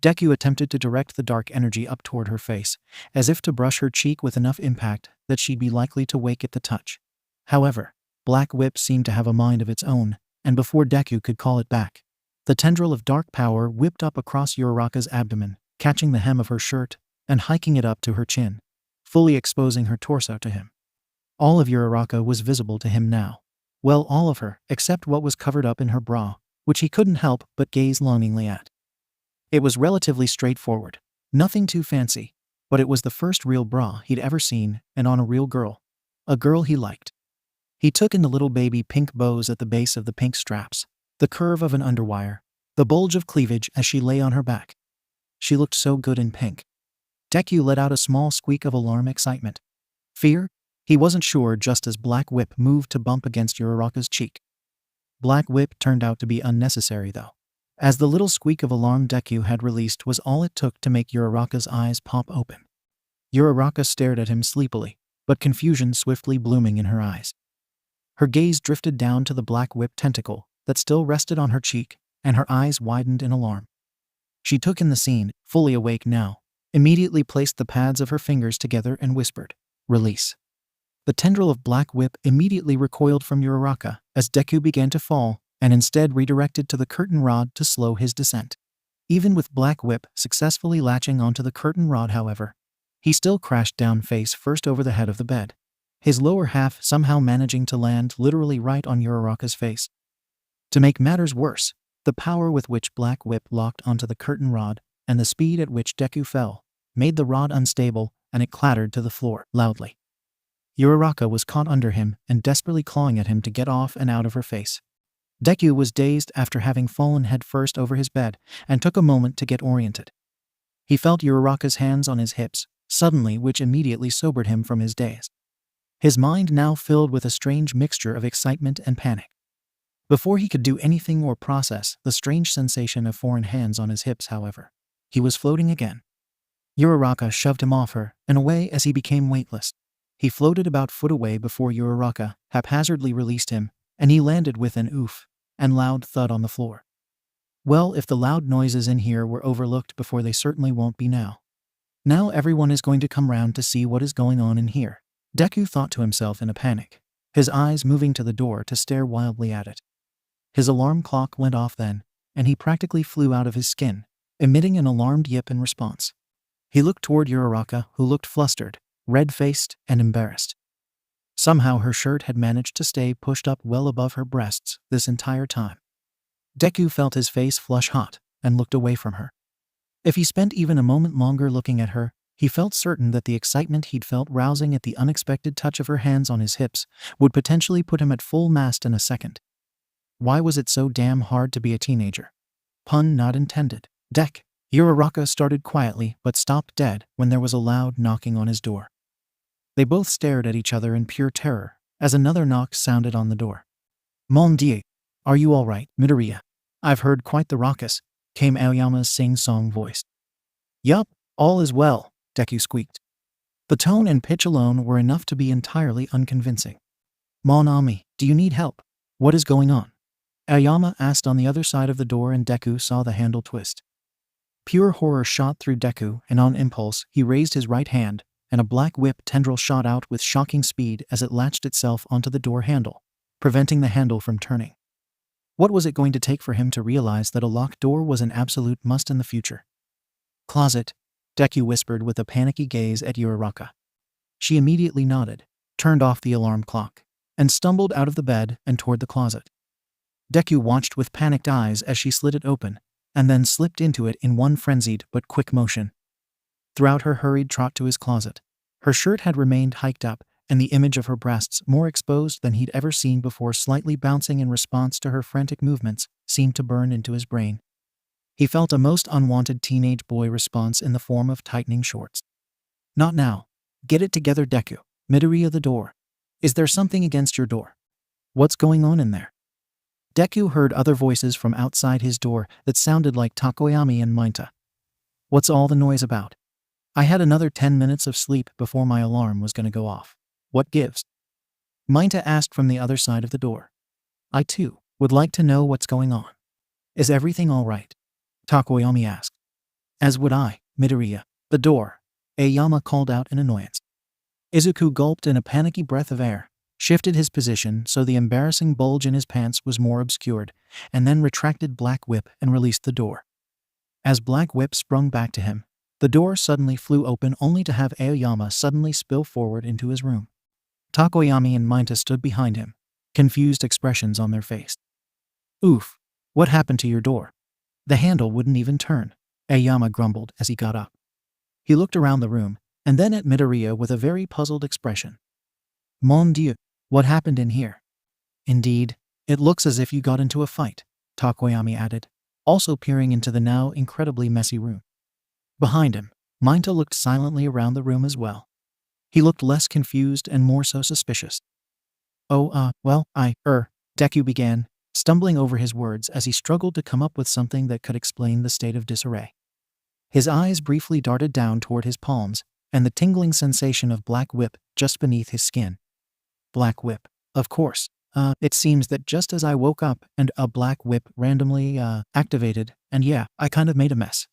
Deku attempted to direct the dark energy up toward her face, as if to brush her cheek with enough impact that she'd be likely to wake at the touch. However, Black Whip seemed to have a mind of its own, and before Deku could call it back, the tendril of dark power whipped up across Uraraka's abdomen, catching the hem of her shirt and hiking it up to her chin, fully exposing her torso to him. All of Uraraka was visible to him now. Well, all of her, except what was covered up in her bra, which he couldn't help but gaze longingly at. It was relatively straightforward, nothing too fancy, but it was the first real bra he'd ever seen, and on a real girl. A girl he liked. He took in the little baby pink bows at the base of the pink straps, the curve of an underwire, the bulge of cleavage as she lay on her back. She looked so good in pink. Deku let out a small squeak of alarm excitement. Fear? He wasn't sure just as Black Whip moved to bump against Uraraka's cheek. Black Whip turned out to be unnecessary though, as the little squeak of alarm Deku had released was all it took to make Uraraka's eyes pop open. Uraraka stared at him sleepily, but confusion swiftly blooming in her eyes. Her gaze drifted down to the Black Whip tentacle that still rested on her cheek, and her eyes widened in alarm. She took in the scene, fully awake now, immediately placed the pads of her fingers together and whispered, "Release." The tendril of Black Whip immediately recoiled from Uraraka as Deku began to fall, and instead redirected to the curtain rod to slow his descent. Even with Black Whip successfully latching onto the curtain rod, however, he still crashed down face first over the head of the bed. his lower half somehow managing to land literally right on Uraraka's face. To make matters worse, the power with which Black Whip locked onto the curtain rod and the speed at which Deku fell made the rod unstable, and it clattered to the floor loudly. Uraraka was caught under him and desperately clawing at him to get off and out of her face. Deku was dazed after having fallen headfirst over his bed and took a moment to get oriented. He felt Uraraka's hands on his hips, suddenly, which immediately sobered him from his daze. His mind now filled with a strange mixture of excitement and panic. Before he could do anything or process the strange sensation of foreign hands on his hips, however, he was floating again. Uraraka shoved him off her and away as he became weightless. He floated about foot away before Uraraka haphazardly released him, and he landed with an oof and loud thud on the floor. Well, if the loud noises in here were overlooked before, they certainly won't be now. Now everyone is going to come round to see what is going on in here, Deku thought to himself in a panic, his eyes moving to the door to stare wildly at it. His alarm clock went off then, and he practically flew out of his skin, emitting an alarmed yip in response. He looked toward Uraraka, who looked flustered, red-faced, and embarrassed. Somehow her shirt had managed to stay pushed up well above her breasts this entire time. Deku felt his face flush hot and looked away from her. If he spent even a moment longer looking at her, he felt certain that the excitement he'd felt rousing at the unexpected touch of her hands on his hips would potentially put him at full mast in a second. Why was it so damn hard to be a teenager? Pun not intended. Uraraka started quietly but stopped dead when there was a loud knocking on his door. They both stared at each other in pure terror as another knock sounded on the door. Mon Dieu, are you all right, Midoriya? I've heard quite the ruckus, came Ayama's sing-song voice. Yup, all is well, Deku squeaked. The tone and pitch alone were enough to be entirely unconvincing. Mon ami, do you need help? What is going on? Ayama asked on the other side of the door, and Deku saw the handle twist. Pure horror shot through Deku, and on impulse he raised his right hand, and a black whip tendril shot out with shocking speed as it latched itself onto the door handle, preventing the handle from turning. What was it going to take for him to realize that a locked door was an absolute must in the future? Closet, Deku whispered with a panicky gaze at Uraraka. She immediately nodded, turned off the alarm clock, and stumbled out of the bed and toward the closet. Deku watched with panicked eyes as she slid it open, and then slipped into it in one frenzied but quick motion. Throughout her hurried trot to his closet, her shirt had remained hiked up, and the image of her breasts, more exposed than he'd ever seen before, slightly bouncing in response to her frantic movements, seemed to burn into his brain. He felt a most unwanted teenage boy response in the form of tightening shorts. Not now. Get it together, Deku. Midoriya, the door. Is there something against your door? What's going on in there? Deku heard other voices from outside his door that sounded like Tokoyami and Minta. What's all the noise about? I had another 10 minutes of sleep before my alarm was going to go off. What gives? Minta asked from the other side of the door. I too would like to know what's going on. Is everything all right? Tokoyami asked. As would I, Midoriya. The door, Ayama called out in annoyance. Izuku gulped in a panicky breath of air, shifted his position so the embarrassing bulge in his pants was more obscured, and then retracted Black Whip and released the door. As Black Whip sprung back to him, the door suddenly flew open, only to have Ayama suddenly spill forward into his room. Tokoyami and Minta stood behind him, confused expressions on their face. Oof, what happened to your door? The handle wouldn't even turn, Ayama grumbled as he got up. He looked around the room, and then at Midoriya with a very puzzled expression. Mon Dieu, what happened in here? Indeed, it looks as if you got into a fight, Tokoyami added, also peering into the now incredibly messy room. Behind him, Minta looked silently around the room as well. He looked less confused and more so suspicious. Deku began, stumbling over his words as he struggled to come up with something that could explain the state of disarray. His eyes briefly darted down toward his palms, and the tingling sensation of Black Whip just beneath his skin. Black Whip, of course. It seems that just as I woke up and a Black Whip randomly activated, and yeah, I kind of made a mess.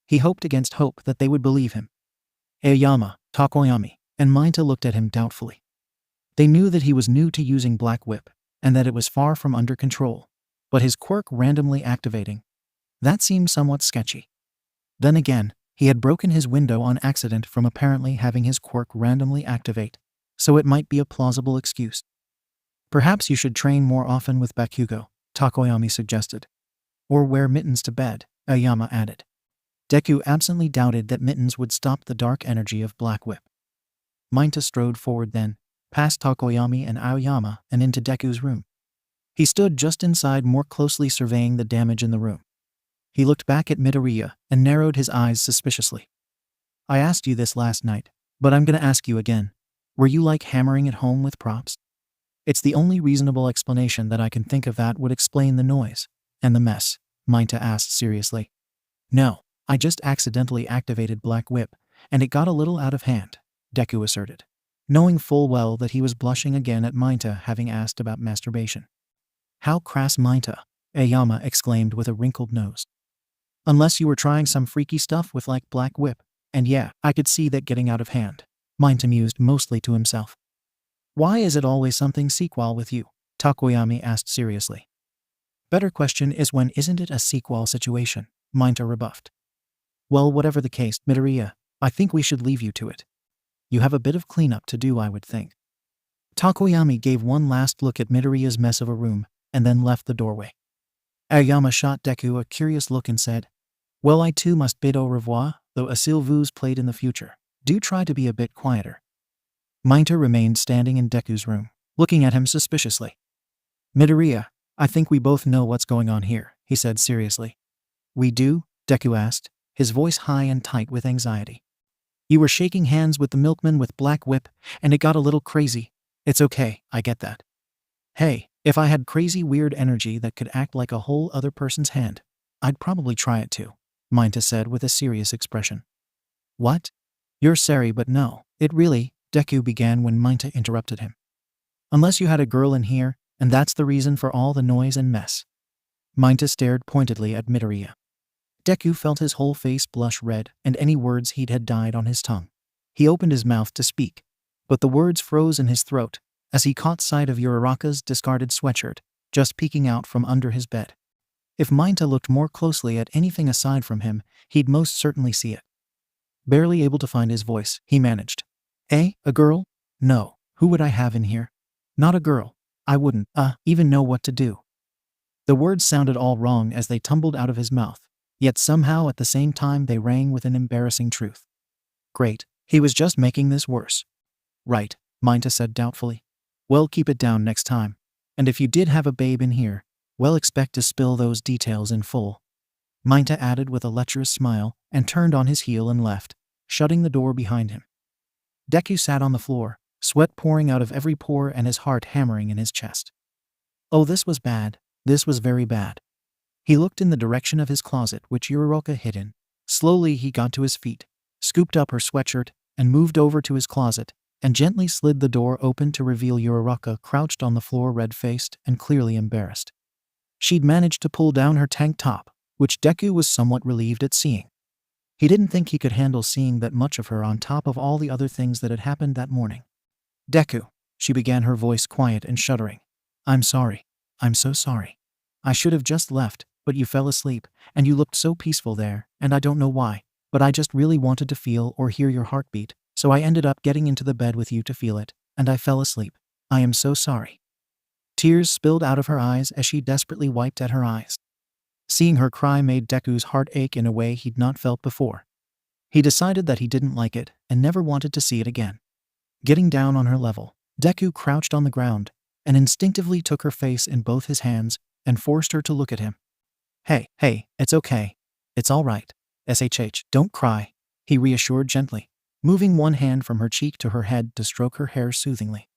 He hoped against hope that they would believe him. Ayama, Tokoyami, and Minta looked at him doubtfully. They knew that he was new to using Black Whip, and that it was far from under control, but his quirk randomly activating, that seemed somewhat sketchy. Then again, he had broken his window on accident from apparently having his quirk randomly activate, so it might be a plausible excuse. Perhaps you should train more often with Bakugo, Tokoyami suggested. Or wear mittens to bed, Ayama added. Deku absently doubted that mittens would stop the dark energy of Black Whip. Minato strode forward then, past Tokoyami and Ayama and into Deku's room. He stood just inside, more closely surveying the damage in the room. He looked back at Midoriya and narrowed his eyes suspiciously. I asked you this last night, but I'm gonna ask you again. Were you like hammering it home with props? It's the only reasonable explanation that I can think of that would explain the noise and the mess, Minato asked seriously. No, I just accidentally activated Black Whip, and it got a little out of hand, Deku asserted, knowing full well that he was blushing again at Minato having asked about masturbation. How crass, Minato, Ayama exclaimed with a wrinkled nose. Unless you were trying some freaky stuff with like Black Whip, and yeah, I could see that getting out of hand, Minato mused mostly to himself. Why is it always something sequel with you? Tokoyami asked seriously. Better question is, when isn't it a sequel situation? Minato rebuffed. Well, whatever the case, Midoriya, I think we should leave you to it. You have a bit of cleanup to do, I would think. Tokoyami gave one last look at Midoriya's mess of a room, and then left the doorway. Ayama shot Deku a curious look and said, Well, I too must bid au revoir, though a syllabus played in the future. Do try to be a bit quieter. Minato remained standing in Deku's room, looking at him suspiciously. Midoriya, I think we both know what's going on here, he said seriously. We do? Deku asked, his voice high and tight with anxiety. You were shaking hands with the milkman with Black Whip, and it got a little crazy. It's okay, I get that. Hey, if I had crazy weird energy that could act like a whole other person's hand, I'd probably try it too, Minato said with a serious expression. What? You're sorry, but no, it really, Deku began when Minato interrupted him. Unless you had a girl in here, and that's the reason for all the noise and mess. Minato stared pointedly at Midoriya. Deku felt his whole face blush red, and any words he'd had died on his tongue. He opened his mouth to speak, but the words froze in his throat as he caught sight of Uraraka's discarded sweatshirt just peeking out from under his bed. If Minato looked more closely at anything aside from him, he'd most certainly see it. Barely able to find his voice, he managed. A girl? No, who would I have in here? Not a girl. I wouldn't, even know what to do. The words sounded all wrong as they tumbled out of his mouth, yet somehow at the same time they rang with an embarrassing truth. Great, he was just making this worse. Right, Minato said doubtfully. Well, keep it down next time. And if you did have a babe in here, well, expect to spill those details in full. Minato added with a lecherous smile and turned on his heel and left, shutting the door behind him. Deku sat on the floor, sweat pouring out of every pore and his heart hammering in his chest. Oh, this was bad. This was very bad. He looked in the direction of his closet, which Uraraka hid in. Slowly he got to his feet, scooped up her sweatshirt, and moved over to his closet, and gently slid the door open to reveal Uraraka crouched on the floor, red-faced and clearly embarrassed. She'd managed to pull down her tank top, which Deku was somewhat relieved at seeing. He didn't think he could handle seeing that much of her on top of all the other things that had happened that morning. Deku, she began, her voice quiet and shuddering. I'm sorry. I'm so sorry. I should have just left, but you fell asleep, and you looked so peaceful there, and I don't know why, but I just really wanted to feel or hear your heartbeat, so I ended up getting into the bed with you to feel it, and I fell asleep. I am so sorry. Tears spilled out of her eyes as she desperately wiped at her eyes. Seeing her cry made Deku's heart ache in a way he'd not felt before. He decided that he didn't like it and never wanted to see it again. Getting down on her level, Deku crouched on the ground and instinctively took her face in both his hands and forced her to look at him. Hey, it's okay. It's all right. Don't cry, he reassured gently, moving one hand from her cheek to her head to stroke her hair soothingly.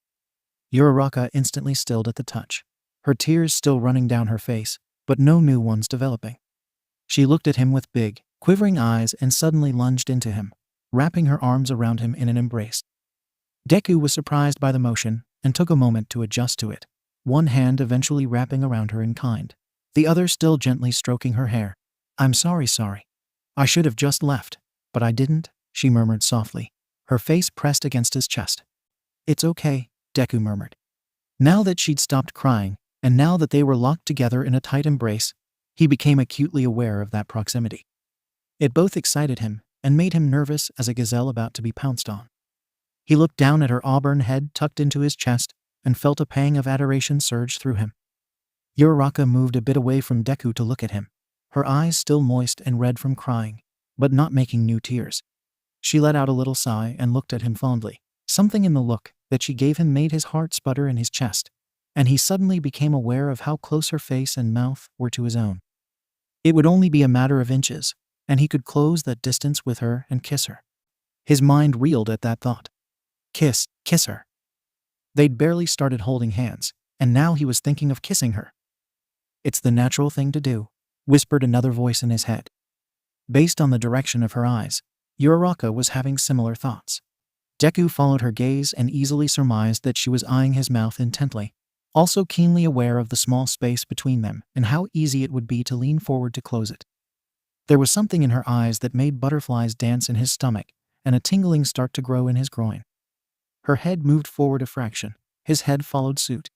Uraraka instantly stilled at the touch, her tears still running down her face, but no new ones developing. She looked at him with big, quivering eyes and suddenly lunged into him, wrapping her arms around him in an embrace. Deku was surprised by the motion and took a moment to adjust to it, one hand eventually wrapping around her in kind, the other still gently stroking her hair. I'm sorry. I should have just left, but I didn't, she murmured softly, her face pressed against his chest. It's okay, Deku murmured. Now that she'd stopped crying, and now that they were locked together in a tight embrace, he became acutely aware of that proximity. It both excited him and made him nervous as a gazelle about to be pounced on. He looked down at her auburn head tucked into his chest and felt a pang of adoration surge through him. Uraraka moved a bit away from Deku to look at him, her eyes still moist and red from crying, but not making new tears. She let out a little sigh and looked at him fondly. Something in the look that she gave him made his heart sputter in his chest, and he suddenly became aware of how close her face and mouth were to his own. It would only be a matter of inches, and he could close that distance with her and kiss her. His mind reeled at that thought. Kiss her. They'd barely started holding hands, and now he was thinking of kissing her. It's the natural thing to do, whispered another voice in his head. Based on the direction of her eyes, Uraraka was having similar thoughts. Deku followed her gaze and easily surmised that she was eyeing his mouth intently, also keenly aware of the small space between them and how easy it would be to lean forward to close it. There was something in her eyes that made butterflies dance in his stomach and a tingling start to grow in his groin. Her head moved forward a fraction. His head followed suit.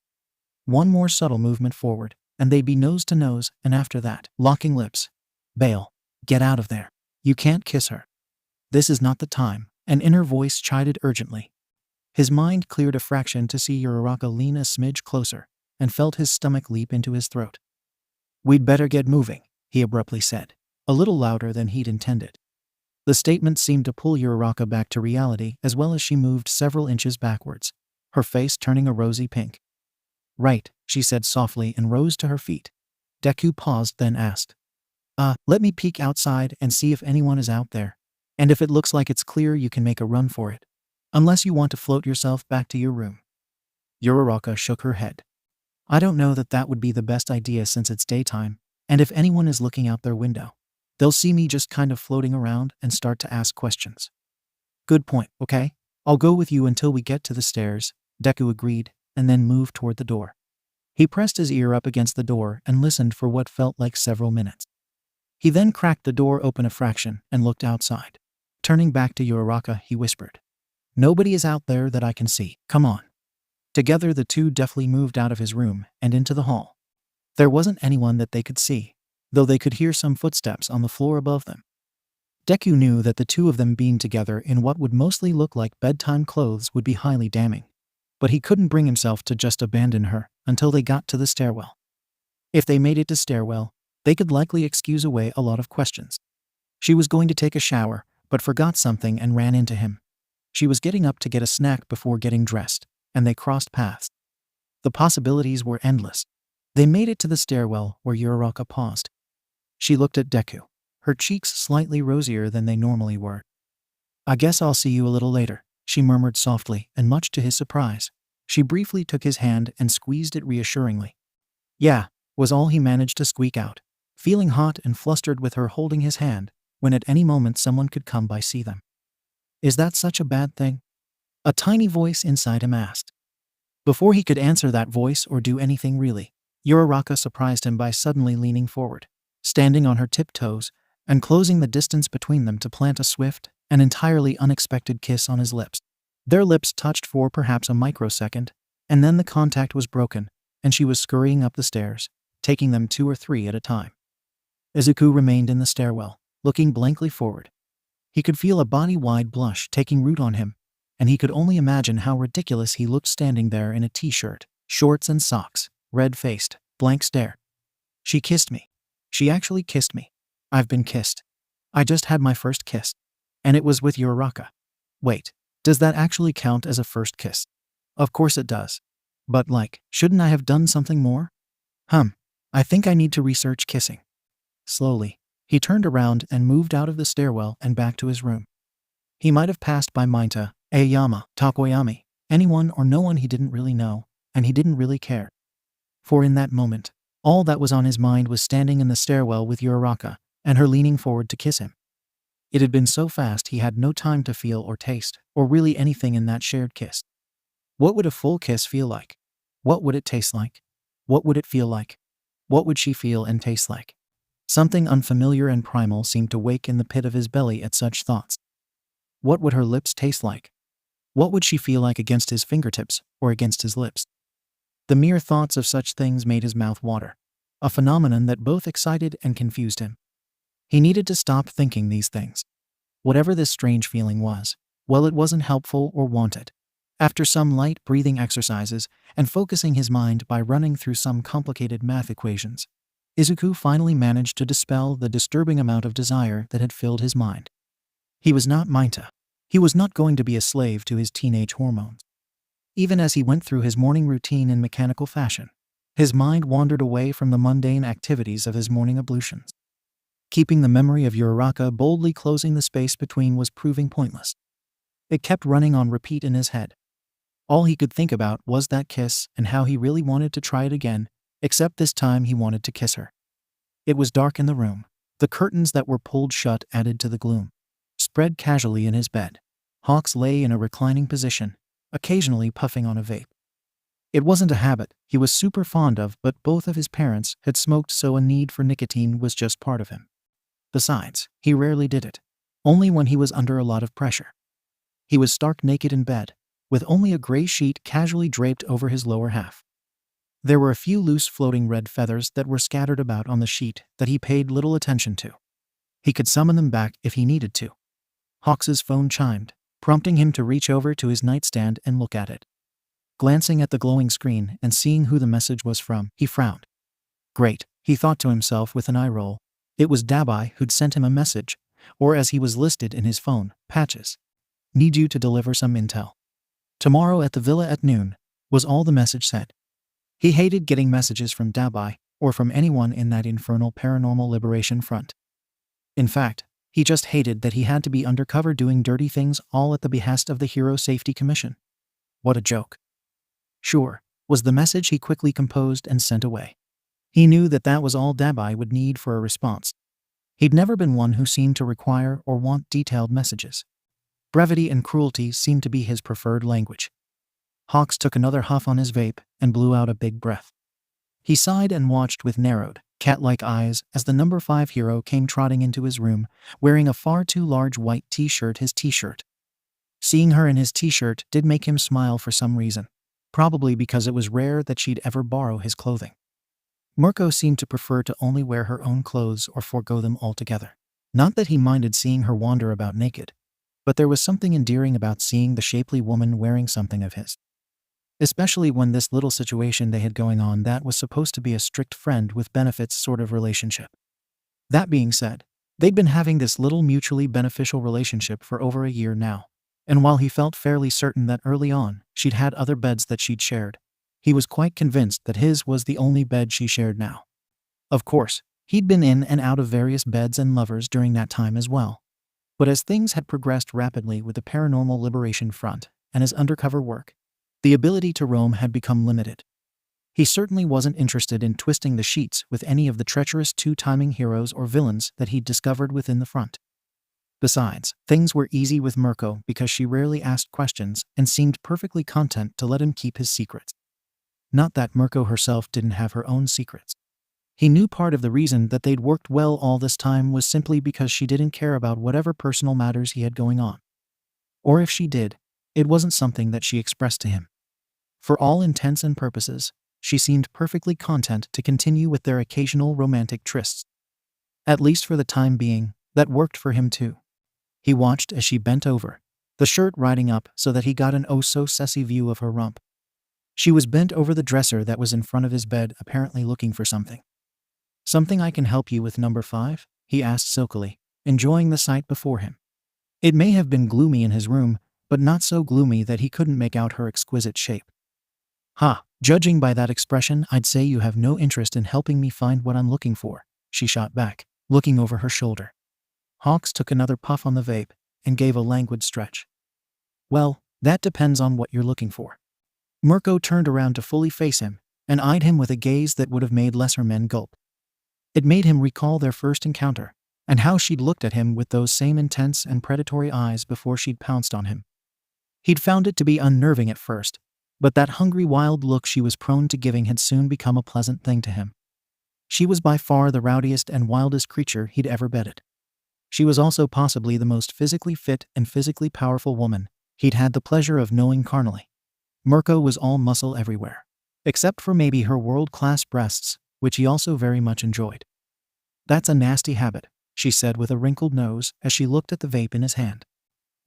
One more subtle movement forward, and they'd be nose to nose, and after that, locking lips. Bail. Get out of there. You can't kiss her. This is not the time, an inner voice chided urgently. His mind cleared a fraction to see Uraraka lean a smidge closer, and felt his stomach leap into his throat. We'd better get moving, he abruptly said, a little louder than he'd intended. The statement seemed to pull Uraraka back to reality as well as she moved several inches backwards, her face turning a rosy pink. Right, she said softly and rose to her feet. Deku paused, then asked, let me peek outside and see if anyone is out there. And if it looks like it's clear, you can make a run for it. Unless you want to float yourself back to your room. Uraraka shook her head. I don't know that would be the best idea since it's daytime, and if anyone is looking out their window, they'll see me just kind of floating around and start to ask questions. Good point, okay? I'll go with you until we get to the stairs, Deku agreed, and then moved toward the door. He pressed his ear up against the door and listened for what felt like several minutes. He then cracked the door open a fraction and looked outside. Turning back to Uraraka, he whispered, Nobody is out there that I can see. Come on. Together the two deftly moved out of his room and into the hall. There wasn't anyone that they could see, though they could hear some footsteps on the floor above them. Deku knew that the two of them being together in what would mostly look like bedtime clothes would be highly damning, but he couldn't bring himself to just abandon her until they got to the stairwell. If they made it to stairwell, they could likely excuse away a lot of questions. She was going to take a shower, but forgot something and ran into him. She was getting up to get a snack before getting dressed, and they crossed paths. The possibilities were endless. They made it to the stairwell where Uraraka paused. She looked at Deku, her cheeks slightly rosier than they normally were. I guess I'll see you a little later, she murmured softly, and much to his surprise, she briefly took his hand and squeezed it reassuringly. Yeah, was all he managed to squeak out, feeling hot and flustered with her holding his hand, when at any moment someone could come by see them. Is that such a bad thing? A tiny voice inside him asked. Before he could answer that voice or do anything really, Uraraka surprised him by suddenly leaning forward, standing on her tiptoes, and closing the distance between them to plant a swift and entirely unexpected kiss on his lips. Their lips touched for perhaps a microsecond, and then the contact was broken, and she was scurrying up the stairs, taking them 2 or 3 at a time. Izuku remained in the stairwell, looking blankly forward. He could feel a body-wide blush taking root on him, and he could only imagine how ridiculous he looked standing there in a t-shirt, shorts and socks, red-faced, blank stare. She kissed me. She actually kissed me. I've been kissed. I just had my first kiss. And it was with Uraraka. Wait, does that actually count as a first kiss? Of course it does. But shouldn't I have done something more? I think I need to research kissing. Slowly, he turned around and moved out of the stairwell and back to his room. He might have passed by Minta, Ayama, Takoyami, anyone or no one he didn't really know, and he didn't really care. For in that moment, all that was on his mind was standing in the stairwell with Uraraka, and her leaning forward to kiss him. It had been so fast he had no time to feel or taste, or really anything in that shared kiss. What would a full kiss feel like? What would it taste like? What would it feel like? What would she feel and taste like? Something unfamiliar and primal seemed to wake in the pit of his belly at such thoughts. What would her lips taste like? What would she feel like against his fingertips or against his lips? The mere thoughts of such things made his mouth water, a phenomenon that both excited and confused him. He needed to stop thinking these things. Whatever this strange feeling was, Well, it wasn't helpful or wanted. After some light breathing exercises and focusing his mind by running through some complicated math equations, Izuku finally managed to dispel the disturbing amount of desire that had filled his mind. He was not Minta. He was not going to be a slave to his teenage hormones. Even as he went through his morning routine in mechanical fashion, his mind wandered away from the mundane activities of his morning ablutions. Keeping the memory of Uraraka boldly closing the space between was proving pointless. It kept running on repeat in his head. All he could think about was that kiss and how he really wanted to try it again, except this time he wanted to kiss her. It was dark in the room. The curtains that were pulled shut added to the gloom. Spread casually in his bed, Hawks lay in a reclining position, occasionally puffing on a vape. It wasn't a habit he was super fond of, but both of his parents had smoked, so a need for nicotine was just part of him. Besides, he rarely did it, only when he was under a lot of pressure. He was stark naked in bed, with only a gray sheet casually draped over his lower half. There were a few loose floating red feathers that were scattered about on the sheet that he paid little attention to. He could summon them back if he needed to. Hawks's phone chimed, prompting him to reach over to his nightstand and look at it. Glancing at the glowing screen and seeing who the message was from, he frowned. Great, he thought to himself with an eye roll. It was 𝗳𝗲𝗍 who'd sent him a message, or as he was listed in his phone, Patches. Need you to deliver some intel. Tomorrow at the villa at noon, was all the message said. He hated getting messages from 𝗳𝗲𝗍 or from anyone in that infernal paranormal liberation front. In fact, he just hated that he had to be undercover doing dirty things all at the behest of the Hero Safety Commission. What a joke. Sure, was the message he quickly composed and sent away. He knew that that was all 𝗳𝗲𝗍 would need for a response. He'd never been one who seemed to require or want detailed messages. Brevity and cruelty seemed to be his preferred language. Hawks took another huff on his vape and blew out a big breath. He sighed and watched with narrowed, cat-like eyes as the number 5 hero came trotting into his room, wearing a far too large white t-shirt, his t-shirt. Seeing her in his t-shirt did make him smile for some reason, probably because it was rare that she'd ever borrow his clothing. Mirko seemed to prefer to only wear her own clothes or forego them altogether. Not that he minded seeing her wander about naked, but there was something endearing about seeing the shapely woman wearing something of his. Especially when this little situation they had going on that was supposed to be a strict friend with benefits sort of relationship. That being said, they'd been having this little mutually beneficial relationship for over a year now, and while he felt fairly certain that early on she'd had other beds that she'd shared, he was quite convinced that his was the only bed she shared now. Of course, he'd been in and out of various beds and lovers during that time as well. But as things had progressed rapidly with the paranormal liberation front and his undercover work, the ability to roam had become limited. He certainly wasn't interested in twisting the sheets with any of the treacherous two-timing heroes or villains that he'd discovered within the front. Besides, things were easy with Mirko because she rarely asked questions and seemed perfectly content to let him keep his secrets. Not that Mirko herself didn't have her own secrets. He knew part of the reason that they'd worked well all this time was simply because she didn't care about whatever personal matters he had going on. Or if she did, it wasn't something that she expressed to him. For all intents and purposes, she seemed perfectly content to continue with their occasional romantic trysts. At least for the time being, that worked for him too. He watched as she bent over, the shirt riding up so that he got an oh-so-sexy view of her rump. She was bent over the dresser that was in front of his bed, apparently looking for something. "Something I can help you with, number 5? He asked silkily, enjoying the sight before him. It may have been gloomy in his room, but not so gloomy that he couldn't make out her exquisite shape. Judging by that expression, I'd say you have no interest in helping me find what I'm looking for," she shot back, looking over her shoulder. Hawks took another puff on the vape and gave a languid stretch. "Well, that depends on what you're looking for." Mirko turned around to fully face him and eyed him with a gaze that would have made lesser men gulp. It made him recall their first encounter and how she'd looked at him with those same intense and predatory eyes before she'd pounced on him. He'd found it to be unnerving at first, but that hungry wild look she was prone to giving had soon become a pleasant thing to him. She was by far the rowdiest and wildest creature he'd ever bedded. She was also possibly the most physically fit and physically powerful woman he'd had the pleasure of knowing carnally. Mirko was all muscle everywhere, except for maybe her world-class breasts, which he also very much enjoyed. "That's a nasty habit," she said with a wrinkled nose as she looked at the vape in his hand.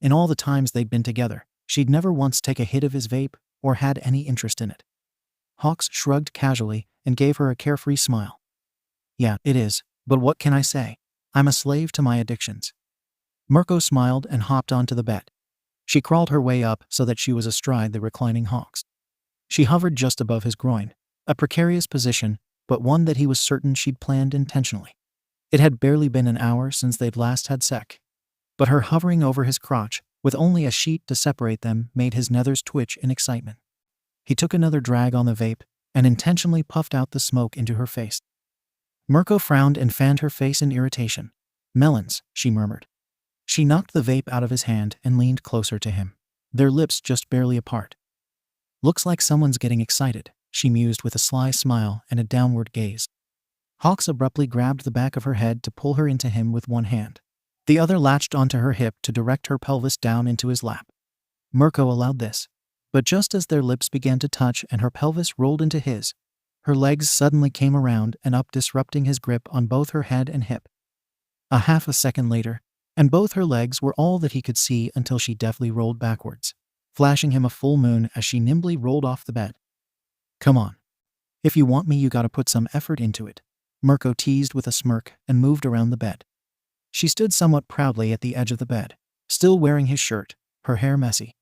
In all the times they'd been together, she'd never once take a hit of his vape or had any interest in it. Hawks shrugged casually and gave her a carefree smile. Yeah, it is, but what can I say? I'm a slave to my addictions. Mirko smiled and hopped onto the bed. She crawled her way up so that she was astride the reclining Hawks. She hovered just above his groin, a precarious position, but one that he was certain she'd planned intentionally. It had barely been an hour since they'd last had sex, but her hovering over his crotch, with only a sheet to separate them, made his nethers twitch in excitement. He took another drag on the vape and intentionally puffed out the smoke into her face. Mirko frowned and fanned her face in irritation. Melons, she murmured. She knocked the vape out of his hand and leaned closer to him, their lips just barely apart. Looks like someone's getting excited, she mused with a sly smile and a downward gaze. Hawks abruptly grabbed the back of her head to pull her into him with one hand. The other latched onto her hip to direct her pelvis down into his lap. Mirko allowed this, but just as their lips began to touch and her pelvis rolled into his, her legs suddenly came around and up, disrupting his grip on both her head and hip. A half a second later, and both her legs were all that he could see until she deftly rolled backwards, flashing him a full moon as she nimbly rolled off the bed. Come on. If you want me, you gotta put some effort into it, Mirko teased with a smirk and moved around the bed. She stood somewhat proudly at the edge of the bed, still wearing his shirt, her hair messy.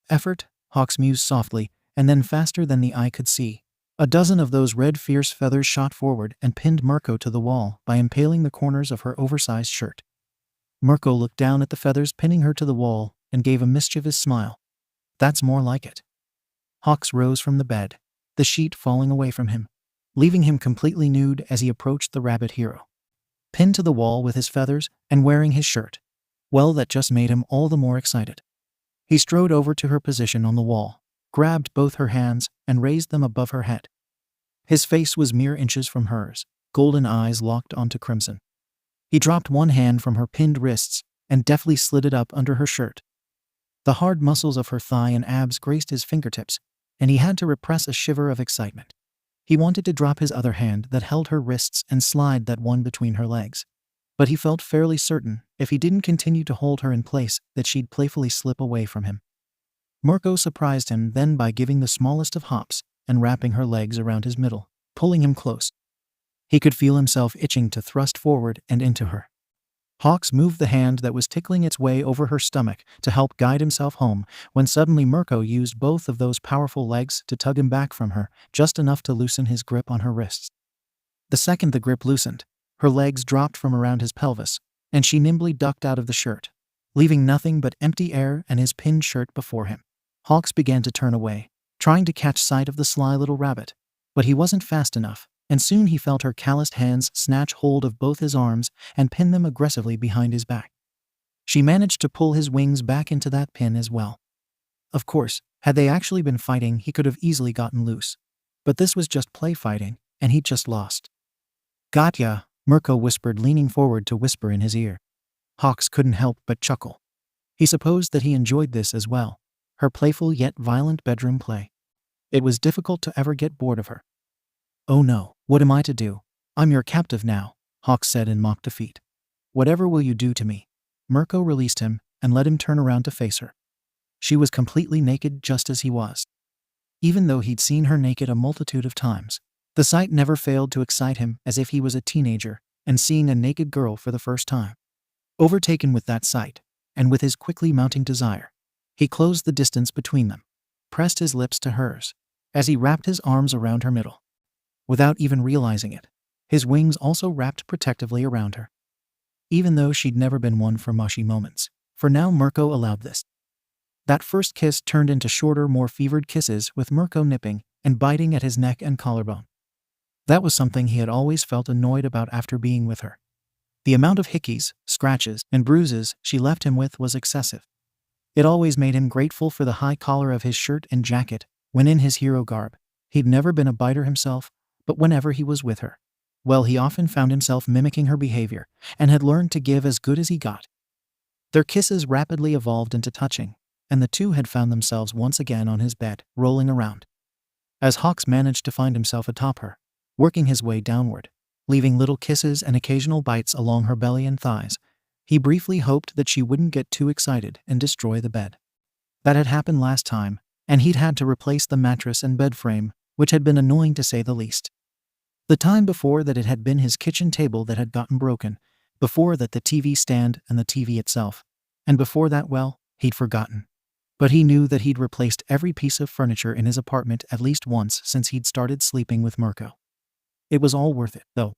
Effort, Hawks mused softly, and then faster than the eye could see, a dozen of those red fierce feathers shot forward and pinned Mirko to the wall by impaling the corners of her oversized shirt. Mirko looked down at the feathers pinning her to the wall and gave a mischievous smile. That's more like it. Hawks rose from the bed, the sheet falling away from him, leaving him completely nude as he approached the rabbit hero. Pinned to the wall with his feathers and wearing his shirt. Well, that just made him all the more excited. He strode over to her position on the wall, grabbed both her hands and raised them above her head. His face was mere inches from hers, golden eyes locked onto crimson. He dropped one hand from her pinned wrists and deftly slid it up under her shirt. The hard muscles of her thigh and abs graced his fingertips, and he had to repress a shiver of excitement. He wanted to drop his other hand that held her wrists and slide that one between her legs, but he felt fairly certain, if he didn't continue to hold her in place, that she'd playfully slip away from him. Mirko surprised him then by giving the smallest of hops and wrapping her legs around his middle, pulling him close. He could feel himself itching to thrust forward and into her. Hawks moved the hand that was tickling its way over her stomach to help guide himself home, when suddenly Mirko used both of those powerful legs to tug him back from her, just enough to loosen his grip on her wrists. The second the grip loosened, her legs dropped from around his pelvis, and she nimbly ducked out of the shirt, leaving nothing but empty air and his pinned shirt before him. Hawks began to turn away, trying to catch sight of the sly little rabbit, but he wasn't fast enough, and soon he felt her calloused hands snatch hold of both his arms and pin them aggressively behind his back. She managed to pull his wings back into that pin as well. Of course, had they actually been fighting, he could have easily gotten loose. But this was just play fighting, and he'd just lost. Got ya, Mirko whispered, leaning forward to whisper in his ear. Hawks couldn't help but chuckle. He supposed that he enjoyed this as well, her playful yet violent bedroom play. It was difficult to ever get bored of her. Oh no, what am I to do? I'm your captive now, Hawks said in mock defeat. Whatever will you do to me? Mirko released him and let him turn around to face her. She was completely naked, just as he was. Even though he'd seen her naked a multitude of times, the sight never failed to excite him, as if he was a teenager and seeing a naked girl for the first time. Overtaken with that sight, and with his quickly mounting desire, he closed the distance between them, pressed his lips to hers, as he wrapped his arms around her middle. Without even realizing it, his wings also wrapped protectively around her. Even though she'd never been one for mushy moments, for now Mirko allowed this. That first kiss turned into shorter, more fevered kisses, with Mirko nipping and biting at his neck and collarbone. That was something he had always felt annoyed about after being with her. The amount of hickeys, scratches, and bruises she left him with was excessive. It always made him grateful for the high collar of his shirt and jacket when in his hero garb. He'd never been a biter himself, but whenever he was with her, well, he often found himself mimicking her behavior and had learned to give as good as he got. Their kisses rapidly evolved into touching, and the two had found themselves once again on his bed, rolling around. As Hawks managed to find himself atop her, working his way downward, leaving little kisses and occasional bites along her belly and thighs, He briefly hoped that she wouldn't get too excited and destroy the bed. That had happened last time, and he'd had to replace the mattress and bed frame, which had been annoying to say the least. The time before that, it had been his kitchen table that had gotten broken, before that the TV stand and the TV itself, and before that, well, he'd forgotten. But he knew that he'd replaced every piece of furniture in his apartment at least once since he'd started sleeping with Mirko. It was all worth it, though.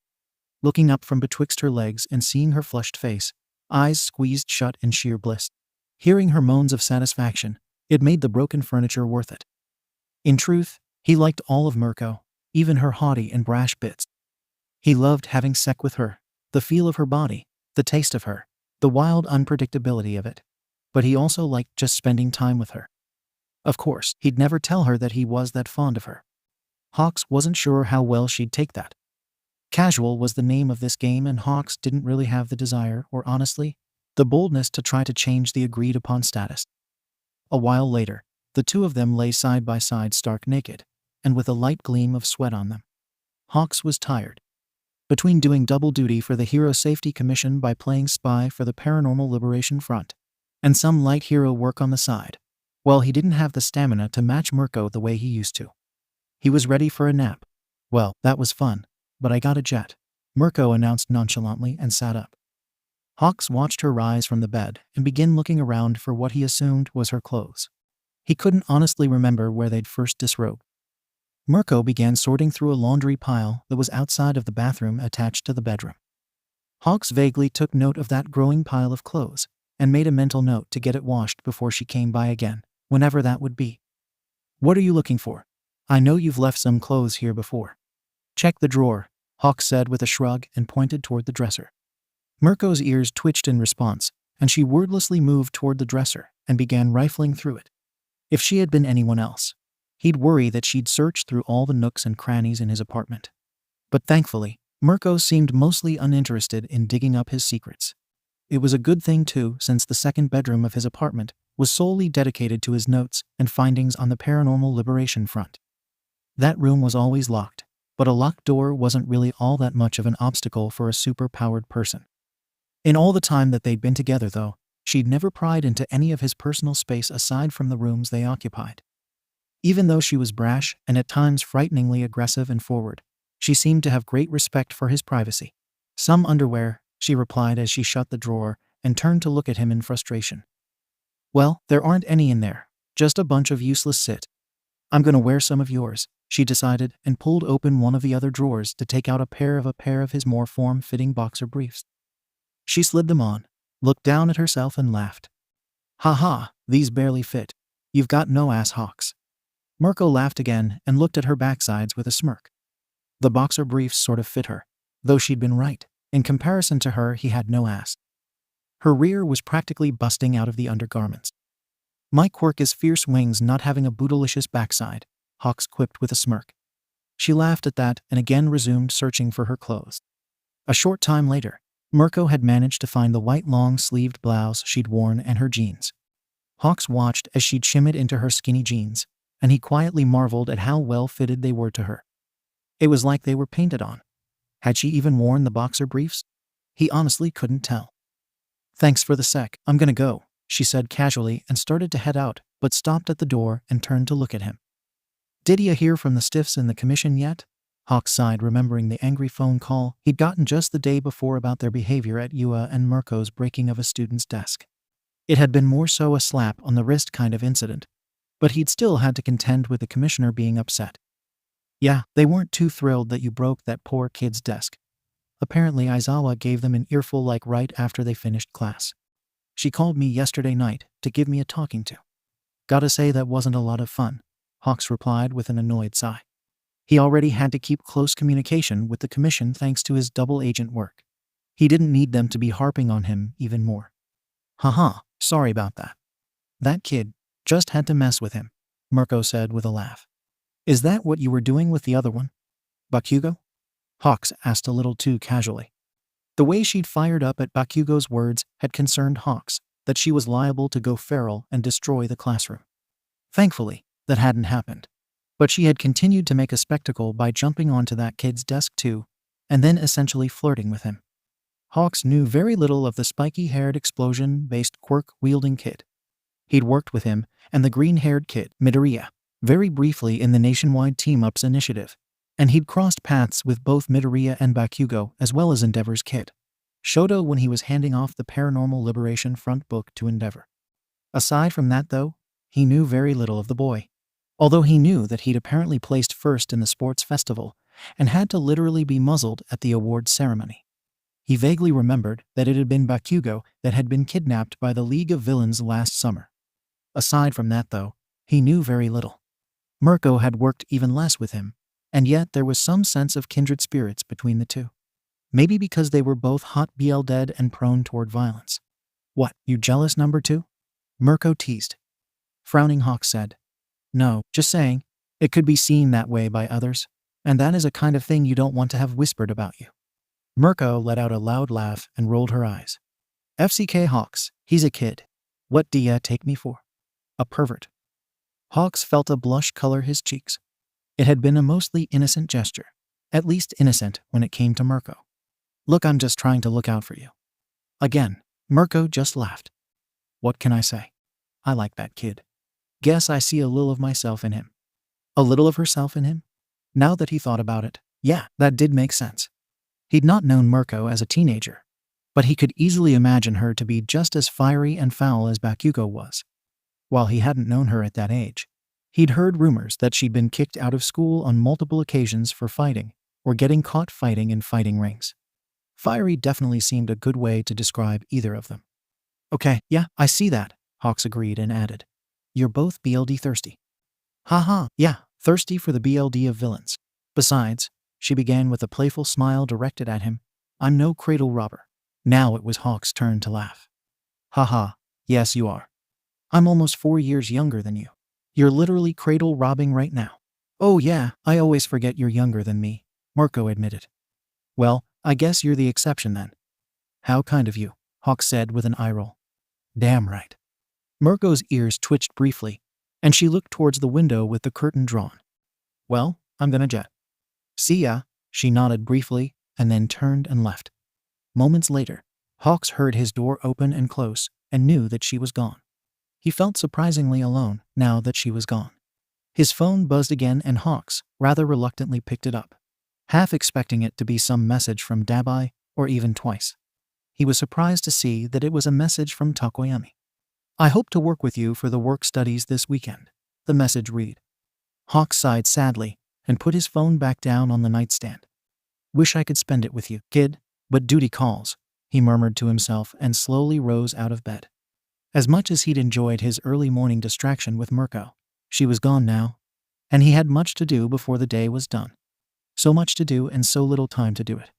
Looking up from betwixt her legs and seeing her flushed face, eyes squeezed shut in sheer bliss, hearing her moans of satisfaction, it made the broken furniture worth it. In truth, he liked all of Mirko, even her haughty and brash bits. He loved having sex with her, the feel of her body, the taste of her, the wild unpredictability of it. But he also liked just spending time with her. Of course, he'd never tell her that he was that fond of her. Hawks wasn't sure how well she'd take that. Casual was the name of this game, and Hawks didn't really have the desire, or honestly, the boldness to try to change the agreed-upon status. A while later, the two of them lay side by side, stark naked, and with a light gleam of sweat on them. Hawks was tired. Between doing double duty for the Hero Safety Commission by playing spy for the Paranormal Liberation Front, and some light hero work on the side, well, he didn't have the stamina to match Mirko the way he used to. He was ready for a nap. Well, that was fun, but I got a jet, Mirko announced nonchalantly and sat up. Hawks watched her rise from the bed and begin looking around for what he assumed was her clothes. He couldn't honestly remember where they'd first disrobed. Mirko began sorting through a laundry pile that was outside of the bathroom attached to the bedroom. Hawks vaguely took note of that growing pile of clothes and made a mental note to get it washed before she came by again, whenever that would be. "What are you looking for? I know you've left some clothes here before." "Check the drawer," Hawks said with a shrug and pointed toward the dresser. Mirko's ears twitched in response, and she wordlessly moved toward the dresser and began rifling through it. If she had been anyone else, he'd worry that she'd searched through all the nooks and crannies in his apartment. But thankfully, Mirko seemed mostly uninterested in digging up his secrets. It was a good thing too, since the second bedroom of his apartment was solely dedicated to his notes and findings on the Paranormal Liberation Front. That room was always locked, but a locked door wasn't really all that much of an obstacle for a super-powered person. In all the time that they'd been together, though, she'd never pried into any of his personal space aside from the rooms they occupied. Even though she was brash and at times frighteningly aggressive and forward, she seemed to have great respect for his privacy. "Some underwear," she replied as she shut the drawer and turned to look at him in frustration. "Well, there aren't any in there, just a bunch of useless shit. I'm gonna wear some of yours," she decided, and pulled open one of the other drawers to take out a pair of his more form-fitting boxer briefs. She slid them on, looked down at herself and laughed. "Ha ha, these barely fit. You've got no ass, Hawks." Mirko laughed again and looked at her backsides with a smirk. The boxer briefs sort of fit her, though she'd been right. In comparison to her, he had no ass. Her rear was practically busting out of the undergarments. "My quirk is fierce wings not having a bootylicious backside," Hawks quipped with a smirk. She laughed at that and again resumed searching for her clothes. A short time later, Mirko had managed to find the white long-sleeved blouse she'd worn and her jeans. Hawks watched as she'd shimmied into her skinny jeans, and he quietly marveled at how well-fitted they were to her. It was like they were painted on. Had she even worn the boxer briefs? He honestly couldn't tell. "Thanks for the sec, I'm gonna go," she said casually and started to head out, but stopped at the door and turned to look at him. "Did ya hear from the stiffs in the commission yet?" Hawks sighed, remembering the angry phone call he'd gotten just the day before about their behavior at UA and Mirko's breaking of a student's desk. It had been more so a slap on the wrist kind of incident, but he'd still had to contend with the commissioner being upset. "Yeah, they weren't too thrilled that you broke that poor kid's desk. Apparently Aizawa gave them an earful like right after they finished class. She called me yesterday night to give me a talking to. Gotta say that wasn't a lot of fun," Hawks replied with an annoyed sigh. He already had to keep close communication with the commission thanks to his double agent work. He didn't need them to be harping on him even more. "Haha, sorry about that. That kid just had to mess with him," Mirko said with a laugh. "Is that what you were doing with the other one? Bakugo?" Hawks asked a little too casually. The way she'd fired up at Bakugo's words had concerned Hawks, that she was liable to go feral and destroy the classroom. Thankfully, that hadn't happened. But she had continued to make a spectacle by jumping onto that kid's desk too, and then essentially flirting with him. Hawks knew very little of the spiky-haired explosion-based quirk-wielding kid. He'd worked with him and the green-haired kid, Midoriya, very briefly in the nationwide team-ups initiative, and he'd crossed paths with both Midoriya and Bakugo as well as Endeavor's kid, Shoto, when he was handing off the Paranormal Liberation Front book to Endeavor. Aside from that, though, he knew very little of the boy. Although he knew that he'd apparently placed first in the sports festival and had to literally be muzzled at the awards ceremony. He vaguely remembered that it had been Bakugo that had been kidnapped by the League of Villains last summer. Aside from that, though, he knew very little. Mirko had worked even less with him, and yet there was some sense of kindred spirits between the two. Maybe because they were both hot BL dead and prone toward violence. "What, you jealous, number two?" Mirko teased. Frowning, Hawk said, "No, just saying, it could be seen that way by others, and that is a kind of thing you don't want to have whispered about you." Mirko let out a loud laugh and rolled her eyes. "FCK Hawks, he's a kid. What do ya take me for? A pervert?" Hawks felt a blush color his cheeks. It had been a mostly innocent gesture, at least innocent when it came to Mirko. "Look, I'm just trying to look out for you." Again, Mirko just laughed. "What can I say? I like that kid. Guess I see a little of myself in him." A little of herself in him? Now that he thought about it, yeah, that did make sense. He'd not known Mirko as a teenager, but he could easily imagine her to be just as fiery and foul as Bakugo was. While he hadn't known her at that age, he'd heard rumors that she'd been kicked out of school on multiple occasions for fighting or getting caught fighting in fighting rings. Fiery definitely seemed a good way to describe either of them. "Okay, yeah, I see that," Hawks agreed and added, "You're both BLD thirsty." "Haha, yeah, thirsty for the BLD of villains. Besides," she began with a playful smile directed at him, "I'm no cradle robber." Now it was Hawks' turn to laugh. "Haha, yes you are. I'm almost 4 years younger than you. You're literally cradle robbing right now." "Oh yeah, I always forget you're younger than me," Mirko admitted. "Well, I guess you're the exception then." "How kind of you," Hawks said with an eye roll. "Damn right." Mirko's ears twitched briefly, and she looked towards the window with the curtain drawn. "Well, I'm gonna jet. See ya," she nodded briefly and then turned and left. Moments later, Hawks heard his door open and close and knew that she was gone. He felt surprisingly alone now that she was gone. His phone buzzed again and Hawks rather reluctantly picked it up, half expecting it to be some message from 𝗵𝗲𝗍 or even twice. He was surprised to see that it was a message from Takoyami. "I hope to work with you for the work studies this weekend," the message read. Hawks sighed sadly and put his phone back down on the nightstand. "Wish I could spend it with you, kid, but duty calls," he murmured to himself and slowly rose out of bed. As much as he'd enjoyed his early morning distraction with Mirko, she was gone now, and he had much to do before the day was done. So much to do and so little time to do it.